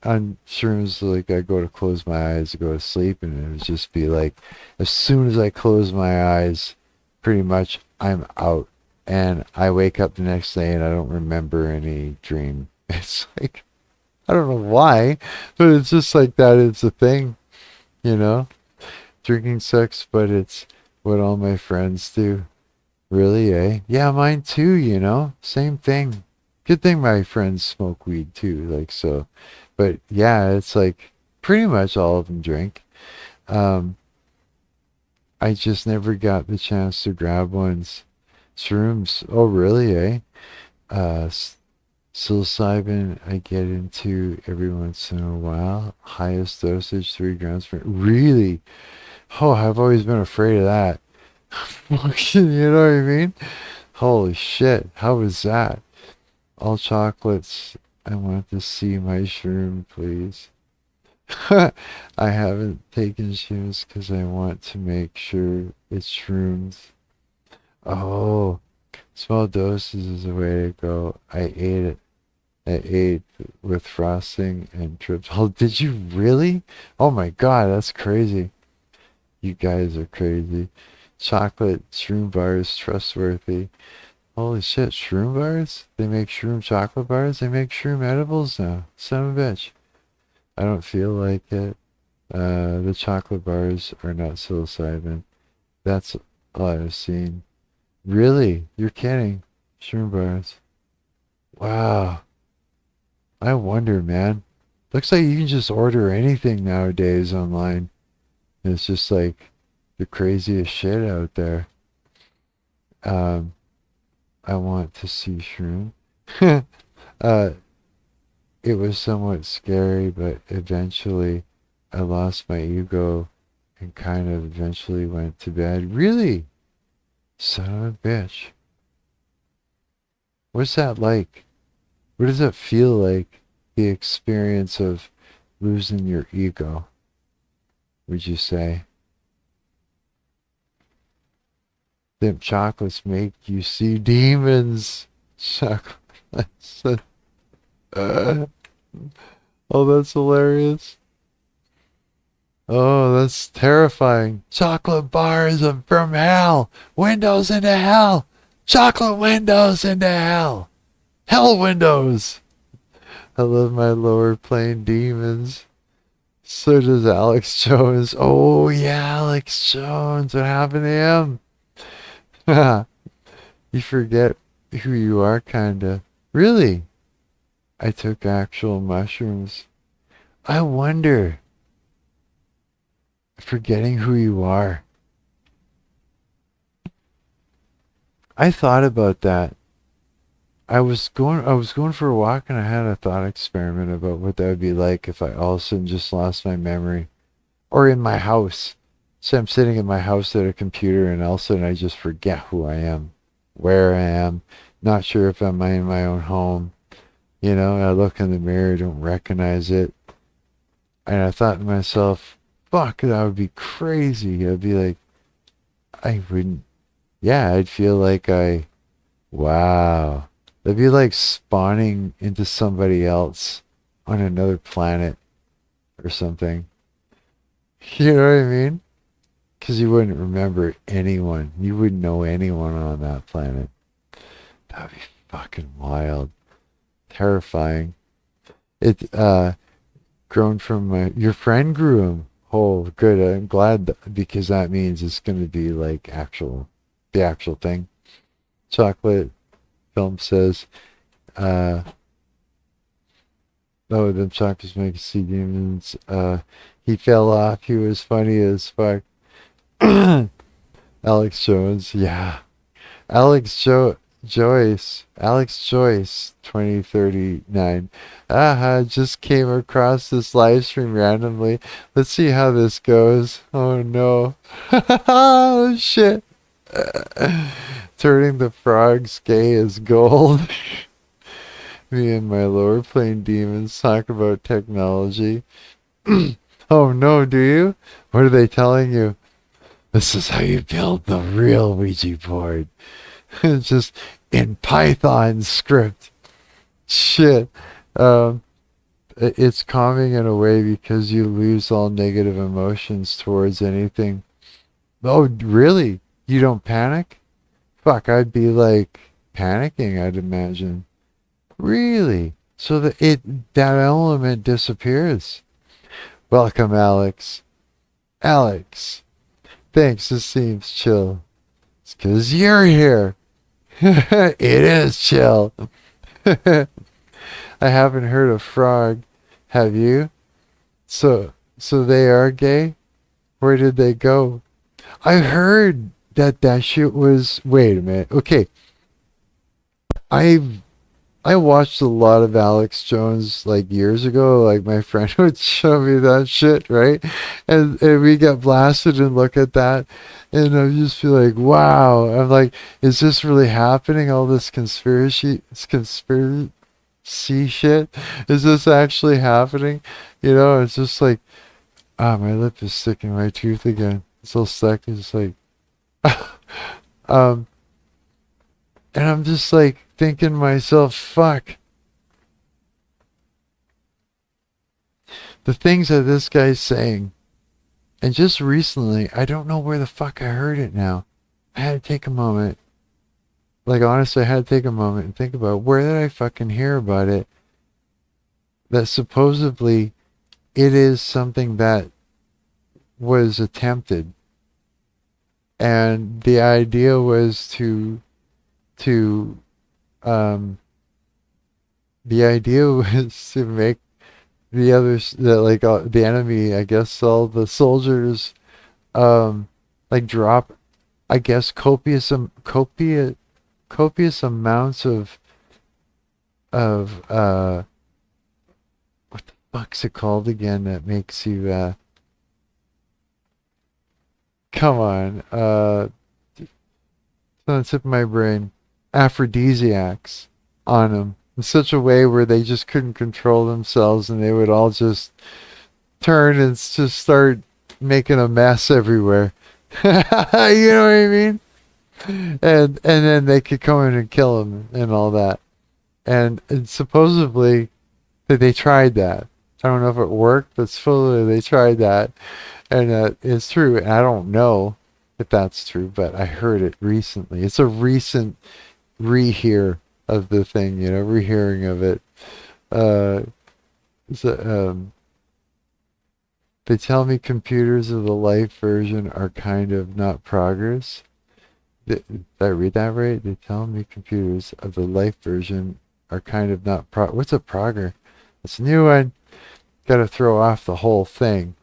on shrooms, like I go to close my eyes to go to sleep, and it would just be like, as soon as I close my eyes, pretty much I'm out. And I wake up the next day and I don't remember any dream. It's like, I don't know why, but it's just like that. It's a thing, you know? Drinking sucks, but it's what all my friends do. Really, eh? Yeah, mine too, Same thing. Good thing my friends smoke weed too, like so. But yeah, it's like pretty much all of them drink. Um, I just never got the chance to grab ones. Shrooms. Oh, really, eh? Uh, s- Psilocybin I get into every once in a while. Highest dosage, 3 grams per. Really? Oh, I've always been afraid of that. You know what I mean? Holy shit, how was that? All chocolates. I want to see my shroom, please. I haven't taken shrooms because I want to make sure it's shrooms. Oh, small doses is the way to go. I ate it. I ate with frosting and trips. Oh, did you really? Oh my god, that's crazy. You guys are crazy. Chocolate shroom bars, trustworthy. Holy shit, shroom bars? They make shroom chocolate bars? They make shroom edibles now. Son of a bitch. I don't feel like it. The chocolate bars are not psilocybin. That's all I've seen. Really? You're kidding. Shroom bars. Wow. I wonder, man. Looks like you can just order anything nowadays online. It's just like the craziest shit out there. Um, I want to see shroom. uh, it was somewhat scary, but eventually I lost my ego and kind of eventually went to bed. Really? Son of a bitch. What's that like? What does it feel like, the experience of losing your ego, would you say? Them chocolates make you see demons. Chocolates. Oh, that's hilarious. Oh, that's terrifying. Chocolate bars from hell. Windows into hell. Chocolate windows into hell. Hell windows. I love my lower plane demons. So does Alex Jones. Oh, yeah, Alex Jones. What happened to him? You forget who you are, kinda. Really? I took actual mushrooms. I wonder. Forgetting who you are. I thought about that. I was going for a walk and I had a thought experiment about what that would be like if I all of a sudden just lost my memory. Or in my house. So I'm sitting in my house at a computer and all of a sudden I just forget who I am, where I am, not sure if I'm in my own home. You know, I look in the mirror, don't recognize it. And I thought to myself, fuck, that would be crazy. I'd be like, I wouldn't, yeah, I'd feel like wow. That'd be like spawning into somebody else on another planet or something. You know what I mean? Because you wouldn't remember anyone. You wouldn't know anyone on that planet. That'd be fucking wild. Terrifying. It, grown from your friend grew him. Oh, good. I'm glad because that means it's going to be like the actual thing. Chocolate film says, oh, them chocolates make you see demons. He fell off. He was funny as fuck. Alex Jones, yeah. Alex Joyce, 2039. Just came across this live stream randomly. Let's see how this goes. Oh no. Oh shit. Turning the frogs gay as gold. Me and my lower plane demons talk about technology. Oh no, do you? What are they telling you? This is how you build the real Ouija board. Just in Python script. Shit. It's calming in a way because you lose all negative emotions towards anything. Oh, really? You don't panic? Fuck, I'd be like panicking, I'd imagine. Really? So that element disappears. Welcome, Alex. Alex. Thanks, this seems chill. It's 'cause you're here. It is chill. I haven't heard of frog. Have you? So they are gay? Where did they go? I heard that shit was... Wait a minute. Okay. I watched a lot of Alex Jones like years ago. Like my friend would show me that shit, right? And we get blasted and look at that, and I just feel like, wow. I'm like, is this really happening? All this conspiracy shit, is this actually happening? It's just like, my lip is sticking to my tooth again. It's so stuck. It's like, um, and I'm just like thinking to myself, fuck. The things that this guy's saying. And just recently, I don't know where the fuck I heard it now. I had to take a moment. Like, honestly, I had to take a moment and think about where did I fucking hear about it? That supposedly it is something that was attempted. And the idea was to, um, the idea was to make the others, the enemy, I guess, all the soldiers, like drop, I guess, copious amounts of what the fuck's it called again that makes you come on, it's on the tip of my brain, aphrodisiacs on them in such a way where they just couldn't control themselves and they would all just turn and just start making a mess everywhere. You know what I mean? And then they could come in and kill him and all that. And supposedly they tried that. I don't know if it worked, but supposedly they tried that, and it's true. And I don't know if that's true, but I heard it recently. It's a recent rehear of the thing, rehearing of it. Uh, so, they tell me computers of the life version are kind of not progress. Did I read that right? They tell me computers of the life version are kind of not what's a progress? It's a new one. Got to throw off the whole thing.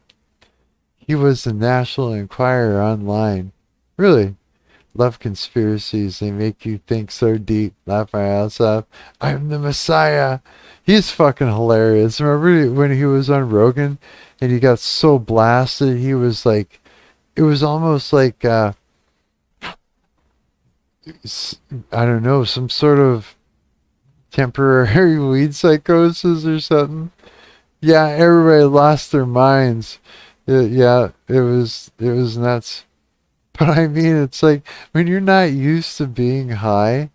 He was the National Enquirer online. Really? Love conspiracies. They make you think so deep. Laugh my ass off. I'm the Messiah. He's fucking hilarious. Remember when he was on Rogan and he got so blasted? He was like, it was almost like, I don't know, some sort of temporary weed psychosis or something. Yeah, everybody lost their minds. Yeah, it was nuts. But I mean, it's like when you're not used to being high,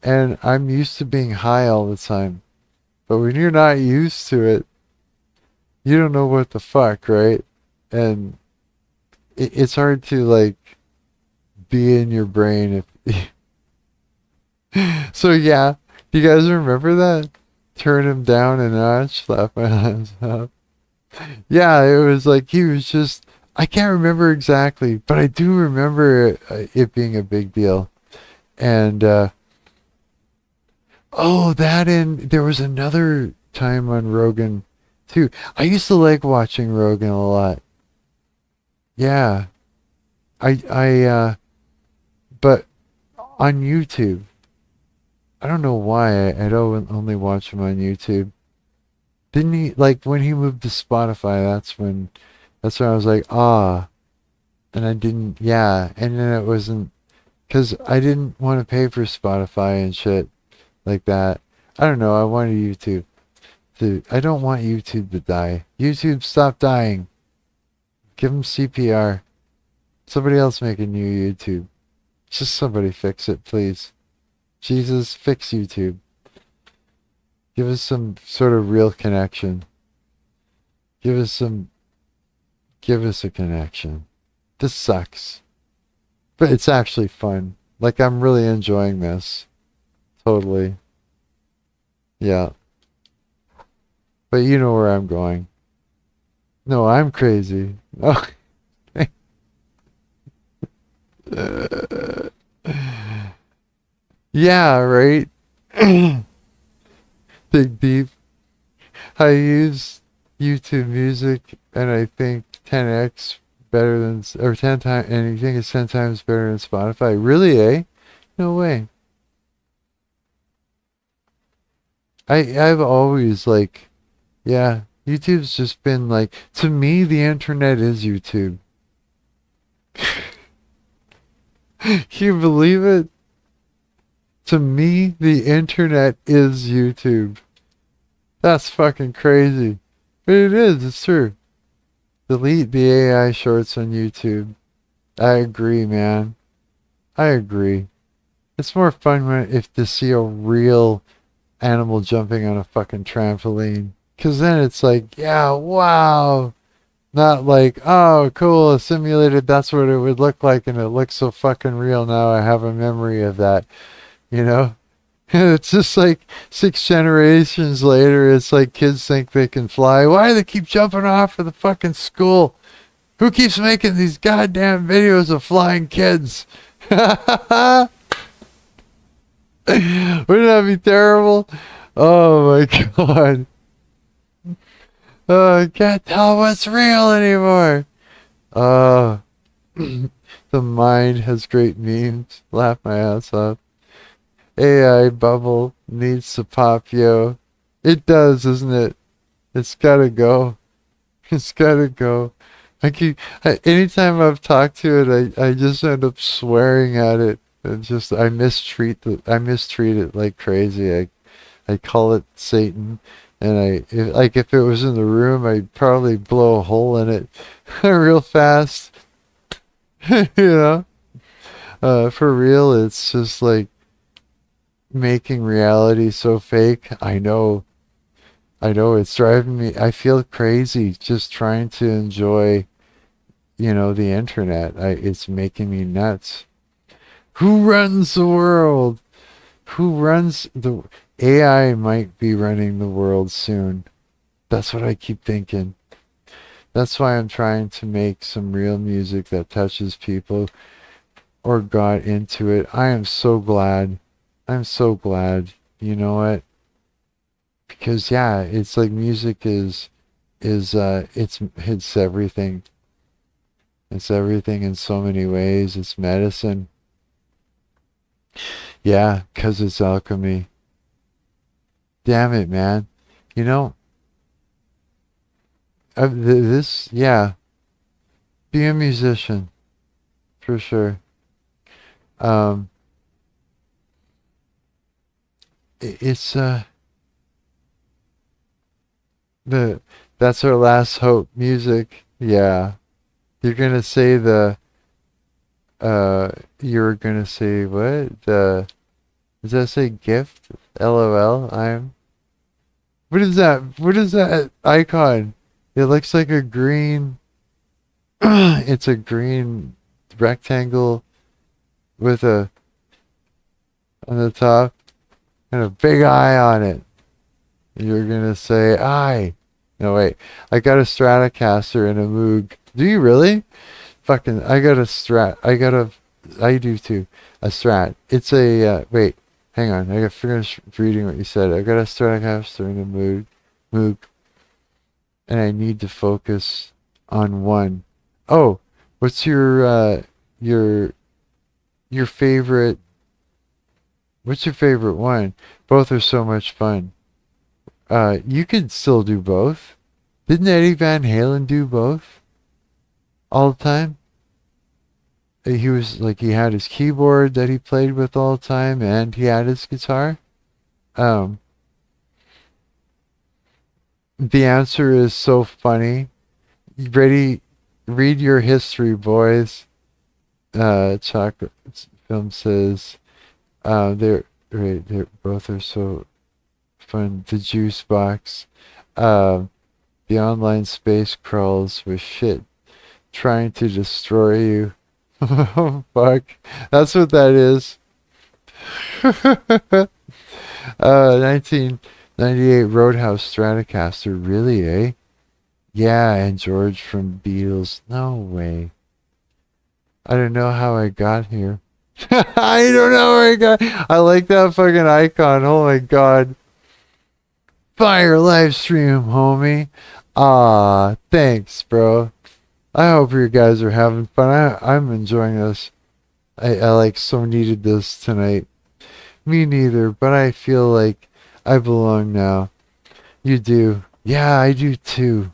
and I'm used to being high all the time. But when you're not used to it, you don't know what the fuck, right? And it's hard to like be in your brain if. So yeah, do you guys remember that? Turn him down a notch, slap my hands up. Yeah, it was like he was just. I can't remember exactly, but I do remember it being a big deal. And oh, that and there was another time on Rogan too. I used to like watching Rogan a lot. Yeah, but on YouTube, I don't know why I don't only watch him on YouTube. Didn't he like when he moved to Spotify? That's when I was like, ah, and I didn't, yeah, and then it wasn't because I didn't want to pay for Spotify and shit like that. I don't know. I wanted YouTube to. I don't want YouTube to die. YouTube, stop dying. Give them CPR. Somebody else make a new YouTube. Just somebody fix it, please. Jesus, fix YouTube. Give us some sort of real connection. Give us a connection. This sucks. But it's actually fun. Like, I'm really enjoying this. Totally. Yeah. But you know where I'm going. No, I'm crazy. Oh. Yeah, right? Dig deep. I use YouTube Music, and I think 10x better than, or 10 times, and you think it's 10 times better than Spotify. Really, eh? No way. I've always like, yeah, YouTube's just been like, to me, the internet is YouTube. Can you believe it? To me, the internet is YouTube. That's fucking crazy. But it is, it's true. Delete the AI shorts on YouTube. I agree, man. I agree. It's more fun when if to see a real animal jumping on a fucking trampoline. Cause then it's like, yeah, wow. Not like, oh, cool, simulated, that's what it would look like, and it looks so fucking real now. I have a memory of that, you know? It's just like 6 generations later, it's like kids think they can fly. Why do they keep jumping off of the fucking school? Who keeps making these goddamn videos of flying kids? Wouldn't that be terrible? Oh my god. Oh, I can't tell what's real anymore. Uh, the mind has great memes. Laugh my ass off. AI bubble needs to pop, yo. It does, isn't it? It's gotta go. It's gotta go. Anytime I've talked to it, I just end up swearing at it. And just I mistreat it like crazy. I call it Satan, and if it was in the room, I'd probably blow a hole in it real fast. You know, for real, it's just like making reality so fake. I know it's driving me. I feel crazy just trying to enjoy, the internet. It's making me nuts. Who runs the world? Who runs the AI might be running the world soon. That's what I keep thinking. That's why I'm trying to make some real music that touches people or got into it. I am so glad. I'm so glad. You know what? Because yeah, it's like music it's everything. It's everything in so many ways. It's medicine. Yeah, 'cause it's alchemy. Damn it, man. You know, yeah, be a musician for sure. Um, it's the that's our last hope. Music, yeah. You're gonna say you're gonna say what? Does that say gift? LOL. What is that? What is that icon? It looks like a green. It's a green rectangle with a on the top and a big eye on it. You're gonna say I. No wait, I got a Stratocaster and a Moog. Do you really? Fucking, I got a Strat. I do too. A Strat. It's a wait. Hang on, I gotta finish reading what you said. I got a Stratocaster and a Moog, and I need to focus on one. Oh, what's your favorite? What's your favorite one? Both are so much fun. You could still do both. Didn't Eddie Van Halen do both all the time? He was like he had his keyboard that he played with all the time, and he had his guitar. Um, the answer is so funny. Ready? Read your history, boys. Chocolate film says, they're right. They're both are so fun. The juice box. The online space crawls with shit trying to destroy you. Oh, fuck. That's what that is. 1998 Roadhouse Stratocaster. Really, eh? Yeah, and George from Beatles. No way. I don't know how I got here. I don't know where I got. I like that fucking icon. Oh my god. Fire live stream, homie. Ah, thanks, bro. I hope you guys are having fun. I'm enjoying this. I like so needed this tonight. Me neither, but I feel like I belong now. You do. Yeah, I do too.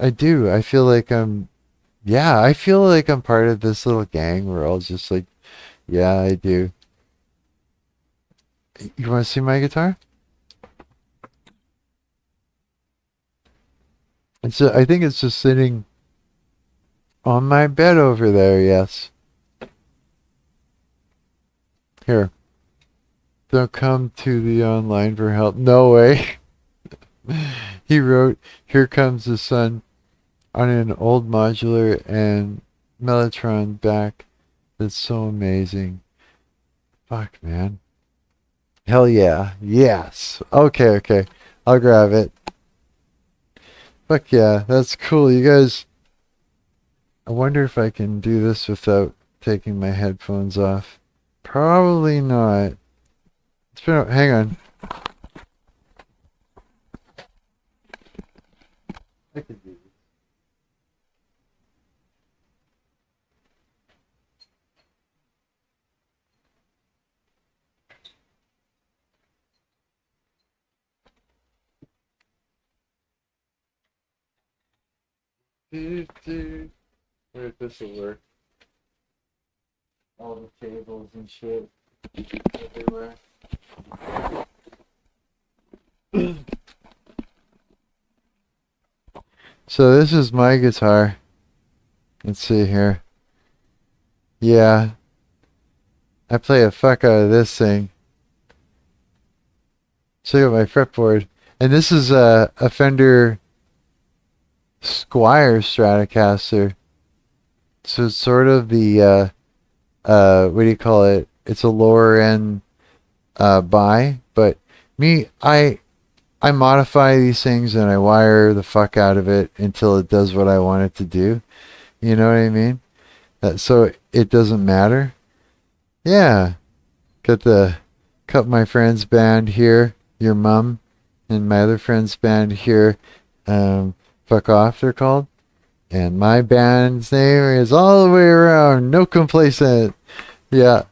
I do. I feel like yeah, I feel like I'm part of this little gang. We're all just like, yeah, I do. You want to see my guitar? I think it's just sitting on my bed over there, yes. Here. Don't come to the online for help. No way. He wrote, "Here comes the sun," on an old modular and Mellotron back. That's so amazing. Fuck, man. Hell yeah. Yes. Okay, okay. I'll grab it. Fuck yeah. That's cool. You guys, I wonder if I can do this without taking my headphones off. Probably not. Hang on. I could do this. Where this will work. All the cables and shit everywhere. So this is my guitar. Let's see here. Yeah. I play a fuck out of this thing. Check out my fretboard. And this is a Fender Squire Stratocaster. So it's sort of the what do you call it? It's a lower end buy, but I modify these things and I wire the fuck out of it until it does what I want it to do. You know what I mean? So it doesn't matter. Yeah. Got my friend's band here, your mum, and my other friend's band here. Fuck off, they're called. And my band's name is all the way around. No Complacent. Yeah.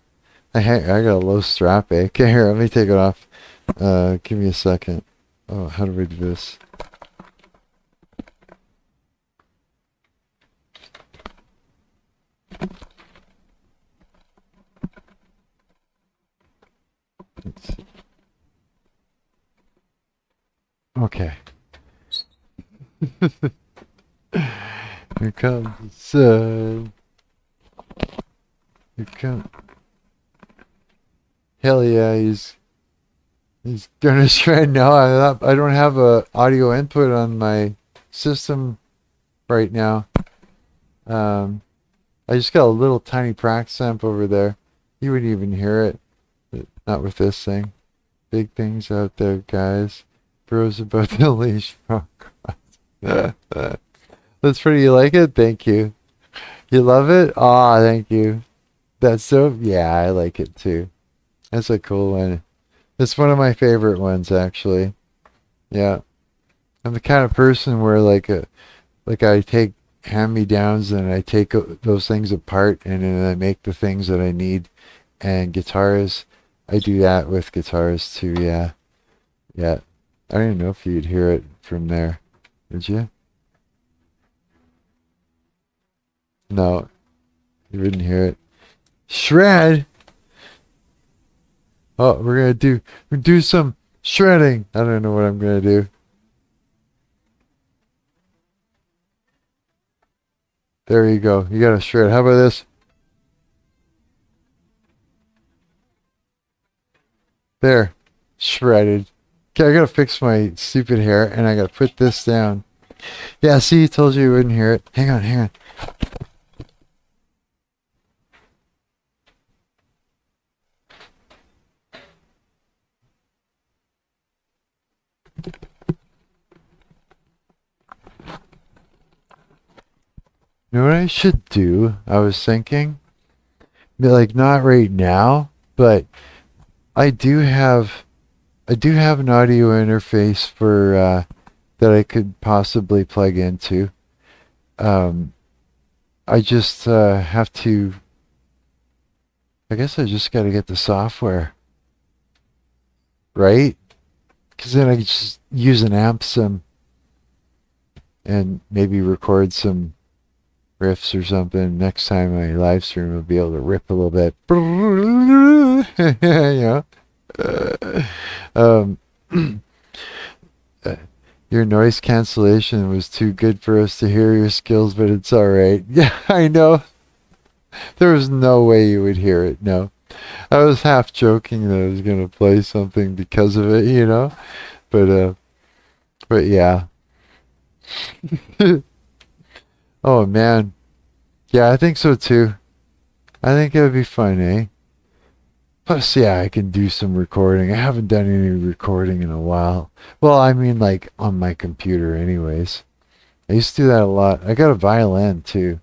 I got a low strap, eh? Okay, here, let me take it off. Give me a second. Oh, how do we do this? Okay. Here comes the sun. Here comes. Hell yeah, he's gonna shred now. I don't have a audio input on my system right now. I just got a little tiny practice amp over there. You wouldn't even hear it. Not with this thing. Big things out there, guys. Bros about the leash. Oh, God. That's pretty. You like it? Thank you. You love it? Ah, thank you. That's so. Yeah, I like it too. That's a cool one. It's one of my favorite ones, actually. Yeah. I'm the kind of person where like I take hand-me-downs and I take those things apart and then I make the things that I need. And guitars, I do that with guitars too. Yeah. Yeah. I don't even know if you'd hear it from there. Would you? No, you wouldn't hear it. Shred. Oh, we're gonna do some shredding. I don't know what I'm gonna do. There you go. You got to shred. How about this? There. Shredded. Okay, I gotta fix my stupid hair and I gotta put this down. Yeah, see, told you wouldn't hear it. Hang on, hang on. You know what I should do? I was thinking, like not right now, but I do have an audio interface for that I could possibly plug into. I just have to. I guess I just got to get the software, right? Because then I could just use an amp sim and maybe record some riffs or something. Next time I live stream, I'll be able to rip a little bit. You know? Um, your noise cancellation was too good for us to hear your skills, but it's alright. Yeah, I know. There was no way you would hear it, no. I was half joking that I was going to play something because of it, you know? But yeah. Oh, man. Yeah, I think so too. I think it would be fun, eh? Plus, yeah, I can do some recording. I haven't done any recording in a while. Well, I mean, like, on my computer anyways. I used to do that a lot. I got a violin, too.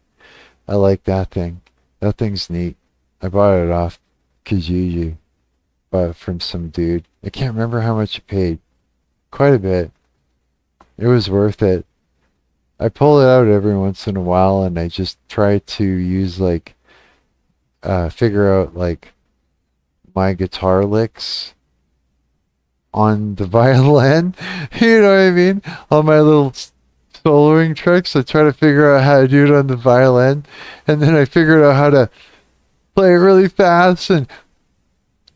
I like that thing. That thing's neat. I bought it off Kijiji. Bought it from some dude. I can't remember how much it paid. Quite a bit. It was worth it. I pull it out every once in a while and I just try to use, like, figure out, like, my guitar licks on the violin. You know what I mean? On my little soloing tricks, I try to figure out how to do it on the violin, and then I figured out how to play it really fast, and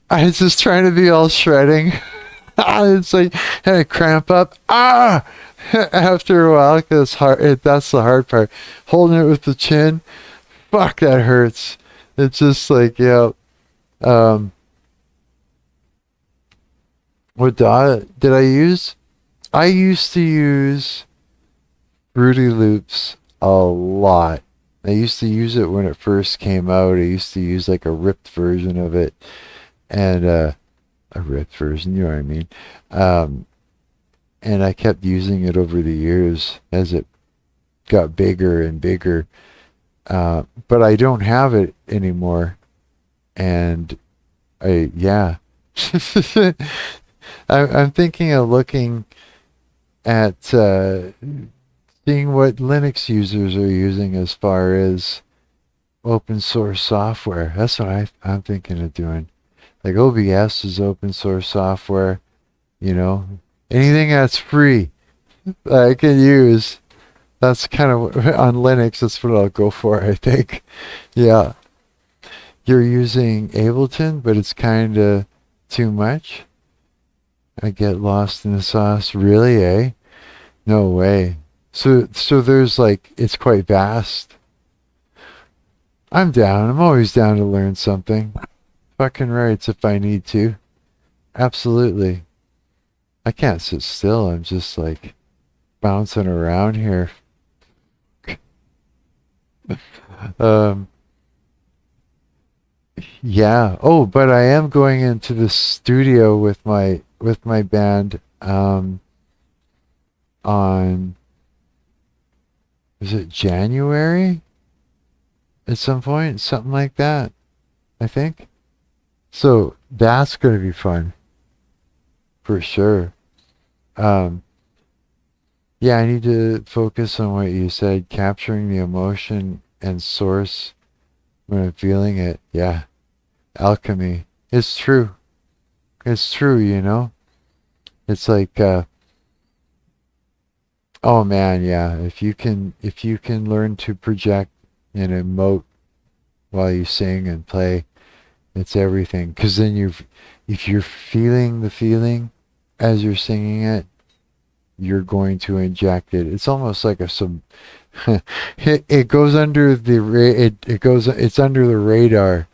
I was just trying to be all shredding. It's like, and I cramp up. After a while, because that's the hard part. Holding it with the chin, fuck, that hurts. It's just like, yeah. What did I use? I used to use Fruity Loops a lot. I used to use it when it first came out. I used to use like a ripped version of it, and a ripped version, you know what I mean? And I kept using it over the years as it got bigger and bigger. But I don't have it anymore, and yeah. I'm thinking of looking at seeing what Linux users are using as far as open source software. That's what I'm thinking of doing. Like OBS is open source software, you know. Anything that's free that I can use. That's kind of on Linux. That's what I'll go for, I think. Yeah. You're using Ableton, but it's kind of too much. I get lost in the sauce. Really, eh? No way. So there's like, it's quite vast. I'm down. I'm always down to learn something. Fucking rights if I need to. Absolutely. I can't sit still. I'm just like bouncing around here. Yeah. Oh, but I am going into the studio with my band on, is it January at some point, something like that, I think. So that's going to be fun for sure. Yeah, I need to focus on what you said, capturing the emotion and source when I'm feeling it. Yeah. Alchemy. It's true. It's true, you know? It's like, oh man, yeah. If you can learn to project and emote while you sing and play, it's everything. 'Cause then if you're feeling the feeling as you're singing it, you're going to inject it. It's almost like it goes under it's under the radar,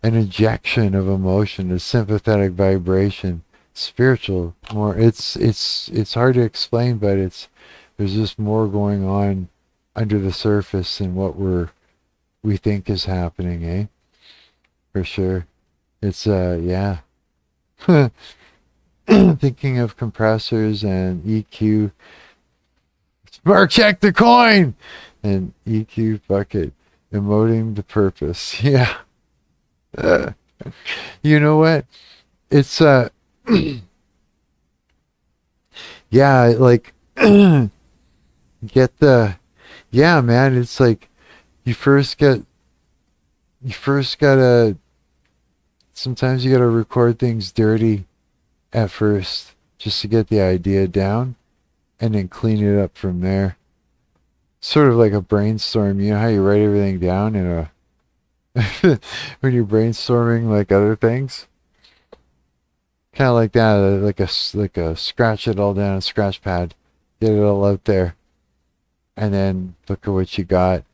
an injection of emotion, a sympathetic vibration, spiritual more. It's hard to explain, but there's just more going on under the surface than what we think is happening, eh? For sure. It's yeah. Thinking of compressors and EQ. Marc, check the coin! And EQ bucket. Emoting the purpose. Yeah. You know what? It's yeah, like get the yeah, man, it's like you first gotta sometimes you gotta record things dirty at first, just to get the idea down, and then clean it up from there. Sort of like a brainstorm. You know how you write everything down in a when you're brainstorming like other things, kind of like that, like a scratch it all down, a scratch pad, get it all out there, and then look at what you got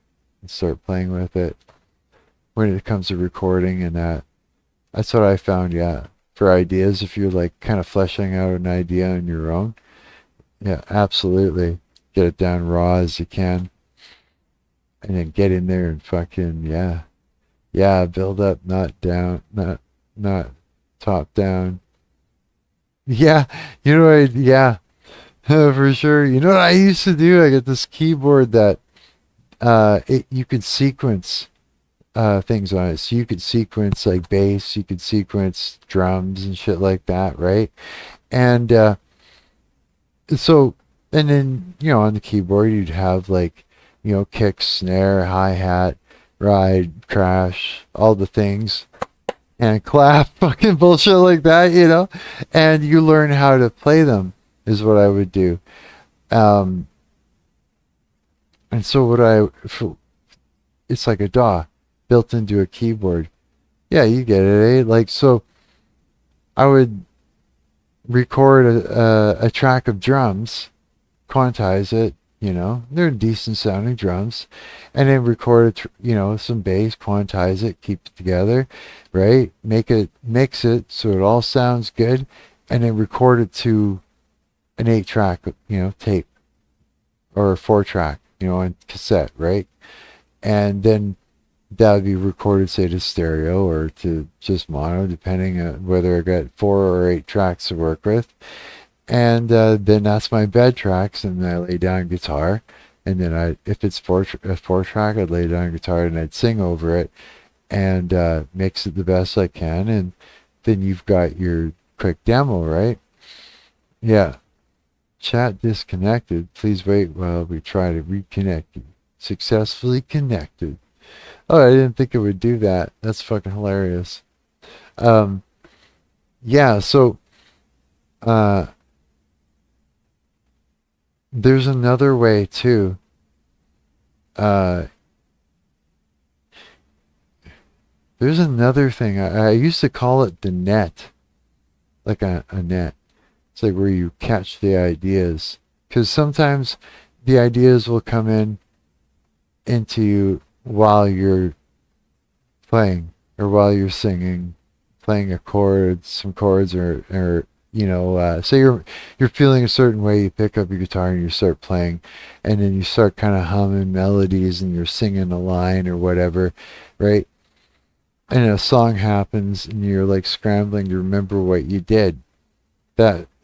and start playing with it when it comes to recording and that. That's what I found, yeah, for ideas. If you're like kind of fleshing out an idea on your own, yeah, absolutely, get it down raw as you can, and then get in there and fucking yeah, build up, not down, not top down. Yeah, you know what? Yeah, for sure. You know what I used to do? I got this keyboard that you could sequence things on it. So you could sequence like bass, you could sequence drums and shit like that, right? And so, and then on the keyboard you'd have like kick, snare, hi-hat, ride, crash, all the things, and clap, fucking bullshit like that, and you learn how to play them is what I would do. And so it's like a DAW built into a keyboard. Yeah, you get it, eh? Like, so I would record a track of drums, quantize it, they're decent sounding drums, and then record some bass, quantize it, keep it together, right? Mix it so it all sounds good, and then record it to an 8-track, tape, or a 4-track, on cassette, right? And then that would be recorded, say, to stereo or to just mono, depending on whether I got 4 or 8 tracks to work with. And then that's my bed tracks, and I lay down guitar, and then if it's a 4-track, I'd lay down guitar and I'd sing over it, and mix it the best I can, and then you've got your quick demo, right? Yeah. Chat disconnected. Please wait while we try to reconnect you. Successfully connected. Oh, I didn't think it would do that. That's fucking hilarious. Yeah, so there's another way too. There's another thing. I used to call it the net, like a net. It's like where you catch the ideas, because sometimes the ideas will come into you while you're playing or while you're singing, playing a chord, some chords, or say you're feeling a certain way, you pick up your guitar and you start playing, and then you start kind of humming melodies and you're singing a line or whatever, right? And a song happens and you're like scrambling to remember what you did.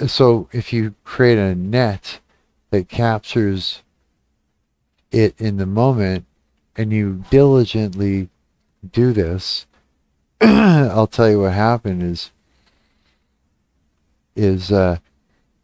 So if you create a net that captures it in the moment, and you diligently do this, I'll tell you what happened is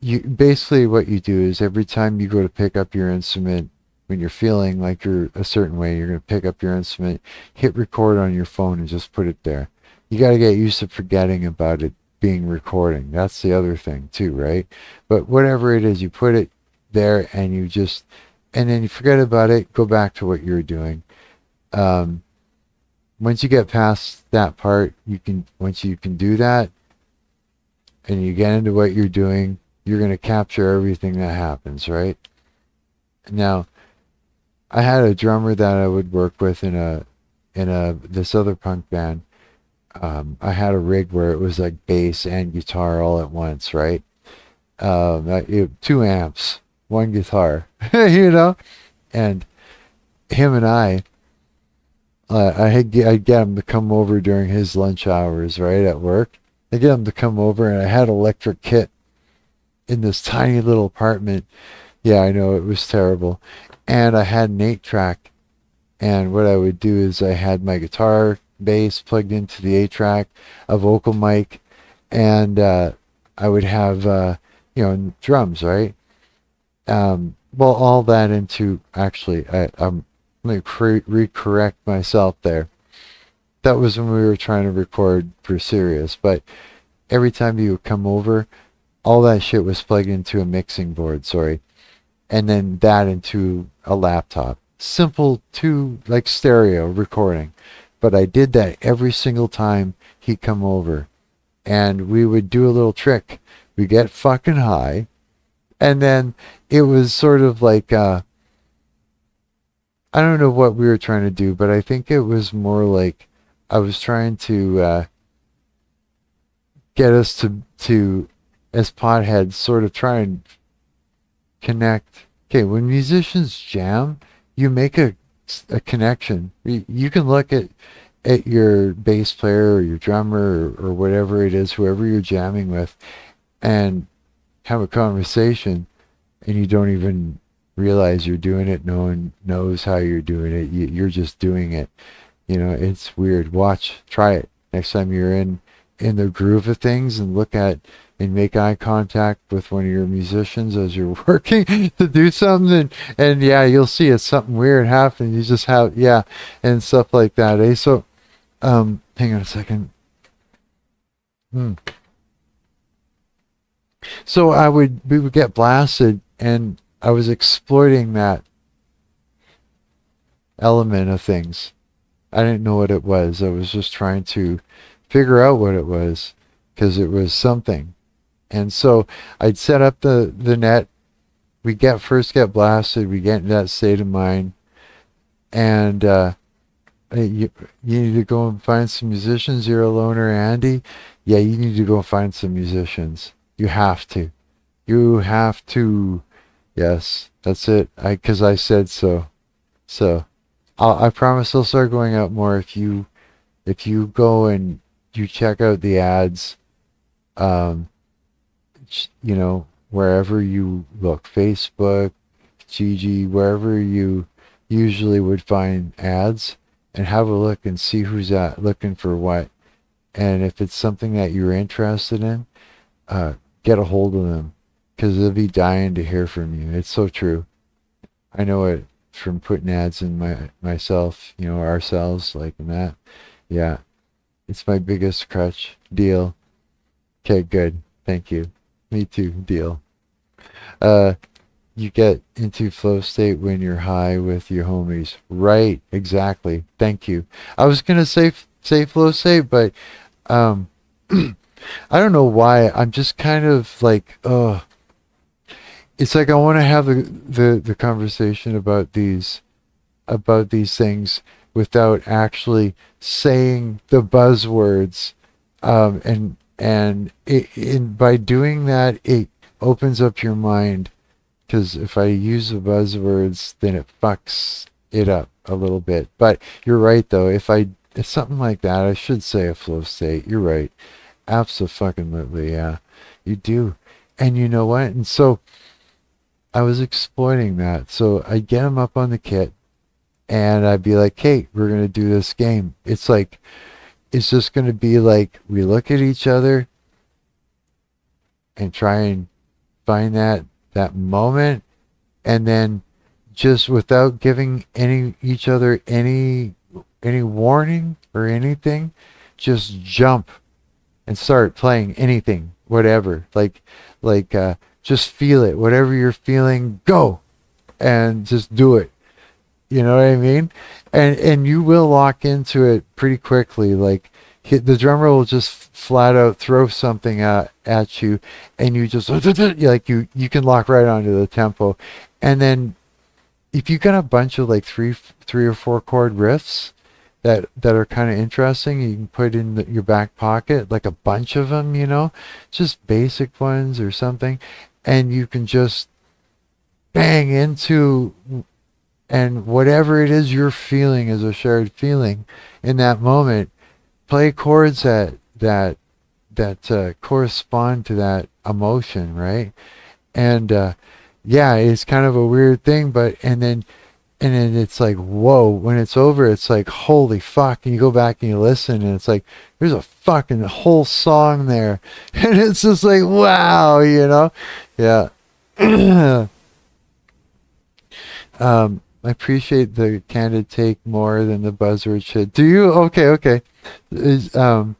you basically, what you do is every time you go to pick up your instrument, when you're feeling like you're a certain way, you're going to pick up your instrument, hit record on your phone and just put it there. You got to get used to forgetting about it being recording. That's the other thing too, right? But whatever it is, you put it there and then you forget about it, go back to what you're doing. Once you get past that part, once you can do that and you get into what you're doing, you're going to capture everything that happens, right? Now, I had a drummer that I would work with in this other punk band. I had a rig where it was like bass and guitar all at once, right? 2 amps, 1 guitar, and him and I'd get him to come over during his lunch hours, right, at work. I'd get him to come over, and I had electric kit in this tiny little apartment. Yeah, I know, it was terrible. And I had an 8-track, and what I would do is I had my guitar, bass plugged into the 8-track, a vocal mic, and I would have, drums, right? Well, all that into, actually, I'm going to recorrect myself there. That was when we were trying to record for serious, but every time you would come over, all that shit was plugged into a mixing board, sorry, and then that into a laptop. Simple like stereo recording. But I did that every single time he'd come over. And we would do a little trick. We get fucking high. And then it was sort of like, I don't know what we were trying to do, but I think it was more like I was trying to get us to, as potheads, sort of try and connect. Okay, when musicians jam, you make a connection. You can look at your bass player or your drummer or whatever it is, whoever you're jamming with, and have a conversation, and you don't even realize you're doing it. No one knows how you're doing it. You're just doing it. You know, it's weird. Try it next time you're in the groove of things, and look at and make eye contact with one of your musicians as you're working to do something, and yeah, you'll see it's something weird happening. You just have, yeah, and stuff like that, eh? So, hang on a second. So we would get blasted, and I was exploiting that element of things. I didn't know what it was. I was just trying to figure out what it was, because it was something. And so I'd set up the net. We first get blasted. We get in that state of mind. And you need to go and find some musicians. You're a loner, Andy. Yeah, you need to go find some musicians. You have to. You have to. Yes, that's it. Because I said so. So I promise I'll start going out more if you go and you check out the ads. You know, wherever you look, Facebook, Gigi, wherever you usually would find ads, and have a look and see who's looking for what. And if it's something that you're interested in, get a hold of them, because they'll be dying to hear from you. It's so true. I know it from putting ads in myself, you know, ourselves, like that. Yeah, it's my biggest crutch. Deal. Okay, good. Thank you. Me too. Deal. You get into flow state when you're high with your homies. Right. Exactly. Thank you. I was gonna say flow state, but I don't know why. I'm just kind of like, oh, it's like I want to have the conversation about these things without actually saying the buzzwords, and by doing that, it opens up your mind, because if I use the buzzwords, then it fucks it up a little bit. But you're right, though. If something like that, I should say a flow state. You're right. Absolutely, yeah. You do. And you know what? And so I was exploiting that. So I'd get them up on the kit, and I'd be like, hey, we're going to do this game. It's just going to be like, we look at each other and try and find that moment, and then just without giving each other any warning or anything, just jump and start playing anything, whatever. Just feel it. Whatever you're feeling, go and just do it. You know what I mean? And you will lock into it pretty quickly. Like, the drummer will just flat out throw something at you, and you just like you can lock right onto the tempo. And then if you got a bunch of like three or four chord riffs that are kind of interesting, you can put in your back pocket, like a bunch of them, you know, just basic ones or something, and you can just bang into. And whatever it is you're feeling as a shared feeling in that moment, play chords that correspond to that emotion, right? And yeah, it's kind of a weird thing, but and then it's like, whoa, when it's over, it's like, holy fuck, and you go back and you listen, and it's like, there's a fucking whole song there, and it's just like, wow, you know? Yeah. I appreciate the candid take more than the buzzword should. Do you? Okay. Is flow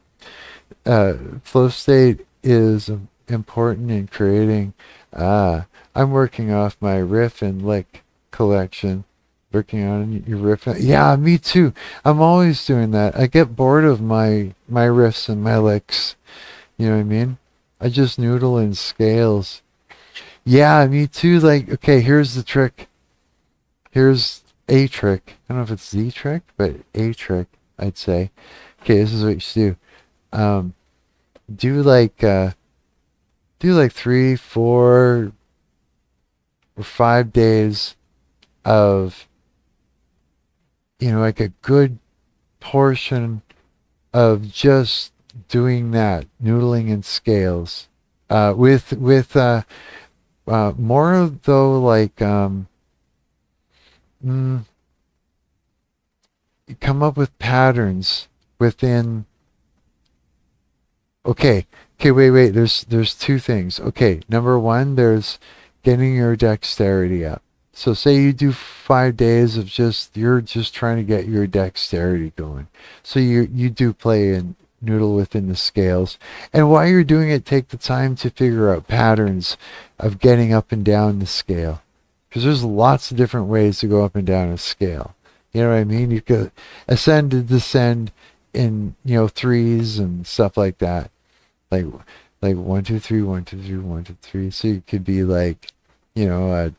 state is important in creating. I'm working off my riff and lick collection. Working on your riff. Yeah, me too. I'm always doing that. I get bored of my riffs and my licks. You know what I mean? I just noodle in scales. Yeah, me too. Like, okay, here's the trick. Here's a trick. I don't know if it's the trick, but a trick, I'd say. Okay, this is what you should do. Do like do like 3, 4, or 5 days of, like a good portion of just doing that, noodling in scales. With more of though like mm, come up with patterns within. Okay, wait. There's two things. Okay, number one, there's getting your dexterity up. So say you do 5 days of you're just trying to get your dexterity going. So you do play and noodle within the scales. And while you're doing it, take the time to figure out patterns of getting up and down the scale. Because there's lots of different ways to go up and down a scale. You know what I mean? You could ascend and descend in, threes and stuff like that. Like 1, 2, 3, 1, 2, 3, 1, 2, 3. So you could be like, you know what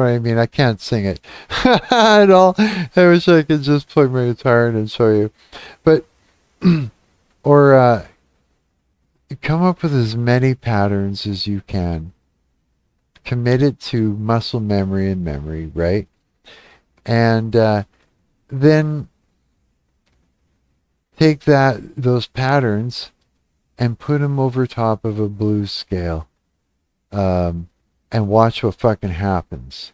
I mean? I can't sing it at all. I wish I could just play my guitar and show you. But or come up with as many patterns as you can. Commit it to muscle memory and memory, right? And then take those patterns and put them over top of a blues scale, and watch what fucking happens.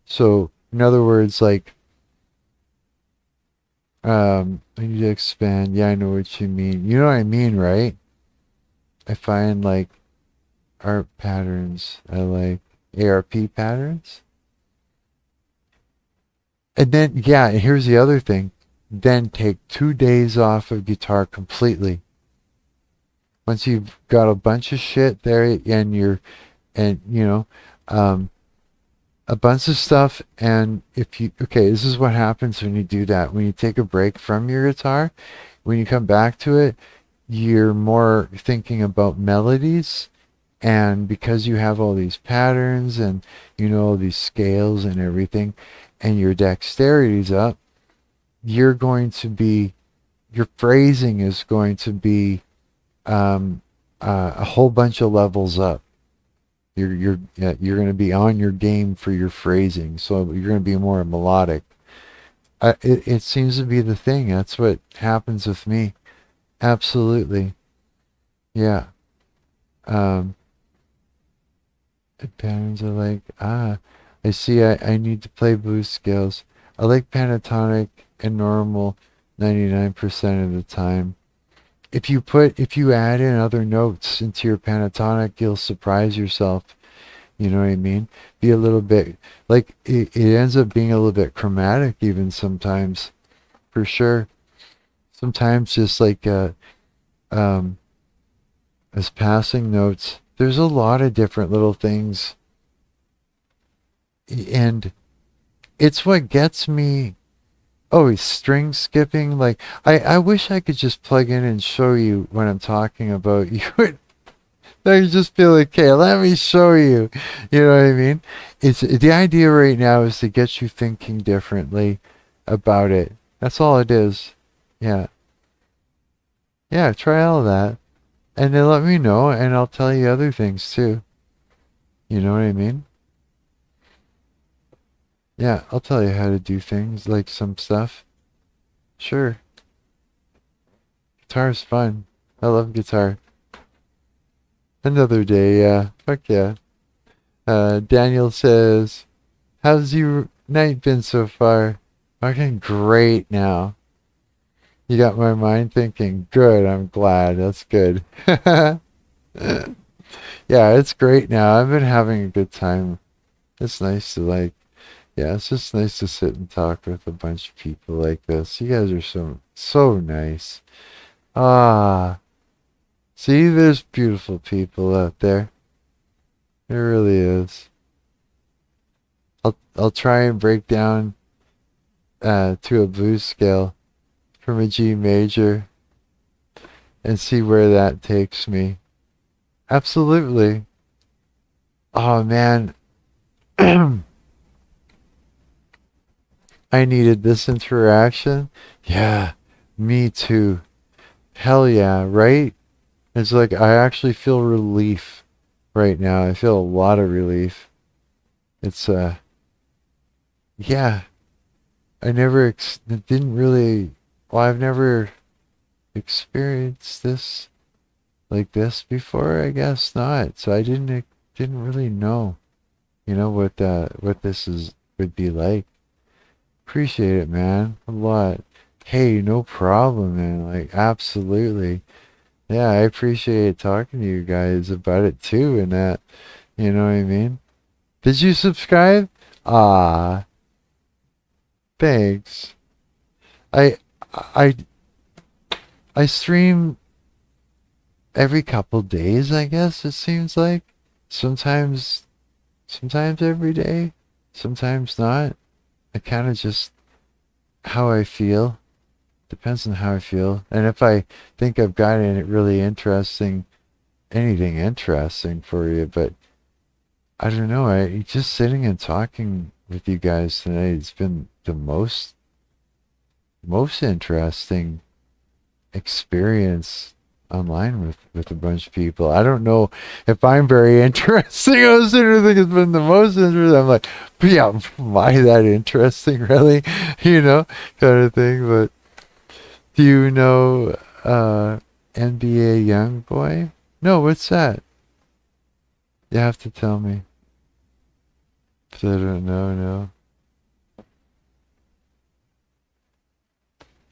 So, in other words, like, I need to expand. Yeah, I know what you mean. You know what I mean, right? I find like art patterns. I like ARP patterns. And then, yeah, here's the other thing. Then take 2 days off of guitar completely. Once you've got a bunch of shit there a bunch of stuff, and this is what happens when you do that. When you take a break from your guitar, when you come back to it, you're more thinking about melodies, and because you have all these patterns and all these scales and everything, and your dexterity's up, your phrasing is going to be a whole bunch of levels up. You're going to be on your game for your phrasing, so you're going to be more melodic. It seems to be the thing. That's what happens with me. Absolutely, yeah. Patterns are like I see. I need to play blues scales. I like pentatonic and normal 99% of the time. If you add in other notes into your pentatonic, you'll surprise yourself. You know what I mean? Be a little bit like it ends up being a little bit chromatic even sometimes, for sure. Sometimes just like as passing notes. There's a lot of different little things, and it's what gets me. Oh, string skipping. Like, I wish I could just plug in and show you what I'm talking about. You would just be like, okay, let me show you. You know what I mean? It's the idea right now is to get you thinking differently about it. That's all it is. Yeah. Yeah, try all that. And then let me know, and I'll tell you other things too. You know what I mean? Yeah, I'll tell you how to do things, like some stuff. Sure. Guitar's fun. I love guitar. Another day, yeah. Fuck yeah. Daniel says, how's your night been so far? Fucking great now. You got my mind thinking. Good, I'm glad. That's good. Yeah, it's great now. I've been having a good time. It's nice to yeah, it's just nice to sit and talk with a bunch of people like this. You guys are so nice. Ah, See, there's beautiful people out there. There really is. I'll try and break down to a blues scale from a G major and see where that takes me. Absolutely. Oh man, I needed this interaction. Yeah, me too. Hell yeah, right? It's like I actually feel relief right now. I feel a lot of relief. It's yeah, didn't really, well, I've never experienced this like this before, I guess not. So I didn't really know, what this is would be like. Appreciate it, man. A lot. Hey, no problem, man. Like, absolutely. Yeah, I appreciate talking to you guys about it too, and that, you know what I mean? Did you subscribe? Ah, thanks. I, I, I stream every couple days, I guess it seems like. Sometimes, sometimes every day, sometimes not. I kind of just, how I feel. Depends on how I feel. And if I think I've got any really anything interesting for you, but I don't know. I just sitting and talking with you guys tonight, it's been the most interesting experience online with a bunch of people. I don't know if I'm very interesting. I was sitting there thinking it's been the most interesting. I'm like, yeah, am I that interesting, really? Kind of thing. But do you know NBA Youngboy? No, what's that? You have to tell me. 'Cause I don't know, no.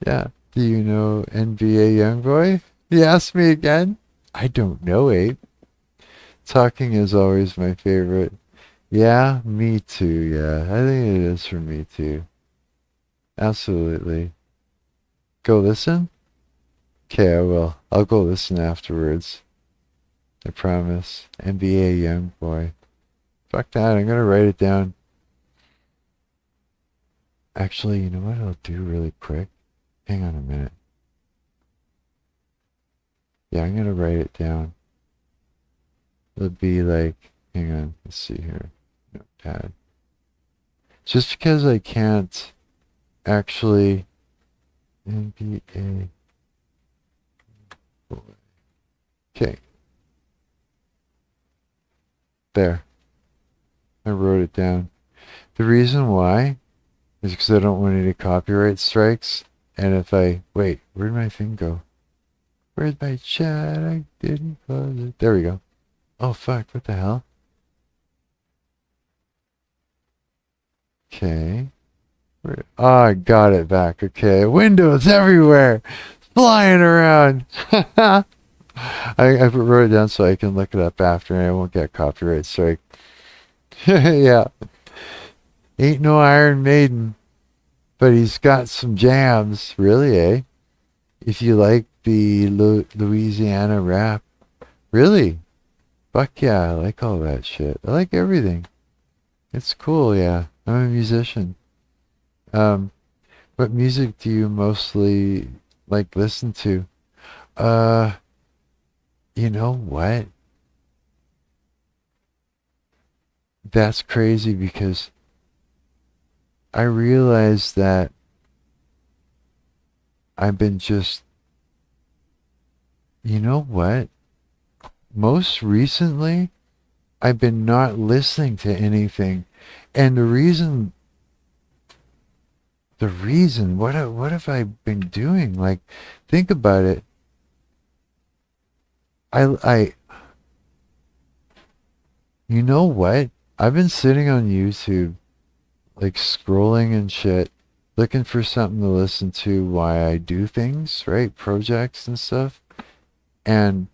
Yeah. Do you know NBA Youngboy? You asked me again? I don't know, Abe. Talking is always my favorite. Yeah, me too, yeah. I think it is for me too. Absolutely. Go listen? Okay, I will. I'll go listen afterwards. I promise. NBA Youngboy. Fuck that, I'm gonna write it down. Actually, you know what I'll do really quick? Hang on a minute. Yeah, I'm gonna write it down. It'll be like, hang on, let's see here. Notepad. Just because I can't actually NBA. Okay. There. I wrote it down. The reason why is because I don't want any copyright strikes. And if wait, where'd my thing go? Where's my chat? I didn't close it. There we go. Oh, fuck. What the hell? Okay. Oh, I got it back. Okay. Windows everywhere. Flying around. I wrote it down so I can look it up after and I won't get copyright strike. Yeah. Ain't no Iron Maiden, but he's got some jams. Really, eh? If you like the Louisiana rap. Really? Fuck yeah, I like all that shit. I like everything. It's cool, yeah. I'm a musician. Um, what music do you mostly like listen to? Uh, you know what? That's crazy because I realized that I've been just, you know what? Most recently, I've been not listening to anything. And the reason, what have I been doing? Like, think about it. I, you know what? I've been sitting on YouTube, like scrolling and shit, looking for something to listen to while I do things, right? Projects and stuff. And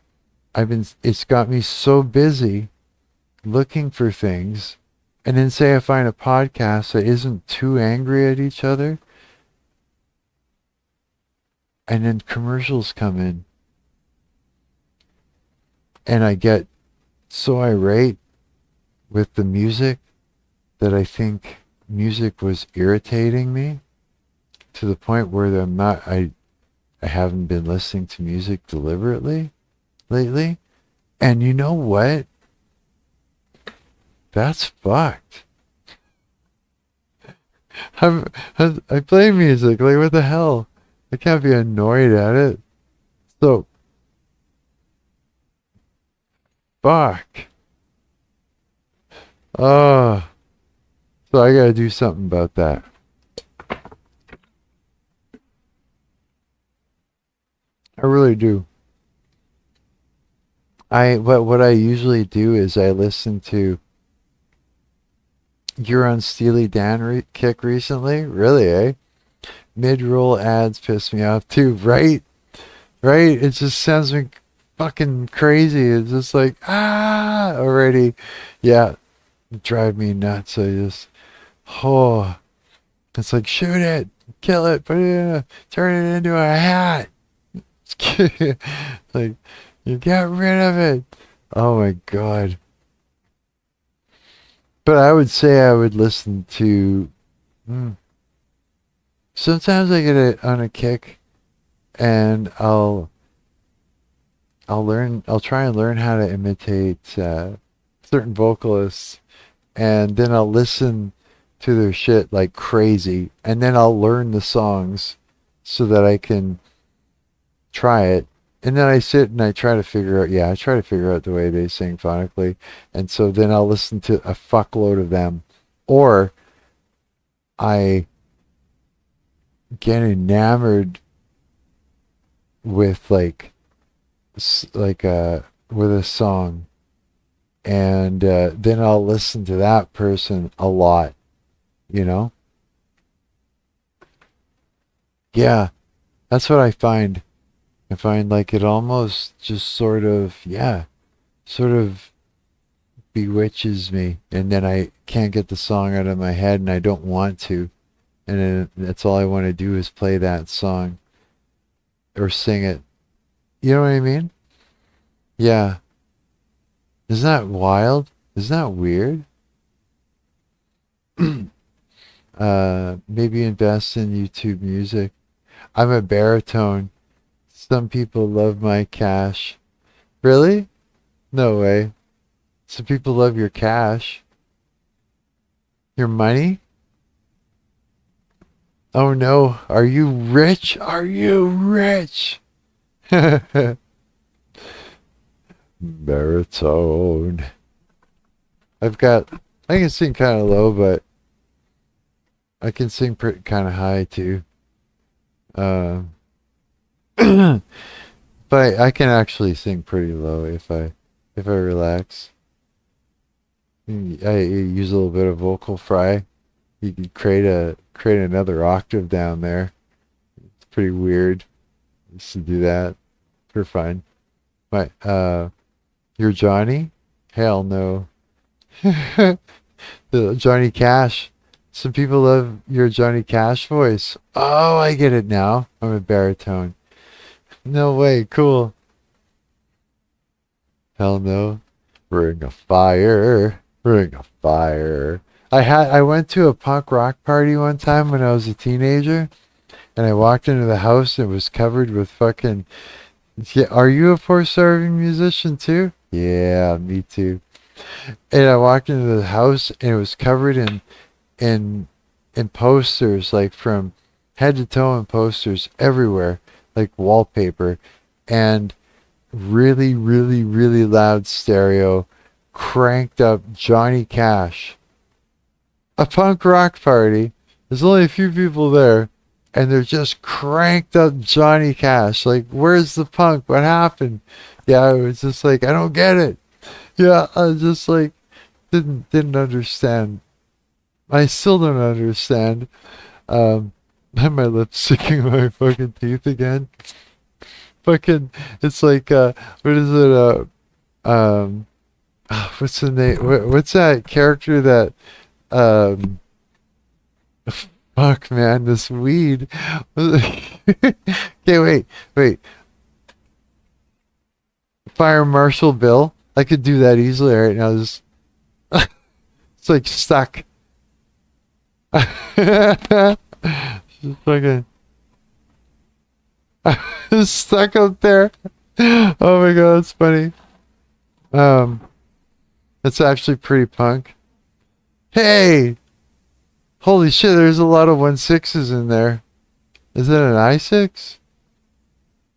it's got me so busy looking for things. And then say I find a podcast that isn't too angry at each other. And then commercials come in. And I get so irate with the music that I think music was irritating me to the point where I haven't been listening to music deliberately lately. And you know what? That's fucked. I'm, I play music. Like, what the hell? I can't be annoyed at it. So, fuck. Oh, so I gotta do something about that. I really do. What I usually do is I listen to. You're on Steely Dan kick recently, really? Eh? Mid-roll ads piss me off too. Right? Right? It just sounds me fucking crazy. It's just like already. Yeah, drive me nuts. I just oh, it's like shoot it, kill it, put it in turn it into a hat. Like you get rid of it. Oh my god. But I would say I would listen to. Hmm, sometimes I get it on a kick, and I'll learn. I'll try and learn how to imitate certain vocalists, and then I'll listen to their shit like crazy, and then I'll learn the songs so that I can try it. And then I sit and I try to figure out, yeah, I try to figure out the way they sing phonically. And so then I'll listen to a fuckload of them. Or I get enamored with with a song. And then I'll listen to that person a lot, you know? Yeah, that's what I find. I find like it almost just sort of, yeah, sort of bewitches me, and then I can't get the song out of my head, and I don't want to, and then that's all I want to do is play that song or sing it. You know what I mean? Yeah. Isn't that wild? Isn't that weird? Maybe invest in YouTube music. I'm a baritone. Some people love my cash. Really? No way. Some people love your cash. Your money? Oh no. Are you rich? Are you rich? Baritone. I've got. I can sing kind of low, but I can sing kind of high too. Uh, but I can actually sing pretty low if I relax. I use a little bit of vocal fry. You can create another octave down there. It's pretty weird. Just to do that for fun. My you're Johnny? Hell no. The Johnny Cash. Some people love your Johnny Cash voice. Oh, I get it now. I'm a baritone. No way. Cool. Hell no. Ring of fire. Ring of fire. I went to a punk rock party one time when I was a teenager, and I walked into the house and it was covered with fucking. Yeah, are you a poor-starving musician too? Yeah, me too. And I walked into the house and it was covered in in posters, like from head to toe in posters everywhere, like wallpaper, and really, really, really loud stereo, cranked up Johnny Cash. A punk rock party. There's only a few people there, and they're just cranked up Johnny Cash. Like, where's the punk? What happened? Yeah, I was just like, I don't get it. Yeah, I was just like, didn't understand. I still don't understand. My lips sticking my fucking teeth again. Fucking, it's like, what is it? What's the name? What's that character that, um, fuck, man, this weed. Okay, wait. Fire Marshal Bill. I could do that easily right now. Just it's like stuck. Just fucking stuck up there. Oh my god, that's funny. It's actually pretty punk. Hey! Holy shit, there's a lot of 1.6s in there. Is that an i6?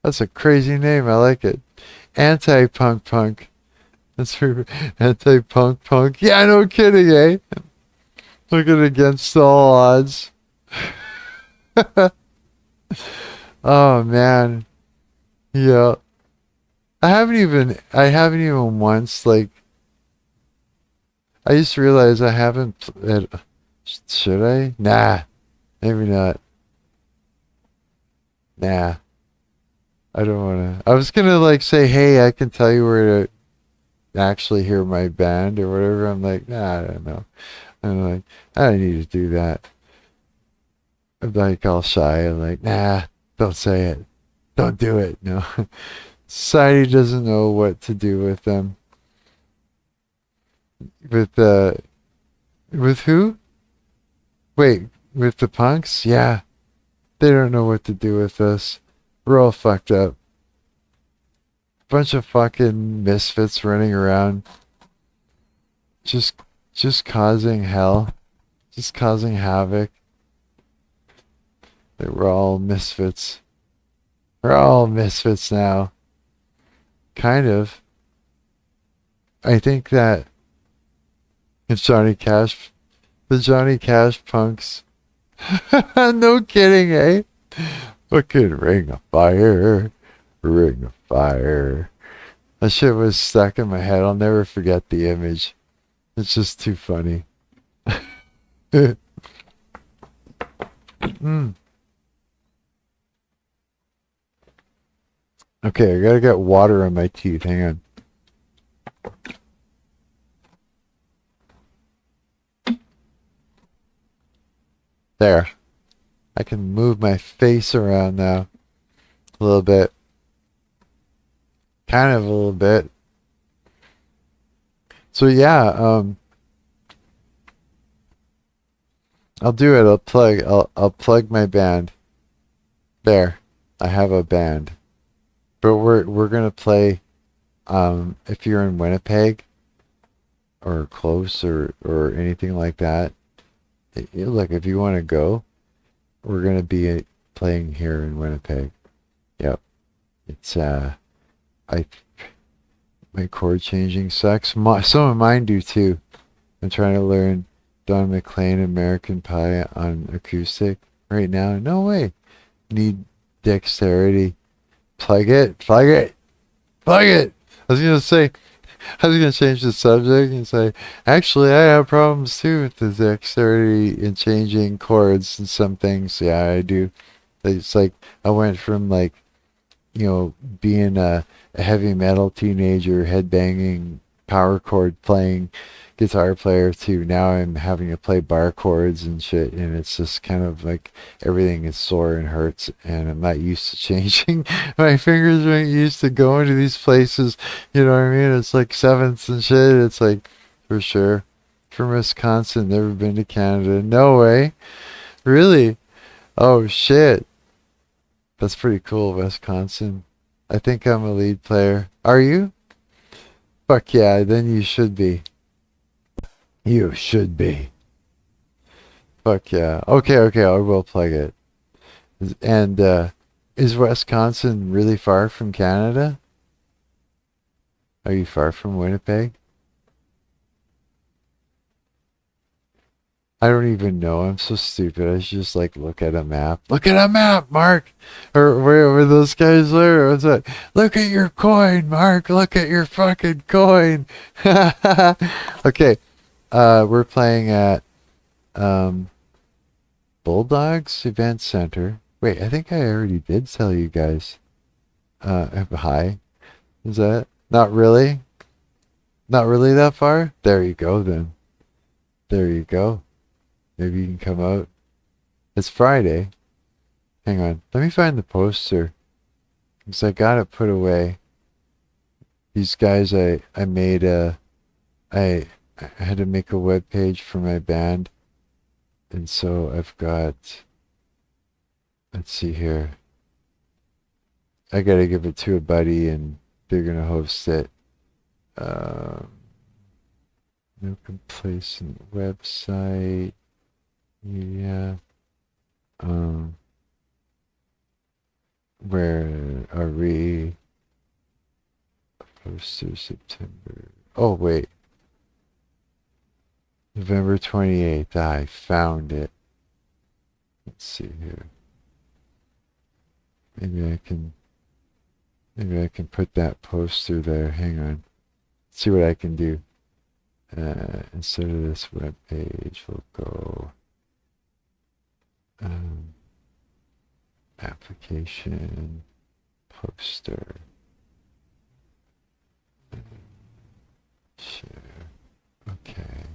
That's a crazy name. I like it. Anti-punk punk. That's for anti-punk punk. Yeah, no kidding, eh? Looking against all odds. Oh man. Yeah. I haven't even once, like, I just realized I haven't, should I? Nah. Maybe not. Nah. I don't wanna. I was gonna, like, say, hey, I can tell you where to actually hear my band or whatever. I'm like, nah, I don't know. I'm like, I don't need to do that. I'm like all shy. I'm like, nah, don't say it. Don't do it. No. Society doesn't know what to do with them. With who? Wait, with the punks? Yeah. They don't know what to do with us. We're all fucked up. Bunch of fucking misfits running around. Just causing hell. Just causing havoc. We're all misfits. We're all misfits now. Kind of. I think that it's the Johnny Cash punks. No kidding, eh? Fucking ring of fire. Ring of fire. That shit was stuck in my head. I'll never forget the image. It's just too funny. Okay, I gotta get water on my teeth. Hang on. There. I can move my face around now. A little bit. Kind of a little bit. So yeah, I'll do it. I'll plug my band. There. I have a band. But we're gonna play if you're in Winnipeg or close or anything like that. Look, if you want to go, we're gonna be playing here in Winnipeg. Yep. It's my chord changing sucks. Some of mine do too. I'm trying to learn Don McLean American Pie on acoustic right now. No way. Need dexterity. Plug it. Plug it. Plug it. I was gonna change the subject and say, actually, I have problems too with the dexterity in changing chords and some things. Yeah, I do. It's like I went from, like, being a heavy metal teenager, headbanging, power chord playing guitar player to now I'm having to play bar chords and shit, and it's just kind of like everything is sore and hurts, and I'm not used to changing. My fingers aren't used to going to these places, you know what I mean? It's like sevenths and shit. It's like, for sure. From Wisconsin, never been to Canada. No way. Really? Oh shit. That's pretty cool, Wisconsin. I think I'm a lead player. Are you? Fuck yeah, then you should be. You should be. Fuck yeah. Okay, I will plug it. And is Wisconsin really far from Canada? Are you far from Winnipeg? I don't even know. I'm so stupid. I should just, like, look at a map. Look at a map, Mark! Or where those guys were. What's that? Look at your coin, Mark! Look at your fucking coin! Okay. We're playing at Bulldogs Event Center. Wait, I think I already did tell you guys. Hi. Is that? Not really? Not really that far? There you go, then. There you go. Maybe you can come out. It's Friday. Hang on. Let me find the poster. Because I got it put away. these guys, I made I had to make a web page for my band, and so I've got, let's see here. I gotta give it to a buddy, and they're gonna host it. Um, no complacent website. Yeah. Um, where are we? Poster September. Oh wait, November 28th. I found it. Let's see here. Maybe I can. Maybe I can put that poster there. Hang on. See what I can do. Instead of this web page, we'll go application poster. Share. Okay.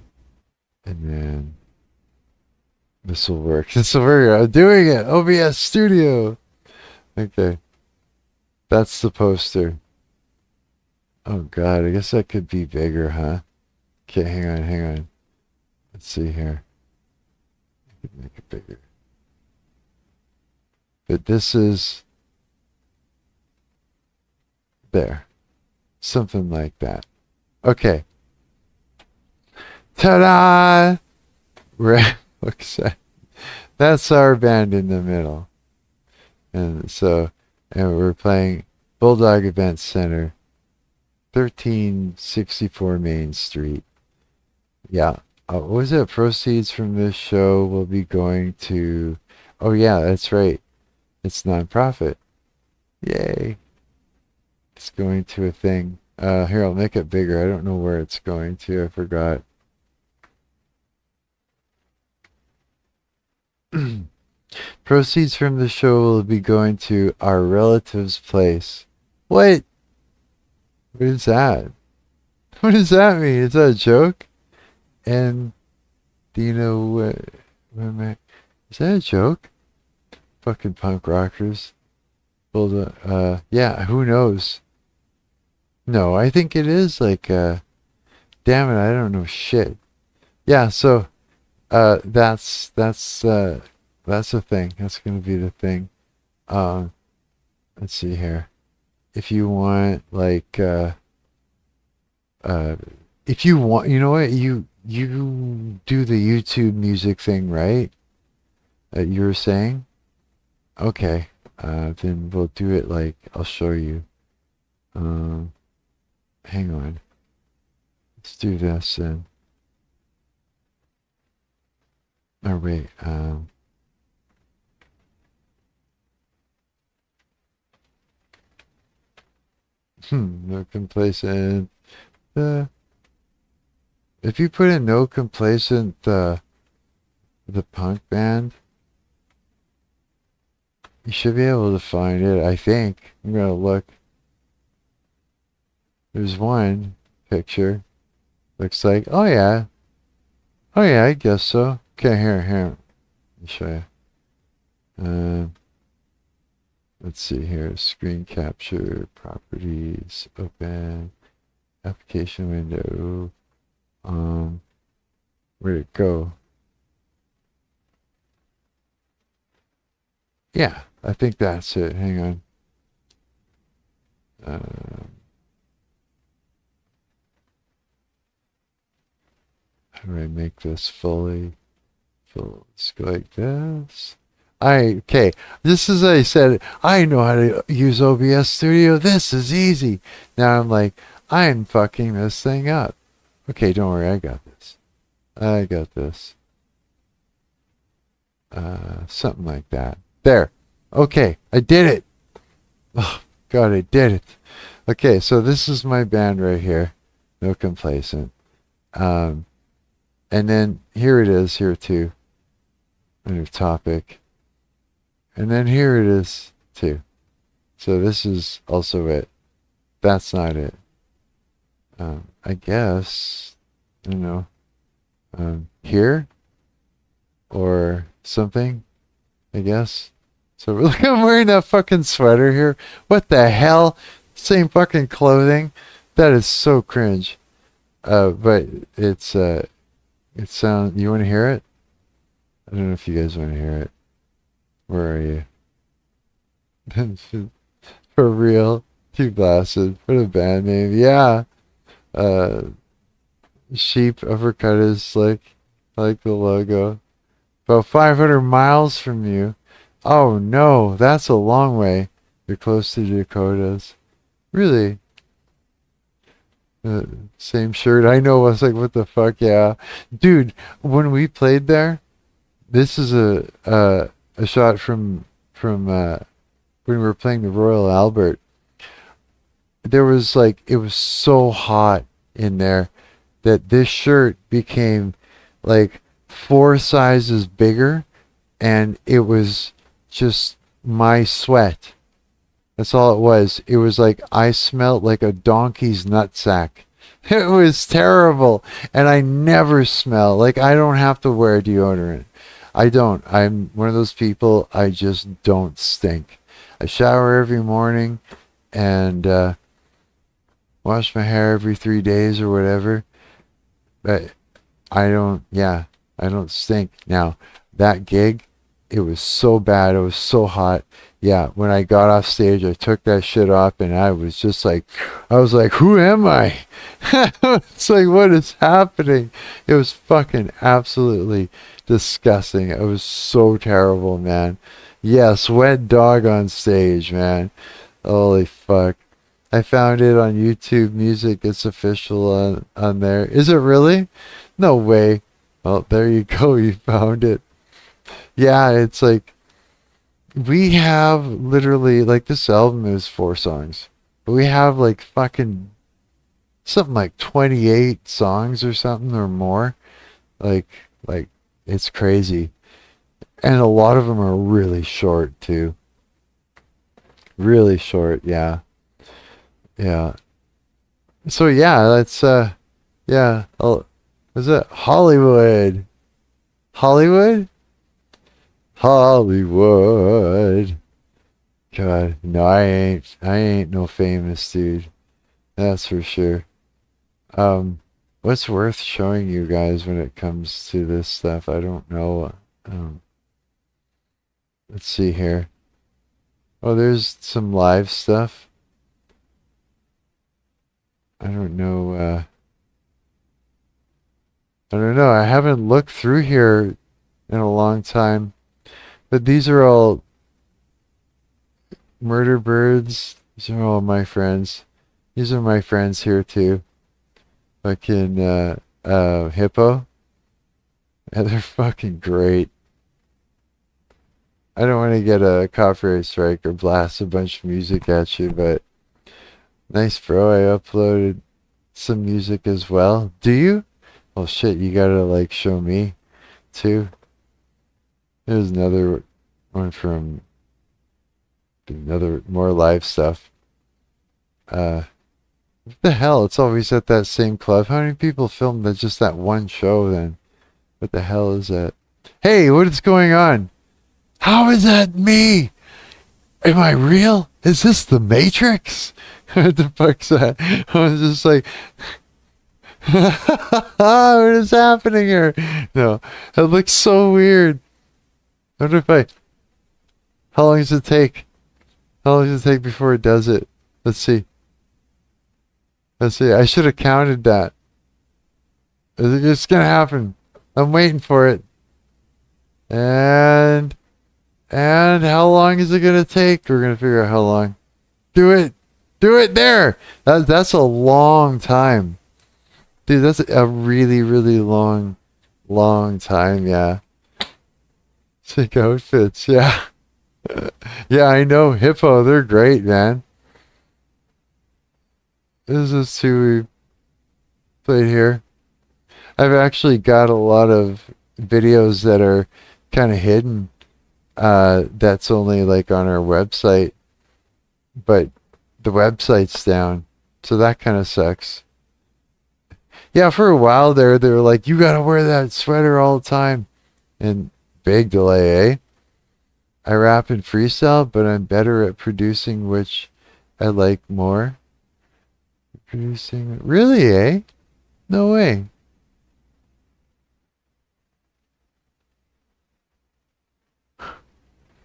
And then this will work. This will work. I'm doing it. OBS Studio. Okay. That's the poster. Oh God, I guess that could be bigger, huh? Okay, hang on. Let's see here. I could make it bigger. But this is there. Something like that. Okay. Ta-da! Looks at that's our band in the middle. And so, and we're playing Bulldog Event Center, 1364 Main Street. Yeah. What was it? Proceeds from this show will be going to... Oh, yeah, that's right. It's nonprofit. Yay. It's going to a thing. Here, I'll make it bigger. I don't know where it's going to. I forgot. Proceeds from the show will be going to our relative's place. What? What is that? What does that mean? Is that a joke? And do you know what am I? Is that a joke? Fucking punk rockers. Well, yeah, who knows? No, I think it is like, damn it, I don't know shit. Yeah, so, that's a thing. That's gonna be the thing. Let's see here. If you want, like, if you want, you know what, you do the YouTube music thing, right? You were saying? Okay, then we'll do it like, I'll show you. Hang on. Let's do this then. Or wait, no complacent. If you put in no complacent, the punk band, you should be able to find it, I think. I'm gonna look. There's one picture. Looks like, oh yeah. Oh yeah, I guess so. Okay, here. Let me show you. Let's see here. Screen capture, properties, open, application window. Where'd it go? Yeah, I think that's it. Hang on. How do I make this fully? Let's go like this. Okay, this is, I said, I know how to use OBS Studio. This is easy. Now I'm like, I'm fucking this thing up. Okay, don't worry, I got this. Something like that. There. Okay, I did it. Oh, God, I did it. Okay, so this is my band right here. No Complacent. And then here it is, here too. Under topic. And then here it is too. So this is also it. That's not it. I guess, I don't know, here or something, I guess. So look, I'm wearing that fucking sweater here. What the hell? Same fucking clothing That is so cringe. But it's it sounds. You want to hear it? I don't know if you guys want to hear it. Where are you? For real? Too blasted. What a band name. Yeah. Uh, Sheep uppercut is slick. I like the logo. About 500 miles from you. Oh no, that's a long way. You're close to the Dakotas. Really? Same shirt. I know. I was like, what the fuck? Yeah. Dude, when we played there, this is a shot from when we were playing the Royal Albert. There was like, it was so hot in there that this shirt became like 4 sizes bigger, and it was just my sweat. That's all it was. It was like I smelled like a donkey's nutsack. It was terrible. And I never smell. Like, I don't have to wear deodorant. I don't. I'm one of those people, I just don't stink. I shower every morning and wash my hair every 3 days or whatever. But I don't stink. Now, that gig, it was so bad. It was so hot. Yeah, when I got off stage, I took that shit off, and I was just like, who am I? It's like, what is happening? It was fucking absolutely disgusting. It was so terrible, man. Yes, wet dog on stage, man. Holy fuck. I found it on YouTube Music. It's official on there. Is it really? No way. Well, there you go. You found it. Yeah, it's like, we have literally, like, this album is 4 songs, but we have like fucking something like 28 songs or something or more. Like it's crazy. And a lot of them are really short too. Really short, yeah. Yeah. So yeah, that's yeah. Oh, is it Hollywood? Hollywood? Hollywood. God, no, I ain't no famous dude. That's for sure. What's worth showing you guys when it comes to this stuff? I don't know. Let's see here. Oh, there's some live stuff. I don't know. I don't know. I haven't looked through here in a long time. But these are all Murder Birds. These are all my friends. These are my friends here too. Fucking Hippo. And they're fucking great. I don't want to get a copyright strike or blast a bunch of music at you, but nice, bro. I uploaded some music as well. Do you? Well, shit, you gotta like show me too. There's another one from another more live stuff. What the hell? It's always at that same club. How many people filmed that just that one show then? What the hell is that? Hey, what is going on? How is that me? Am I real? Is this the Matrix? What the fuck's that? I was just like, what is happening here? No, it looks so weird. I wonder if how long does it take? How long does it take before it does it? Let's see. Let's see. I should have counted that. It's gonna happen. I'm waiting for it. And how long is it gonna take? We're gonna figure out how long. Do it. Do it there. That's a long time. Dude, that's a really, really long time, yeah. Sick outfits, yeah. Yeah, I know. Hippo, they're great, man. This is who we played here. I've actually got a lot of videos that are kind of hidden. That's only like on our website. But the website's down. So that kind of sucks. Yeah, for a while there, they were like, you gotta wear that sweater all the time. And big delay, eh? I rap and freestyle, but I'm better at producing, which I like more. producing. Really, eh? No way.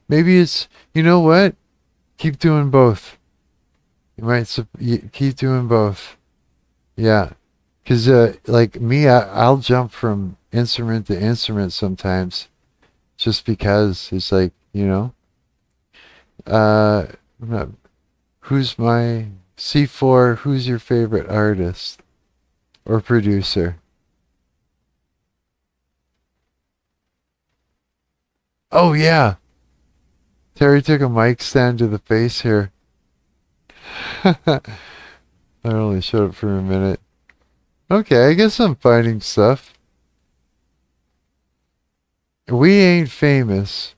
Maybe it's, you know what? Keep doing both. You keep doing both. Yeah. Because, like me, I'll jump from instrument to instrument sometimes just because it's like, uh, I'm not, who's my C4? Who's your favorite artist or producer? Oh, yeah. Terry took a mic stand to the face here. I only showed up for a minute. Okay, I guess I'm finding stuff. We ain't famous,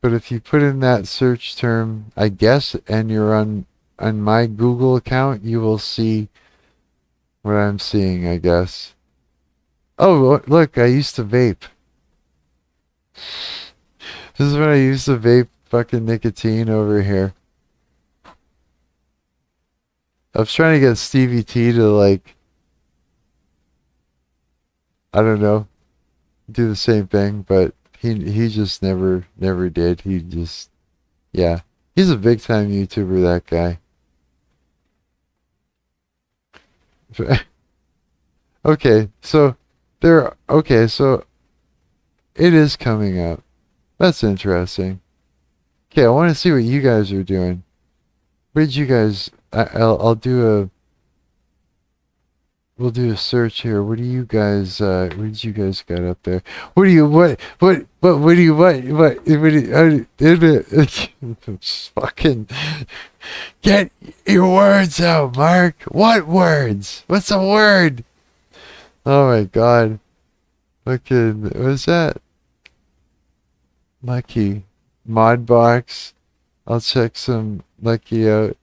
but if you put in that search term, I guess, and you're on my Google account, you will see what I'm seeing, I guess. Oh, look, I used to vape. This is when I used to vape fucking nicotine over here. I was trying to get Stevie T to, like, I don't know, do the same thing, but he just never did. He just, yeah. He's a big time YouTuber, that guy. Okay, so it is coming up. That's interesting. Okay, I want to see what you guys are doing. What did you guys? I'll do a. We'll do a search here. What do you guys? What did you guys got up there? What do you? What do you? What do you? Just fucking get your words out, Marc. What words? What's a word? Oh my God! Fucking, what's that? Lucky Modbox. I'll check some Lucky out.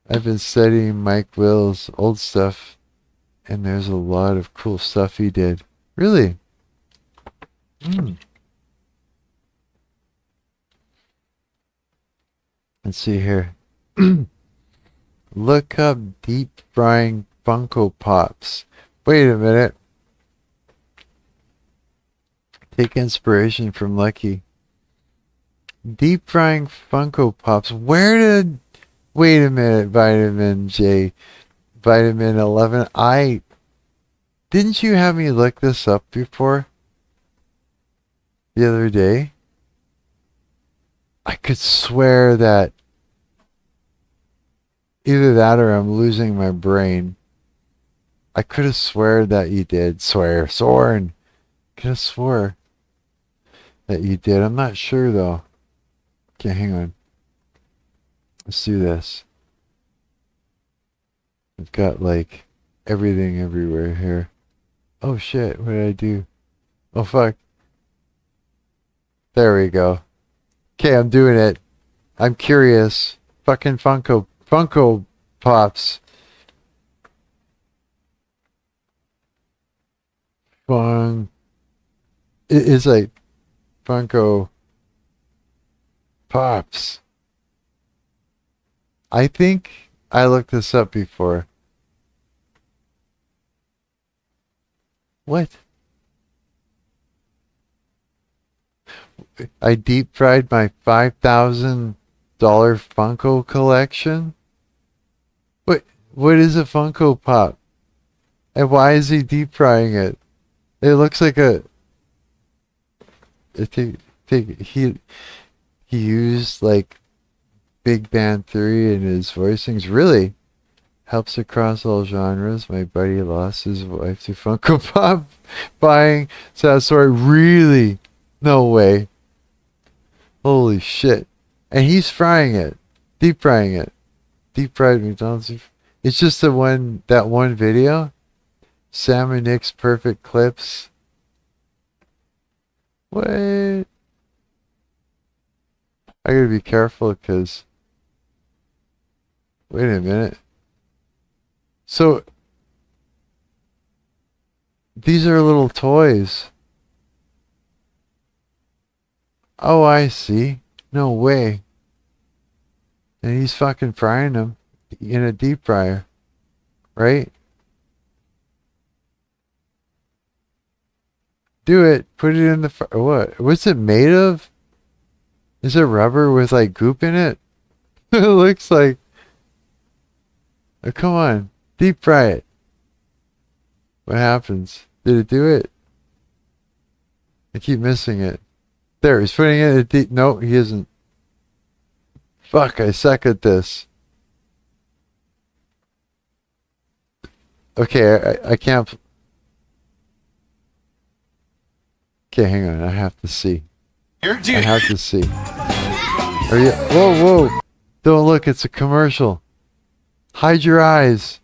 I've been studying Mike Will's old stuff, and there's a lot of cool stuff he did. Really? Mm. Let's see here. Look up deep frying Funko Pops. Wait a minute. Take inspiration from Lucky. Deep frying Funko Pops. Where did... Wait a minute, Vitamin J. Vitamin 11. Didn't you have me look this up before? The other day? I could swear that either that or I'm losing my brain. I could have swear that you did. Sworn. Could have swore that you did. I'm not sure though. Okay, hang on. Let's do this. I've got like everything everywhere here. Oh shit, what did I do? Oh fuck. There we go. Okay, I'm doing it. I'm curious. Fucking Funko Pops. Fun. It's like Funko Pops. I think I looked this up before. What? I deep fried my $5,000 Funko collection? What is a Funko Pop? And why is he deep frying it? It looks like a... He used like Big Band Theory in his voicings. Really helps across all genres. My buddy lost his wife to Funko Pop buying. Sad story. Really? No way. Holy shit. And he's frying it. Deep frying it. Deep fried McDonald's. It's just that one video. Sam and Nick's perfect clips. What? I gotta be careful because... Wait a minute. So, these are little toys. Oh, I see. No way. And he's fucking frying them in a deep fryer. right? Do it. Put it in the what? What's it made of? Is it rubber with like goop in it? It looks like. Oh, come on, deep fry it. What happens? Did it do it? I keep missing it. There, he's putting it in deep. No, he isn't. Fuck, I suck at this. Okay, I can't. Okay, hang on. I have to see. I have to see. Are you? Whoa, whoa! Don't look. It's a commercial. Hide your eyes.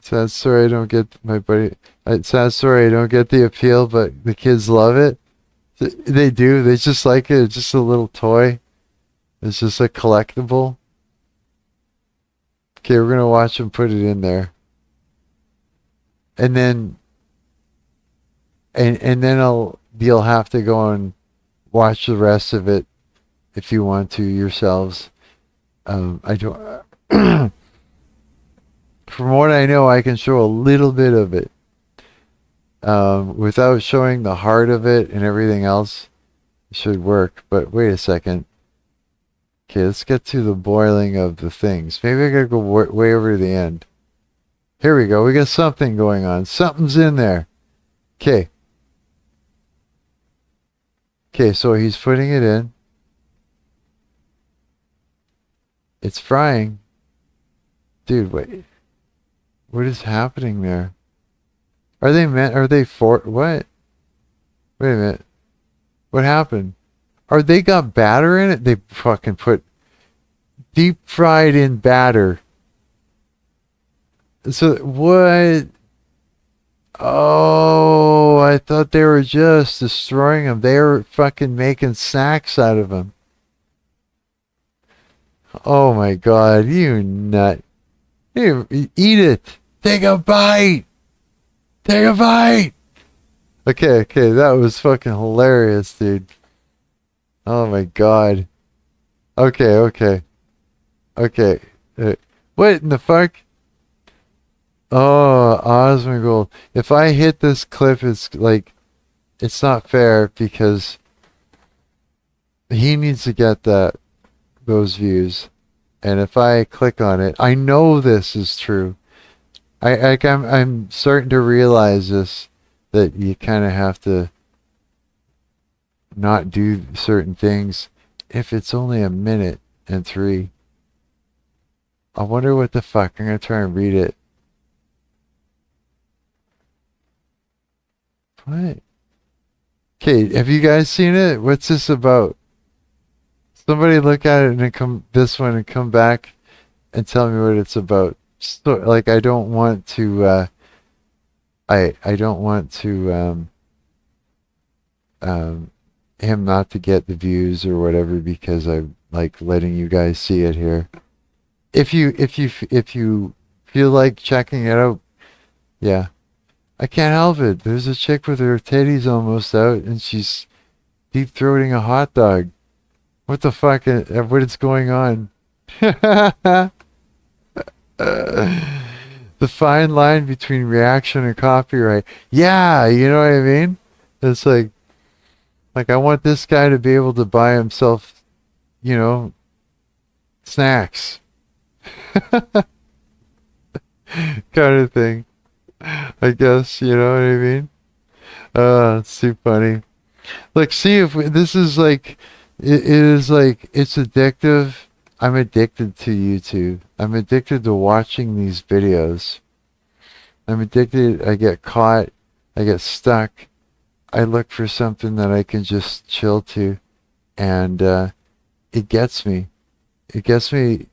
Sad story. I don't get my buddy. Sad story. I don't get the appeal, but the kids love it. They do. They just like it. It's just a little toy. It's just a collectible. Okay, we're gonna watch them put it in there, and then, and then you'll have to go and watch the rest of it if you want to yourselves. I don't. From what I know, I can show a little bit of it, without showing the heart of it and everything else. It should work. But wait a second. Okay, let's get to the boiling of the things. Maybe I gotta go way over to the end. Here we go. We got something going on. Something's in there. Okay. Okay, so he's putting it in. It's frying. Dude, wait. What is happening there? Are they for, what? Wait a minute. What happened? Are they got batter in it? They fucking put deep fried in batter. So what? Oh, I thought they were just destroying them. They were fucking making snacks out of them. Oh my god, you nut. You eat it. Take a bite. Take a bite. Okay, that was fucking hilarious, dude. Oh my god. Okay. What in the fuck? Oh, Asmongold. If I hit this clip, it's like, it's not fair because he needs to get those views. And if I click on it, I know this is true. I'm starting to realize this, that you kind of have to not do certain things if it's only a minute and 3. I wonder what the fuck. I'm gonna try and read it. What? Okay, have you guys seen it? What's this about? Somebody look at it and then come this one and come back and tell me what it's about. So, like, I don't want to. I don't want to. Him not to get the views or whatever because I'm like letting you guys see it here. If you feel like checking it out, yeah. I can't help it. There's a chick with her titties almost out and she's deep throating a hot dog. What the fuck? What is going on? The fine line between reaction and copyright. Yeah, you know what I mean? It's like I want this guy to be able to buy himself, snacks. Kind of thing. I guess, you know what I mean? It's too funny. Like, see if this is like, it is like, it's addictive. I'm addicted to YouTube. I'm addicted to watching these videos. I'm addicted. I get caught. I get stuck. I look for something that I can just chill to. And it gets me. It gets me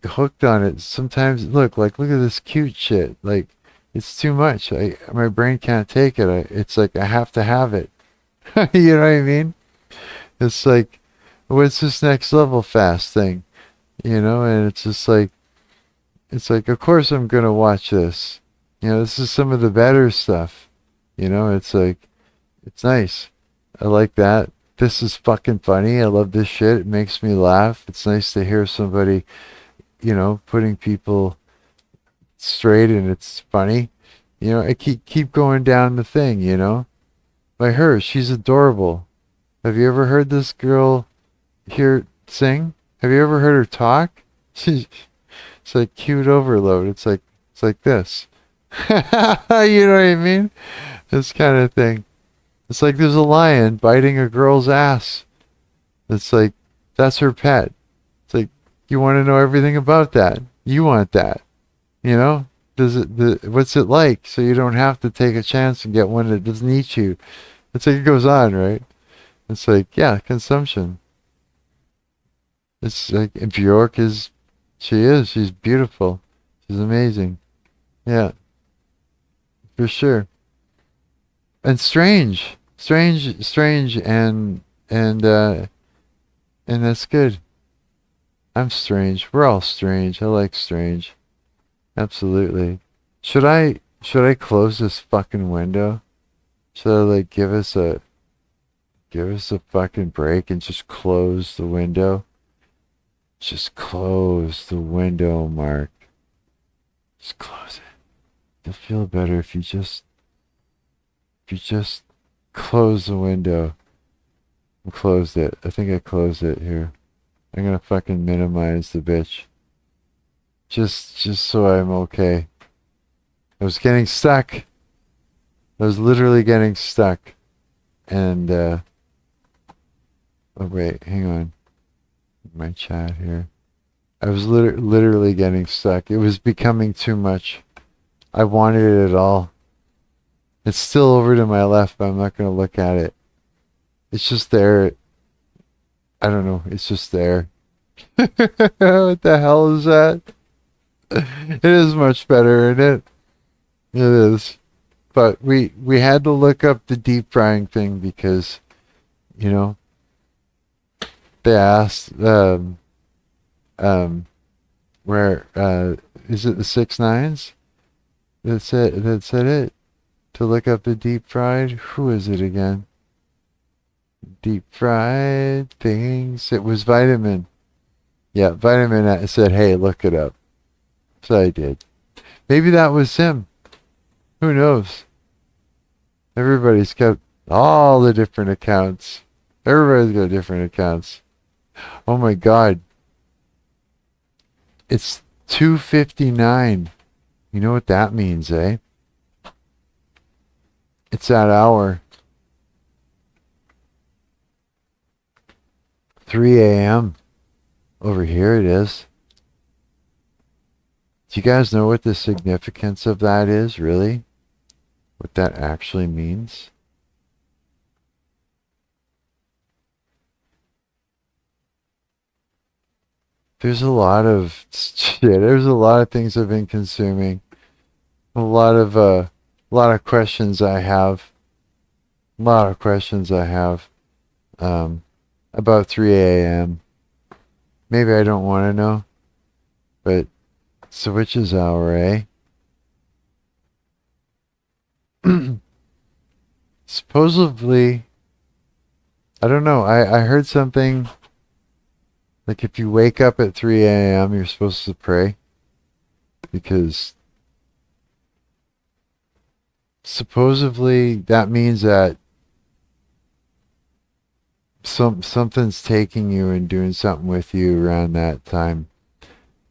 hooked on it. Sometimes, look at this cute shit. Like, it's too much. My brain can't take it. It's like I have to have it. You know what I mean? It's like, what's this next level fast thing? And it's just like, of course I'm going to watch this. This is some of the better stuff. It's like, it's nice. I like that. this is fucking funny. I love this shit. It makes me laugh. It's nice to hear somebody, putting people straight and it's funny. I keep going down the thing, By her, she's adorable. Have you ever heard this girl here sing? Have you ever heard her talk? She's it's like cute overload. It's like this. You know what I mean? This kind of thing. It's like there's a lion biting a girl's ass. It's like that's her pet. It's like you want to know everything about that. You want that. What's it like? So you don't have to take a chance and get one that doesn't eat you. It's like it goes on, right? It's like, yeah, consumption. It's like Bjork she's beautiful. She's amazing. Yeah, for sure. And strange, and that's good. I'm strange. We're all strange. I like strange. Absolutely. Should I close this fucking window? Should I like give us a fucking break and just close the window? Just close the window, Marc. Just close it. You'll feel better if you just close the window. I closed it. I think I closed it here. I'm gonna fucking minimize the bitch. Just so I'm okay. I was getting stuck. I was literally getting stuck. And oh wait, hang on. My chat here. I was literally getting stuck. It was becoming too much. I wanted it all. It's still over to my left, but I'm not going to look at it. It's just there. I don't know. It's just there. What the hell is that? It is much better, isn't it? It is. But we had to look up the deep frying thing because, they asked, where, is it the 6 9s? That said it. To look up the deep fried. Who is it again? Deep fried things. It was Vitamin. Yeah, Vitamin said, hey, look it up. So I did. Maybe that was him. Who knows? Everybody's got all the different accounts. Everybody's got different accounts. Oh my God. It's 2:59. You know what that means, eh? It's that hour. 3 a.m. Over here it is. Do you guys know what the significance of that is, really? What that actually means? There's a lot of shit. There's a lot of things I've been consuming. A lot of questions I have. A lot of questions I have. About 3 a.m. Maybe I don't want to know. But so which is hour, eh? Supposedly, I don't know. I heard something like if you wake up at 3 a.m., you're supposed to pray because supposedly that means that something's taking you and doing something with you around that time,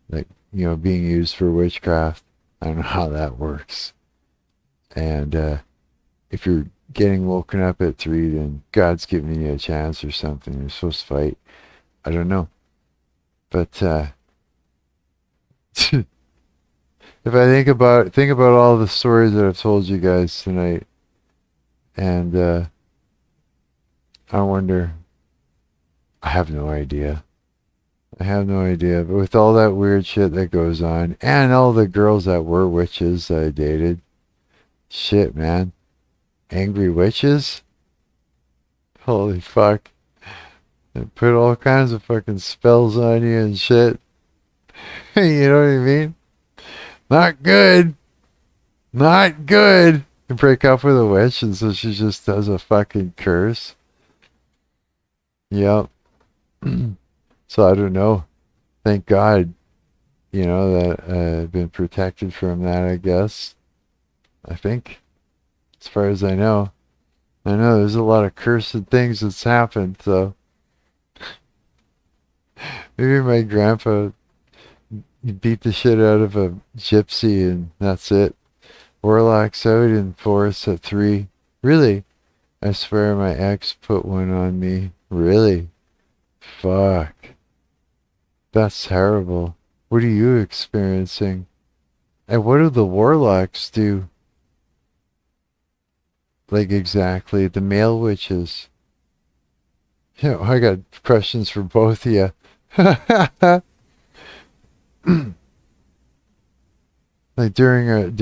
like being used for witchcraft. I don't know how that works. And if you're getting woken up at 3, then God's giving you a chance or something. You're supposed to fight. I don't know. But if I think about all the stories that I've told you guys tonight, and I wonder, I have no idea. I have no idea. But with all that weird shit that goes on, and all the girls that were witches that I dated, shit, man. Angry witches? Holy fuck. They put all kinds of fucking spells on you and shit. You know what I mean? Not good. Not good. You break up with a witch and so she just does a fucking curse. Yep. So I don't know. Thank God, that I've been protected from that, I guess. I think, as far as I know. I know there's a lot of cursed things that's happened, so maybe my grandpa beat the shit out of a gypsy and that's it. Warlocks out in forest at 3. Really? I swear my ex put one on me. Really? Fuck. That's terrible. What are you experiencing? And what do the warlocks do? Like exactly, the male witches. I got questions for both of you. Like during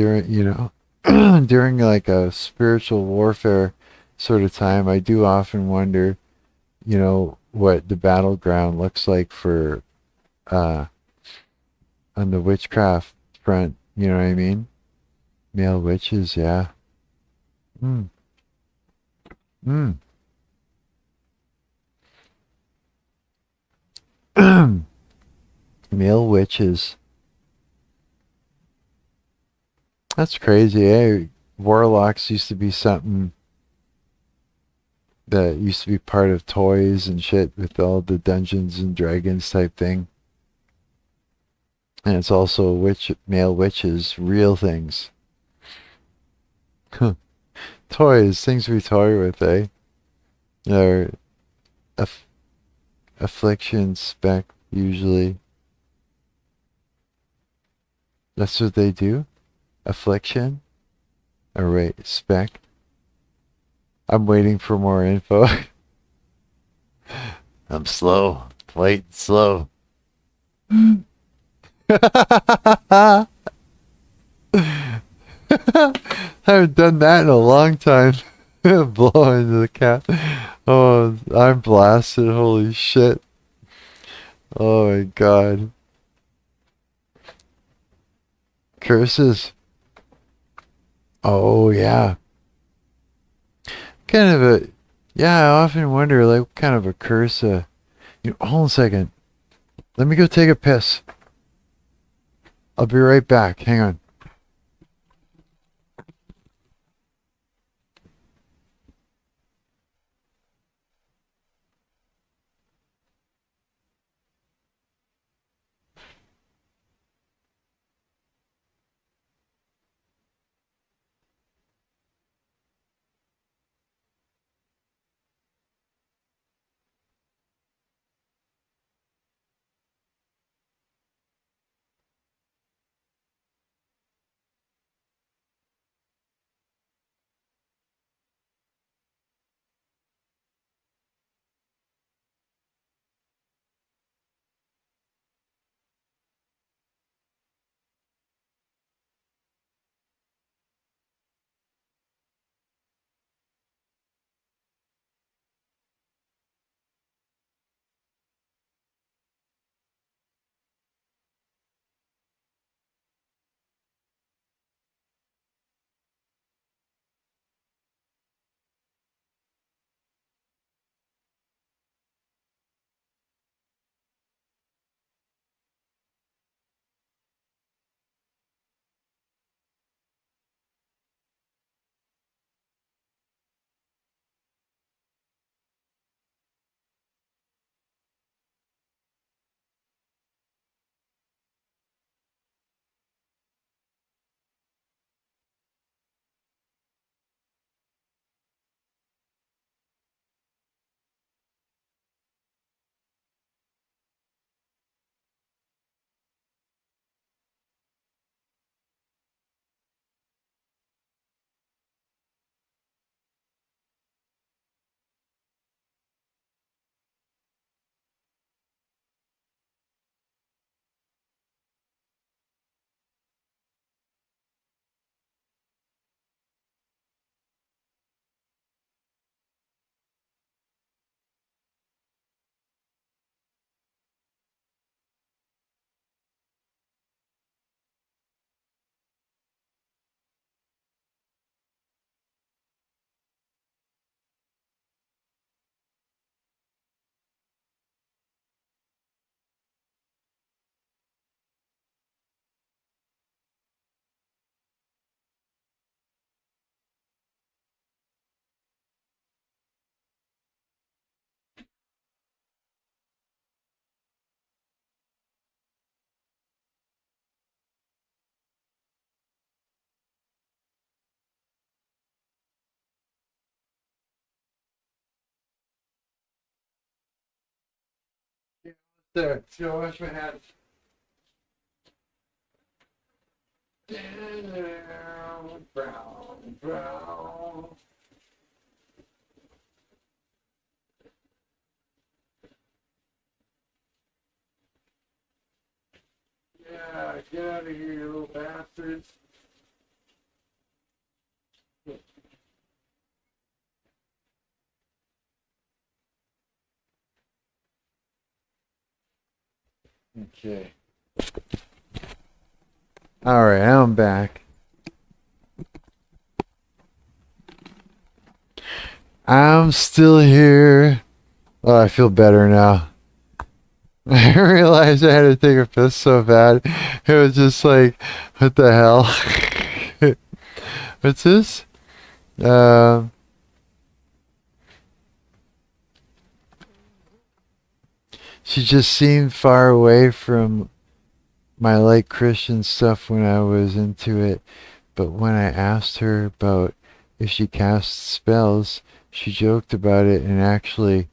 during like a spiritual warfare sort of time, I do often wonder, what the battleground looks like for uh on the witchcraft front. You know what I mean? Male witches, yeah. Mm. Mm. Male witches. That's crazy, eh? Warlocks used to be something that used to be part of toys and shit with all the Dungeons and Dragons type thing. And it's also male witches, real things. Toys, things we toy with, eh? Or aff- affliction, spec, usually. That's what they do? Affliction? Or wait, spec? I'm waiting for more info. I'm slow. Wait, slow. I haven't done that in a long time. Blow into the cat. Oh, I'm blasted. Holy shit. Oh my god. Curses. Oh yeah. Kind of a Yeah, I often wonder like what kind of a curse hold on a second. Let me go take a piss. I'll be right back. Hang on. There, let's go wash my hands. Down, brown, brown. Yeah, get out of here, you little bastards. Okay. Alright, I'm back. I'm still here. Oh, I feel better now. I realized I had to take a piss so bad. It was just like, what the hell? What's this? She just seemed far away from my like Christian stuff when I was into it. But when I asked her about if she casts spells, she joked about it and act like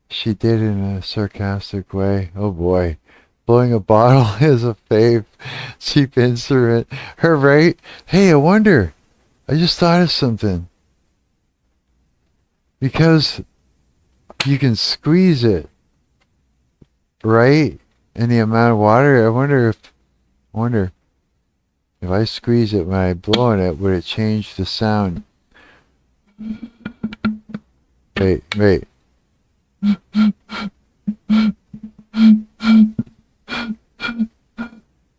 she did in a sarcastic way. Oh boy. Blowing a bottle is a fave. Cheap instrument. Her right? Hey, I wonder. I just thought of something. Because you can squeeze it, right? And the amount of water, I wonder if I squeeze it when I blow on it, would it change the sound? Wait.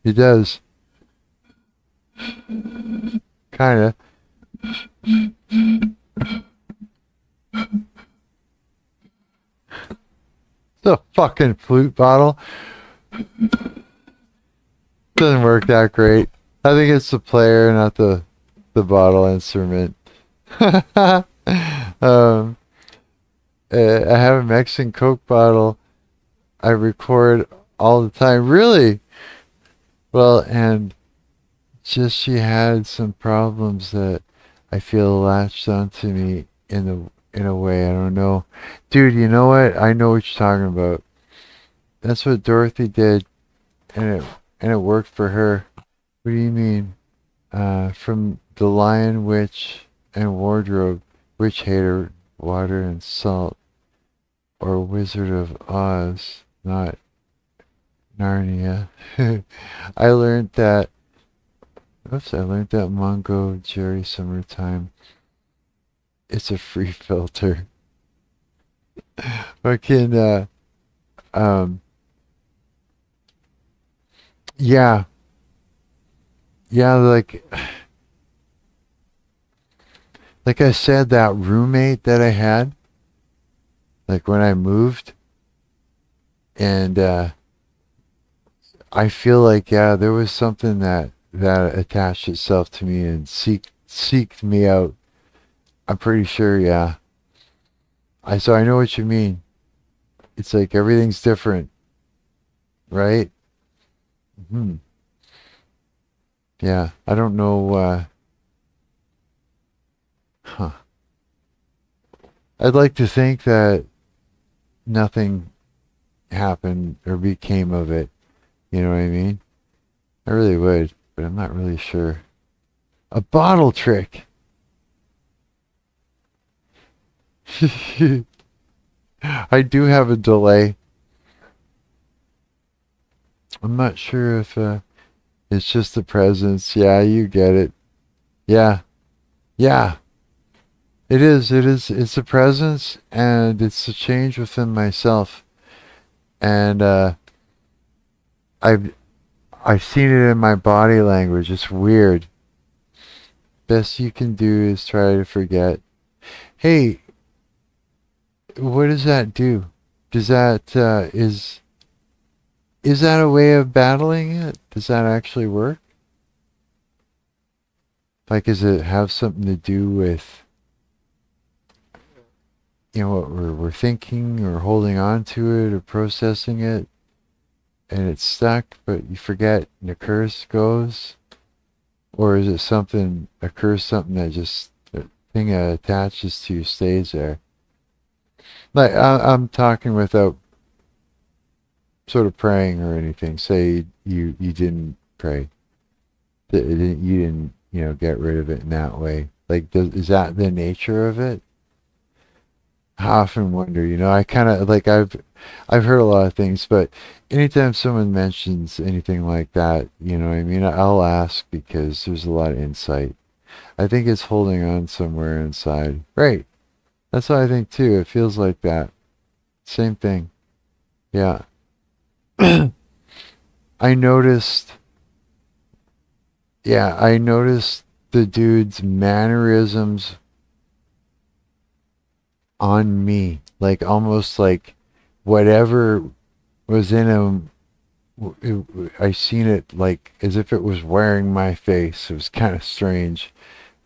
It does. Kinda. The fucking flute bottle doesn't work that great. I think it's the player, not the bottle instrument. I have a Mexican Coke bottle. I record all the time. Really? Well, and just she had some problems that I feel latched onto me in a way. I don't know. Dude, you know what? I know what you're talking about. That's what Dorothy did, and it worked for her. What do you mean? From The Lion, Witch, and Wardrobe, Witch Hater, Water and Salt, or Wizard of Oz, not Narnia. I learned that Mongo Jerry Summertime. It's a free filter. Fucking, yeah. Yeah, like I said, that roommate that I had, like when I moved, and I feel like, yeah, there was something that attached itself to me and seeked me out. I'm pretty sure, yeah. So I know what you mean. It's like everything's different, right? Hmm. Yeah, I don't know. Huh. I'd like to think that nothing happened or became of it. You know what I mean? I really would, but I'm not really sure. A bottle trick. I do have a delay. I'm not sure if it's just the presence. Yeah, you get it. Yeah. Yeah. It is. It's a presence and it's a change within myself. And I've seen it in my body language. It's weird. Best you can do is try to forget. Hey, what does that do? Does that is that a way of battling it? Does that actually work? Like, does it have something to do with, what we're thinking or holding on to it or processing it, and it's stuck, but you forget and the curse goes? Or is it a curse, something that just, the thing that attaches to you stays there? Like, I'm talking without sort of praying or anything, say you didn't pray, that you didn't, get rid of it in that way. Like, is that the nature of it? I often wonder. I kind of like I've heard a lot of things, but anytime someone mentions anything like that, what I mean, I'll ask because there's a lot of insight. I think it's holding on somewhere inside. Right. That's what I think too. It feels like that. Same thing. Yeah. I noticed, I noticed the dude's mannerisms on me. Like almost like whatever was in him, I seen it like as if it was wearing my face. It was kind of strange.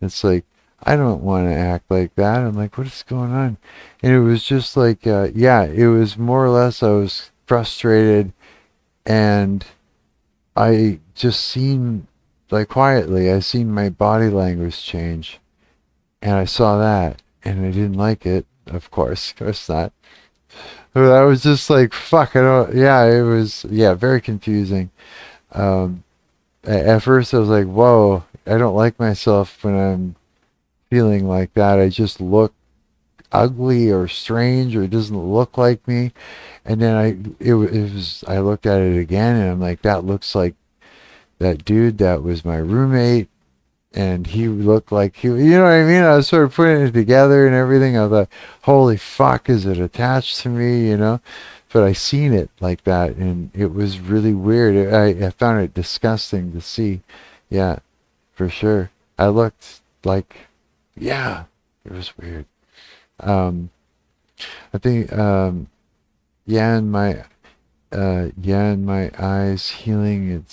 It's like, I don't want to act like that. I'm like, what is going on? And it was just like, it was more or less, I was frustrated, and I just seen, like quietly, I seen my body language change, and I saw that, and I didn't like it, of course not. But I was just like, fuck, it was, very confusing. Um, at first I was like, whoa, I don't like myself when I'm feeling like that. I just look ugly or strange, or it doesn't look like me. And then I looked at it again, and I'm like, that looks like that dude that was my roommate, and he looked like you know what I mean? I was sort of putting it together and everything. I thought, holy fuck, is it attached to me, But I seen it like that, and it was really weird. I found it disgusting to see. Yeah, for sure. I looked like, yeah, it was weird. Um, I think, in my eyes healing.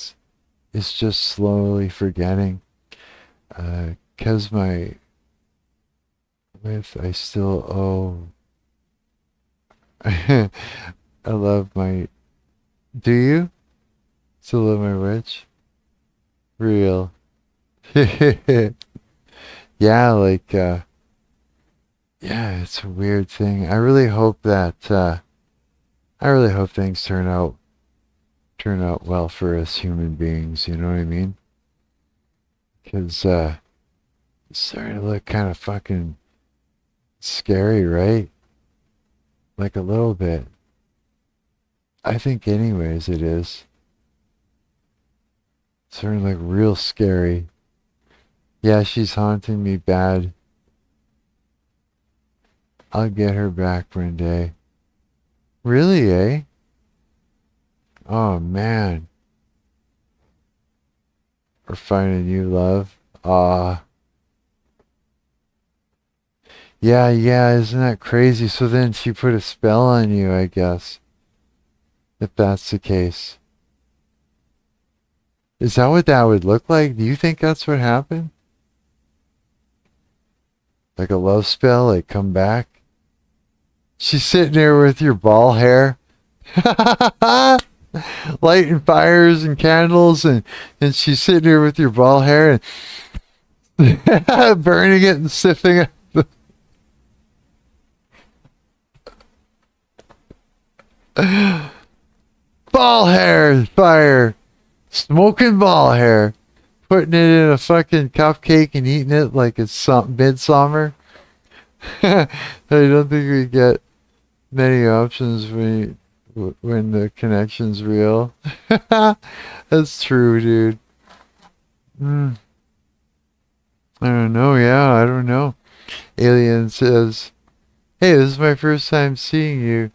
It's just slowly forgetting. 'Cause I still owe. I love my. Do you still love my witch? Real. Yeah, like, it's a weird thing. I really hope things turn out well for us human beings. You know what I mean? Because it's starting to look kind of fucking scary, right? Like a little bit. I think, anyways, it is. It's starting to look real scary. Yeah, she's haunting me bad. I'll get her back one day. Really, eh? Oh, man. Or find a new love. Yeah, isn't that crazy? So then she put a spell on you, I guess. If that's the case. Is that what that would look like? Do you think that's what happened? Like a love spell, like come back? She's sitting there with your ball hair. Lighting fires and candles, and she's sitting there with your ball hair and burning it and sifting it. Ball hair, fire, smoking ball hair, putting it in a fucking cupcake and eating it like it's midsummer. I don't think we get many options when the connection's real. That's true, dude. Mm, I don't know. Yeah, I don't know. Alien says, "Hey, this is my first time seeing you.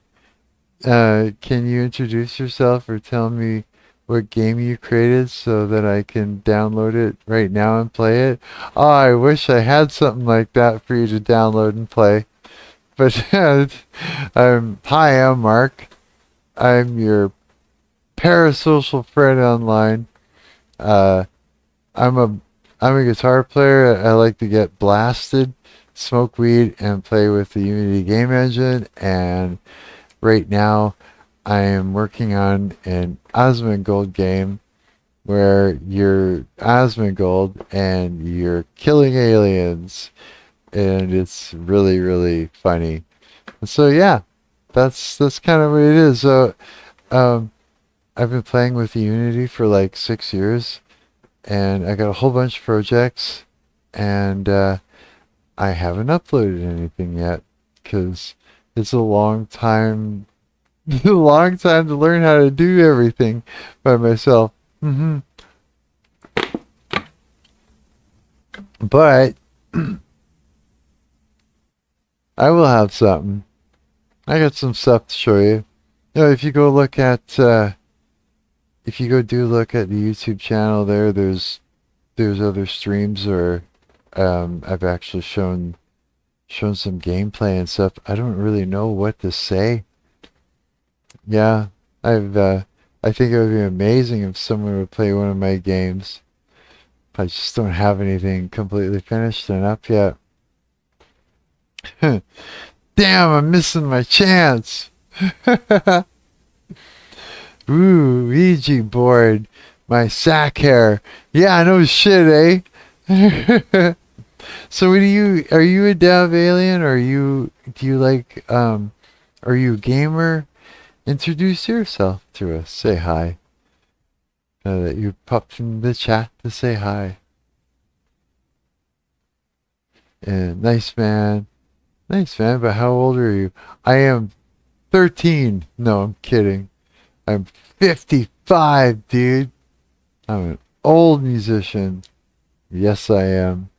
Can you introduce yourself or tell me what game you created so that I can download it right now and play it?" Oh, I wish I had something like that for you to download and play. But hi, I'm Marc. I'm your parasocial friend online. Uh, I'm a I'm a guitar player. I like to get blasted, smoke weed, and play with the Unity game engine. And right now, I am working on an Asmongold game where you're Asmongold and you're killing aliens, and it's really, really funny. So yeah, that's kind of what it is. So, um, I've been playing with Unity for like 6 years, and I got a whole bunch of projects, and I haven't uploaded anything yet because it's a long time, a long time to learn how to do everything by myself. But I will have something. I got some stuff to show you. You know, if you go look at, if you go do look at the YouTube channel there's other streams, or I've actually shown some gameplay and stuff. I don't really know what to say. Yeah, I think it would be amazing if someone would play one of my games. I just don't have anything completely finished and up yet. Damn, I'm missing my chance. Ooh, Ouija board. My sack hair. Yeah, no shit, eh? So are you a dev alien, or do you like, are you a gamer? Introduce yourself to us. Say hi. That you popped in the chat to say hi. And nice man. Nice man, but how old are you? I am 13. No, I'm kidding. I'm 55, dude. I'm an old musician. Yes, I am.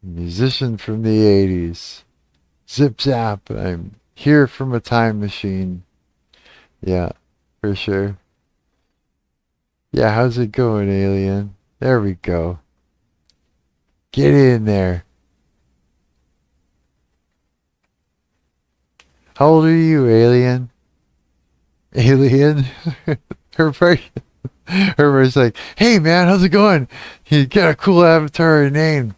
Musician from the 80s. Zip zap. I'm here from a time machine. Yeah, for sure. Yeah, how's it going, alien? There we go. Get in there. How old are you, alien? Alien? Everybody's like, hey man, how's it going? You got a cool avatar and name.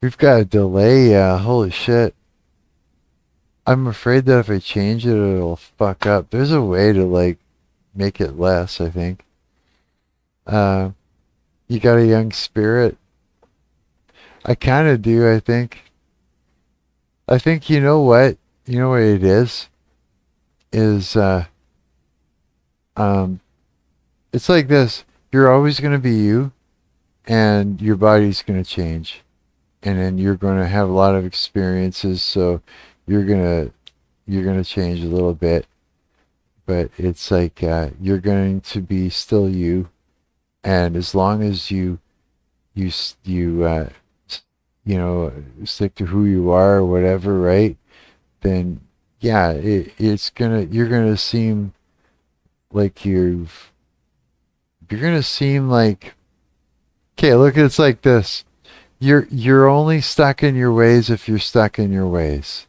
We've got a delay, yeah. Holy shit. I'm afraid that if I change it, it'll fuck up. There's a way to, like, make it less, I think. Uh, you got a young spirit? I kind of do, I think. I think, you know what? You know what it is? Is, um, it's like this. You're always going to be you, and your body's going to change. And then you're going to have a lot of experiences, so you're going to change a little bit. But it's like, you're going to be still you. And as long as you, you know, stick to who you are or whatever, right? Then, yeah, you're gonna seem like you're gonna seem like, okay, look, it's like this. You're only stuck in your ways if you're stuck in your ways.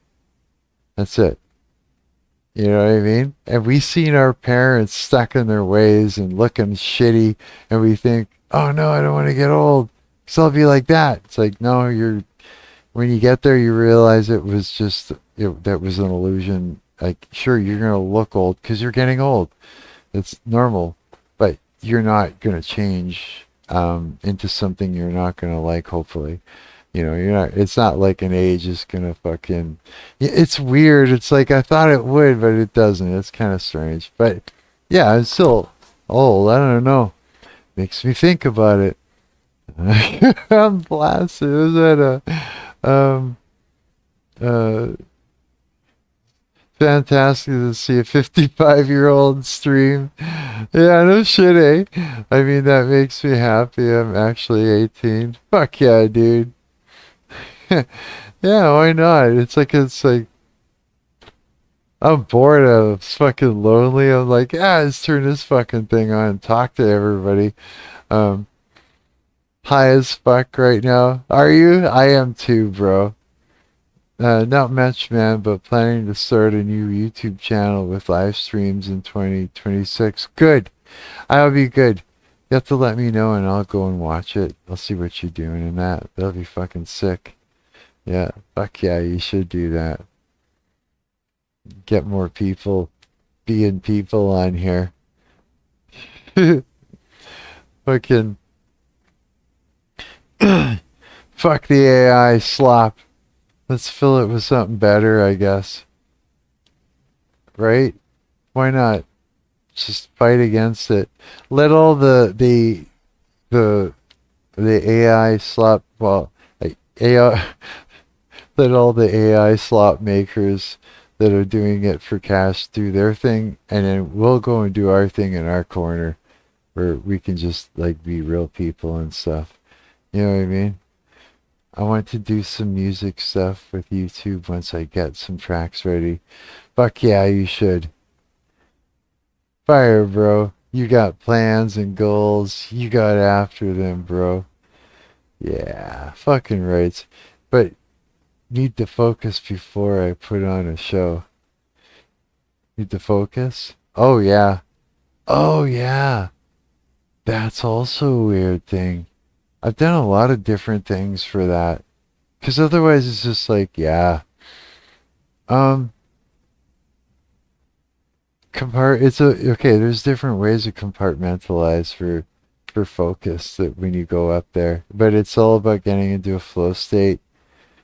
That's it. You know what I mean? And we seen our parents stuck in their ways and looking shitty, and we think, oh no, I don't want to get old, because I'll be like that. It's like, no, when you get there, you realize it was just, that was an illusion. Like, sure, you're going to look old because you're getting old. It's normal, but you're not going to change into something you're not going to like, hopefully. You know, it's not like an age is going to fucking, it's weird. It's like, I thought it would, but it doesn't. It's kind of strange. But yeah, I'm still old. I don't know. Makes me think about it. I'm blasted. It was at um, uh, fantastic to see a 55-year-old stream. Yeah, no shit, eh? I mean, that makes me happy. I'm actually 18. Fuck yeah, dude. Yeah, why not? It's like, I'm bored. I'm fucking lonely. I'm like, let's turn this fucking thing on and talk to everybody. Um, High as fuck right now. Are you? I am too, bro. Not much, man, but planning to start a new YouTube channel with live streams in 2026. Good. I'll be good. You have to let me know and I'll go and watch it. I'll see what you're doing in that. That'll be fucking sick. Yeah, fuck yeah, you should do that. Get more people being people on here. Fucking fuck the AI slop. Let's fill it with something better, I guess. Right? Why not? Just fight against it. Let all the the AI slop well like AI let all the AI slop makers that are doing it for cash do their thing, and then we'll go and do our thing in our corner where we can just like be real people and stuff. You know what I mean? I want to do some music stuff with YouTube once I get some tracks ready. Fuck yeah, you should. Fire, bro. You got plans and goals. You got after them, bro. Yeah, fucking right. But need to focus before I put on a show. Need to focus? Oh, yeah. Oh, yeah. That's also a weird thing. I've done a lot of different things for that. Because otherwise it's just like, yeah. Um, okay, there's different ways to compartmentalize for focus that when you go up there. But it's all about getting into a flow state.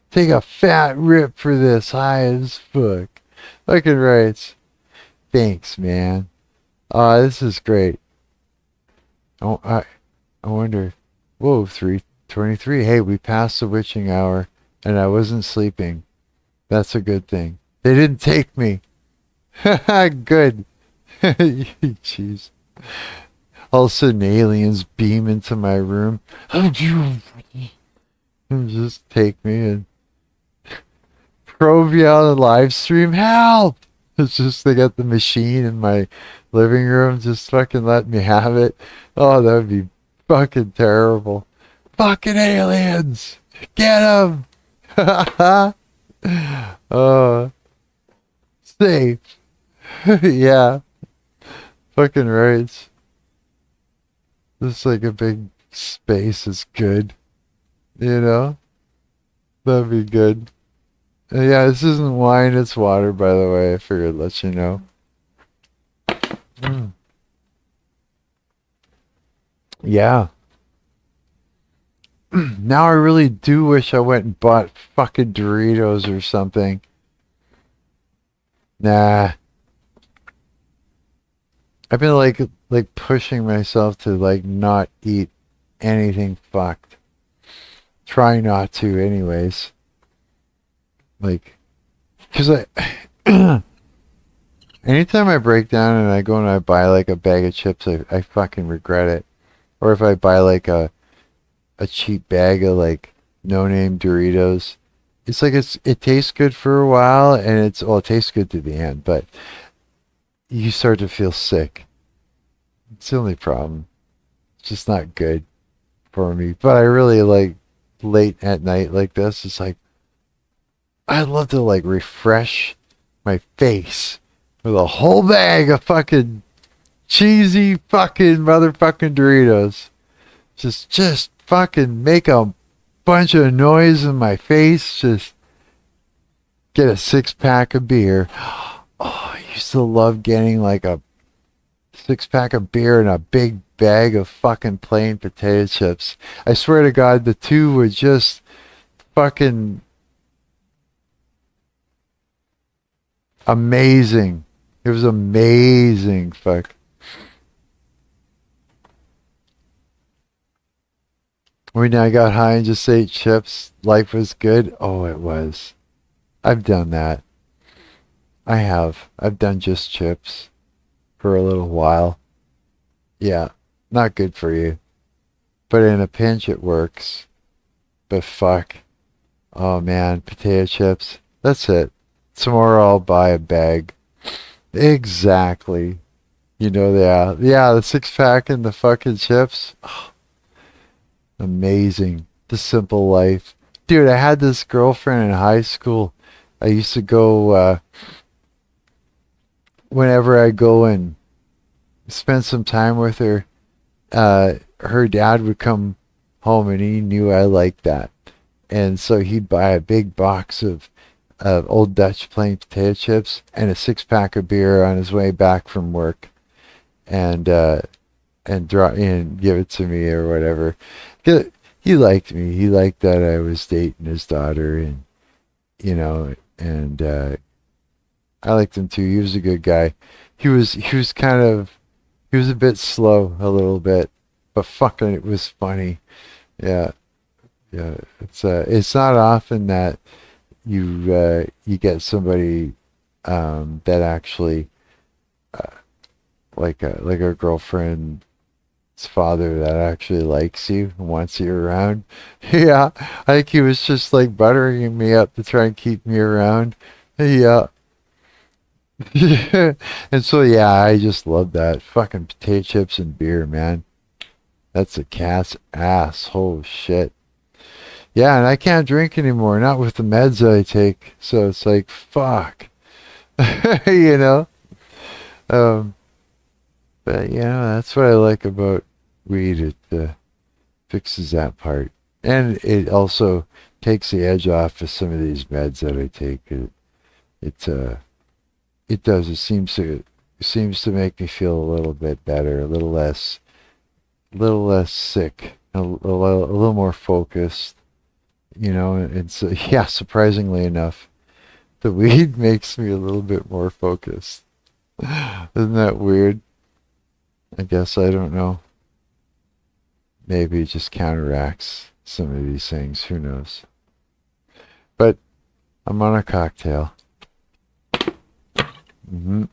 Take a fat rip for this, high as fuck. Fucking right. Thanks, man. This is great. Oh, I wonder. Whoa, 3:23. Hey, we passed the witching hour, and I wasn't sleeping. That's a good thing. They didn't take me. Good. Jeez. All of a sudden, aliens beam into my room. And just take me and probe you on the live stream. Help! It's just they got the machine in my living room. Just fucking let me have it. Oh, that would be fucking terrible. Fucking aliens! Get them! Oh, safe. Yeah, fucking right. This like a big space is good. You know? That'd be good. Yeah, this isn't wine, it's water, by the way. I figured I'd let you know. Mm. Yeah. Now I really do wish I went and bought fucking Doritos or something. Nah. I've been like pushing myself to like not eat anything fucked. Try not to anyways. Like, cause anytime I break down and I go and I buy like a bag of chips, I fucking regret it. Or if I buy like a cheap bag of like no name Doritos, it's like it tastes good for a while and it tastes good to the end, but you start to feel sick. It's the only problem. It's just not good for me. But I really like late at night like this. It's like I'd love to like refresh my face with a whole bag of fucking cheesy fucking motherfucking Doritos. Just fucking make a bunch of noise in my face. Just get a 6-pack of beer. Oh, I used to love getting like a 6-pack of beer and a big bag of fucking plain potato chips. I swear to God, the two were just fucking amazing. It was amazing. Fuck. When I got high and just ate chips, life was good. Oh, it was. I've done that. I have. I've done just chips for a little while. Yeah, not good for you. But in a pinch, it works. But fuck. Oh man, potato chips. That's it. Tomorrow I'll buy a bag. Exactly. You know, yeah, the 6-pack and the fucking chips. Oh, amazing. The simple life. Dude, I had this girlfriend in high school. I used to go, whenever I go and spend some time with her, her dad would come home and he knew I liked that. And so he'd buy a big box of Old Dutch plain potato chips and a 6-pack of beer on his way back from work, and draw in give it to me or whatever. He liked me. He liked that I was dating his daughter, and and I liked him too. He was a good guy. He was kind of he was a bit slow a little bit, but fucking it was funny. Yeah, yeah. It's not often that you get somebody that actually like a girlfriend's father that actually likes you and wants you around. Yeah, I think he was just like buttering me up to try and keep me around. Yeah. And so yeah, I just love that. Fucking potato chips and beer, man. That's a cat's ass. Holy shit. Yeah, and I can't drink anymore, not with the meds that I take. So it's like, fuck. you know? Um, but that's what I like about weed. It fixes that part. And it also takes the edge off of some of these meds that I take. It it does. It seems to make me feel a little bit better, a little less sick, a little more focused. And so yeah, surprisingly enough, the weed makes me a little bit more focused. Isn't that weird? I guess I don't know. Maybe it just counteracts some of these things. Who knows? But I'm on a cocktail. hmm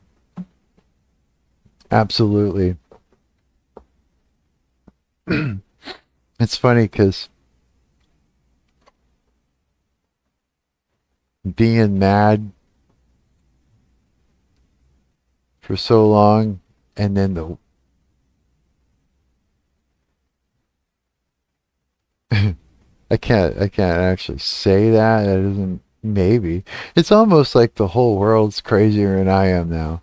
Absolutely. It's funny because being mad for so long, and then the I can't actually say that. That isn't maybe. It's almost like the whole world's crazier than I am now.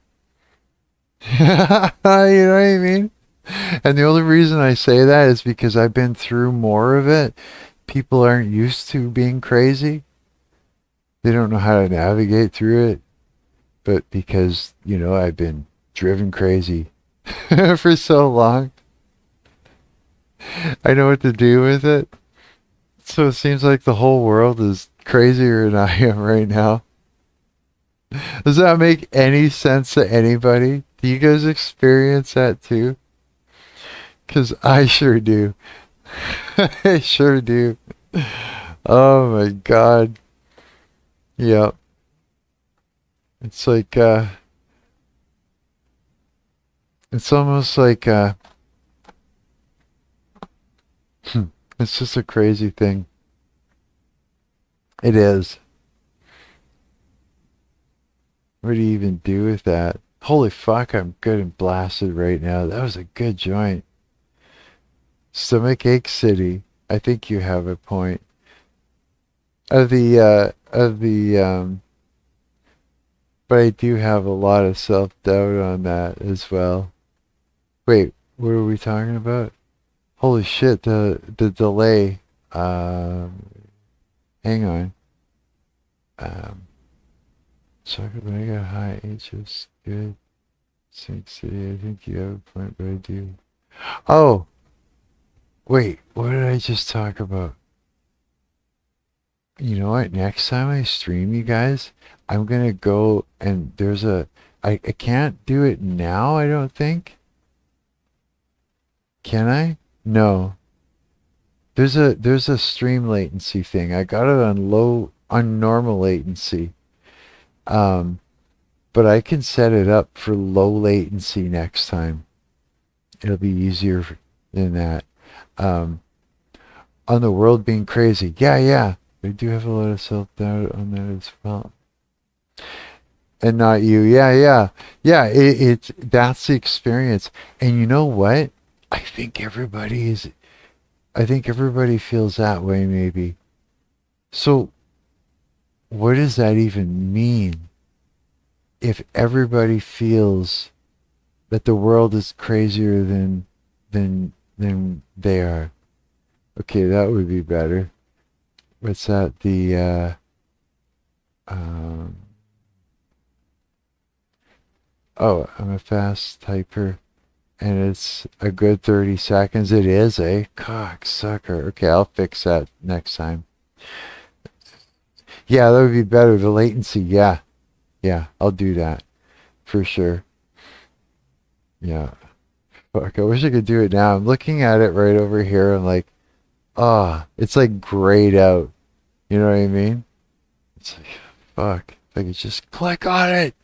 You know what I mean? And the only reason I say that is because I've been through more of it. People aren't used to being crazy. They don't know how to navigate through it. But because, I've been driven crazy for so long, I know what to do with it. So it seems like the whole world is crazier than I am right now. Does that make any sense to anybody? Do you guys experience that too? Because I sure do. I sure do. Oh my God. Yeah. It's like, it's almost like, it's just a crazy thing. It is. What do you even do with that? Holy fuck, I'm good and blasted right now. That was a good joint. Stomach ache city. I think you have a point. But I do have a lot of self-doubt on that as well. Wait, what are we talking about? Holy shit, the delay. Hang on. Um, Chocolate when I got high H is good. Sink City, I think you have a point, but I do. Oh, wait, what did I just talk about? You know what? Next time I stream, you guys, I'm gonna go and I can't do it now, I don't think. Can I? No. There's a stream latency thing. I got it on normal latency. Um, but I can set it up for low latency next time. It'll be easier than that. Um, on the world being crazy. Yeah, yeah. I do have a lot of self-doubt on that as well. And not you. Yeah, yeah. Yeah, that's the experience. And you know what? I think everybody feels that way maybe. So what does that even mean? If everybody feels that the world is crazier than they are. Okay, that would be better. What's that? Um, I'm a fast typer, and it's a good 30 seconds. It is, eh? Cocksucker. Okay, I'll fix that next time. Yeah, that would be better. The latency, yeah. Yeah, I'll do that for sure. Yeah. Fuck, I wish I could do it now. I'm looking at it right over here. I'm like, ah, it's like grayed out. You know what I mean? It's like, fuck. If I could just click on it.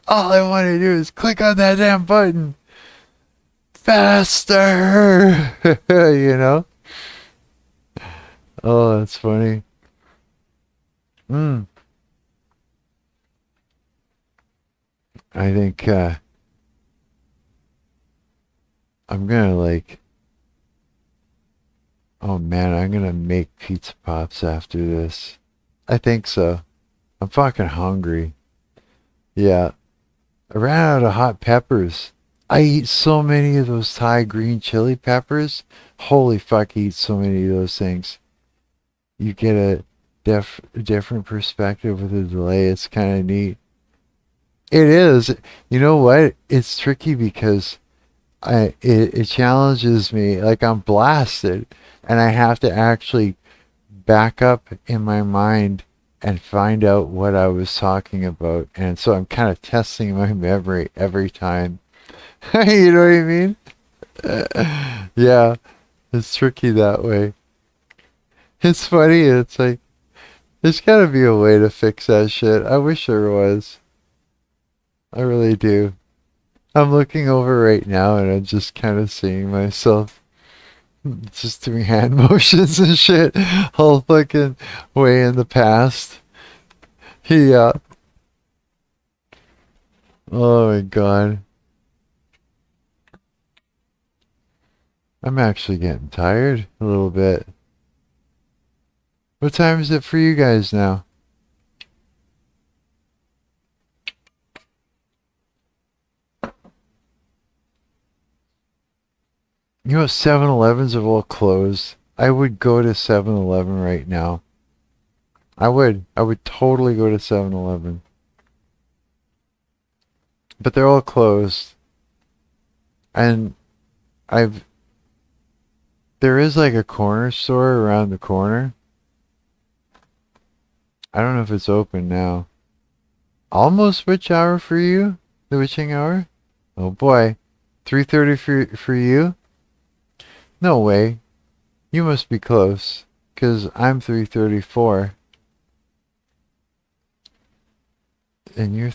All I want to do is click on that damn button. Faster! You know? Oh, that's funny. Mm. I think I'm gonna like, oh man, I'm gonna make pizza pops after this. I think so. I'm fucking hungry. Yeah. I ran out of hot peppers. I eat so many of those Thai green chili peppers. Holy fuck, I eat so many of those things. You get a different perspective with a delay. It's kind of neat. It is. You know what? It's tricky because it challenges me. Like I'm blasted, and I have to actually back up in my mind and find out what I was talking about. And so I'm kind of testing my memory every time. You know what I mean? Yeah, it's tricky that way. It's funny. It's like, there's got to be a way to fix that shit. I wish there was. I really do. I'm looking over right now and I'm just kind of seeing myself just doing hand motions and shit all fucking way in the past. Yeah. Oh my god. I'm actually getting tired a little bit. What time is it for you guys now? You know, 7-Elevens are all closed. I would go to 7-Eleven right now. I would. I would totally go to 7-Eleven. But they're all closed. And I've there is like a corner store around the corner. I don't know if it's open now. Almost witch hour for you? The witching hour? Oh boy. 3:30 for you? No way. You must be close. 'Cause I'm 3:34. And you're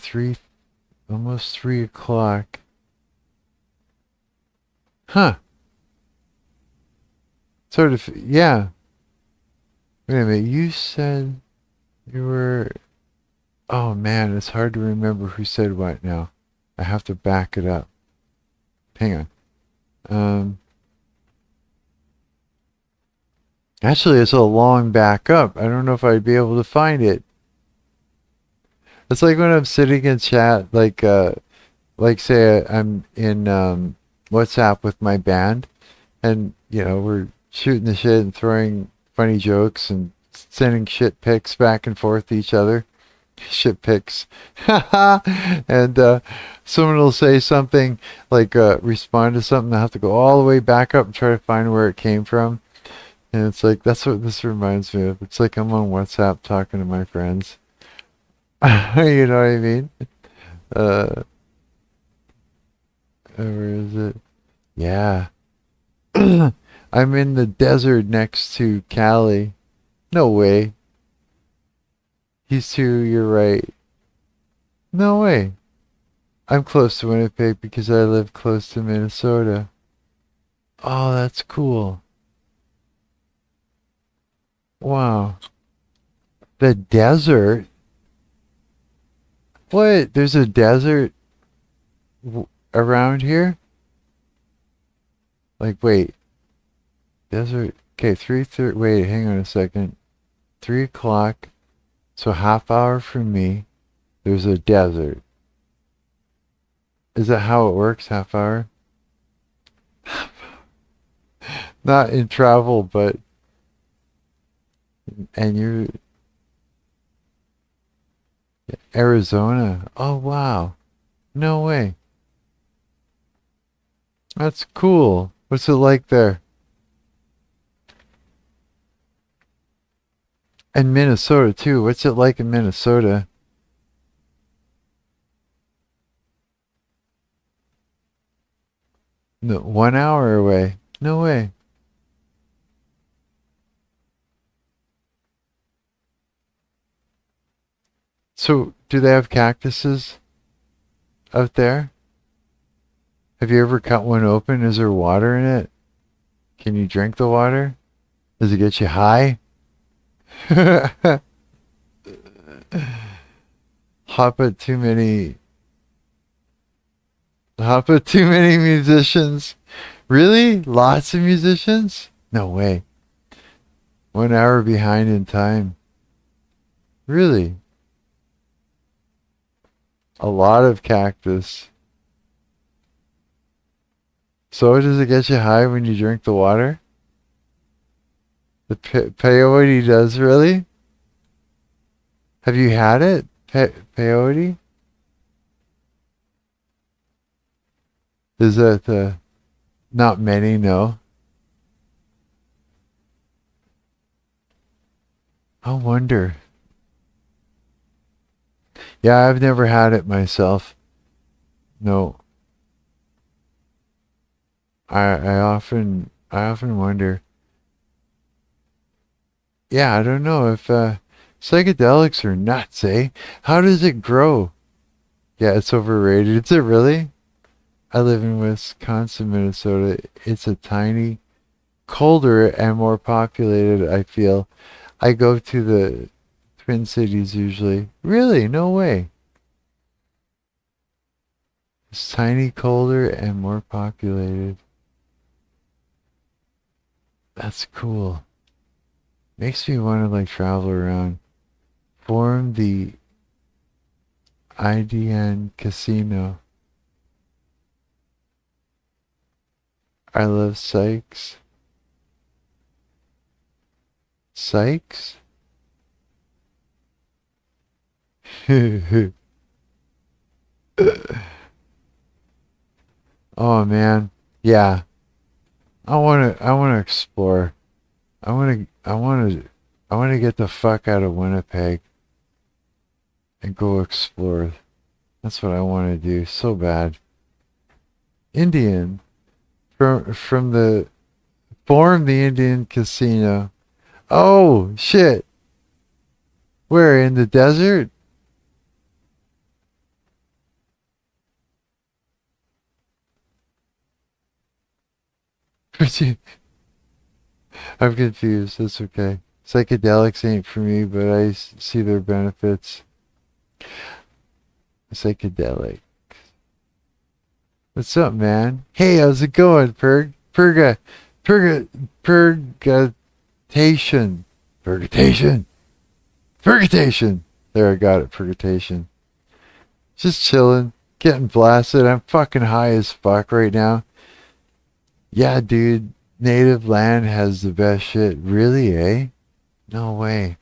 almost 3 o'clock. Huh. Sort of, yeah. Wait a minute, you said you were... Oh man, it's hard to remember who said what now. I have to back it up. Hang on. Actually, it's a long back up. I don't know if I'd be able to find it. It's like when I'm sitting in chat, like say I'm in WhatsApp with my band, and you know we're shooting the shit and throwing funny jokes and sending shit pics back and forth to each other. Shit pics. And someone will say something like respond to something. I have to go all the way back up and try to find where it came from. And it's like that's what this reminds me of. It's like I'm on WhatsApp talking to my friends. You know what I mean? Uh, where is it? Yeah. I'm in the desert next to Cali. No way. He's too, you're right. No way. I'm close to Winnipeg because I live close to Minnesota. Oh, that's cool. Wow. The desert? What? There's a desert around here? Like, wait. Desert. Okay, 3:30. Wait, hang on a second. 3 o'clock. So half hour from me, there's a desert. Is that how it works? Half hour? Not in travel, but... And you're... Arizona. Oh, wow. No way. That's cool. What's it like there? And Minnesota too. What's it like in Minnesota? No, 1 hour away. No way. So, do they have cactuses out there? Have you ever cut one open? Is there water in it? Can you drink the water? Does it get you high? Hop at too many. Hop at too many musicians. Really? Lots of musicians? No way. 1 hour behind in time. Really? A lot of cactus. So does it get you high when you drink the water? The peyote does, really? Have you had it? Peyote? Is that not many? No. I wonder. Yeah, I've never had it myself. No. I often wonder. Yeah, I don't know if psychedelics are nuts, eh? How does it grow? Yeah, it's overrated. Is it really? I live in Wisconsin, Minnesota. It's a tiny, colder and more populated, I feel. I go to the Twin Cities usually. Really? No way. It's tiny, colder, and more populated. That's cool. Makes me want to like travel around. Form the IDN casino. I love Sykes. Sykes? Oh man. Yeah. I wanna explore. I wanna get the fuck out of Winnipeg and go explore. That's what I wanna do so bad. Indian. From the form the Indian casino. Oh shit. Where in the desert? I'm confused. That's okay. Psychedelics ain't for me, but I see their benefits. Psychedelic. What's up, man? Hey, how's it going, purgatation. Purgatation. Purgatation. There, I got it. Purgatation. Just chilling, getting blasted. I'm fucking high as fuck right now. Yeah, dude. Native land has the best shit. Really, eh? No way.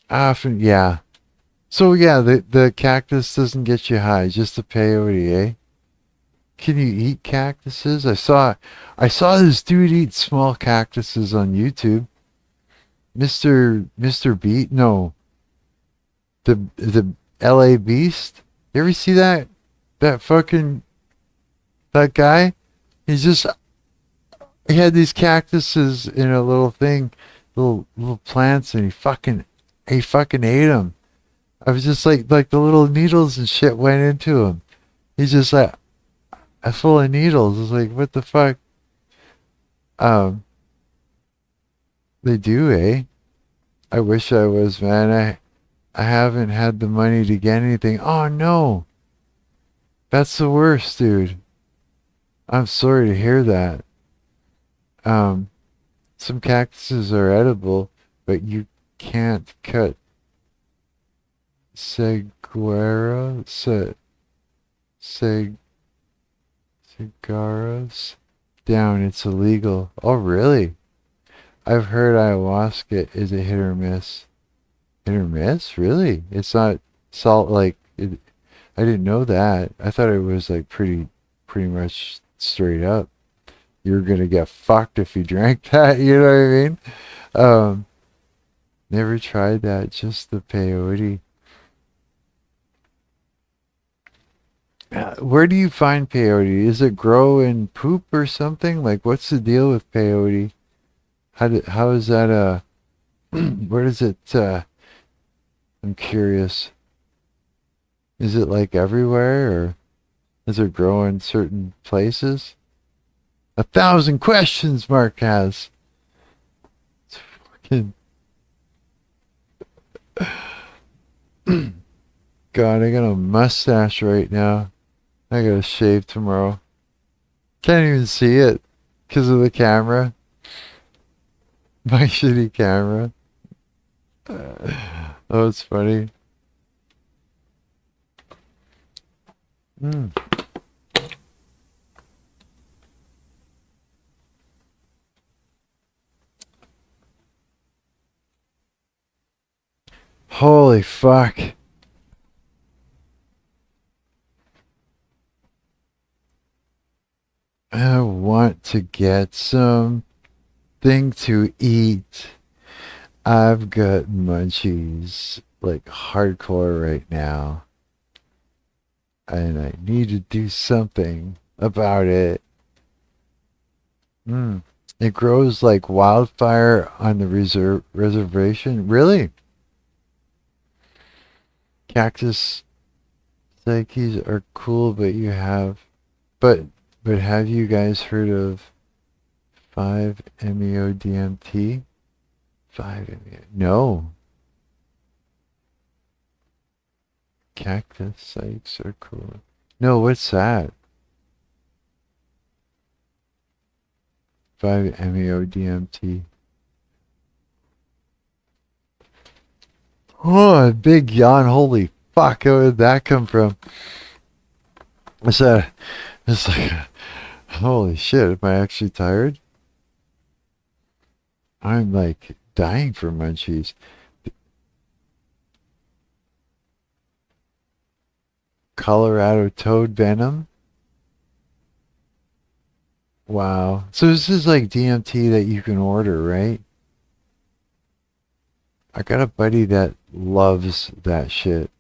Often, yeah. So yeah, the cactus doesn't get you high, just the peyote, eh? Can you eat cactuses? I saw this dude eat small cactuses on YouTube. Mr. Beat, no, the LA Beast. You ever see that? That fucking that guy? He's just he had these cactuses in a little thing, little plants, and he fucking ate them. I was just like the little needles and shit went into him. He's just like full of needles. It's like what the fuck? Um, they do, eh? I wish I was, man. I haven't had the money to get anything. Oh no, that's the worst, dude. I'm sorry to hear that. Um, some cactuses are edible, but you can't cut seguera, seg, cigaros down. It's illegal. Oh, really? I've heard ayahuasca is a hit or miss. Hit or miss? Really? It's not salt like it. I didn't know that. I thought it was like pretty much straight up. You're gonna get fucked if you drank that. You know what I mean? Um, Never tried that, just the peyote. Where do you find peyote? Is it grow in poop or something? Like, what's the deal with peyote? How is that, where does it, I'm curious. Is it like everywhere, or does it grow in certain places? 1,000 questions Marc has. It's fucking... God, I got a mustache right now. I gotta shave tomorrow. Can't even see it because of the camera. My shitty camera. Oh, it's funny. Mm. Holy fuck. I want to get something to eat. I've got munchies like hardcore right now. And I need to do something about it. It grows like wildfire on the reservation. Really? Cactus psyches are cool, but but have you guys heard of 5-MeO-DMT? 5-MeO. No. Cactus psychs are cool. No, what's that? 5-MeO-DMT. Oh, a big yawn. Holy fuck, how did that come from? It's like, holy shit, am I actually tired? I'm like dying for munchies. Colorado toad venom? Wow. So this is like DMT that you can order, right? I got a buddy that loves that shit.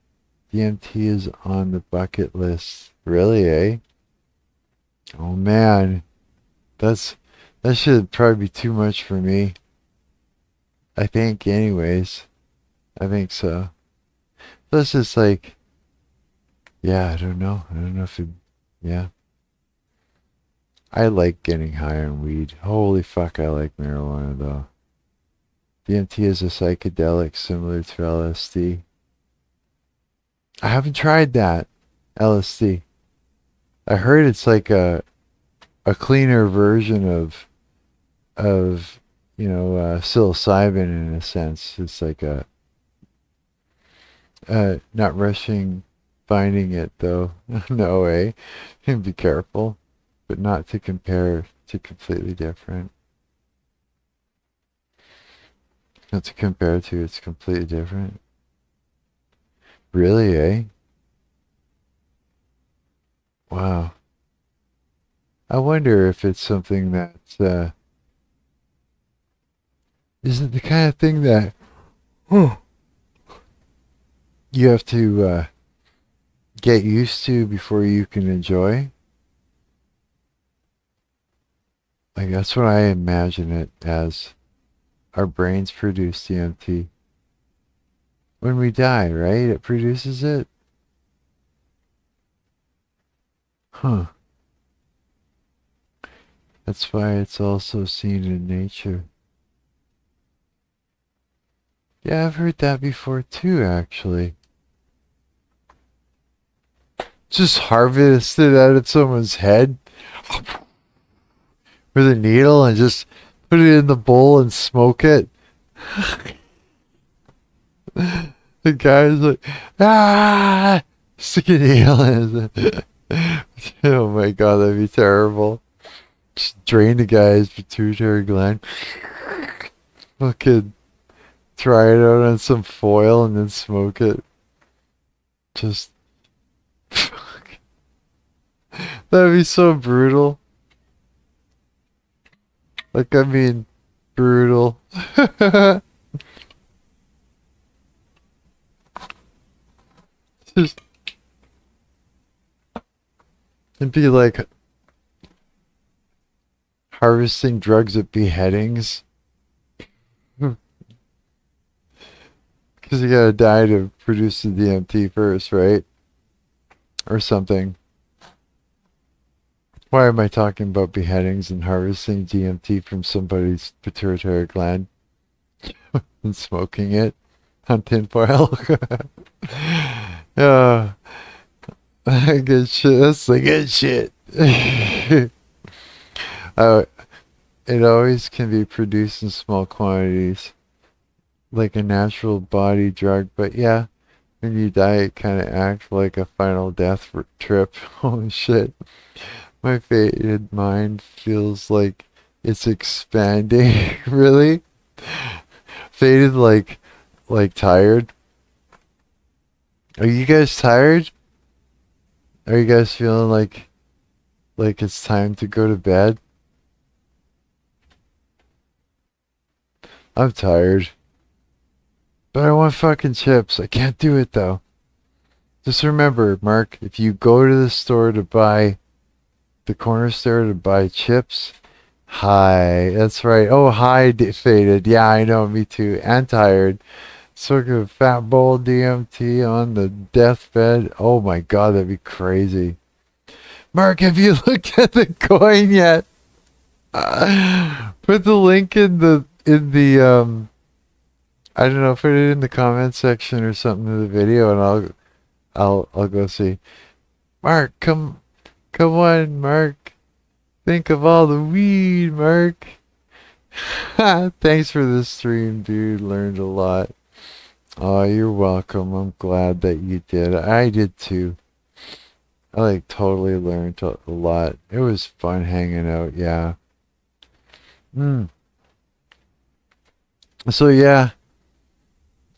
DMT is on the bucket list. Really, eh? Oh man. That should probably be too much for me. I think anyways. I think so. That's just like, yeah, I don't know. I don't know if it, yeah. I like getting high on weed. Holy fuck, I like marijuana though. DMT is a psychedelic similar to LSD. I haven't tried that. LSD. I heard it's like a cleaner version of psilocybin in a sense. It's like a not rushing finding it though. No way. Be careful, but not to compare to completely different. Not to compare to, it's completely different. Really, eh? Wow. I wonder if it's something that isn't the kind of thing that you have to get used to before you can enjoy. Like that's what I imagine it as. Our brains produce DMT. When we die, right? It produces it? Huh. That's why it's also seen in nature. Yeah, I've heard that before too, actually. Just harvest it out of someone's head with a needle and just put it in the bowl and smoke it. The guy's like, ah, stick a needle in it. Oh my god, that'd be terrible. Just drain the guy's pituitary gland. Fucking try it out on some foil and then smoke it. Just fuck. That'd be so brutal. Like, I mean, brutal. It'd be like harvesting drugs at beheadings. Because you gotta die to produce the DMT first, right? Or something. Why am I talking about beheadings and harvesting DMT from somebody's pituitary gland and smoking it on tinfoil? Yeah, good shit. That's the good shit. uh, it always can be produced in small quantities, like a natural body drug. But yeah, when you die, it kind of acts like a final death trip. Holy shit. My faded mind feels like it's expanding. Really? Faded like tired? Are you guys tired? Are you guys feeling like it's time to go to bed? I'm tired. But I want fucking chips. I can't do it though. Just remember, Mark, if you go to the store to buy the corner store to buy chips. Hi, that's right. Oh, hi, faded. Yeah, I know, me too. And tired. Sort of fat bowl DMT on the deathbed. Oh my god, that'd be crazy. Mark, have you looked at the coin yet? Put the link in the I don't know, put it in the comment section or something of the video, and I'll go see. Mark, come on, Mark. Think of all the weed, Mark. Thanks for the stream, dude. Learned a lot. Oh, you're welcome. I'm glad that you did. I did too. I totally learned a lot. It was fun hanging out, yeah. So yeah,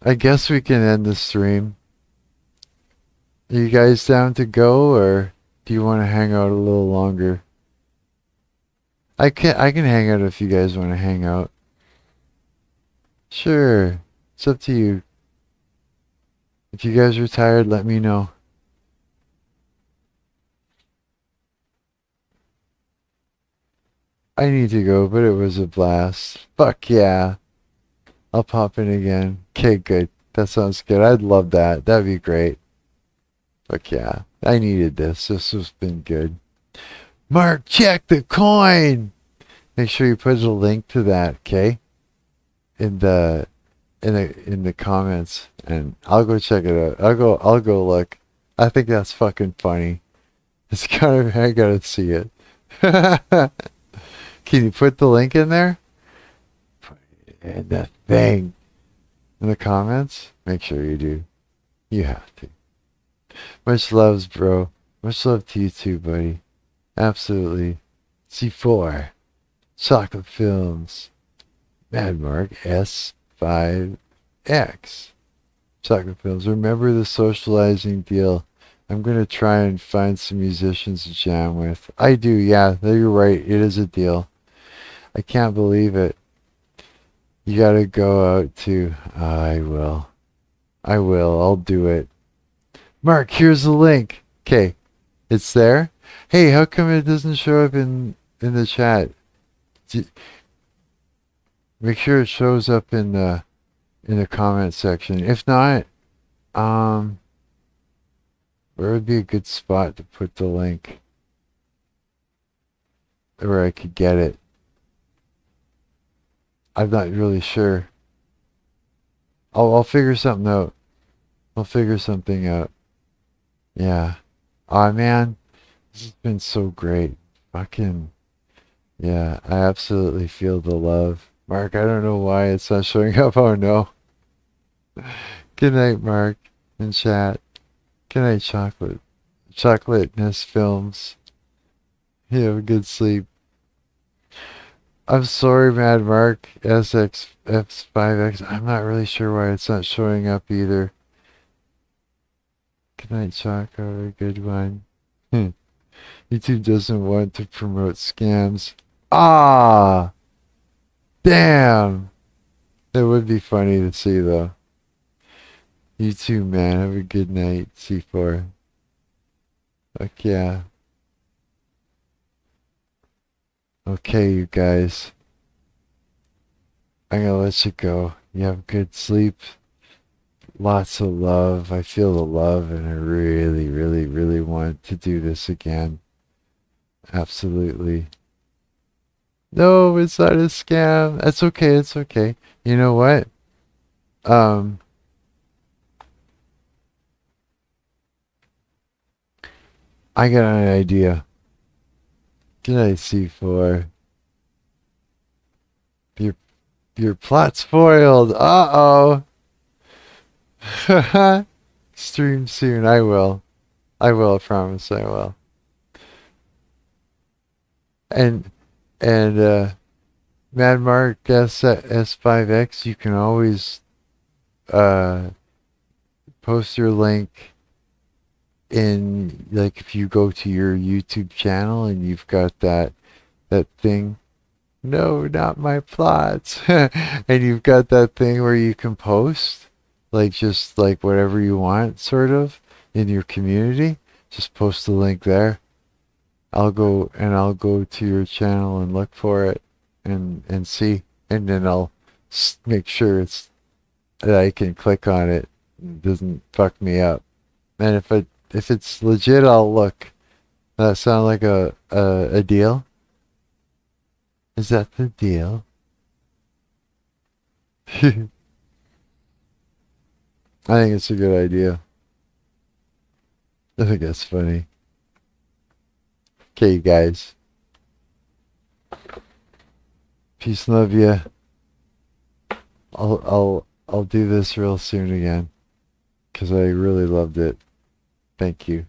I guess we can end the stream. Are you guys down to go, or do you want to hang out a little longer? I can hang out if you guys want to hang out. Sure. It's up to you. If you guys are tired, let me know. I need to go, but it was a blast. Fuck yeah. I'll pop in again. Okay, good. That sounds good. I'd love that. That'd be great. Fuck yeah. I needed this. This has been good. Mark, check the coin! Make sure you put a link to that, okay? In the comments, and I'll go check it out. I'll go look. I think that's fucking funny. It's kind of, I gotta see it. Can you put the link in there? Put it in the thing. In the comments? Make sure you do. You have to. Much loves, bro. Much love to you too, buddy. Absolutely. C4. Chocolate Films. Mad Marc S5X. Chocolate Films. Remember the socializing deal. I'm going to try and find some musicians to jam with. I do, yeah. You're right. It is a deal. I can't believe it. You got to go out too. I will. I'll do it. Mark, here's the link. Okay. It's there. Hey, how come it doesn't show up in the chat? Make sure it shows up in the comment section. If not, where would be a good spot to put the link where I could get it? I'm not really sure. I'll figure something out. I'll figure something out. Yeah. Aw, man. This has been so great. Fucking, yeah, I absolutely feel the love. Mark, I don't know why it's not showing up. Oh, no. Good night, Mark, in chat. Good night, Chocolate. Chocolateness Films. You have a good sleep. I'm sorry, Mad Marc SXF5X. I'm not really sure why it's not showing up either. Good night, Choco. A good one. YouTube doesn't want to promote scams. Ah! Damn! That would be funny to see, though. You too, man. Have a good night, C4. Fuck yeah. Okay, you guys. I'm gonna let you go. You have good sleep. Lots of love. I feel the love, and I really, really, really want to do this again. Absolutely. No, it's not a scam. That's okay. It's okay. You know what? Um, I got an idea. Good night, C4. Your your plot's foiled. Uh oh. Stream soon. I will. I will. I promise. I will. And Mad Mark S5X. You can always uh post your link in, like, if you go to your YouTube channel and you've got that thing. No, not my plots. And you've got that thing where you can post, like, just like whatever you want, sort of, in your community. Just post the link there. I'll go to your channel and look for it and see, and then I'll make sure it's that I can click on it. It doesn't fuck me up. And if it's legit, I'll look. Does that sound like a deal? Is that the deal? I think it's a good idea. I think that's funny. Okay, you guys. Peace and love ya. I'll do this real soon again, 'cause I really loved it. Thank you.